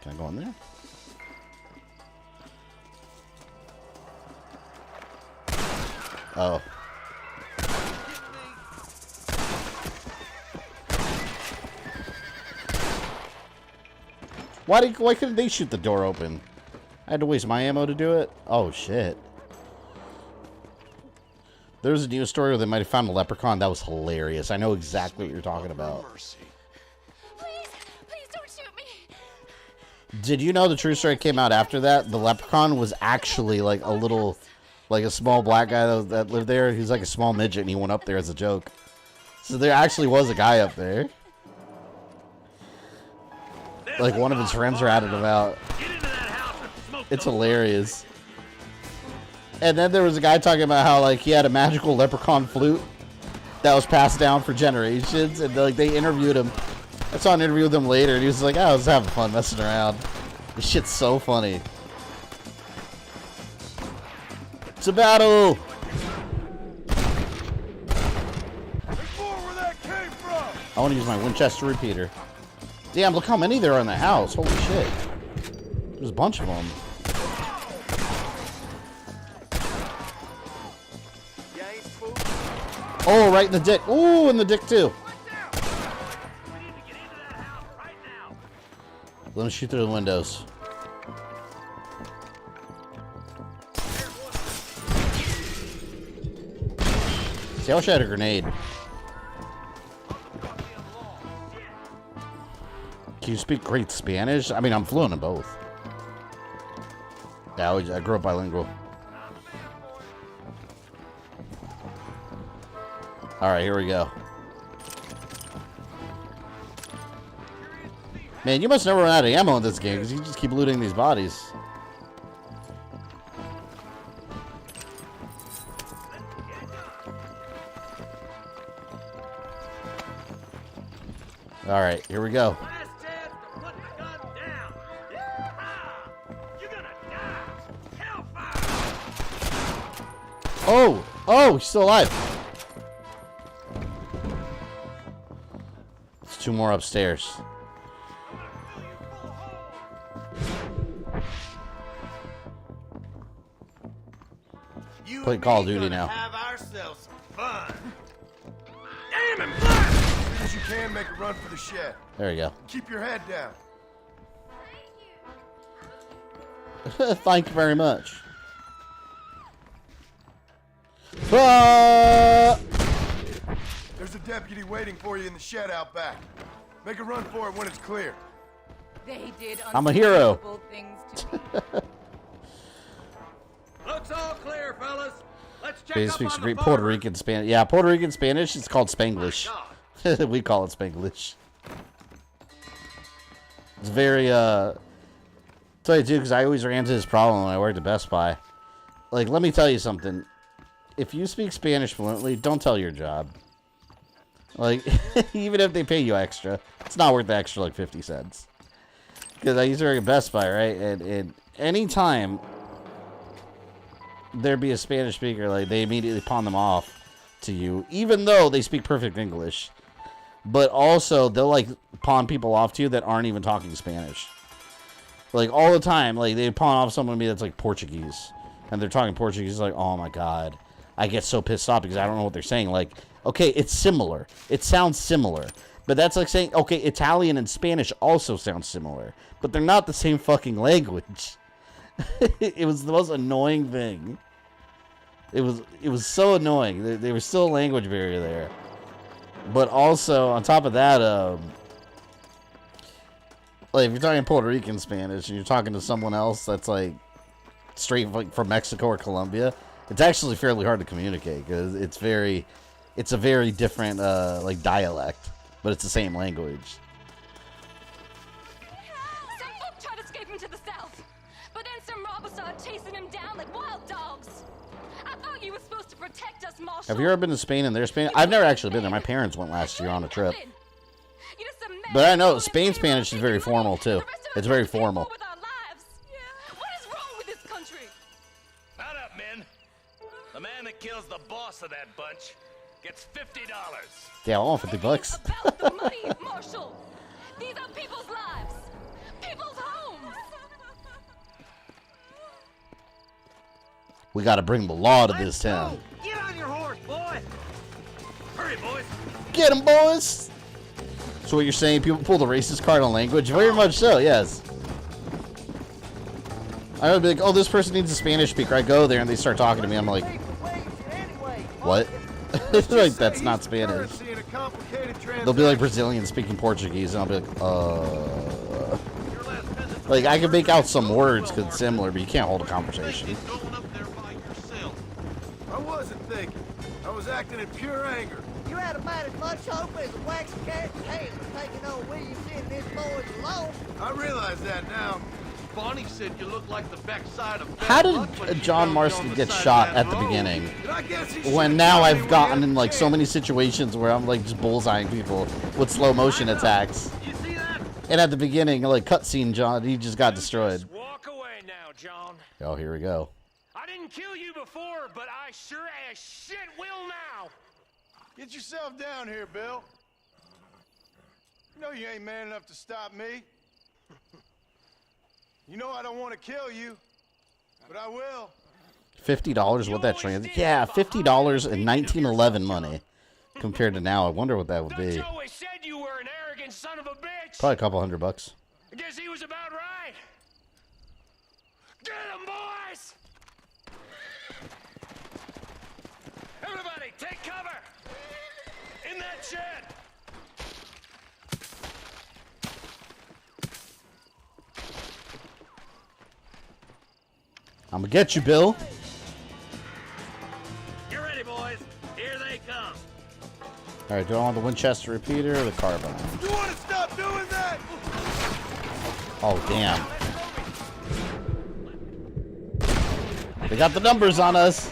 Can I go in there? Oh. Why couldn't they shoot the door open? I had to waste my ammo to do it? Oh, shit. There was a news story where they might have found a leprechaun. That was hilarious. I know exactly what you're talking about. Please don't shoot me. Did you know the true story came out after that? The leprechaun was actually like a little, like a small black guy that lived there. He was like a small midget and he went up there as a joke. So there actually was a guy up there. Like one of his friends ratted him out. It's hilarious. And then there was a guy talking about how like he had a magical leprechaun flute that was passed down for generations, and like they interviewed him. I saw an interview with him later, and he was like, "I was having fun messing around." This shit's so funny. It's a battle! I want to use my Winchester repeater. Damn, look how many there are in the house. Holy shit. There's a bunch of them. Oh, right in the dick. Ooh, in the dick too. Let me shoot through the windows. See, I wish I had a grenade. Can you speak great Spanish? I mean, I'm fluent in both. Yeah, I grew up bilingual. Alright, here we go. Man, you must never run out of ammo in this game because you just keep looting these bodies. Alright, here we go. Oh! Oh, he's still alive. There's two more upstairs. Play Call of Duty now. Have ourselves some fun. Damn him! As soon as you can, make a run for the shed. There you go. Keep your head down. Thank you very much. There's a deputy waiting for you in the shed out back. Make a run for it when it's clear. They did I'm a hero. things to me. Looks all clear, fellas. Let's check He up speaks on the great farmer. Puerto Rican Spanish. Yeah, Puerto Rican Spanish. It's called Spanglish. We call it Spanglish. It's very, tell you too, because I always ran into this problem when I worked at Best Buy. Like, let me tell you something. If you speak Spanish fluently, don't tell your job. Like, even if they pay you extra, it's not worth the extra, like, 50 cents. Because I used to work at Best Buy, right? And anytime there'd be a Spanish speaker, like, they immediately pawn them off to you, even though they speak perfect English. But also, they'll, like, pawn people off to you that aren't even talking Spanish. Like, all the time, like, they pawn off someone to me that's, like, Portuguese. And they're talking Portuguese, like, oh, my God. I get so pissed off because I don't know what they're saying. Like, okay, it's similar. It sounds similar. But that's like saying, okay, Italian and Spanish also sound similar. But they're not the same fucking language. It was the most annoying thing. It was so annoying. There was still a language barrier there. But also, on top of that, like, if you're talking Puerto Rican Spanish and you're talking to someone else that's, like, straight from Mexico or Colombia, it's actually fairly hard to communicate because it's a very different, like, dialect, but it's the same language. Some folk tried escaping to the south, but then some robbers started chasing him down like wild dogs. I thought you were supposed to protect us, Marshal. Have you ever been to Spain and their Spain? I've never actually been there. My parents went last year on a trip. But I know Spain Spanish is very formal, too. It's very formal. What is wrong with this country? Mount up, men. The man that kills the boss of that bunch gets $50. Yeah, I want $50. About the money, Marshal. These are people's lives, people's homes. We got to bring the law to this town. Get on your horse, boy. Hurry, boys. Get him, boys! So what you're saying, people pull the racist card on language? Very much so, yes. I would be like, oh, this person needs a Spanish speaker. I go there and they start talking to me. I'm like, what? Like, that's not Spanish. They'll be like Brazilian speaking Portuguese, and I'll be like, like, I can make out some words because it's similar, but you can't hold a conversation. I wasn't thinking. I was acting in pure anger. You had about as much hope as a waxy cat's tail for taking on Williamson and this boy's alone. I realize that now. Bonnie said you look like the backside of How did John Marston get shot at the beginning? When now I've gotten in like so many situations where I'm like just bullseyeing people with slow motion attacks. And at the beginning, like cutscene, John, he just got destroyed. Walk away now, John. Oh, here we go. I I didn't kill you before, but I sure as shit will now. Get yourself down here, Bill. You know you ain't man enough to stop me. You know I don't want to kill you, but I will. $50, what that translates? Yeah, $50 in 1911 money compared to now. I wonder what that would be. Always said you were an arrogant son of a bitch. Probably a couple $100. I guess he was about right. Get him, boys! Everybody, take cover! In that shed! I'm gonna get you, Bill. Get ready, boys. Here they come. All right, do I want the Winchester repeater or the carbine? You want to stop doing that? Oh, damn. They got the numbers on us,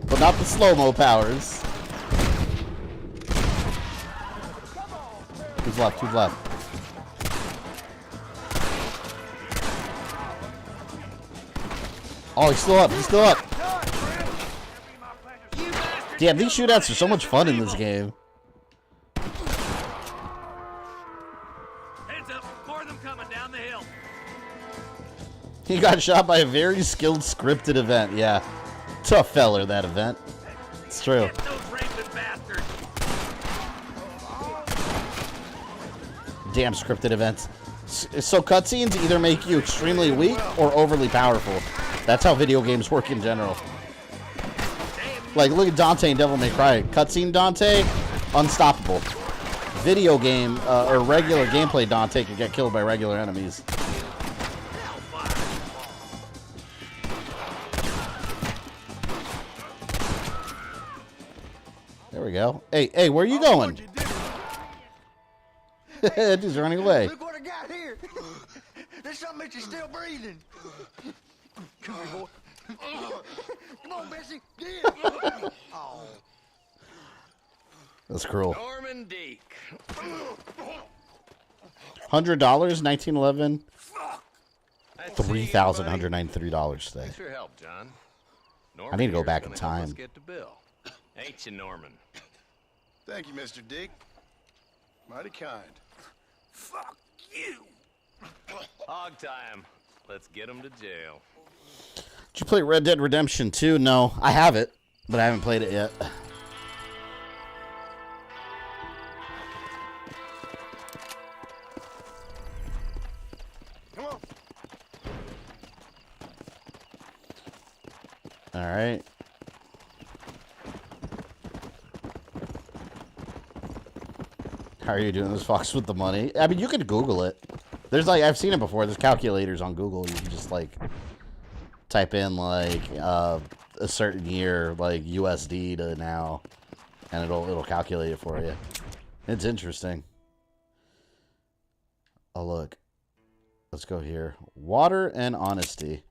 but not the slow-mo powers. Who's left? Who's left? Oh, he's still up. He's still up. Damn, these shootouts are so much fun in this game. Heads up, more of them coming down the hill. He got shot by a very skilled scripted event. Yeah. Tough feller, that event. It's true. Get those raping bastards. Damn scripted events. So cutscenes either make you extremely weak or overly powerful. That's how video games work in general. Like, look at Dante and Devil May Cry. Cutscene Dante, unstoppable. Video game, or regular gameplay Dante can get killed by regular enemies. There we go. Hey, where are you going? Dude's running away. Look what I got here. There's something that you're still breathing. Come here, boy. Come on, Bessie. Get it. Oh. That's cruel. Norman Deek. $100, 1911. $3,193 today. Thanks for your help, John. I need to go Norman back here's in gonna help time. us get to Bill. Ain't you, Norman? Thank you, Mr. Dick. Mighty kind. Fuck you. Hog time. Let's get him to jail. Did you play Red Dead Redemption 2? No, I have it, but I haven't played it yet. Come on. All right. How are you doing this, Fox, with the money? I mean, you could Google it. There's like, I've seen it before. There's calculators on Google. You can just like type in like a certain year, like USD to now, and it'll calculate it for you. It's interesting. Oh, look. Let's go here. Water and honesty.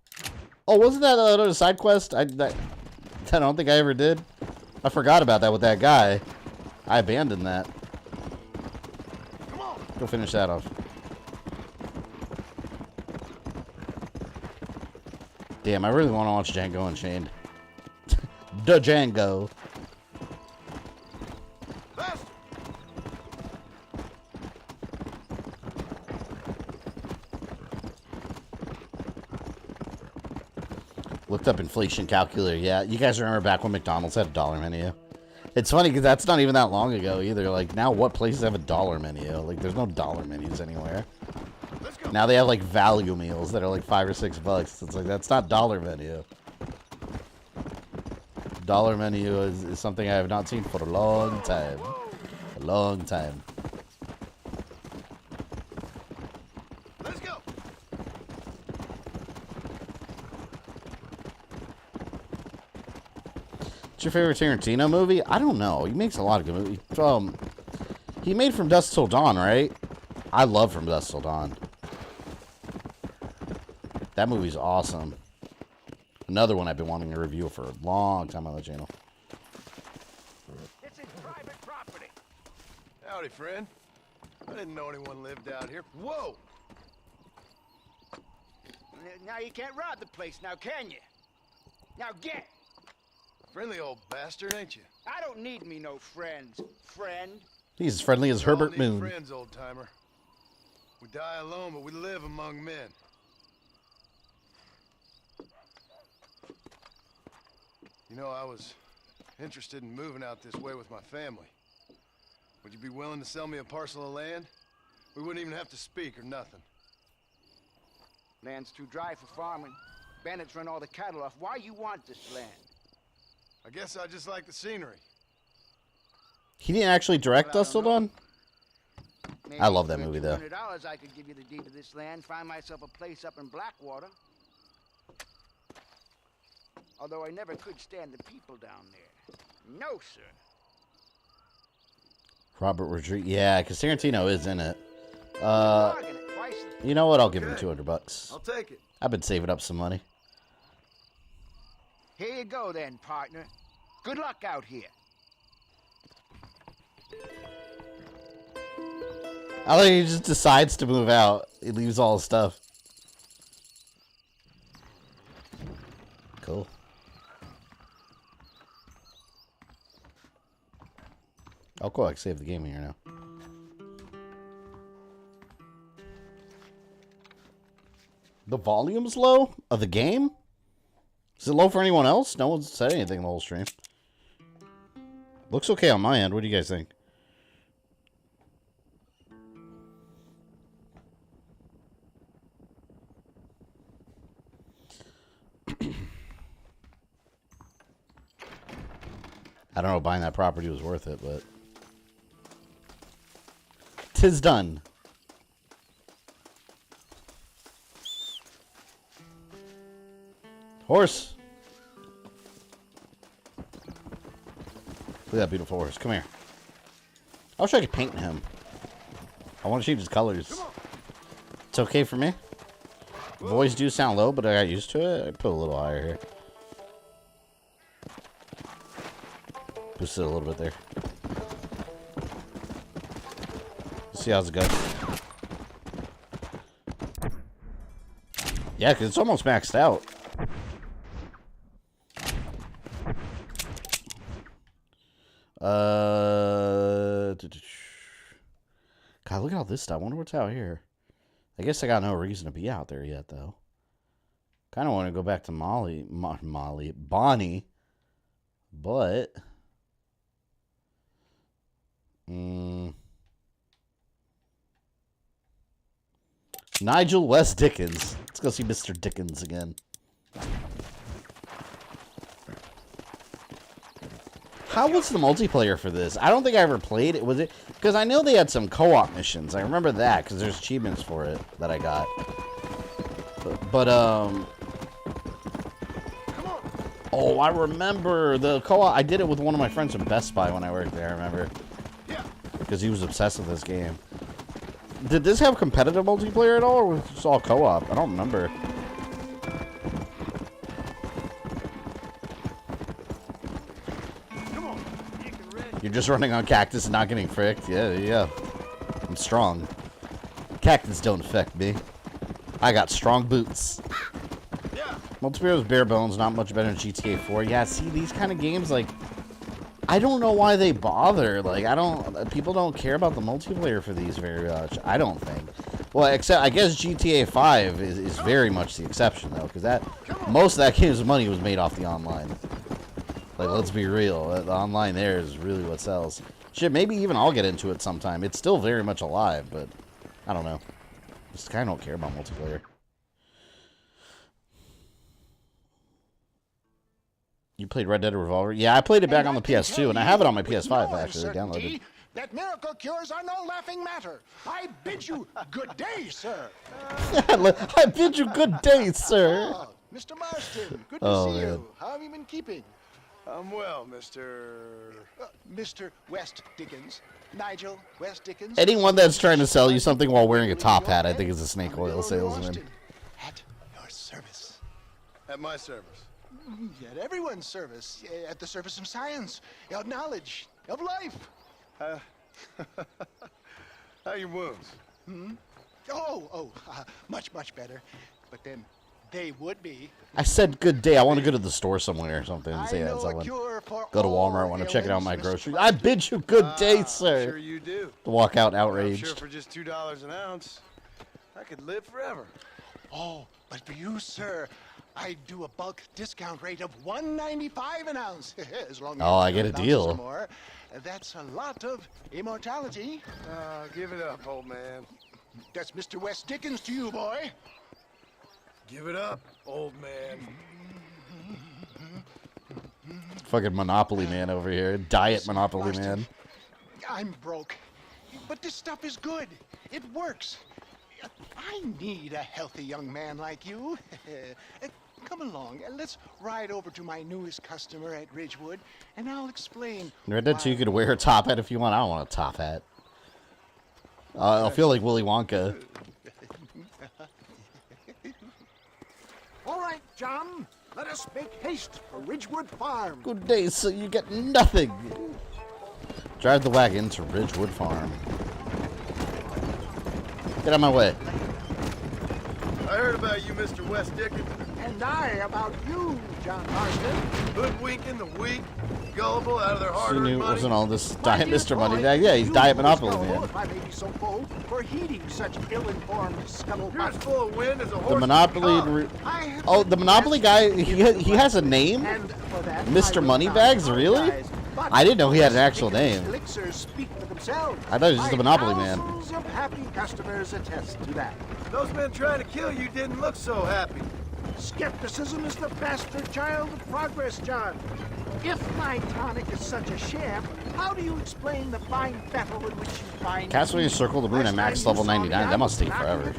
Oh, wasn't that a side quest? I don't think I ever did. I forgot about that with that guy. I abandoned that. Go finish that off. Damn, I really want to watch Django Unchained. The Django. Looked up inflation calculator. Yeah, you guys remember back when McDonald's had a dollar menu? It's funny because that's not even that long ago either. Like, now what places have a dollar menu? Like, there's no dollar menus anywhere. Now they have, like, value meals that are, like, $5 or $6. It's like, that's not dollar menu. Dollar menu is something I have not seen for a long time. A long time. Let's go. What's your favorite Tarantino movie? I don't know. He makes a lot of good movies. He made From Dusk Till Dawn, right? I love From Dusk Till Dawn. That movie's awesome. Another one I've been wanting to review for a long time on the channel. It's in private property. Howdy, friend. I didn't know anyone lived out here. Whoa! Now you can't rob the place now, can you? Now get! Friendly old bastard, ain't you? I don't need me no friends, friend. He's as friendly as We all Herbert need Moon. friends, old timer. We die alone, but we live among men. You know, I was interested in moving out this way with my family. Would you be willing to sell me a parcel of land? We wouldn't even have to speak or nothing. Land's too dry for farming. Bandits run all the cattle off. Why you want this land? I guess I just like the scenery. He didn't actually direct Dust Till Dawn? I love that movie, though. $200 I could give you the deed to this land, find myself a place up in Blackwater. Although I never could stand the people down there. No, sir. Robert Rodriguez. Yeah, because Tarantino is in it. You know what? I'll give him $200. I'll take it. I've been saving up some money. Here you go then, partner. Good luck out here. I think he just decides to move out. He leaves all his stuff. Cool. Oh, cool. I can save the game here now. The volume's low of the game? Is it low for anyone else? No one's said anything the whole stream. Looks okay on my end. What do you guys think? I don't know if buying that property was worth it, but... 'Tis done. Horse! Look at that beautiful horse. Come here. I wish I could paint him. I want to change his colors. It's okay for me. Voice do sound low, but I got used to it. I put a little higher here. Boost it a little bit there. Let's see how's it go. Yeah, because it's almost maxed out. God, look at all this stuff. I wonder what's out here. I guess I got no reason to be out there yet, though. Kind of want to go back to Bonnie, but Nigel West Dickens. Let's go see Mr. Dickens again. How was the multiplayer for this? I don't think I ever played it. Was it? Because I know they had some co-op missions. I remember that because there's achievements for it that I got. But oh, I remember the co-op. I did it with one of my friends from Best Buy when I worked there. I remember. Because he was obsessed with this game. Did this have competitive multiplayer at all, or was it just all co-op? I don't remember. You're just running on cactus and not getting fricked. Yeah, there you go. I'm strong. Cactus don't affect me. I got strong boots. Multiplayer was bare bones, not much better than GTA 4. Yeah, see, these kind of games, like, I don't know why they bother. Like, people don't care about the multiplayer for these very much. I don't think. Well, except, I guess GTA 5 is very much the exception, though, because most of that game's money was made off the online. Like, let's be real. The online there is really what sells. Shit, maybe even I'll get into it sometime. It's still very much alive, but I don't know. Just kind of don't care about multiplayer. You played Red Dead Revolver? Yeah, I played it back on the PS2, and I have it on my PS5, actually, downloaded. That miracle cures are no laughing matter. I bid you good day, sir. I bid you good day, sir. Ah, Mr. Marston, good to see you. How have you been keeping? I'm well, Mr. West Dickens. Nigel West Dickens. Anyone that's trying to sell you something while wearing a top hat, I think is a snake oil salesman. At your service. At my service. At everyone's service. At the service of science, of knowledge, of life. How are your wounds? Much better. But then, They would be. I said good day. I want to go to the store somewhere or something. I Say that. know a Someone. cure for Go to Walmart. I want to check out my groceries. I bid you good day, sir. Sure you do. To walk out I'm outraged. sure for just $2 an ounce, I could live forever. Oh, but for you, sir, I do a bulk discount rate of $1.95 an ounce. As long as Oh, I you get a don't deal. some more. That's a lot of immortality. Give it up, old man. That's Mr. West Dickens to you, boy. Give it up, old man. Fucking Monopoly man over here. Diet Monopoly man. I'm broke, but this stuff is good. It works. I need a healthy young man like you. Come along, and let's ride over to my newest customer at Ridgewood, and I'll explain. Red Dead 2, you could wear a top hat if you want. I don't want a top hat. I feel like Willy Wonka. All right, John. Let us make haste for Ridgewood Farm. Good day, so you get nothing. Drive the wagon to Ridgewood Farm. Get out of my way. I heard about you, Mr. West Dickens. And I about you, John Marston. Hoodwinking the weak, gullible out of their She hard-earned knew it money. wasn't all this Diet Mr. Moneybag. Yeah, he's Diet Monopoly man. If I may be so bold, for heeding such ill-informed scuttlebutt. You're as full of wind as a horse. The Monopoly. Oh, the Monopoly guy. He has a name. Mr. Moneybags, really? I didn't know he had an actual name. Elixirs speak for themselves. I thought he was just a Monopoly man. Thousands of happy customers attest to that. Those men trying to kill you didn't look so happy. Skepticism is the bastard child of progress, John. If my tonic is such a sham, how do you explain the fine battle in which you find Castlevania Circle of the Moon at max level 99. That must take forever.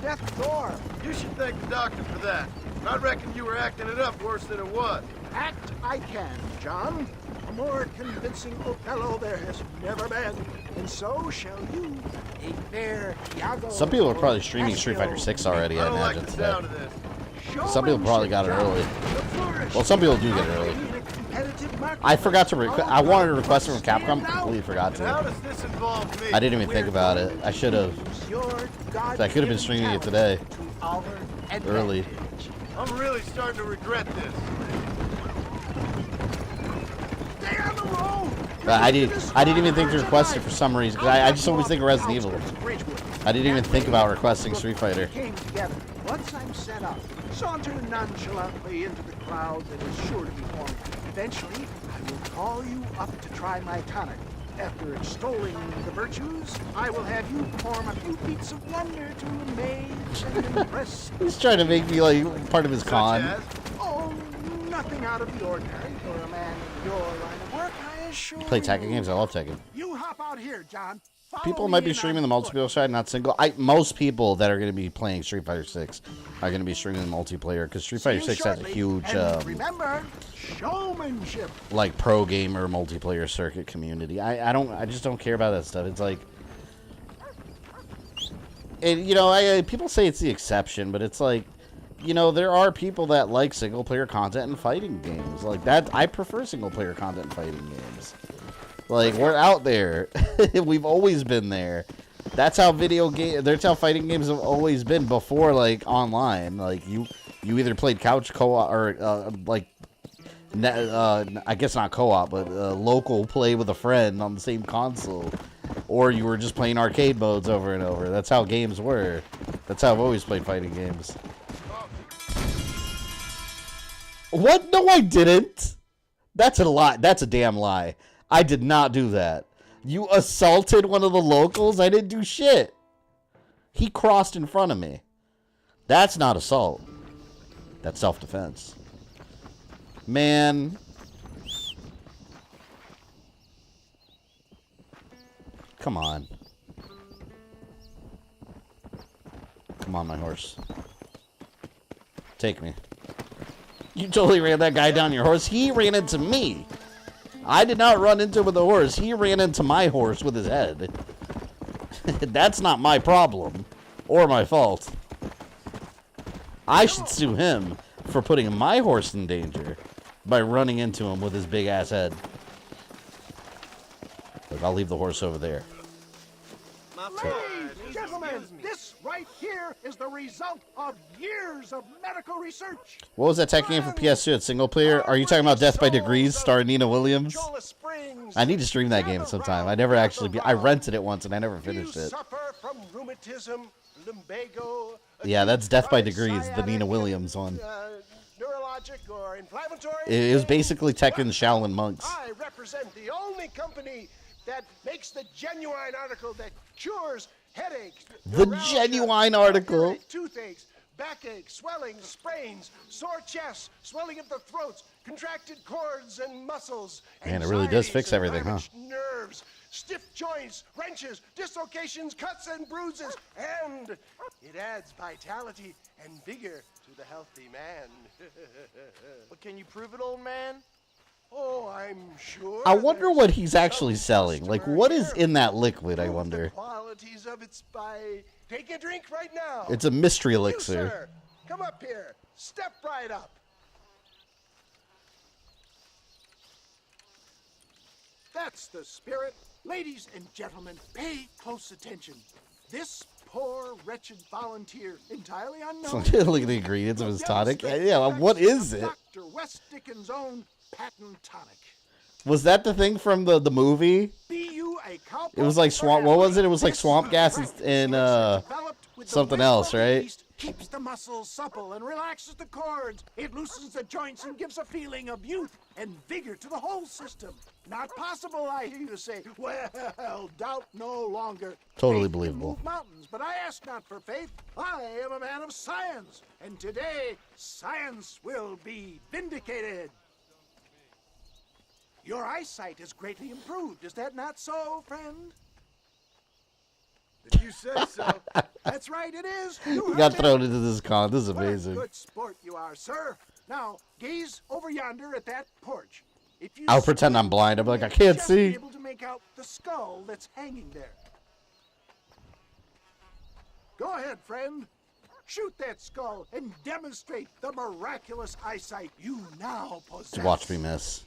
You should thank the doctor for that. I reckon you were acting it up worse than it was. Act I can, John. A more convincing Othello there has never been, and so shall you. A fair Iago. Some people are probably streaming Street Fighter 6 already, I imagine, today. Some people probably got it early. Well, some people do get it early. I forgot to request. I wanted to request it from Capcom. Completely forgot How to. does this involve me? I didn't even think about it. I should have. I could have been streaming it today. Early. I'm really starting to regret this. Stay on the road. But I didn't even think to request it for some reason. Cause I just always think of Resident Evil. I didn't even think about requesting Street Fighter. Came together. Once I'm set up, saunter nonchalantly into the crowd that is sure to be forming. Eventually, I will call you up to try my tonic. After extolling the virtues, I will have you perform a few feats of wonder to amaze and impress. He's trying to make me like part of his con. Oh, nothing out of the ordinary for a man in your line of work, I assure You play Tekken games? I love Tekken. You hop out here, John. Follow People me might be and streaming the I'm multiplayer side, not single. Most people that are going to be playing Street Fighter 6 are going to be streaming the multiplayer because Street Fighter 6 has a huge, remember, showmanship. like pro gamer multiplayer circuit community. I just don't care about that stuff. It's like, and you know, people say it's the exception, but it's like, you know, there are people that like single player content and fighting games like that. I prefer single player content and fighting games. Like, we're out there. We've always been there. That's how that's how fighting games have always been before, like, online. Like, you either played couch co-op or, I guess not co-op, but local play with a friend on the same console. Or you were just playing arcade modes over and over. That's how games were. That's how I've always played fighting games. What? No, I didn't. That's a lie. That's a damn lie. I did not do that. You assaulted one of the locals? I didn't do shit. He crossed in front of me. That's not assault. That's self-defense. Man. Come on. Come on, my horse. Take me. You totally ran that guy down your horse. He ran into me. I did not run into him with the horse. He ran into my horse with his head. That's not my problem. Or my fault. I should sue him for putting my horse in danger by running into him with his big ass head. Look, I'll leave the horse over there. Ladies, gentlemen, this right here is the result of years of medical research. What was that tech game for PS2? It's single player? Are you talking about Death by Degrees starring Nina Williams? I need to stream that game sometime. I never actually I rented it once and I never finished it. Suffer from rheumatism, lumbago, Yeah, that's Death by Degrees, the Nina Williams one. neurologic or inflammatory. It was basically Tekken Shaolin monks. I represent the only company that makes the genuine article that cures headaches. The genuine article. Toothaches, backache, swelling, sprains, sore chests, swelling of the throats, contracted cords and muscles. Man, it really does fix anxieties and everything, huh? damaged nerves, stiff joints, wrenches, dislocations, cuts and bruises, and it adds vitality and vigor to the healthy man. But can you prove it, old man? Oh, I'm sure. I wonder what he's actually selling. Like, what is in that liquid, I wonder? Qualities of its by taking a drink right now. It's a mystery You, elixir. sir, come up here. Step right up. That's the spirit. Ladies and gentlemen, pay close attention. This poor, wretched volunteer, entirely unknown. Look at the ingredients of his tonic. Yeah, what is it? Dr. West Dickens' own patent tonic. Was that the thing from the movie? It was like swamp. What was it? It was like swamp gas and something else, right? Keeps the muscles supple and relaxes the cords. It loosens the joints and gives a feeling of youth and vigor to the whole system. Not possible, I hear you say. Well, doubt no longer. Totally Faith can believable. move mountains, but I ask not for faith. I am a man of science, and today science will be vindicated. Your eyesight has greatly improved. Is that not so, friend? If you say so. That's right, it is. You got thrown into this con. This is amazing. Good sport you are, sir. Now, gaze over yonder at that porch. If you I'll pretend I'm blind. I'm like, I can't just see. be able to make out the skull that's hanging there. Go ahead, friend. Shoot that skull and demonstrate the miraculous eyesight you now possess. Watch me miss.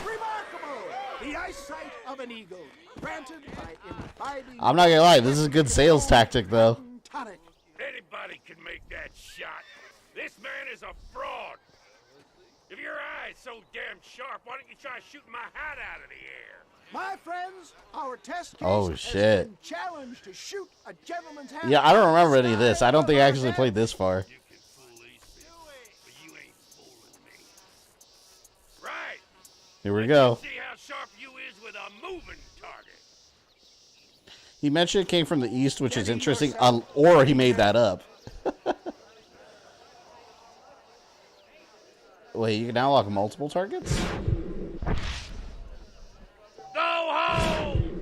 Remarkable! The eyesight of an eagle, granted by imbibing... I'm not gonna lie. This is a good sales tactic, though. Tonic. Anybody can make that shot. This man is a fraud. If your eye's so damn sharp, why don't you try shooting my hat out of the air? My friends, our test case Oh, has shit. been challenged to shoot a gentleman's hat. Yeah, I don't remember any of this. I don't think I actually played this far. Right. Here we go. See how sharp you is with a moving target. He mentioned it came from the east, which is interesting, or he made that up. Wait, you can now lock multiple targets? Go home!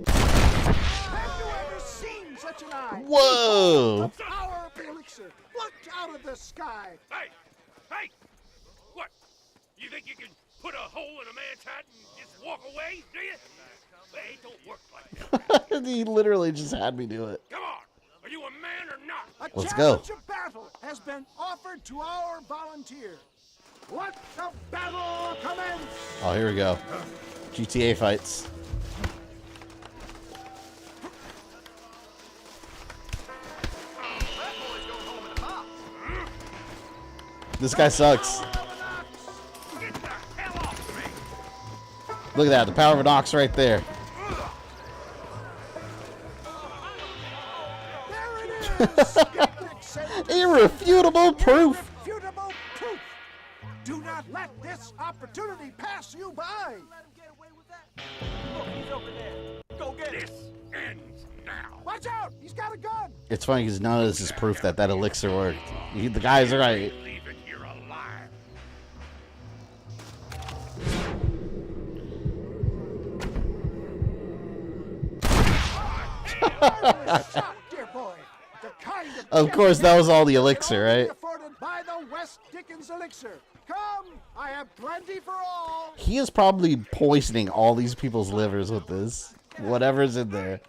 Have you ever seen such an eye? Whoa! A powerful elixir plucked out of the sky. Hey! Hey! What? You think you can put a hole in a man's hat and just walk away, do you? Well, it don't work like that. He literally just had me do it. Come on! Are you a man or not? Let's go. A challenge of battle has been offered to our volunteer. Let the battle commence! Oh, here we go. GTA fights. This guy sucks. Look at that, the power of an ox right there. Irrefutable proof. Irrefutable proof. Do not let this opportunity pass you by. Look, he's over there. Go get it. This ends now. Watch out! He's got a gun. It's funny because none of this is proof that that elixir worked. The guy's right. Leave it here alive. Shot, dear boy. The kind Of course, that was all the elixir, right? afforded by the West Dickens elixir. Come, I have plenty for all. He is probably poisoning all these people's livers with this. Whatever's in there.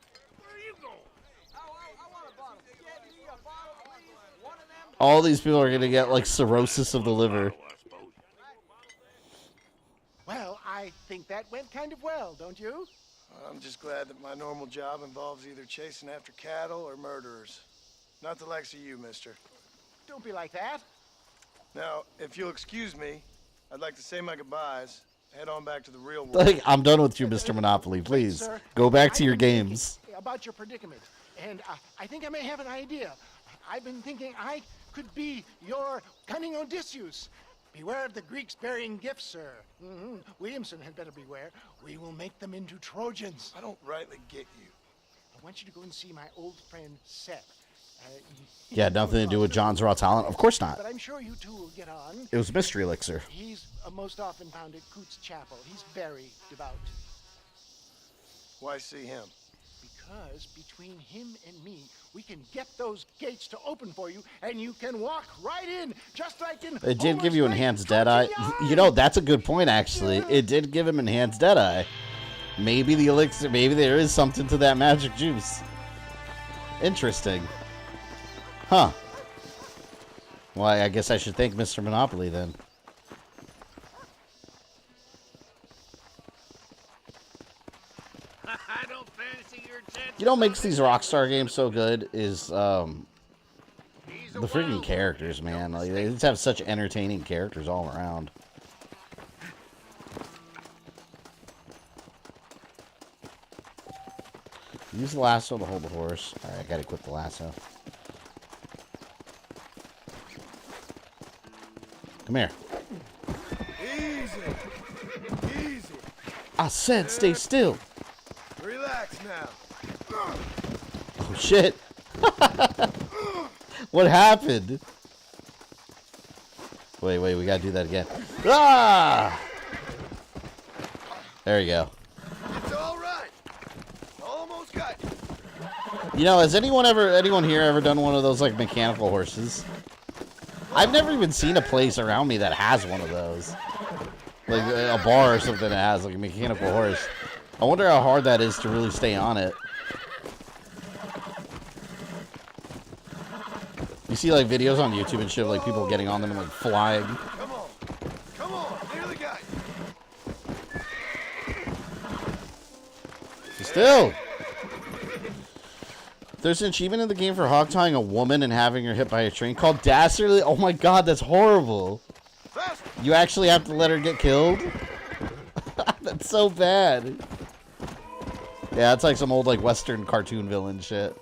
All these people are gonna get like cirrhosis of the liver. I think that went kind of well, don't you? I'm just glad that my normal job involves either chasing after cattle or murderers. Not the likes of you, mister. Don't be like that. Now, if you'll excuse me, I'd like to say my goodbyes, head on back to the real world. Like, I'm done with you, Mr. Monopoly. Please, Sir, go back to I've your been games. thinking about your predicament, and I think I may have an idea. I've been thinking I could be your cunning Odysseus. Beware of the Greeks bearing gifts, sir. Williamson had better beware. We will make them into Trojans. I don't rightly get you. I want you to go and see my old friend Seth. Yeah, nothing to do with John's raw talent. Of course not. But I'm sure you two will get on. It was Mystery Elixir. He's most often found at Coots Chapel. He's very devout. Why see him? Because between him and me, we can get those gates to open for you, and you can walk right in, just like in. It did give you enhanced Deadeye. You know, that's a good point, actually. It did give him enhanced Deadeye. Maybe the elixir, maybe there is something to that magic juice. Interesting. Huh. Well, I guess I should thank Mr. Monopoly then. You know what makes these Rockstar games so good is the freaking characters, man. Like, they just have such entertaining characters all around. Use the lasso to hold the horse. Alright, I gotta equip the lasso. Come here. Easy. Easy. I said stay still. Relax now. Oh, shit. What happened? Wait, we gotta do that again. Ah! There you go. It's all right. Almost got you. You know, has anyone here ever done one of those, like, mechanical horses? I've never even seen a place around me that has one of those. Like, a bar or something that has, like, a mechanical horse. I wonder how hard that is to really stay on it. You see, like, videos on YouTube and shit of, like, people getting on them and, like, flying. Come on, nearly got you. Still! There's an achievement in the game for hog tying a woman and having her hit by a train called Dastardly. Oh my god, that's horrible. You actually have to let her get killed? That's so bad. Yeah, it's like some old, like, Western cartoon villain shit.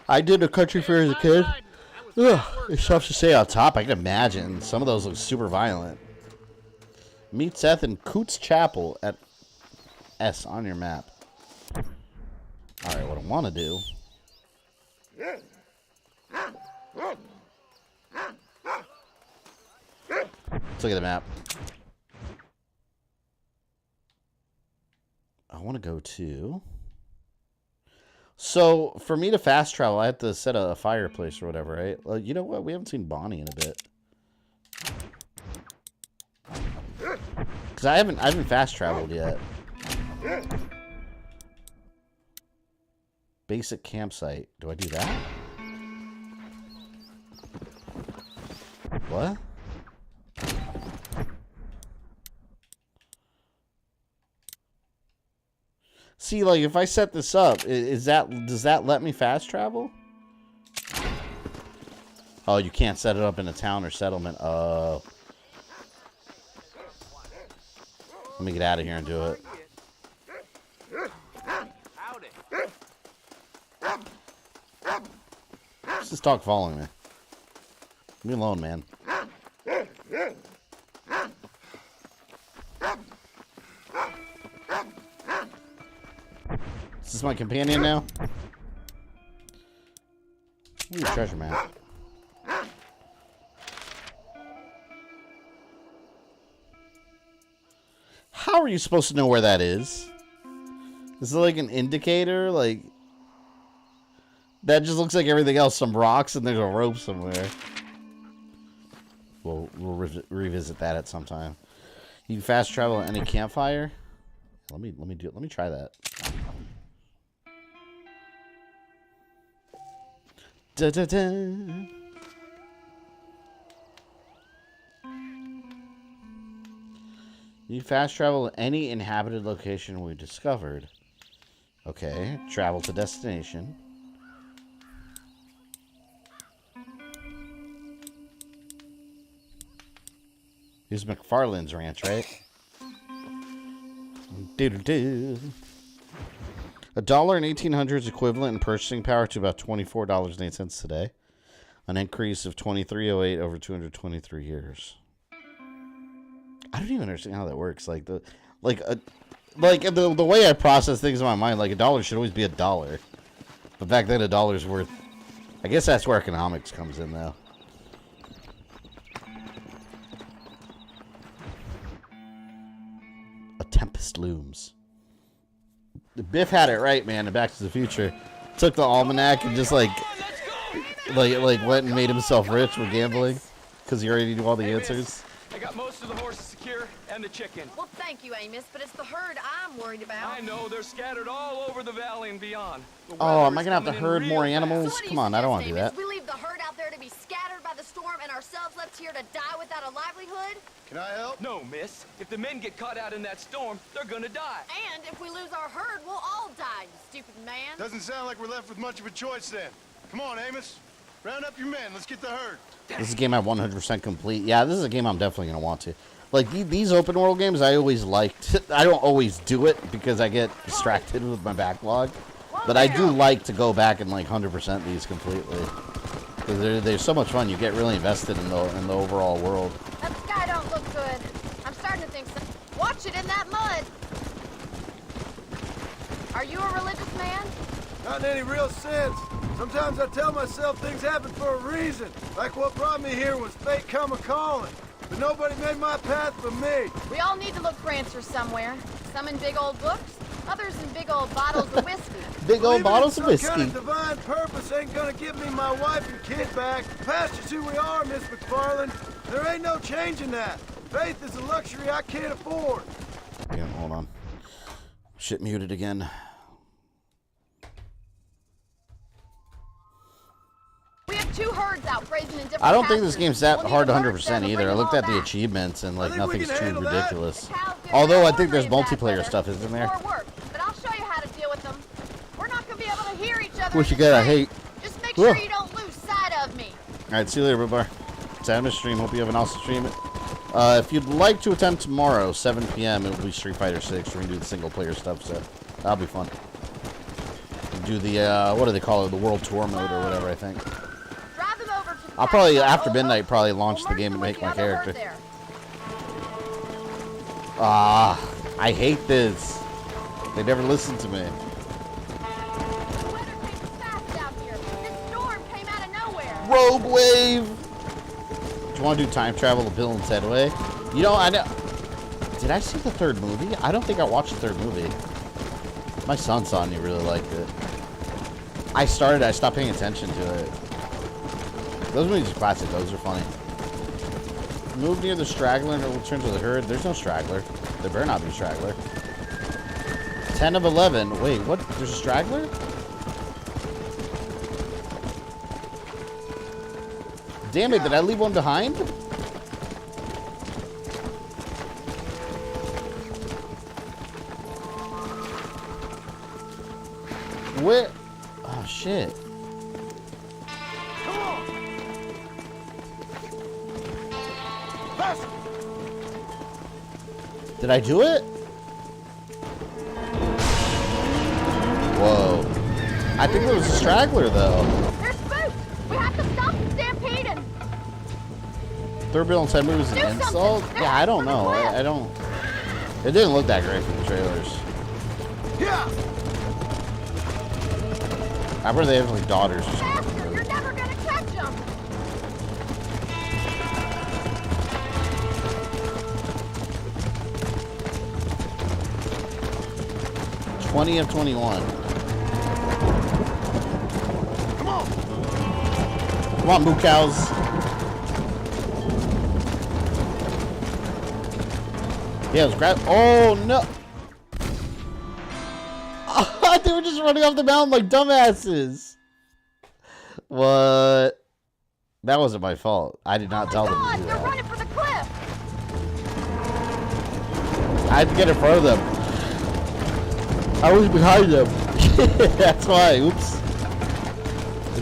I did a country fair as a kid. Ugh, it's tough to stay on top. I can imagine. Some of those look super violent. Meet Seth in Coots Chapel at S on your map. Alright, what I want to do... Let's look at the map. I want to go to... So, for me to fast travel, I have to set a fireplace or whatever, right? Well, you know what? We haven't seen Bonnie in a bit. Because I haven't fast traveled yet. Basic campsite. Do I do that? What? See, like, if I set this up, does that let me fast travel? Oh, you can't set it up in a town or settlement. Oh. Let me get out of here and do it. What's this dog following me? Leave me alone, man. Is this my companion now? Ooh, treasure map. How are you supposed to know where that is? Is it like an indicator? Like, that just looks like everything else. Some rocks and there's a rope somewhere. We'll revisit that at some time. You can fast travel at any campfire. Let me do it. Let me try that. Da, da, da. You fast travel to any inhabited location we discovered. Okay, travel to destination. Here's MacFarlane's ranch, right? Do-do-do. $1 in 1800s equivalent in purchasing power to about $24.08 today. An increase of 2308 over 223 years. I don't even understand how that works. Like the way I process things in my mind, like $1 should always be $1. But back then $1's worth. I guess that's where economics comes in, though. A Tempest Looms. Biff had it right, man. In Back to the Future, took the almanac and just like went and made himself rich with gambling because he already knew all the answers. I got most of the horses secure and the chicken. Well, thank you, Amos, but it's the herd I'm worried about. I know, they're scattered all over the valley and beyond. Oh, am I gonna have to herd more animals? Come on, I don't want to do that. We leave the herd out there to be scattered by the storm and ourselves left here to die without a livelihood? Can I help? No, miss. If the men get caught out in that storm, they're gonna die. And if we lose our herd, we'll all die, you stupid man. Doesn't sound like we're left with much of a choice then. Come on, Amos. Round up your men. Let's get the herd. This is a game I 100% complete. Yeah, this is a game I'm definitely going to want to. Like, these open world games, I always liked. I don't always do it because I get distracted with my backlog. But I do like to go back and, like, 100% these completely. Because they're so much fun. You get really invested in the overall world. That sky don't look good. I'm starting to think so. Watch it in that mud. Are you a religious man? Not in any real sense. Sometimes I tell myself things happen for a reason. Like what brought me here was fate come a-calling. But nobody made my path but me. We all need to look for answers somewhere. Some in big old books, others in big old bottles of whiskey. Big old bottles of whiskey. Some kind of divine purpose ain't gonna give me my wife and kid back. Past is who we are, Miss MacFarlane. There ain't no changing that. Faith is a luxury I can't afford. Yeah, hold on. Shit muted again. We have two herds out grazing in different I don't think this pastures. game's that We'll hard need 100% either. I looked at the achievements and like nothing's too ridiculous. Although I think there's multiplayer stuff, isn't there? More work, but I'll show you how to deal with them. We're not gonna be able to hear each other. Wish you could. I hate. Just make sure you don't lose sight of me. All right, see you later, bye-bye. Tamed stream. Hope you have an awesome stream. If you'd like to attend tomorrow, 7 p.m., it will be Street Fighter 6. We're gonna do the single-player stuff, so that'll be fun. Do the what do they call it? The World Tour mode or whatever, I think. I'll probably, after midnight, probably launch the game and make my character. I hate this. They never listen to me. Rogue Wave! Do you want to do time travel to Bill and Ted Way? You know, I know. Did I see the third movie? I don't think I watched the third movie. My son saw it and he really liked it. I stopped paying attention to it. Those movies are classic. Those are funny. Move near the straggler and it will return to the herd. There's no straggler. There better not be a straggler. 10 of 11. Wait, what? There's a straggler? Damn it, did I leave one behind? Where? Oh, shit. Did I do it? Whoa. I think there was a straggler, though. They're spooked. We have to stop the stampeding. Third Bill and Ted movie was an insult? Yeah, I don't know. I don't... It didn't look that great from the trailers. Yeah. I remember they have, like, daughters or something. You're never gonna catch them. 20 of 21. Come on. Come on, moo cows. Yeah, let's grab. Oh no! They were just running off the mountain like dumbasses. What? That wasn't my fault. I did not tell them to do They're that. running for the cliff. I had to get in front of them. I was behind them. That's why. Oops.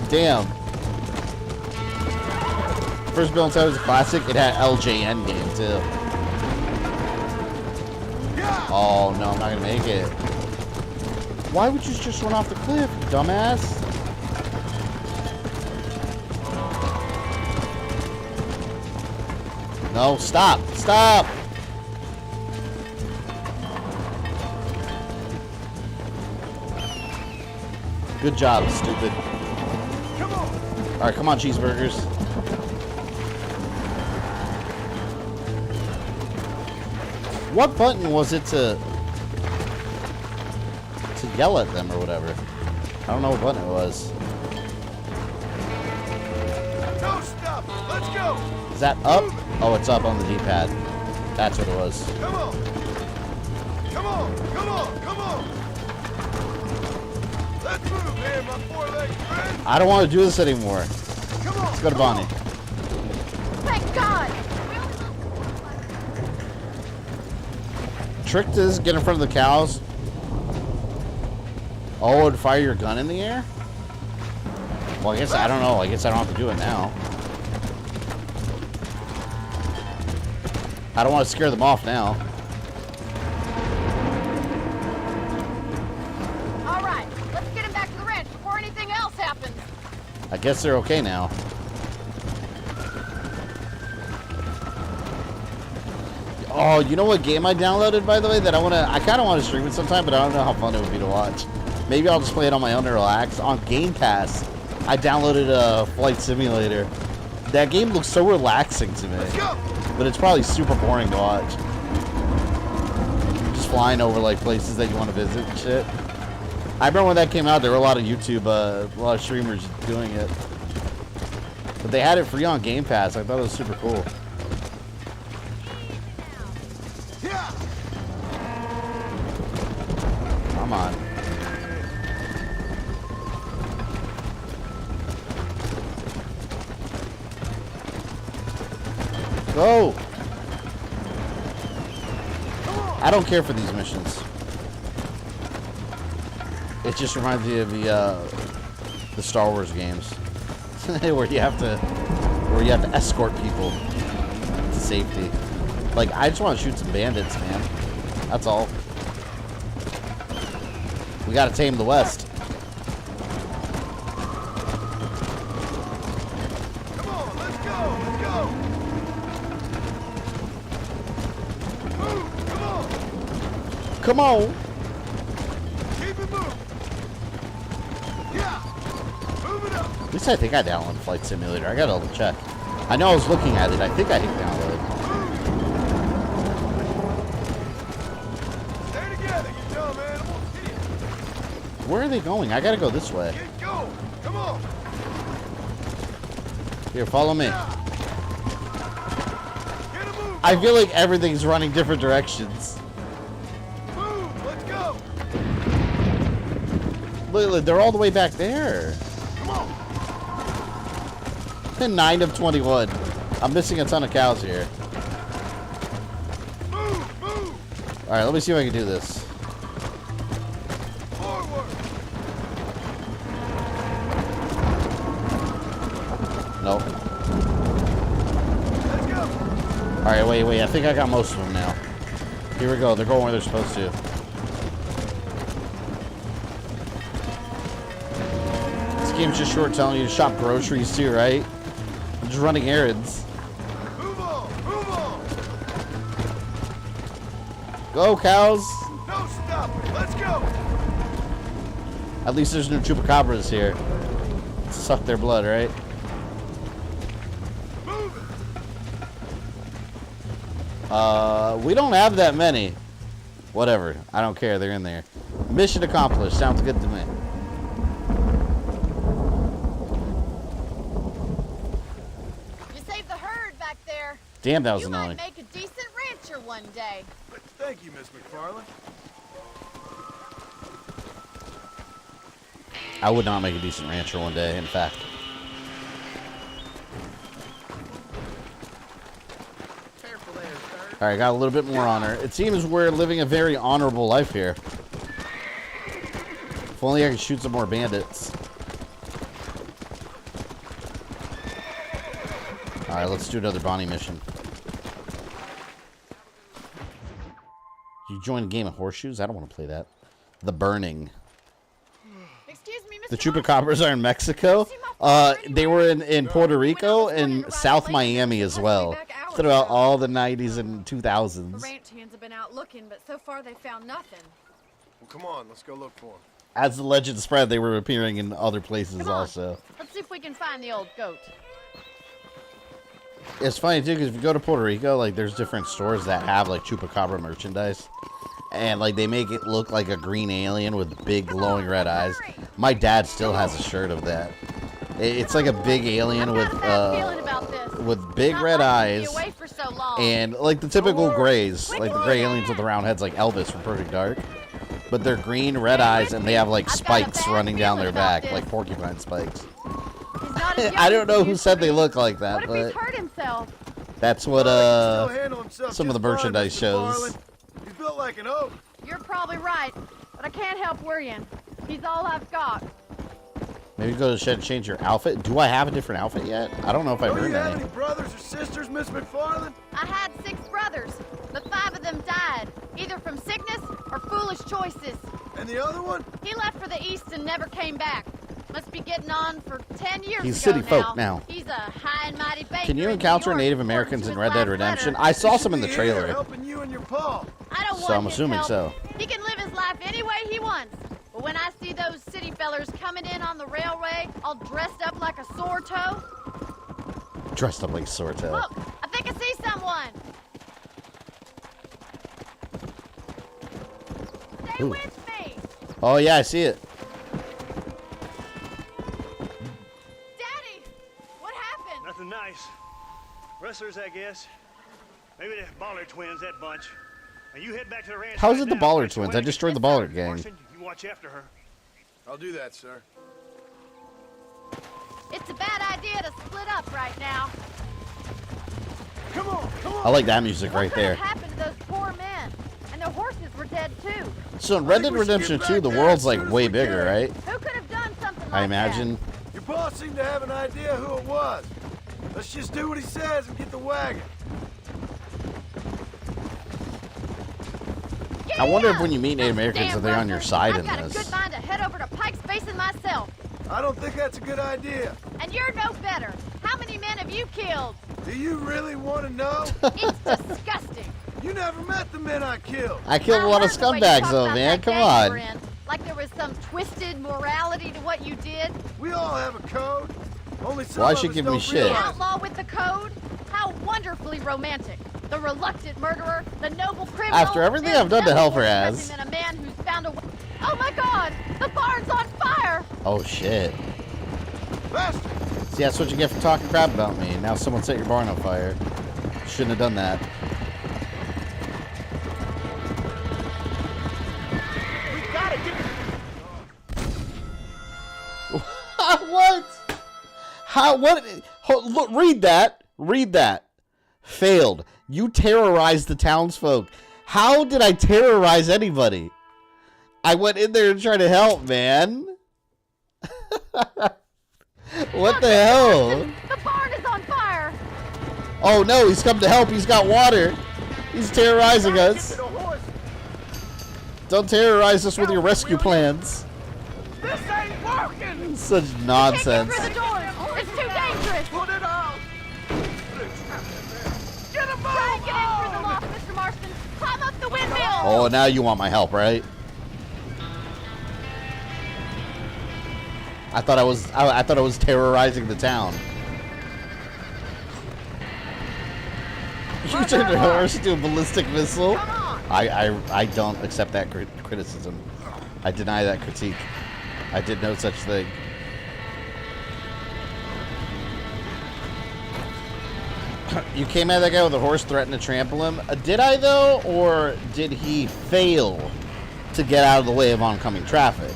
Damn. First Bill and Ted was a classic. It had LJN game too. Oh no, I'm not gonna make it. Why would you just run off the cliff, you dumbass? No, stop! Stop! Good job, stupid. Come on! Alright, come on, cheeseburgers. What button was it to yell at them or whatever? I don't know what button it was. No, stop! Let's go! Is that up? Oh, it's up on the D-pad. That's what it was. Come on! Come on! Come on! Come on! Let's move here, my four-legged friend! I don't want to do this anymore. Come on! Let's go to Bonnie. Thank God! Trick is get in front of the cows. Oh, and fire your gun in the air? Well, I guess I don't know. I guess I don't have to do it now. I don't want to scare them off now. All right, let's get him back to the ranch before anything else happens. I guess they're okay now. Oh, you know what game I downloaded, by the way, that I kind of want to stream it sometime, but I don't know how fun it would be to watch. Maybe I'll just play it on my own to relax. On Game Pass, I downloaded a Flight Simulator. That game looks so relaxing to me, but it's probably super boring to watch. Just flying over like places that you want to visit and shit. I remember when that came out, there were a lot of YouTube, a lot of streamers doing it. But they had it free on Game Pass. I thought it was super cool. Come on. Go! I don't care for these missions. It just reminds me of the Star Wars games, where you have to escort people to safety. Like, I just want to shoot some bandits, man. That's all. We gotta tame the West. Come on, let's go! Let's go! Move! Come on! Come on! Keep it moving! Yeah! Move it up! At least I think I downloaded Flight Simulator. I gotta double check. I know I was looking at it. I think I hit download. Stay together, you dumb animals! Where are they going? I gotta go this way. Get going! Come on! Here, follow me. I feel like everything's running different directions. Move! Let's go! Look, they're all the way back there. Come on! 9 of 21. I'm missing a ton of cows here. Move! Move! Alright, let me see if I can do this. Forward! Nope. Let's go! Alright, wait. I think I got most of them now. Here we go. They're going where they're supposed to. This game's just short telling you to shop groceries too, right? I'm just running errands. Move on! Move on! Go, cows! No stopping! Let's go! At least there's no chupacabras here. Suck their blood, right? Move it! We don't have that many. Whatever. I don't care. They're in there. Mission accomplished. Sounds good to me. You saved the herd back there. Damn, that was You annoying. might make a decent rancher one day. Thank you, Miss MacFarlane. I would not make a decent rancher one day. In fact, Alright, got a little bit more honor. It seems we're living a very honorable life here. If only I could shoot some more bandits. Alright, let's do another Bonnie mission. You join a game of horseshoes? I don't want to play that. The Burning. Excuse me, Mr. The Chupacabras are in Mexico. They were in Puerto Rico and South Miami as well. Throughout all the 90s and 2000s. The ranch hands have been out looking, but so far they found nothing. Well, come on, let's go look for him. As the legend spread, they were appearing in other places also. Let's see if we can find the old goat. It's funny too, because if you go to Puerto Rico, like there's different stores that have like Chupacabra merchandise. And like they make it look like a green alien with big glowing red eyes. My dad still has a shirt of that. It's like a big alien with big red eyes and like the typical grays, like the gray aliens with the round heads like Elvis from Perfect Dark. But they're green, red eyes, and they have like spikes running down their back, like porcupine spikes. I don't know who said they look like that, but that's what some of the merchandise shows. He's built like an oak. You're probably right, but I can't help worrying. He's all I've got. Maybe go to the shed and change your outfit. Do I have a different outfit yet? I don't know if I've earned Do you have any. any brothers or sisters, Miss MacFarlane? I had 6 brothers, but 5 of them died, either from sickness or foolish choices. And the other one? He left for the east and never came back. Must be getting on for 10 years He's ago city folk now. He's a high and mighty banker. Can you in encounter New York, Native Americans in Red Dead Redemption? I saw some in the trailer. Helping you and your pa. I don't So want I'm his assuming help. so. He can live his life any way he wants. But when I see those city fellers coming in on the railway, all dressed up like a sore toe. Dressed up like Sorto. Look, I think I see someone. Stay Ooh. with me. Oh yeah, I see it. Daddy, what happened? Nothing nice. Rustlers, I guess. Maybe the Baller twins, that bunch. Now you head back to the ranch. How's right it the now. Baller Get your twins? I wagon. destroyed the Baller gang. Morrison, you watch after her. I'll do that, sir. It's a bad idea to split up right now. Come on, come on. I like that music right there. What happened to those poor men? And their horses were dead too. So in Red Dead Redemption 2, the world's like way bigger, right? Who could have done something like I imagine. Your boss seemed to have an idea who it was. Let's just do what he says and get the wagon. I wonder if when you meet Native Americans, are they on your side in I've got a this? good mind to head over to Pikes Basin myself. I don't think that's a good idea. And you're no better. How many men have you killed? Do you really want to know? It's disgusting. You never met the men I killed. I killed a lot of heard the way you scumbags talk though, about man. that Come gang you were on. in. Like there was some twisted morality to what you did. We all have a code. Only some Why of should us give me don't shit? The realize outlaw with the code? How wonderfully romantic. The reluctant murderer, the noble criminal. After everything I've done to help her ass. Than a man who's found a way. Oh my God! The barn's on fire! Oh shit. See, that's what you get for talking crap about me. Now someone set your barn on fire. Shouldn't have done that. We gotta get. What? How? What? Look, read that. Read that. Failed. You terrorized the townsfolk. How did I terrorize anybody? I went in there and tried to help, man. What the hell? The barn is on fire! Oh no, he's come to help. He's got water. He's terrorizing us. Don't terrorize us with your rescue plans. This ain't working. Such nonsense. Through the doors! It's too dangerous! Put it out. Get him Try and get in through the loft, Mr. Marston. Climb up the windmill! Oh, now you want my help, right? I thought I was terrorizing the town. You turned a horse into a ballistic missile. I don't accept that criticism. I deny that critique. I did no such thing. You came at that guy with a horse, threatened to trample him. Did I though, or did he fail to get out of the way of oncoming traffic?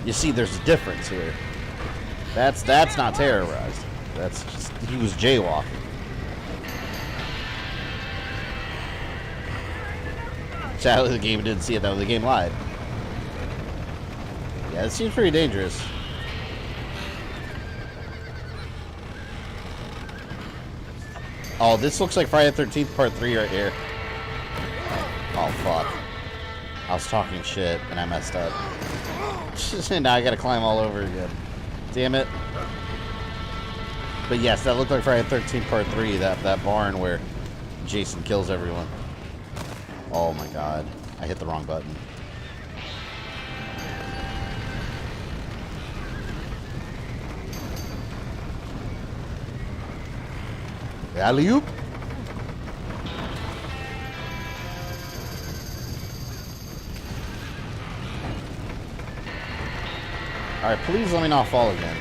You see, there's a difference here. That's not terrorized. That's just, he was jaywalking. Sadly, the game didn't see it, though. The game lied. Yeah, it seems pretty dangerous. Oh, this looks like Friday the 13th Part 3 right here. Oh, fuck. I was talking shit, and I messed up. Now I gotta climb all over again. Damn it. But yes, that looked like Friday the 13th Part 3, that barn where Jason kills everyone. Oh my god. I hit the wrong button. Alley-oop. Alright, please let me not fall again.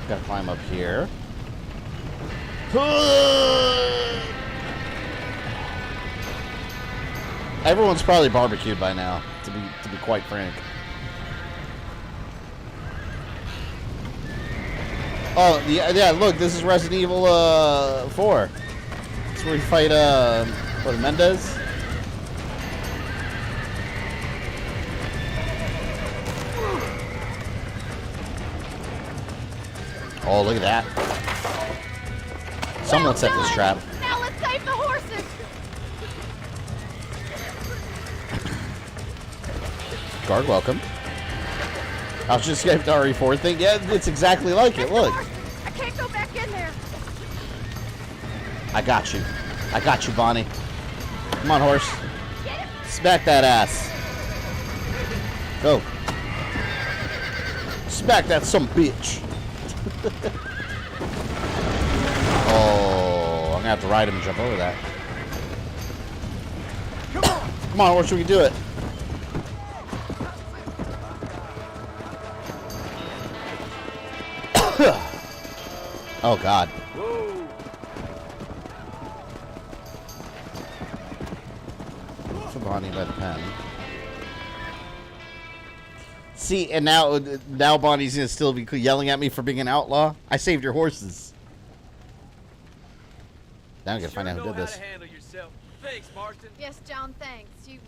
Gotta climb up here. Everyone's probably barbecued by now, to be quite frank. Oh, yeah, look, this is Resident Evil 4. It's where you fight, what, Mendez? Oh, look at that. Someone set this trap. Now let's save the horses. Guard, welcome. I was just getting the RE4 thing. Yeah, it's exactly like it. Look. I can't go back in there. I got you. I got you, Bonnie. Come on, horse. Smack that ass. Go. Smack that some bitch. Oh, I'm gonna have to ride him and jump over that. Come on, horse, we can do it. Oh god. For Bonnie by the pen. See, and now Bonnie's gonna still be yelling at me for being an outlaw. I saved your horses. Now I'm gonna find out who did this. Thanks, Marston. Yes, John, thanks. You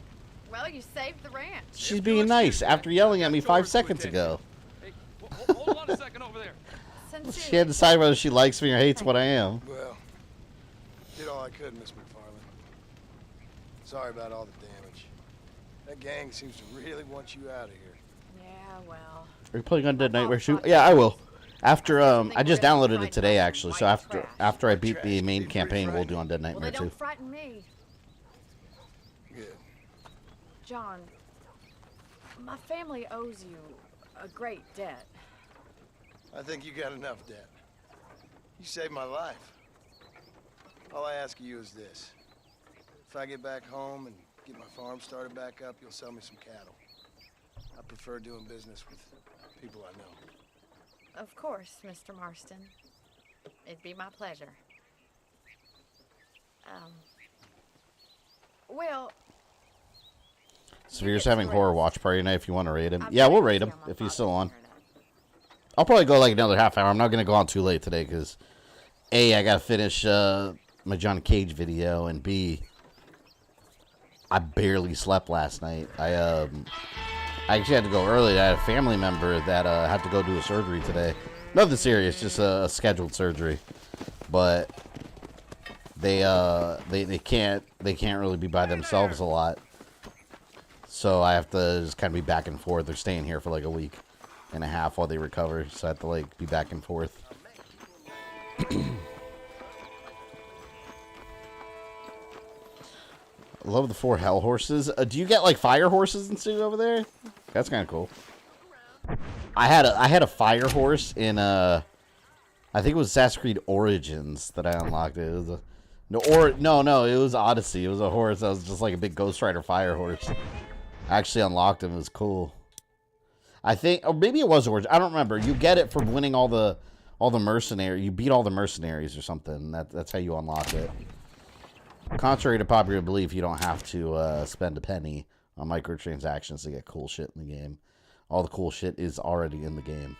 saved the ranch. She's being nice after yelling at me 5 seconds ago. Hold on a second over there. She can't decide whether she likes me or hates what I am. Well, did all I could, Miss MacFarlane. Sorry about all the damage. That gang seems to really want you out of here. Yeah, well. Are you playing on Dead Nightmare 2? Yeah, I will. After I just downloaded it today actually, so after I beat the main campaign, we'll do on Dead Nightmare 2. Well, they don't frighten me. Good. John, my family owes you a great debt. I think you got enough debt. You saved my life. All I ask of you is this. If I get back home and get my farm started back up, you'll sell me some cattle. I prefer doing business with people I know. Of course, Mr. Marston. It'd be my pleasure. Well... Severe's having horror watch party night if you want to raid him. Yeah, we'll raid him if he's still on. I'll probably go like another half hour. I'm not going to go on too late today because A, I got to finish my John Cage video, and B, I barely slept last night. I actually had to go early. I had a family member that had to go do a surgery today. Nothing serious, just a scheduled surgery. But they can't really be by themselves a lot. So I have to just kind of be back and forth. They're staying here for like a week and a half while they recover, so I have to like be back and forth. I love the 4 hell horses. Do you get like fire horses and stuff over there? That's kind of cool. I had a fire horse in I think it was Assassin's Creed Origins that I unlocked. It was no, it was Odyssey. It was a horse that was just like a big Ghost Rider fire horse. I actually unlocked him. It was cool. I think, or maybe it was Origins. I don't remember. You get it from winning all the mercenaries. You beat all the mercenaries or something. That's how you unlock it. Contrary to popular belief, you don't have to spend a penny on microtransactions to get cool shit in the game. All the cool shit is already in the game.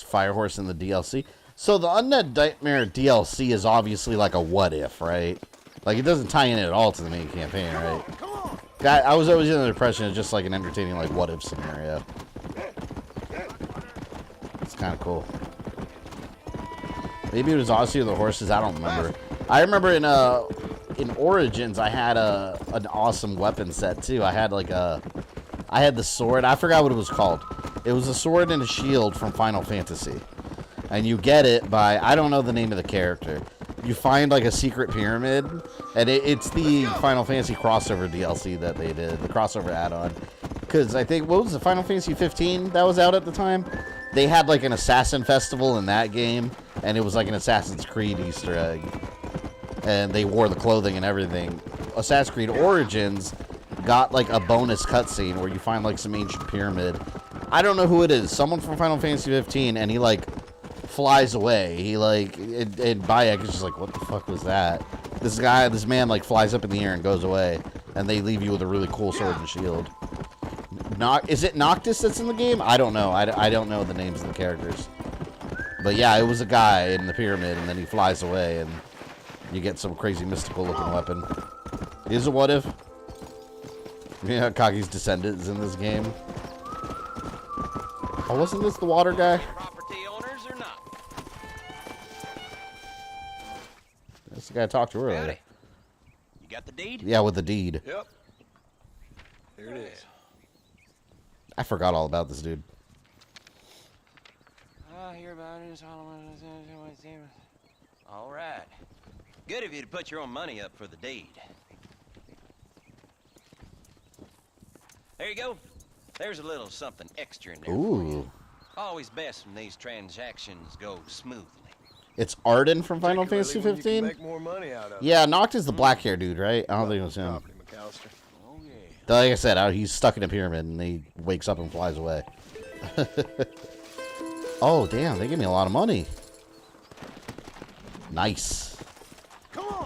Firehorse in the DLC. So the Undead Nightmare DLC is obviously like a what if, right? Like it doesn't tie in at all to the main campaign, right? I was always under the impression it's just like an entertaining like what if scenario. It's kind of cool. Maybe it was Odyssey of the Horses. I don't remember. I remember in Origins I had an awesome weapon set too. I had like I had the sword. I forgot what it was called. It was a sword and a shield from Final Fantasy. And you get it by, I don't know the name of the character. You find like a secret pyramid, and it's the Final Fantasy crossover DLC that they did, the crossover add-on. Because I think, what was the Final Fantasy 15 that was out at the time? They had like an assassin festival in that game, and it was like an Assassin's Creed Easter egg. And they wore the clothing and everything. Assassin's Creed Origins got like a bonus cutscene where you find like some ancient pyramid. I don't know who it is. Someone from Final Fantasy 15, and he like flies away. He like, and Bayek is just like, what the fuck was that? This man like flies up in the air and goes away, and they leave you with a really cool sword and shield. Is it Noctis that's in the game? I don't know. I don't know the names of the characters. But yeah, it was a guy in the pyramid, and then he flies away, and you get some crazy mystical looking weapon. Is it what if? Yeah, Kagi's descendant is in this game. Oh, wasn't this the water guy? Property owners or not? That's the guy I talked to earlier. Howdy. You got the deed? Yeah, with the deed. Yep. Here it is. I forgot all about this dude. I hear about it. All right. Good of you to put your own money up for the deed. There you go. There's a little something extra in there. Ooh. Always best when these transactions go smoothly. It's Arden from Final Fantasy 15? Make more money out of. Yeah, Noctis the black hair dude, right? I don't think it was him. Like I said, he's stuck in a pyramid and he wakes up and flies away. Oh, damn, they gave me a lot of money. Nice.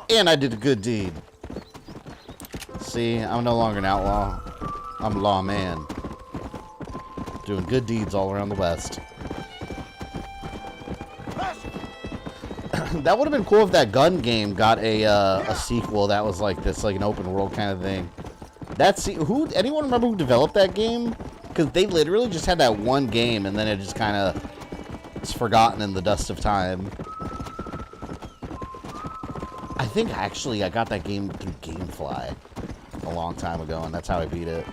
And I did a good deed. See, I'm no longer an outlaw. I'm a lawman. Doing good deeds all around the West. That would have been cool if that gun game got a sequel that was like this, like an open world kind of thing. Anyone remember who developed that game? Because they literally just had that one game and then it just kind of is forgotten in the dust of time. I think actually I got that game through GameFly a long time ago, and that's how I beat it.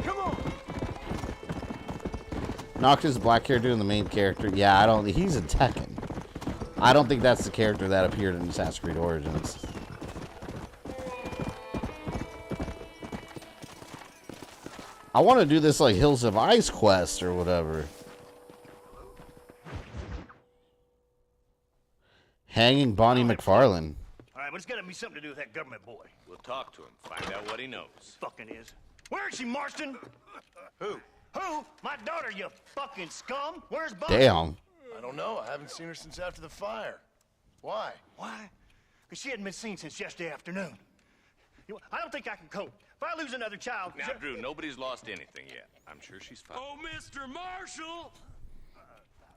Come on. Noctis black hair doing the main character. Yeah, he's in Tekken. I don't think that's the character that appeared in Assassin's Creed Origins. I want to do this like Hills of Ice quest or whatever. Hanging Bonnie MacFarlane. All right, but it's got to be something to do with that government boy. We'll talk to him, find out what he knows. Fucking is. Where is she, Marston? Who? Who? My daughter, you fucking scum. Where's Bonnie? Damn. I don't know. I haven't seen her since after the fire. Why? Why? Because she hadn't been seen since yesterday afternoon. I don't think I can cope. If I lose another child... Now, Drew, nobody's lost anything yet. I'm sure she's fine. Oh, Mr. Marshall!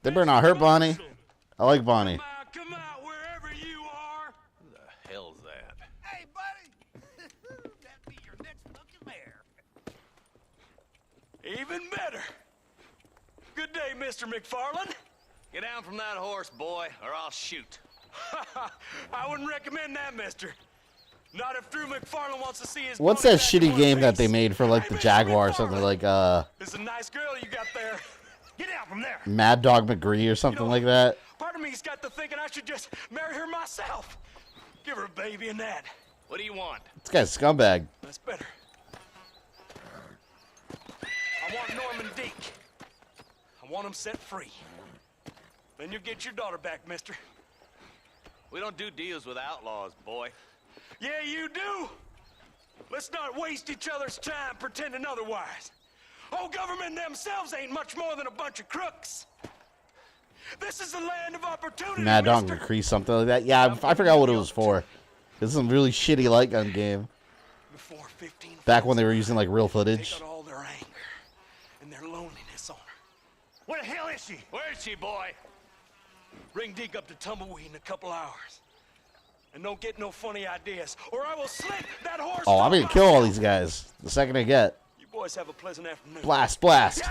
They better not hurt Bonnie. I like Bonnie. Come out wherever you are. Who the hell's that? Hey, buddy! That'd be your next fucking mare. Even better. Good day, Mr. MacFarlane. Get down from that horse, boy, or I'll shoot. I wouldn't recommend that, mister. Not if Drew MacFarlane wants to see his... What's that shitty game that they made for like the Jaguar or something like It's a nice girl you got there. Get out from there. Mad Dog McGree or something like that? Part of me's got to thinking I should just marry her myself. Give her a baby and that. What do you want? This guy's a scumbag. That's better. I want Norman Deek. I want him set free. Then you'll get your daughter back, mister. We don't do deals with outlaws, boy. Yeah, you do. Let's not waste each other's time pretending otherwise. Oh, government themselves ain't much more than a bunch of crooks. This is the land of opportunity, Mad Dog mister. McCree, something like that. Yeah, I forgot what it was for. This is some really shitty light gun game. Back when they were using like real footage. They got all their anger and their loneliness on her. Where the hell is she? Where's she, boy? Bring Deke up to Tumbleweed in a couple hours. And don't get no funny ideas, or I will slit that horse. Oh, I'm gonna kill all these guys the second I get. You boys have a pleasant afternoon. Blast, blast.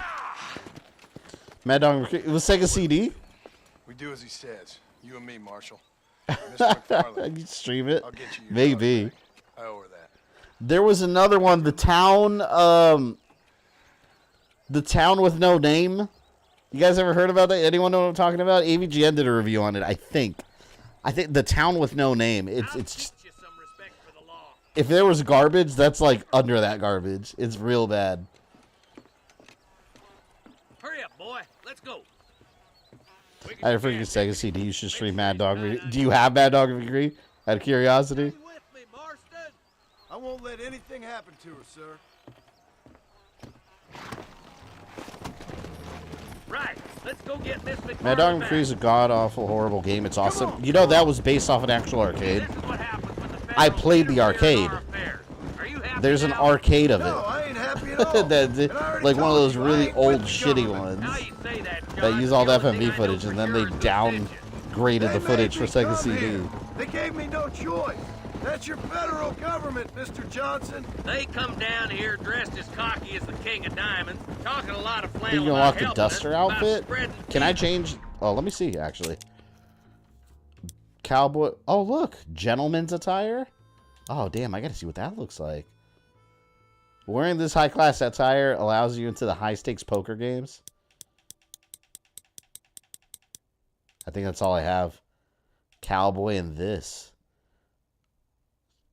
Mad Dog, it was Sega CD. We do as he says. You and me, Marshal. Mr. MacFarlane. You stream it? I'll get you your Maybe. back. I owe her that. There was another one, the town with no name. You guys ever heard about that? Anyone know what I'm talking about? AVGN did a review on it, I think. The town with no name. It's just, if there was garbage, that's like under that garbage. It's real bad. Hurry up, boy. Let's go. I had a freaking Sega CD. You should stream Mad Dog. Do you have Mad Dog, if you agree? Out of curiosity. I won't let anything happen to her, sir. Right. Let's go get Miss MacFarlane. Mad Dog McCree is a god-awful, horrible game. It's awesome. You know, that was based off an actual arcade. I played the arcade. There's an arcade of it. I ain't happy at all. Like one of those really old, shitty ones that use all the FMV footage, and then they downgraded the footage for Sega CD. They gave me no choice. That's your federal government, Mr. Johnson. They come down here dressed as cocky as the King of Diamonds, talking a lot of Think flannel you about unlock the helping us, Duster about outfit? spreading Can I change? Oh, let me see, actually. Cowboy. Oh, look. Gentleman's attire? Oh, damn. I got to see what that looks like. Wearing this high-class attire allows you into the high-stakes poker games. I think that's all I have. Cowboy and this.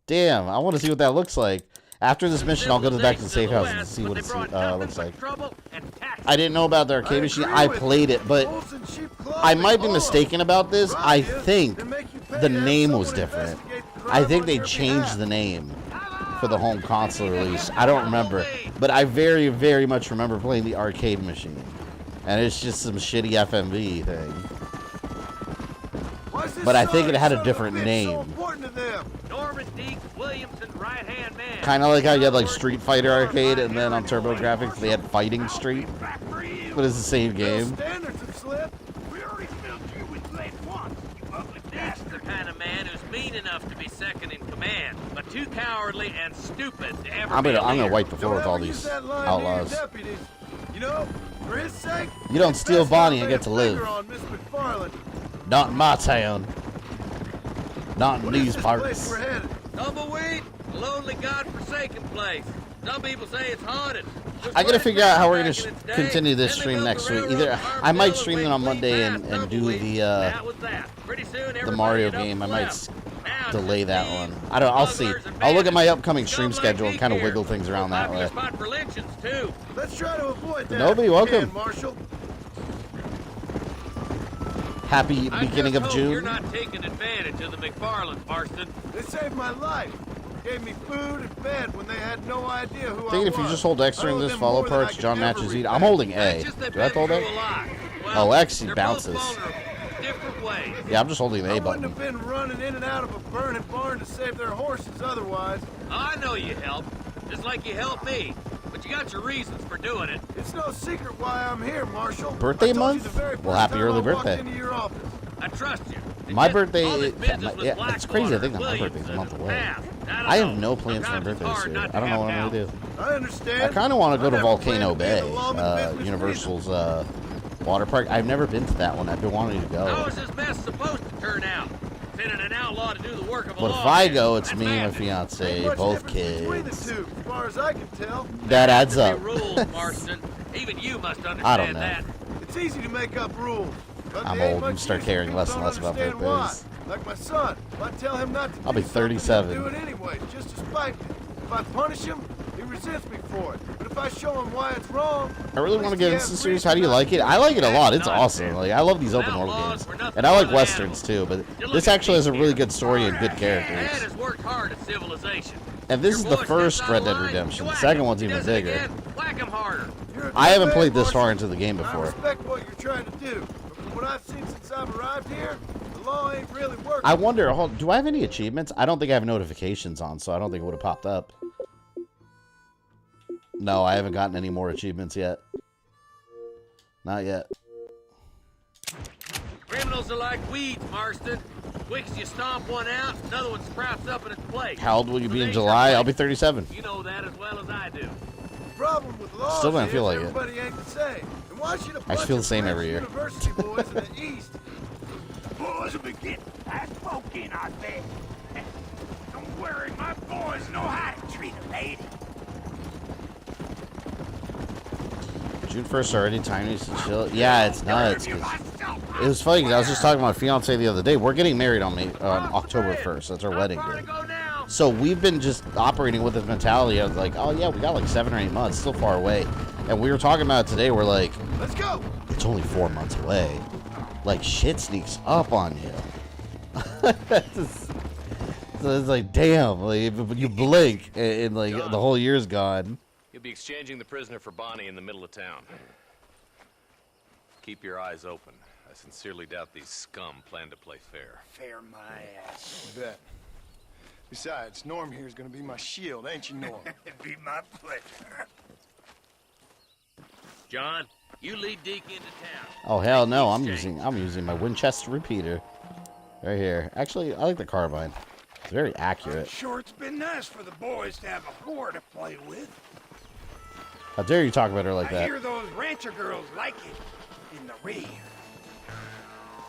Damn, I want to see what that looks like. After this mission, I'll go back to the safe house and see what it looks like. I didn't know about the arcade machine. I played it, but I might be mistaken about this. I think the name was different. I think they changed the name for the home console release. I don't remember, but I very, very much remember playing the arcade machine. And it's just some shitty FMV thing. But I think it had a different name. Kind of like how you had like Street Fighter Arcade, and then on TurboGrafx they had Fighting Street. But it's the same game. That's the kind of man who's mean enough to be second in command, but too cowardly and stupid to ever I'm gonna wipe the floor with all these outlaws. You know, for his sake, you don't steal Bonnie and get to live. Not in my town. Not in these parts. Tumbleweed, a lonely, godforsaken place. Some people say it's haunted. I gotta figure out how we're gonna continue this stream next week. Either I might stream it on Monday and do the Mario game. I might delay that one. I don't. I'll see. I'll look at my upcoming stream schedule and kind of wiggle things around that way. Let's try to avoid that. Nobody, welcome. Marshal. Happy beginning of June. You're not taking advantage of the MacFarlane, Marston. They saved my life. Gave me food and bed when they had no idea who I was. Thinking if you just hold X during this, follow parts, John matches eat. I'm holding A. Do I have to hold A? Oh, X, he bounces. Yeah, I'm just holding the A button. I wouldn't have been running in and out of a burning barn to save their horses otherwise. I know you helped, just like you helped me. But you got your reasons for doing it. It's no secret why I'm here, Marshal. Birthday month? Well, happy early birthday. I trust you. My birthday, yeah, it's crazy. I think that my birthday's a month away. I have no plans for my birthday this year. I don't know what I'm gonna do. I understand. I kind of want to go to Volcano Bay, Universal's water park. I've never been to that one. I've been wanting to go. How is this mess supposed to turn out? Sending an outlaw to do the work of a But if I go, it's me and my fiance, both kids. As far as I can tell. That adds up. Even you must understand I don't know. That. It's easy to make up rules. I'm old and start caring less and less about birthdays. Like my son, if I tell him not to I'll be 37. do it anyway, just to spite me. If I punish him, he resents me for it. But if I show him why it's wrong, I really want to get into the series. How do you like it? I like it a lot. It's awesome. Like I love these open world games, and I like westerns too. But this actually has a really good story and good characters. And this is the first Red Dead Redemption. The second one's even bigger. I haven't played this far into the game I before. respect what you're trying to do. But from what I've seen since I've arrived here, the law ain't really working. I wonder, do I have any achievements? I don't think I have notifications on, so I don't think it would have popped up. No, I haven't gotten any more achievements yet. Not yet. Criminals are like weeds, Marston. Quick as you stomp one out, another one sprouts up in its place. How old will you be in July? I'll be 37. You know that as well as I do. The problem with laws Still don't feel like it. everybody ain't the same. And why should a I just feel the bunch same of every year. University boys in the East? The boys will be getting that smoking, I bet. Don't worry, my boys know how to treat a lady. June 1st already. Time needs to chill. Yeah, it's nuts. It was funny because I was just talking to my fiance the other day. We're getting married on October 1st. That's our wedding day. So we've been just operating with this mentality of like, oh yeah, we got like 7 or 8 months, still far away. And we were talking about it today. We're like, let's go. It's only 4 months away. Like shit sneaks up on you. So it's like, damn, like you blink and like the whole year's gone. You'll be exchanging the prisoner for Bonnie in the middle of town. Keep your eyes open. I sincerely doubt these scum plan to play fair. Fair my ass. I bet. Besides, Norm here is going to be my shield, ain't you, Norm? It'd be my pleasure. John, you lead Deke into town. Oh hell no, I'm using my Winchester repeater. Right here. Actually, I like the carbine. It's very accurate. Sure, it's been nice for the boys to have a whore to play with. How dare you talk about her like I that? hear those rancher girls like it in the rear.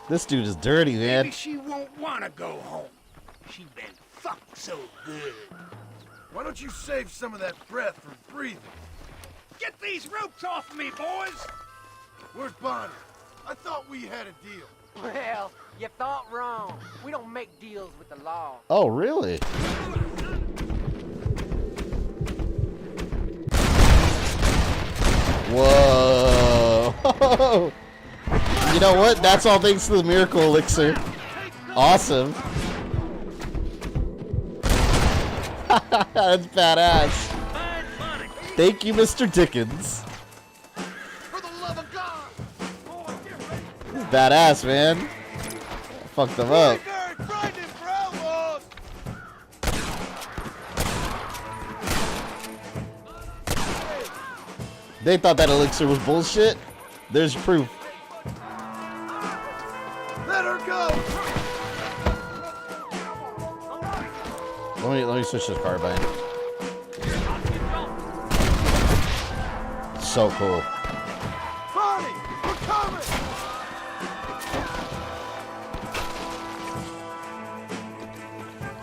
This dude is dirty, man. Maybe she won't want to go home. She been fucked so good. Why don't you save some of that breath for breathing? Get these ropes off me, boys! Where's Bonnie? I thought we had a deal. Well, you thought wrong. We don't make deals with the law. Oh, really? Whoa. You know what? That's all thanks to the miracle elixir. Awesome. That's badass. Thank you, Mr. Dickens. This is badass, man. I fucked them up. They thought that elixir was bullshit. There's proof. Let her go. Let me switch this carbine. So cool. Bonnie, we're coming.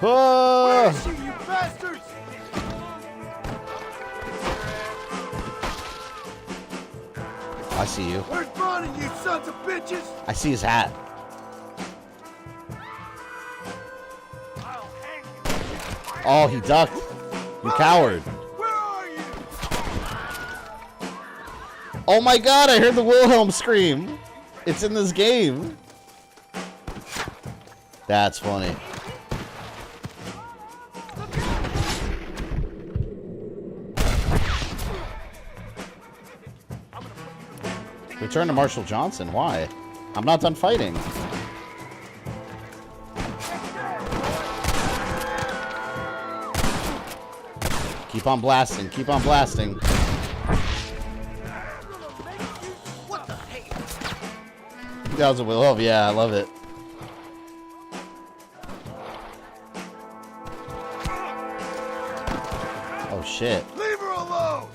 Oh! Where is she, you bastards? I see you. Where's Bonnie, you sons of bitches? I see his hat. Oh, he ducked. You coward. Where are you? Oh my god, I heard the Wilhelm scream. It's in this game. That's funny. Return to Marshall Johnson. Why? I'm not done fighting. Keep on blasting. Keep on blasting. What the hell? That was a Wilhelm. Yeah, I love it. Oh shit. Leave her alone.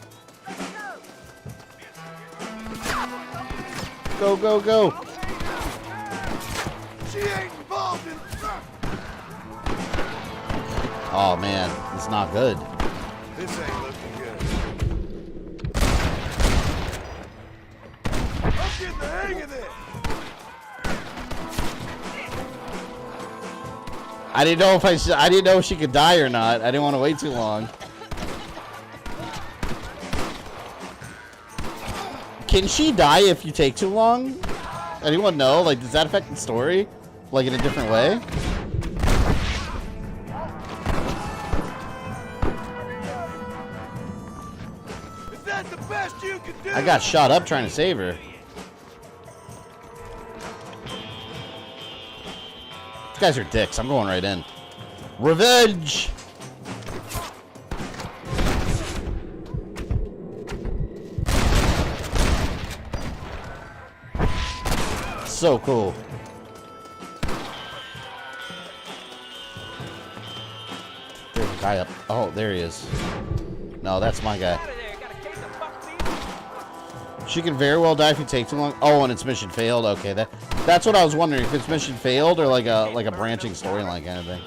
Go, go, go. She ain't involved in. Oh man, it's not good. This ain't looking good. I'm getting the hang of this. I didn't know if I didn't know if she could die or not. I didn't want to wait too long. Can she die if you take too long? Anyone know? Like, does that affect the story? Like, in a different way? Is that the best you can do? I got shot up trying to save her. These guys are dicks. I'm going right in. Revenge! so cool. There's a guy up. Oh, there he is. No, that's my guy. She can very well die if you take too long. Oh, and it's mission failed. Okay, that's what I was wondering, if it's mission failed or like a branching storyline kind of thing.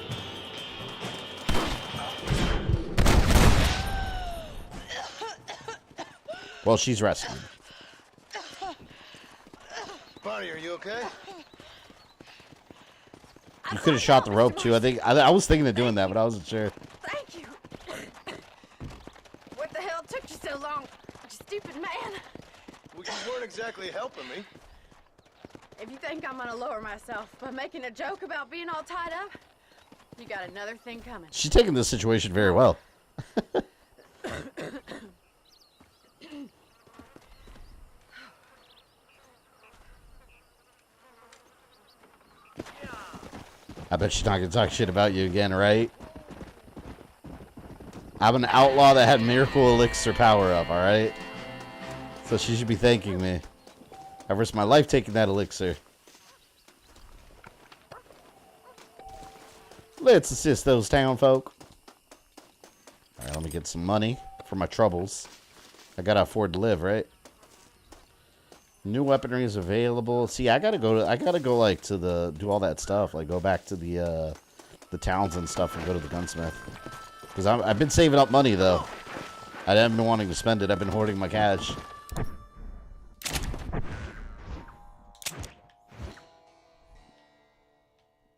Well, she's rescued. Bonnie, are you okay? You could have shot the rope too. I was thinking of doing that, but I wasn't sure. Thank you. What the hell took you so long, you stupid man? Well, you weren't exactly helping me. If you think I'm gonna lower myself by making a joke about being all tied up, you got another thing coming. She's taking this situation very well. I bet she's not gonna talk shit about you again, right? I'm an outlaw that had miracle elixir power up, alright? So she should be thanking me. I risked my life taking that elixir. Let's assist those town folk. Alright, let me get some money for my troubles. I gotta afford to live, right? New weaponry is available. See, I gotta go like to the do all that stuff. Like go back to the towns and stuff and go to the gunsmith. Because I've been saving up money though. I haven't been wanting to spend it. I've been hoarding my cash.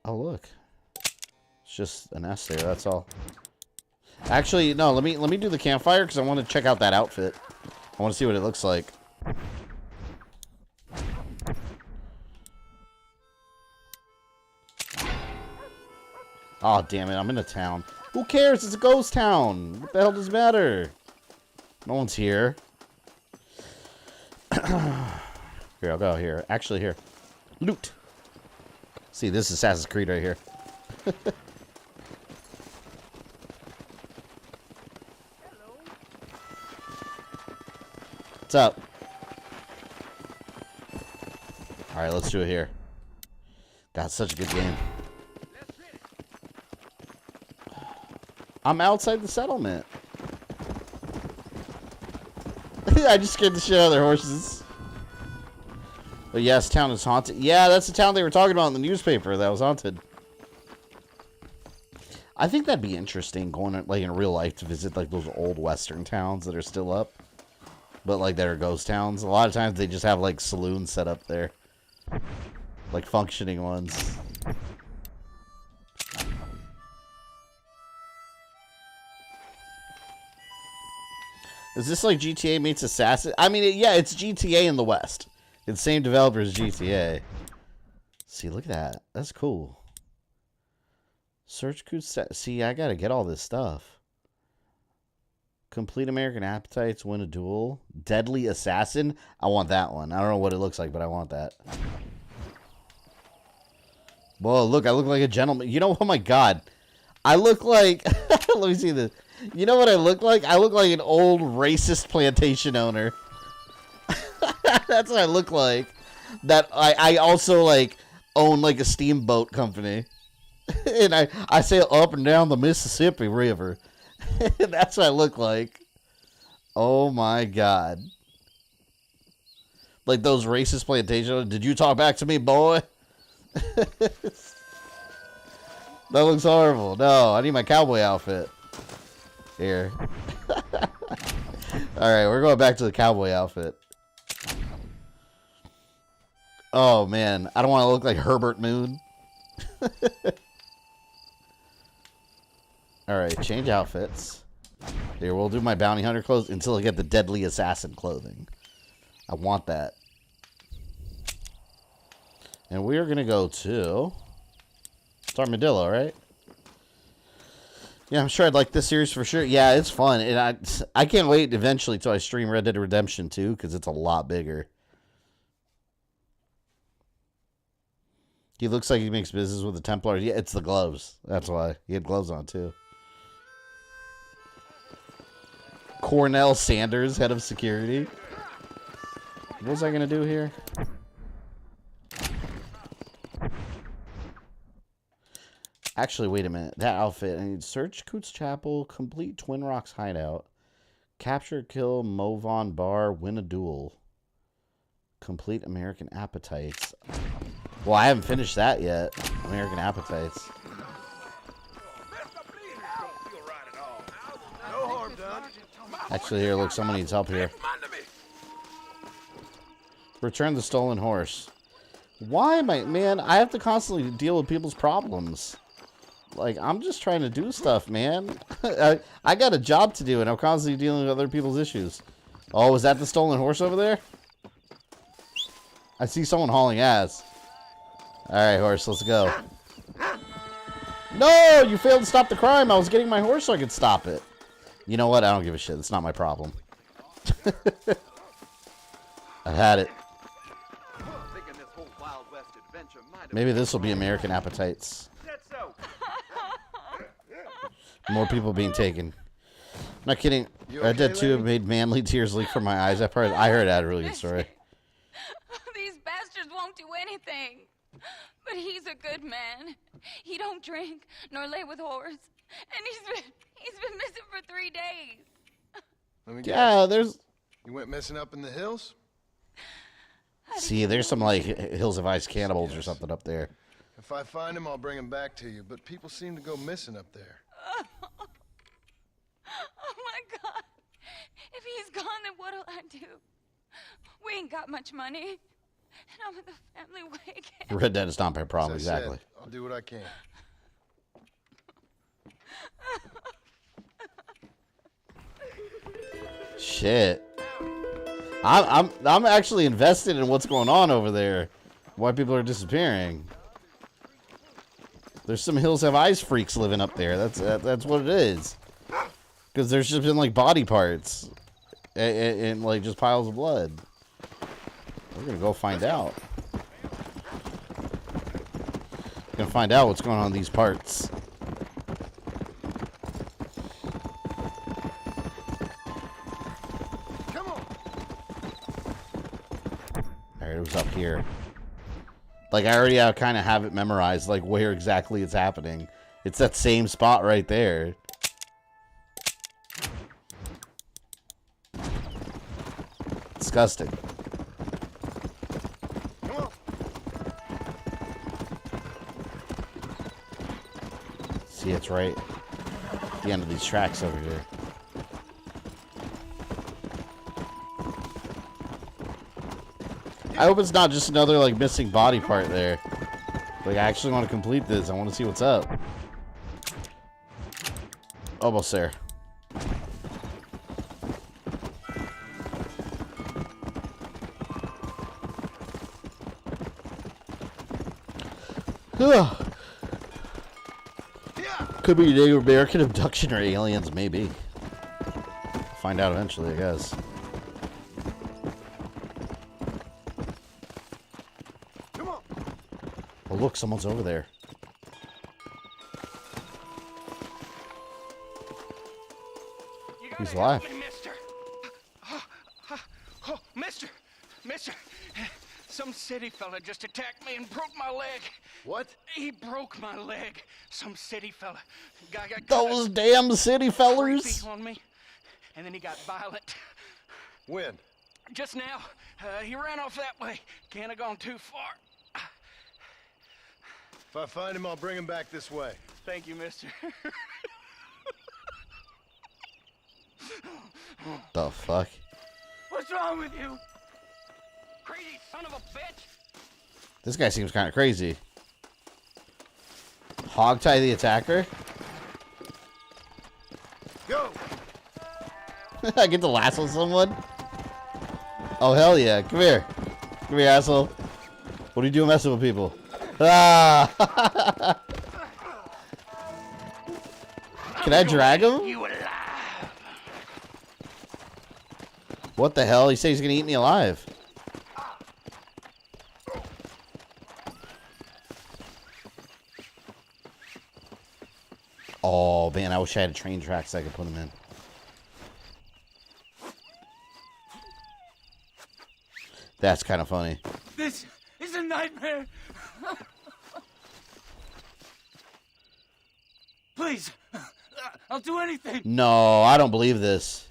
Oh look, it's just a nest there. That's all. Actually, no. Let me do the campfire because I want to check out that outfit. I want to see what it looks like. Oh, damn it. I'm in a town. Who cares? It's a ghost town. What the hell does it matter? No one's here. Here, I'll go here. Actually, here. Loot. See, this is Assassin's Creed right here. What's up? Alright, let's do it here. God, such a good game. I'm outside the settlement. I just scared the shit out of their horses. But yes, town is haunted. Yeah, that's the town they were talking about in the newspaper that was haunted. I think that'd be interesting going like in real life to visit like those old western towns that are still up. But like that are ghost towns. A lot of times they just have like saloons set up there. Like functioning ones. Is this like GTA meets Assassin? I mean, yeah, it's GTA in the West. It's the same developer as GTA. See, look at that. That's cool. Search code set. See, I gotta get all this stuff. Complete American Appetites, win a duel. Deadly Assassin. I want that one. I don't know what it looks like, but I want that. Whoa, look, I look like a gentleman. You know, oh my god. I look like... Let me see this. You know what I look like? I look like an old racist plantation owner. That's what I look like. That I also like own like a steamboat company. And I sail up and down the Mississippi River. That's what I look like. Oh my god. Like those racist plantation owners. Did you talk back to me, boy? That looks horrible. No, I need my cowboy outfit. Here. Alright, we're going back to the cowboy outfit. Oh, man. I don't want to look like Herbert Moon. Alright, change outfits. Here, we'll do my bounty hunter clothes until I get the deadly assassin clothing. I want that. And we are going to go to... It's Armadillo, right? Yeah, I'm sure I'd like this series for sure. Yeah, it's fun. And I can't wait eventually till I stream Red Dead Redemption 2 because it's a lot bigger. He looks like he makes business with the Templars. Yeah, it's the gloves. That's why. He had gloves on, too. Cornell Sanders, head of security. What was I going to do here? Actually, wait a minute. That outfit. I need search Coots Chapel, complete Twin Rocks hideout, capture, kill Movon Bar, win a duel, complete American Appetites. Well, I haven't finished that yet. American Appetites. No harm done. Actually, here, look, someone needs help here. Return the stolen horse. Why am I... Man, I have to constantly deal with people's problems. Like, I'm just trying to do stuff, man. I got a job to do, and I'm constantly dealing with other people's issues. Oh, was that the stolen horse over there? I see someone hauling ass. Alright, horse, let's go. No! You failed to stop the crime. I was getting my horse so I could stop it. You know what? I don't give a shit. It's not my problem. I've had it. Maybe this will be American Appetites. More people being taken. Not kidding. Red Dead 2 made manly tears leak from my eyes. I heard that really good story. These bastards won't do anything. But he's a good man. He don't drink nor lay with whores. And he's been missing for 3 days. Let me Yeah, guess. there's... You went missing up in the hills? See, there's some, like, Hills of Ice cannibals or something up there. If I find him, I'll bring him back to you. But people seem to go missing up there. Oh my God. If he's gone, then what'll I do? We ain't got much money. And I'm in the family wagon. Red Dead is not my problem, As I exactly. said, I'll do what I can. Shit. I'm actually invested in what's going on over there. Why people are disappearing. There's some Hills Have Eyes freaks living up there. That's what it is. Because there's just been like body parts and like just piles of blood. We're gonna go find out. We're gonna find out what's going on in these parts. Alright, it was up here. Like, I already kind of have it memorized, like, where exactly it's happening. It's that same spot right there. Disgusting. See, it's right at the end of these tracks over here. I hope it's not just another, like, missing body part there. Like, I actually want to complete this. I want to see what's up. Almost there. Could be Native American abduction or aliens, maybe. Find out eventually, I guess. Oh, look, someone's over there. He's alive. Oh, mister, some city fella just attacked me and broke my leg. What? He broke my leg. Some city fella. Guy got Those damn city fellers. on me, and then he got violent. When? Just now. He ran off that way. Can't have gone too far. If I find him, I'll bring him back this way. Thank you, mister. The fuck? What's wrong with you? Crazy son of a bitch! This guy seems kind of crazy. Hogtie the attacker? Go! I get to lasso someone? Oh, hell yeah. Come here. Come here, asshole. What are you doing messing with people? Ah! Can I drag him? You alive. What the hell? He said he's gonna eat me alive. Oh, man, I wish I had a train track so I could put him in. That's kind of funny. This is a nightmare. Please. I'll do anything. No, I don't believe this.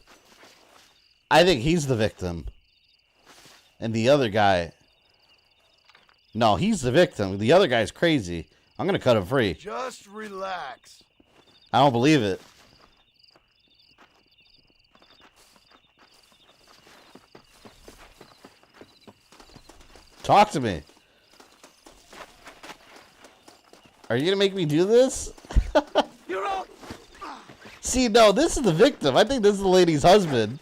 I think he's the victim. And the other guy... No, he's the victim. The other guy's crazy. I'm going to cut him free. Just relax. I don't believe it. Talk to me. Are you going to make me do this? You're all... See, no, this is the victim. I think this is the lady's husband.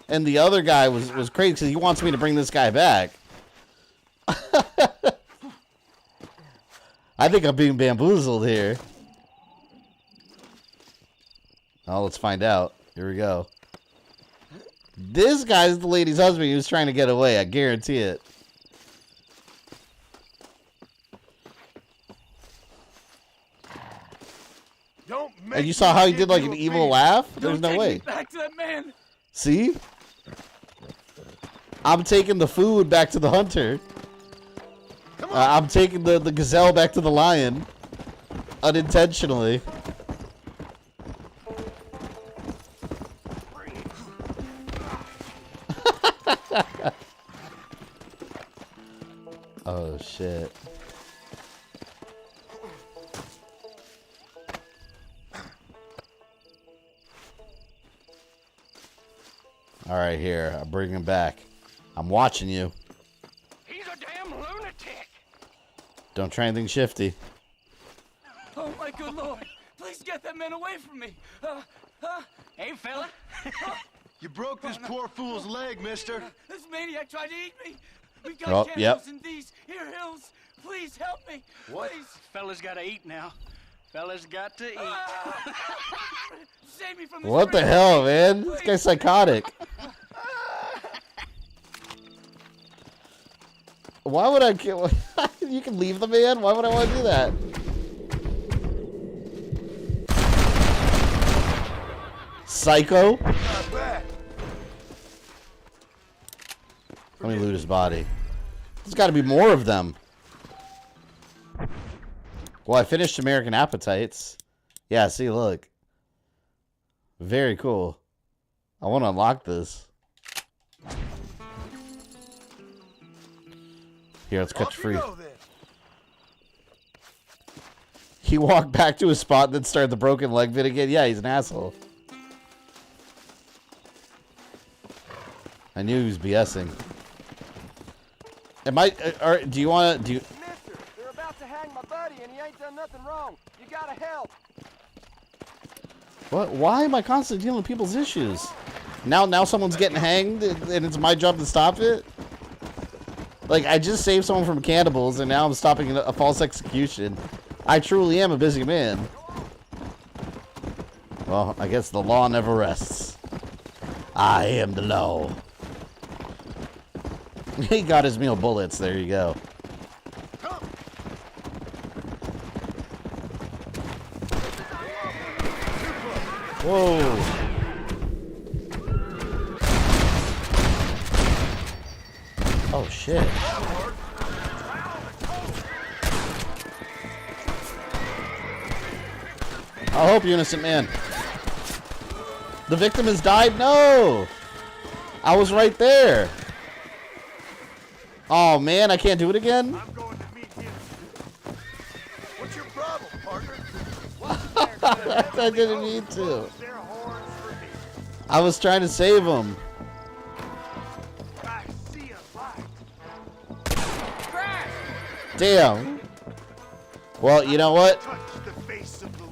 And the other guy was crazy because he wants me to bring this guy back. I think I'm being bamboozled here. Oh, let's find out. Here we go. This guy's the lady's husband who's trying to get away. I guarantee it. And you saw how he did like an evil laugh? There's no way. Back to that man. See? I'm taking the food back to the hunter. I'm taking the gazelle back to the lion. Unintentionally. Oh, shit. All right, here. I'll bring him back. I'm watching you. He's a damn lunatic. Don't try anything shifty. Oh, my good Lord. Please get that man away from me. Hey, fella. You broke this poor fool's leg, mister. This maniac tried to eat me. We've got cannibals in these here hills. Please help me. What? Please. Fella's got to eat now. Fella's got to eat. Save me from this. What the hell, man? This guy's psychotic. Why would I kill? You can leave the man? Why would I want to do that? Psycho? Let me loot his body. There's got to be more of them. Well, I finished American Appetites. Yeah, see, look. Very cool. I want to unlock this. Here, let's catch free. He walked back to his spot and then started the broken leg vid again. Yeah, he's an asshole. I knew he was BSing. Am I... do you want to... Mister, they're about to hang my buddy and he ain't done nothing wrong. You gotta help. What? Why am I constantly dealing with people's issues? Now someone's getting hanged and it's my job to stop it? Like, I just saved someone from cannibals and now I'm stopping a false execution. I truly am a busy man. Well, I guess the law never rests. I am the law. He got his meal bullets. There you go. Whoa. Oh, shit. I hope, you innocent man. The victim has died? No! I was right there. Oh, man, I can't do it again? I'm going to meet him. What's your problem, partner? I didn't need to. I was trying to save him. I see a light. Damn. Well, you know what? Touch the face of the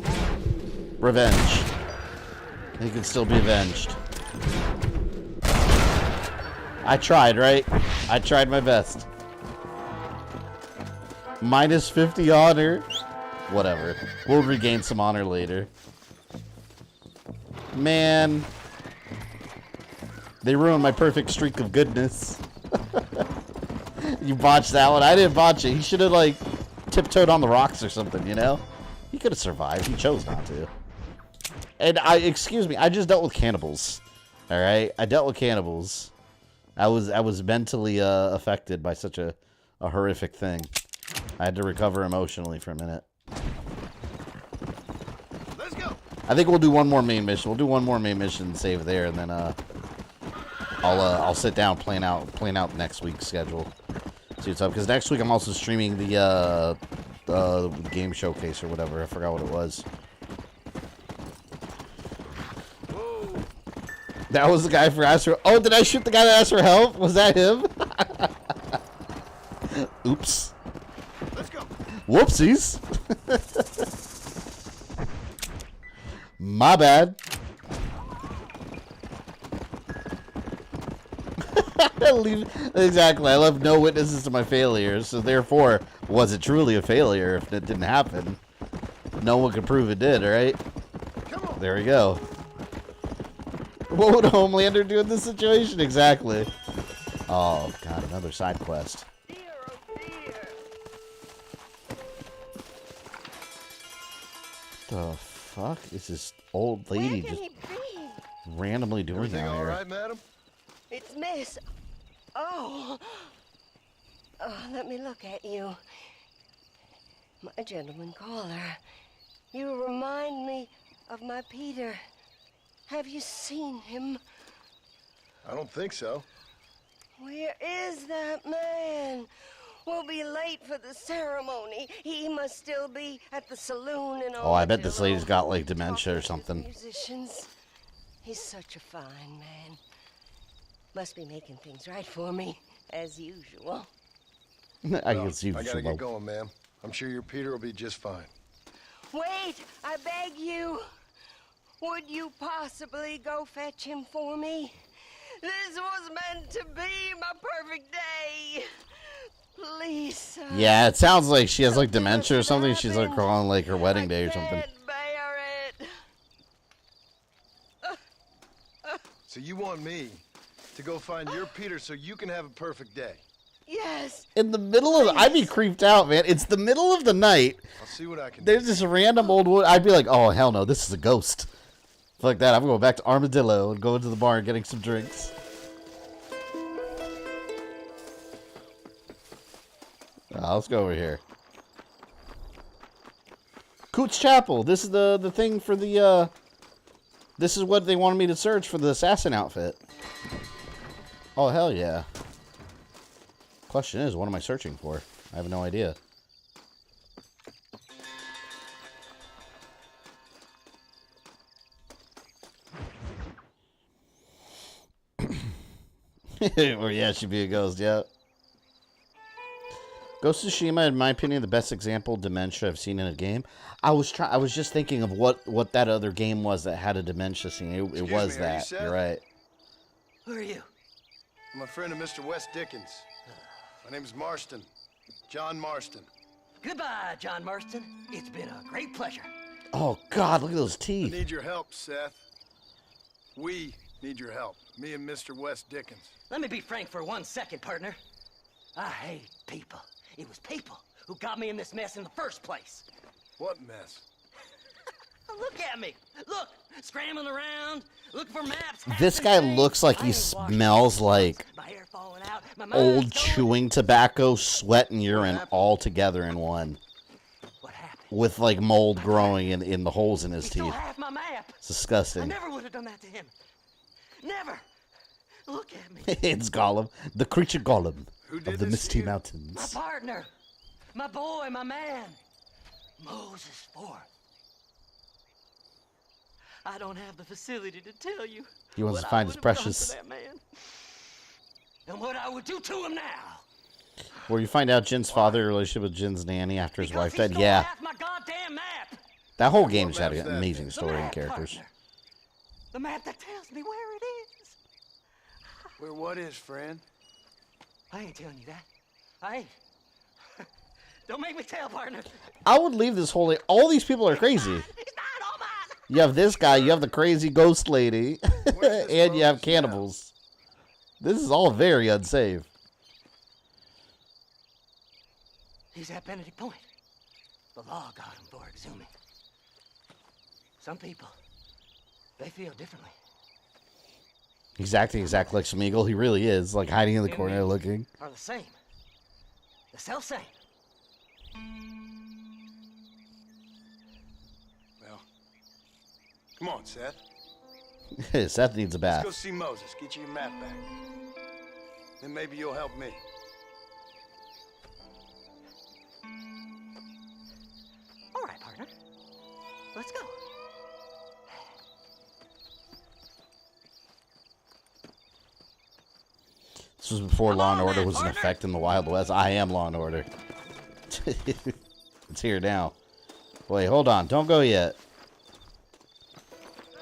Revenge. He can still be avenged. I tried, right? I tried my best. Minus 50 honor. Whatever. We'll regain some honor later. Man. They ruined my perfect streak of goodness. You botched that one. I didn't botch it. He should have, like, tiptoed on the rocks or something, you know? He could have survived. He chose not to. And excuse me, I just dealt with cannibals. Alright? I dealt with cannibals. I was mentally affected by such a horrific thing. I had to recover emotionally for a minute. I think we'll do one more main mission. We'll do one more main mission and save there, and then I'll sit down plan out next week's schedule. See what's up, because next week I'm also streaming the game showcase or whatever. I forgot what it was. Whoa. That was the guy for asked for. Oh, did I shoot the guy that asked for help? Was that him? Oops. Let's go. Whoopsies. My bad. Exactly. I left no witnesses to my failures, so therefore, was it truly a failure if it didn't happen? No one could prove it did, right? Come on. There we go. What would Homelander do in this situation? Exactly. Oh, God, another side quest. The fuck is this old lady just randomly doing Everything down all here? right, madam? It's Miss. Oh. Let me look at you. My gentleman caller. You remind me of my Peter. Have you seen him? I don't think so. Where is that man? We'll be late for the ceremony. He must still be at the saloon in Oh, I bet this lady's got like dementia or something. musicians. He's such a fine man. Must be making things right for me, as usual. I can see I gotta get going, ma'am. I'm sure your Peter will be just fine. Wait, I beg you. Would you possibly go fetch him for me? This was meant to be my perfect day. Please, sir. Yeah, it sounds like she has like dementia or something. She's like on like her wedding day or something. So you want me to go find your Peter so you can have a perfect day? Yes. In the middle of, I'd be creeped out, man. It's the middle of the night. I'll see what I can There's this random old wood. I'd be like, oh hell no, this is a ghost. Like that, I'm going back to Armadillo and going to the bar and getting some drinks. Let's go over here. Coots Chapel. This is the thing for the. This is what they wanted me to search for the assassin outfit. Oh hell yeah. Question is, what am I searching for? I have no idea. Or yeah, she'd be a ghost, yeah. Ghost of Tsushima, in my opinion, the best example of dementia I've seen in a game. I was just thinking of what that other game was that had a dementia scene. It was that. You're right. Who are you? I'm a friend of Mr. West Dickens. My name's Marston. John Marston. Goodbye, John Marston. It's been a great pleasure. Oh God, look at those I teeth. need your help, Seth. We need your help. Me and Mr. West Dickens. Let me be frank for 1 second, partner. I hate people. It was people who got me in this mess in the first place. What mess? Look at me. Look, scrambling around, looking for maps. This guy looks like he smells like old chewing tobacco, sweat, and urine all together in one. With like mold growing in the holes in his teeth. It's disgusting. I never would have done that to him. Never. Look at me. It's Gollum, the creature Gollum of the Misty My Mountains. partner, my boy, my man, Moses Ford. I don't have the facility to tell you. He wants what to find I his would have done precious. for that man, and what I would do to him now. Where you find out Jin's father relationship with Jin's nanny after his wife died. Yeah. My goddamn map. That whole game just had an amazing story and characters. The map that tells me where it is. Where what is, friend? I ain't telling you that. I ain't. Don't make me tell, partner. I would leave this whole. All these people are crazy. You have this guy, you have the crazy ghost lady, and you have cannibals. This is all very unsafe. He's at Benedict Point. The law got him for exhuming. Some people, they feel differently. He's acting exactly like Smeagol. He really is, like hiding in the corner looking. Are the same. The self-same. Well, Come on, Seth. Seth needs a bath. Let's go see Moses. Get you your map back. Then maybe you'll help me. All right, partner. Let's go. This was before Law and Order was in effect in the Wild West. I am Law and Order. It's here now. Wait, hold on. Don't go yet.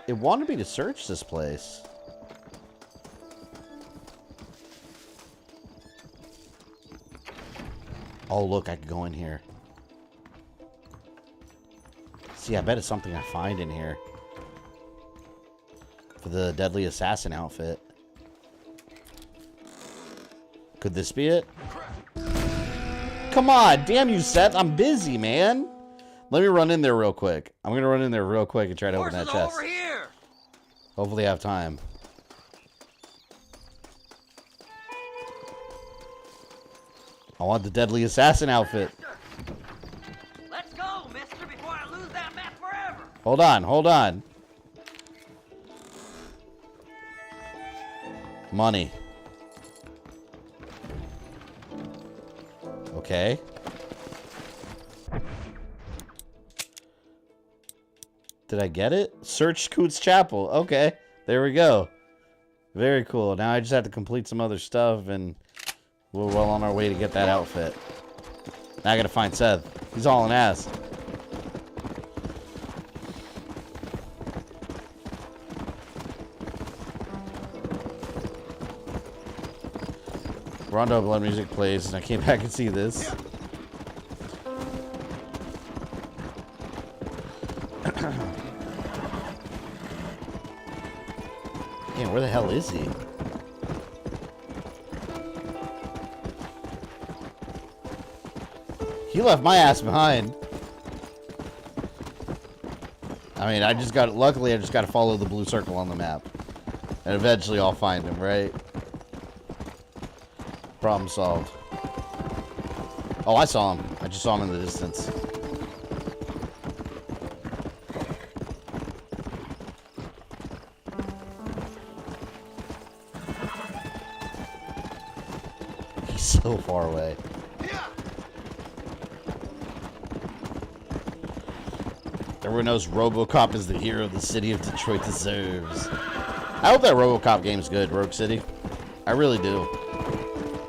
It wanted me to search this place. Oh, look, I can go in here. See, I bet it's something I find in here. For the Deadly Assassin outfit. Could this be it? Come on, damn you, Seth. I'm busy, man. Let me run in there real quick. I'm going to run in there real quick and try to open that chest. Over here. Hopefully I have time. I want the Deadly Assassin outfit. Let's go, mister, before I lose that map forever. Hold on, hold on. Money. Okay. Did I get it? Search Coots Chapel. Okay. There we go. Very cool. Now I just have to complete some other stuff and we're well on our way to get that outfit. Now I gotta find Seth. He's all an ass. Rondo Blood music plays and I came back and see this. Damn, where the hell is he? He left my ass behind. I mean, luckily I just got to follow the blue circle on the map. And eventually I'll find him, right? Problem solved. Oh, I saw him. I just saw him in the distance. He's so far away. Everyone knows RoboCop is the hero the city of Detroit deserves. I hope that RoboCop game's good, Rogue City. I really do.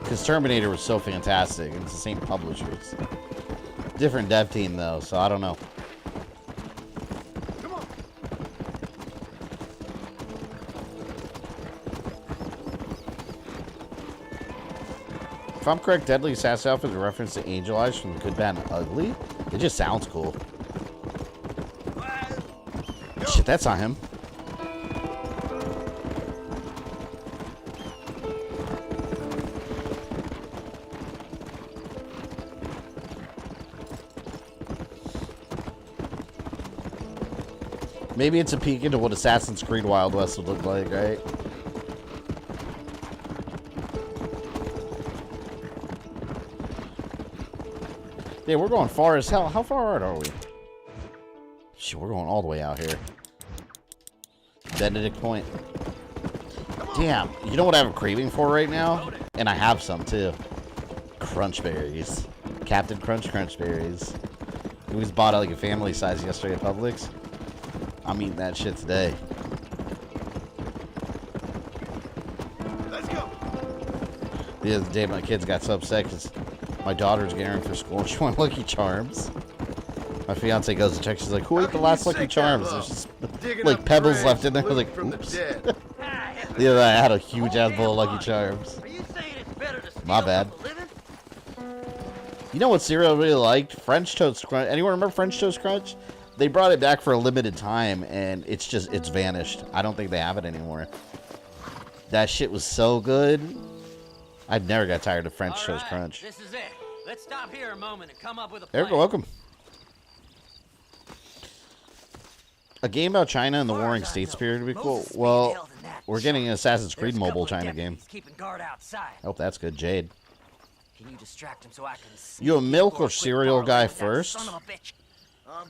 Because Terminator was so fantastic, and it's the same publishers. Different dev team, though, so I don't know. Come on. If I'm correct, Deadly Assassin outfit is a reference to Angel Eyes from Good, Bad, and Ugly. It just sounds cool. Shit, that's not him. Maybe it's a peek into what Assassin's Creed Wild West would look like, right? Yeah, we're going far as hell. How far out are we? Shit, we're going all the way out here. Benedict Point. Damn, you know what I have a craving for right now? And I have some too. Crunch berries. Captain Crunch berries. We just bought like a family size yesterday at Publix. I'm eating that shit today. Let's go. The other day my kids got so upset because my daughter's getting ready for school and she wanted Lucky Charms. My fiance goes to check. She's like, "Who ate the last Lucky Charms?" There's just like pebbles left in there. Like, oops. The other I had a huge ass bowl of Lucky Charms. My bad. You know what cereal I really liked? French Toast Crunch. Anyone remember French Toast Crunch? They brought it back for a limited time, and it's vanished. I don't think they have it anymore. That shit was so good. I never got tired of French Toast Crunch. This is it. Let's stop here a moment and come up with a plan. Eric, welcome. A game about China and the Warring States period would be cool. Well, we're getting an Assassin's Creed mobile China game. Keeping guard outside. I hope that's good. Jade. Can you distract him so I can You a milk or cereal guy first? Son of a bitch.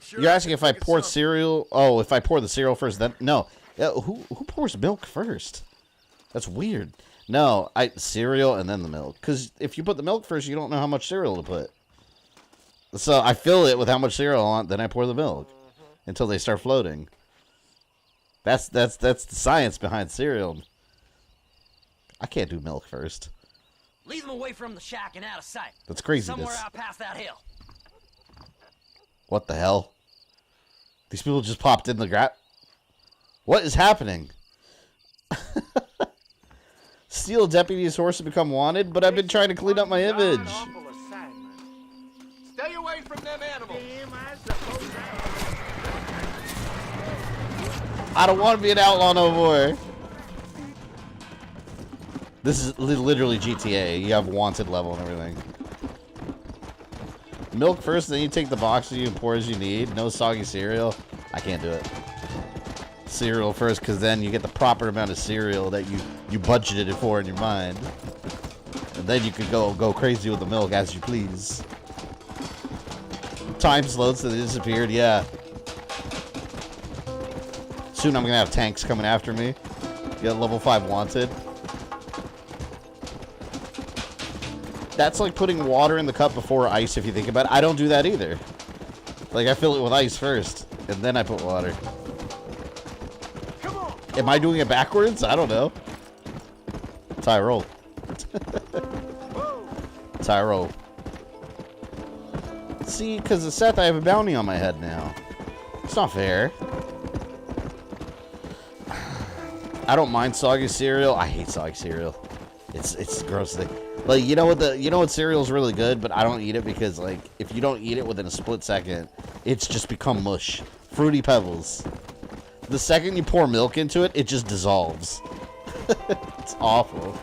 You're asking if I pour cereal? Oh, if I pour the cereal first, then no. Who pours milk first? That's weird. No, cereal and then the milk. Because if you put the milk first, you don't know how much cereal to put. So I fill it with how much cereal I want, then I pour the milk until they start floating. That's the science behind cereal. I can't do milk first. Lead them away from the shack and out of sight. That's craziness. Somewhere out past that hill. What the hell? These people just popped in the ground. What is happening? Steal deputy's horse to become wanted, but I've been trying to clean up my image. Stay away from them animals. I don't want to be an outlaw no more. This is literally GTA. You have wanted level and everything. Milk first, then you take the box and you pour as you need. No soggy cereal. I can't do it. Cereal first, because then you get the proper amount of cereal that you budgeted it for in your mind. And then you could go crazy with the milk as you please. Time slowed, so they disappeared, yeah. Soon I'm going to have tanks coming after me. Get level 5 wanted. That's like putting water in the cup before ice, if you think about it. I don't do that either. Like, I fill it with ice first, and then I put water. Am I doing it backwards? I don't know. That's how I roll. That's how I roll. See, because of Seth, I have a bounty on my head now. It's not fair. I don't mind soggy cereal. I hate soggy cereal. It's gross thing. Like, you know what cereal's really good, but I don't eat it because, like, if you don't eat it within a split second, it's just become mush. Fruity Pebbles. The second you pour milk into it, it just dissolves. It's awful.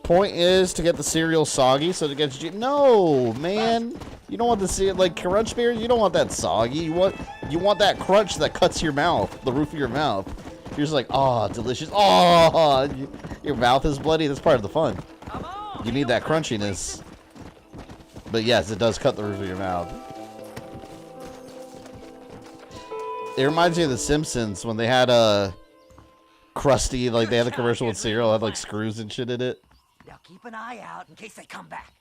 Point is to get the cereal soggy so it gets you. No, man. You don't want the cereal like Crunch Berries. You don't want that soggy. You want that crunch that cuts your mouth, the roof of your mouth. You're just like, oh, delicious. Oh, your mouth is bloody. That's part of the fun. You need that crunchiness. But yes, it does cut the roof of your mouth. It reminds me of The Simpsons when they had Krusty, like they had the commercial with cereal, had like screws and shit in it. Now keep an eye out in case they come back.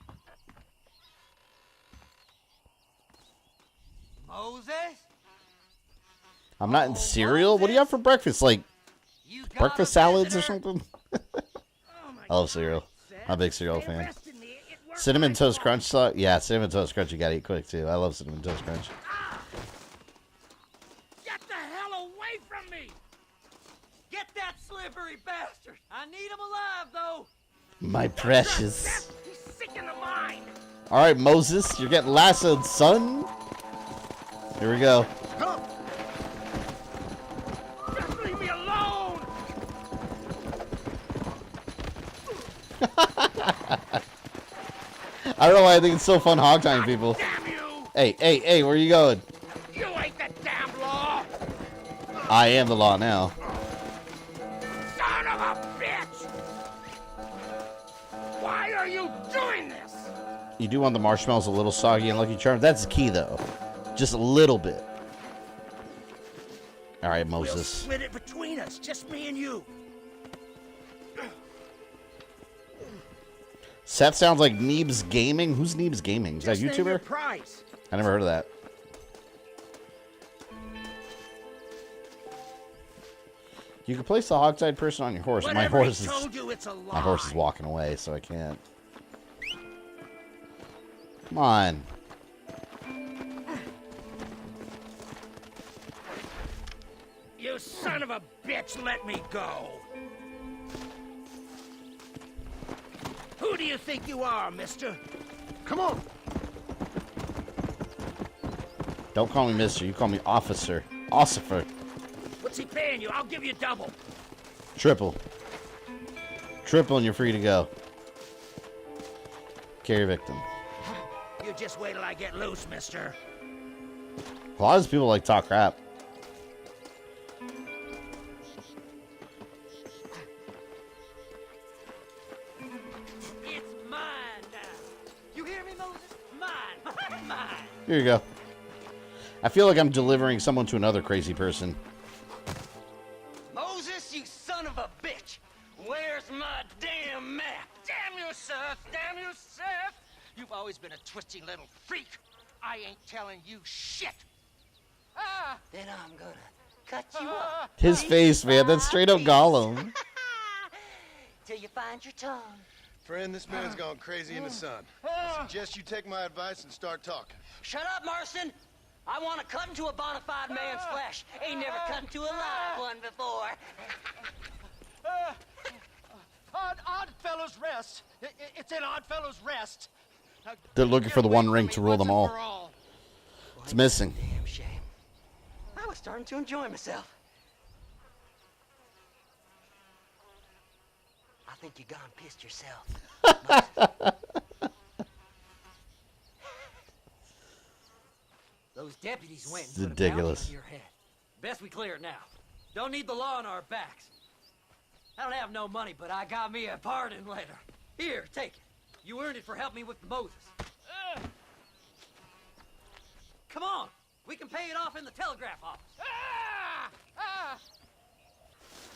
Moses? I'm not in cereal? What do you have for breakfast? Like breakfast salads or something? I love cereal. I'm a big cereal fan. Cinnamon Toast Crunch sauce? Yeah, Cinnamon Toast Crunch you gotta eat quick too. I love Cinnamon Toast Crunch. Get the hell away from me! Get that slippery bastard! I need him alive, though! My precious. He's sick in the mind! Alright, Moses, you're getting lassoed, son. Here we go. Come! Just leave me alone! I don't know why I think it's so fun hog tying people. Damn you! Hey, where are you going? You ain't the damn law! I am the law now. Son of a bitch! Why are you doing this? You do want the marshmallows a little soggy and Lucky Charms. That's the key, though. Just a little bit. All right, Moses. We'll split it between us, just me and you. Seth sounds like Neebs Gaming. Who's Neebs Gaming? Is that a Just name your YouTuber? price. I never heard of that. You can place the hogtied person on your horse. Whatever he told you, it's a lie. My horse is walking away, so I can't. Come on. You son of a bitch, let me go. Who do you think you are, mister? Come on. Don't call me mister. You call me officer. Ossifer. What's he paying you? I'll give you double. Triple. Triple and you're free to go. Carry victim. You just wait till I get loose, mister. A lot of these people like talk crap. It's mine now. You hear me, Moses? Mine. mine. Here you go. I feel like I'm delivering someone to another crazy person. Moses, you son of a bitch! Where's my damn map? Damn you, Seth! Damn you, Seth! You've always been a twisty little freak. I ain't telling you shit. Ah! Then I'm gonna cut you up. His face, man. That's straight up Gollum. Till you find your tongue. Friend, this man's gone crazy in the sun. I suggest you take my advice and start talking. Shut up, Marston! I want to cut into a bona fide man's flesh. Ain't never cut into a live one before. Odd Fellows Rest. It's in Odd Fellows Rest. They're looking for the one ring to rule them all. It's missing. Damn shame. I was starting to enjoy myself. I think you gone pissed yourself. Those deputies went and put a bounty on your head. Best we clear it now. Don't need the law on our backs. I don't have no money, but I got me a pardon letter. Here, take it. You earned it for helping me with Moses. Come on, we can pay it off in the telegraph office.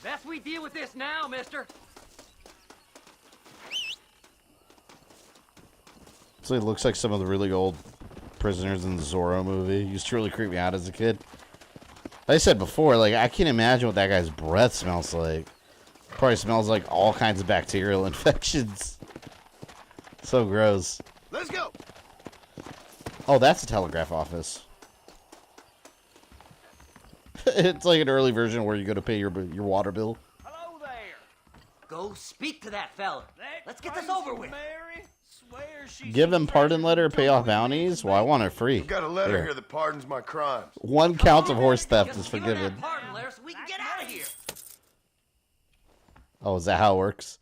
Best we deal with this now, mister. So it looks like some of the really old prisoners in the Zorro movie. Used to really creep me out as a kid. Like I said before, like I can't imagine what that guy's breath smells like. Probably smells like all kinds of bacterial infections. So gross. Let's go. Oh, that's a telegraph office. It's like an early version where you go to pay your water bill. Hello there. Go speak to that fella. Let's get this over with. Give them pardon letter, pay off bounties. Well, I want it free. I've got a letter here that pardons my crimes. 1 count of horse theft is forgiven. Pardon letter so we can get out of here. Oh, is that how it works?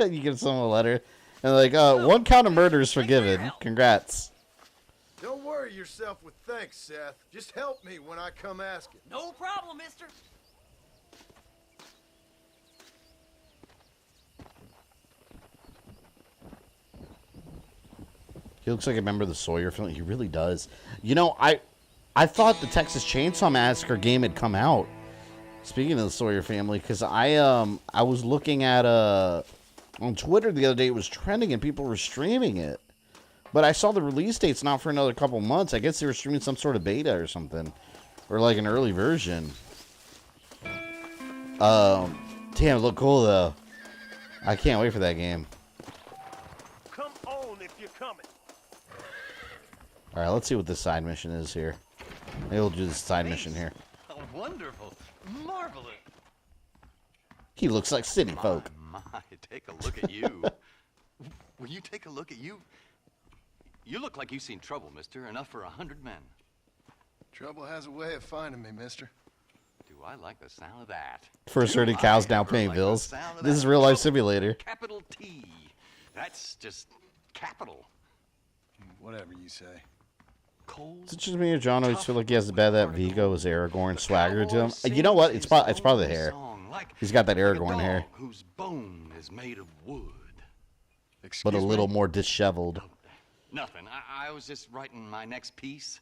You give someone a letter, and like, 1 count of murder is forgiven. Congrats. Don't worry yourself with thanks, Seth. Just help me when I come asking. No problem, mister. He looks like a member of the Sawyer film. He really does. You know, I thought the Texas Chainsaw Massacre game had come out. Speaking of the Sawyer family, because I was looking at on Twitter the other day, it was trending and people were streaming it. But I saw the release date's not for another couple months. I guess they were streaming some sort of beta or something. Or like an early version. Damn, it looked cool though. I can't wait for that game. Come on if you're coming. Alright, let's see what this side mission is here. Maybe we'll do this side mission here. Oh, wonderful. Marvelous. He looks like city folk. My, take a look at you. Will you take a look at you? You look like you've seen trouble, mister. Enough for 100 men. Trouble has a way of finding me, mister. Do I like the sound of that? First herded cows now paying bills. This is real life simulator. Capital T. That's just capital. Whatever you say. Is it just me or John always feel like he has the bad that Vigo's Aragorn swagger to him? You know what? It's probably the hair. He's got that Aragorn hair. Whose bone is made of wood. But a little more disheveled. Nothing. I was just writing my next piece.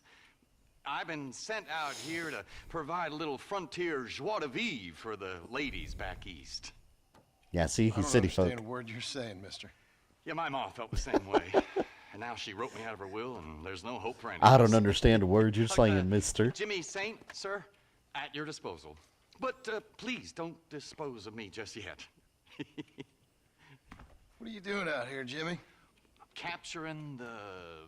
I've been sent out here to provide a little frontier joie de vivre for the ladies back east. Yeah, see, he's city folk. I don't understand a word you're saying, mister. Yeah, my ma felt the same way. And now she wrote me out of her will, and there's no hope for anything. I don't understand a word you're saying, mister. Jimmy Saint, sir, at your disposal. But please don't dispose of me just yet. What are you doing out here, Jimmy? Capturing the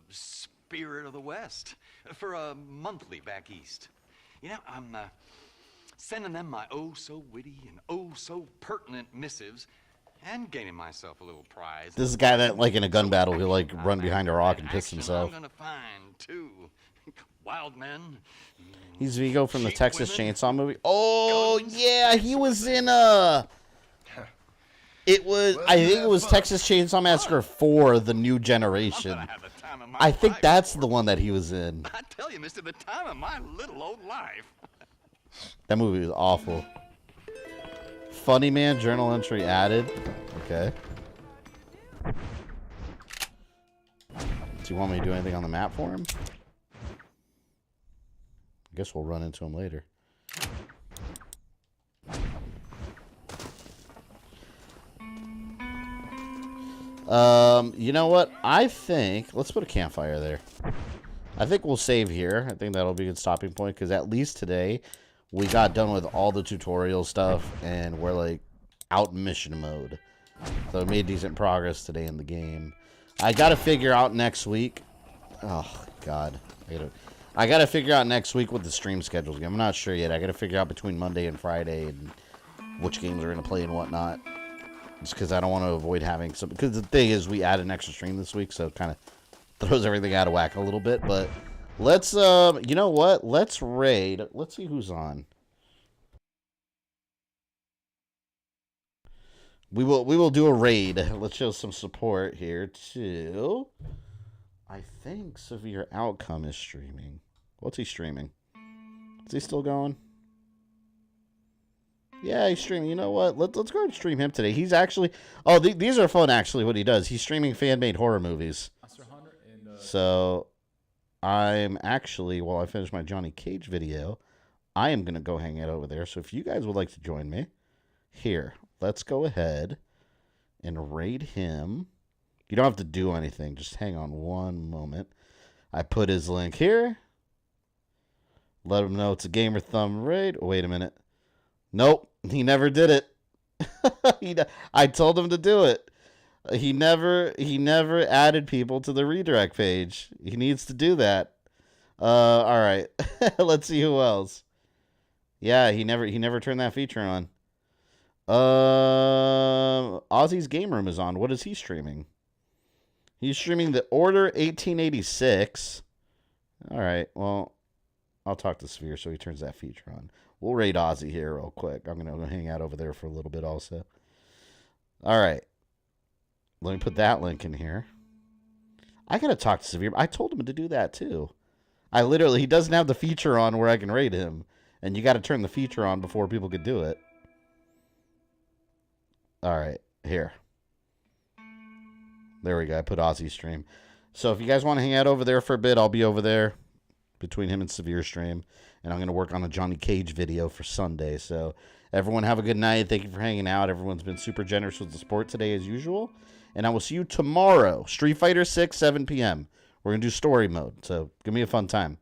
spirit of the West for a monthly back east. You know, I'm sending them my oh-so-witty and oh-so-pertinent missives and gaining myself a little prize. This is a guy that, like, in a gun battle, he'll, like, run behind a rock and piss himself. I'm gonna find, too. Wild men. He's Vigo from the Texas Chainsaw movie. Oh, yeah, he was in, It was, I think it was Texas Chainsaw Massacre 4, The New Generation. I think that's the one that he was in. I tell you, mister, the time of my little old life. That movie was awful. Funny Man journal entry added. Okay. Do you want me to do anything on the map for him? I guess we'll run into him later. You know what? I think let's put a campfire there. I think we'll save here. I think that'll be a good stopping point because at least today we got done with all the tutorial stuff and we're like out mission mode. So we made decent progress today in the game. I gotta figure out next week. Oh God, I gotta figure out next week what the stream schedule's again. I'm not sure yet. I gotta figure out between Monday and Friday and which games we're gonna play and whatnot. Just because I don't want to avoid having some. Because the thing is, we added an extra stream this week, so it kind of throws everything out of whack a little bit. But let's, you know what? Let's raid. Let's see who's on. We will do a raid. Let's show some support here to. I think Severe Outcome is streaming. What's he streaming? Is he still going? Yeah, he's streaming. You know what? Let's go ahead and stream him today. He's actually... Oh, these are fun, actually, what he does. He's streaming fan-made horror movies. So, I'm actually, while I finish my Johnny Cage video, I am going to go hang out over there. So, if you guys would like to join me, here, let's go ahead and raid him. You don't have to do anything. Just hang on one moment. I put his link here. Let him know it's a Gamer Thumb raid. Oh, wait a minute. Nope, he never did it. I told him to do it. He never added people to the redirect page. He needs to do that. All right. Let's see who else. Yeah, he never turned that feature on. Ozzy's Game Room is on. What is he streaming? He's streaming The Order 1886. All right. Well, I'll talk to Sphere so he turns that feature on. We'll raid Ozzy here real quick. I'm going to hang out over there for a little bit also. All right. Let me put that link in here. I got to talk to Severe. I told him to do that too. He doesn't have the feature on where I can raid him. And you got to turn the feature on before people could do it. All right. Here. There we go. I put Ozzy stream. So if you guys want to hang out over there for a bit, I'll be over there between him and Severe stream. And I'm going to work on a Johnny Cage video for Sunday. So everyone have a good night. Thank you for hanging out. Everyone's been super generous with the support today as usual. And I will see you tomorrow. Street Fighter 6, 7 p.m. We're going to do story mode. So give me a fun time.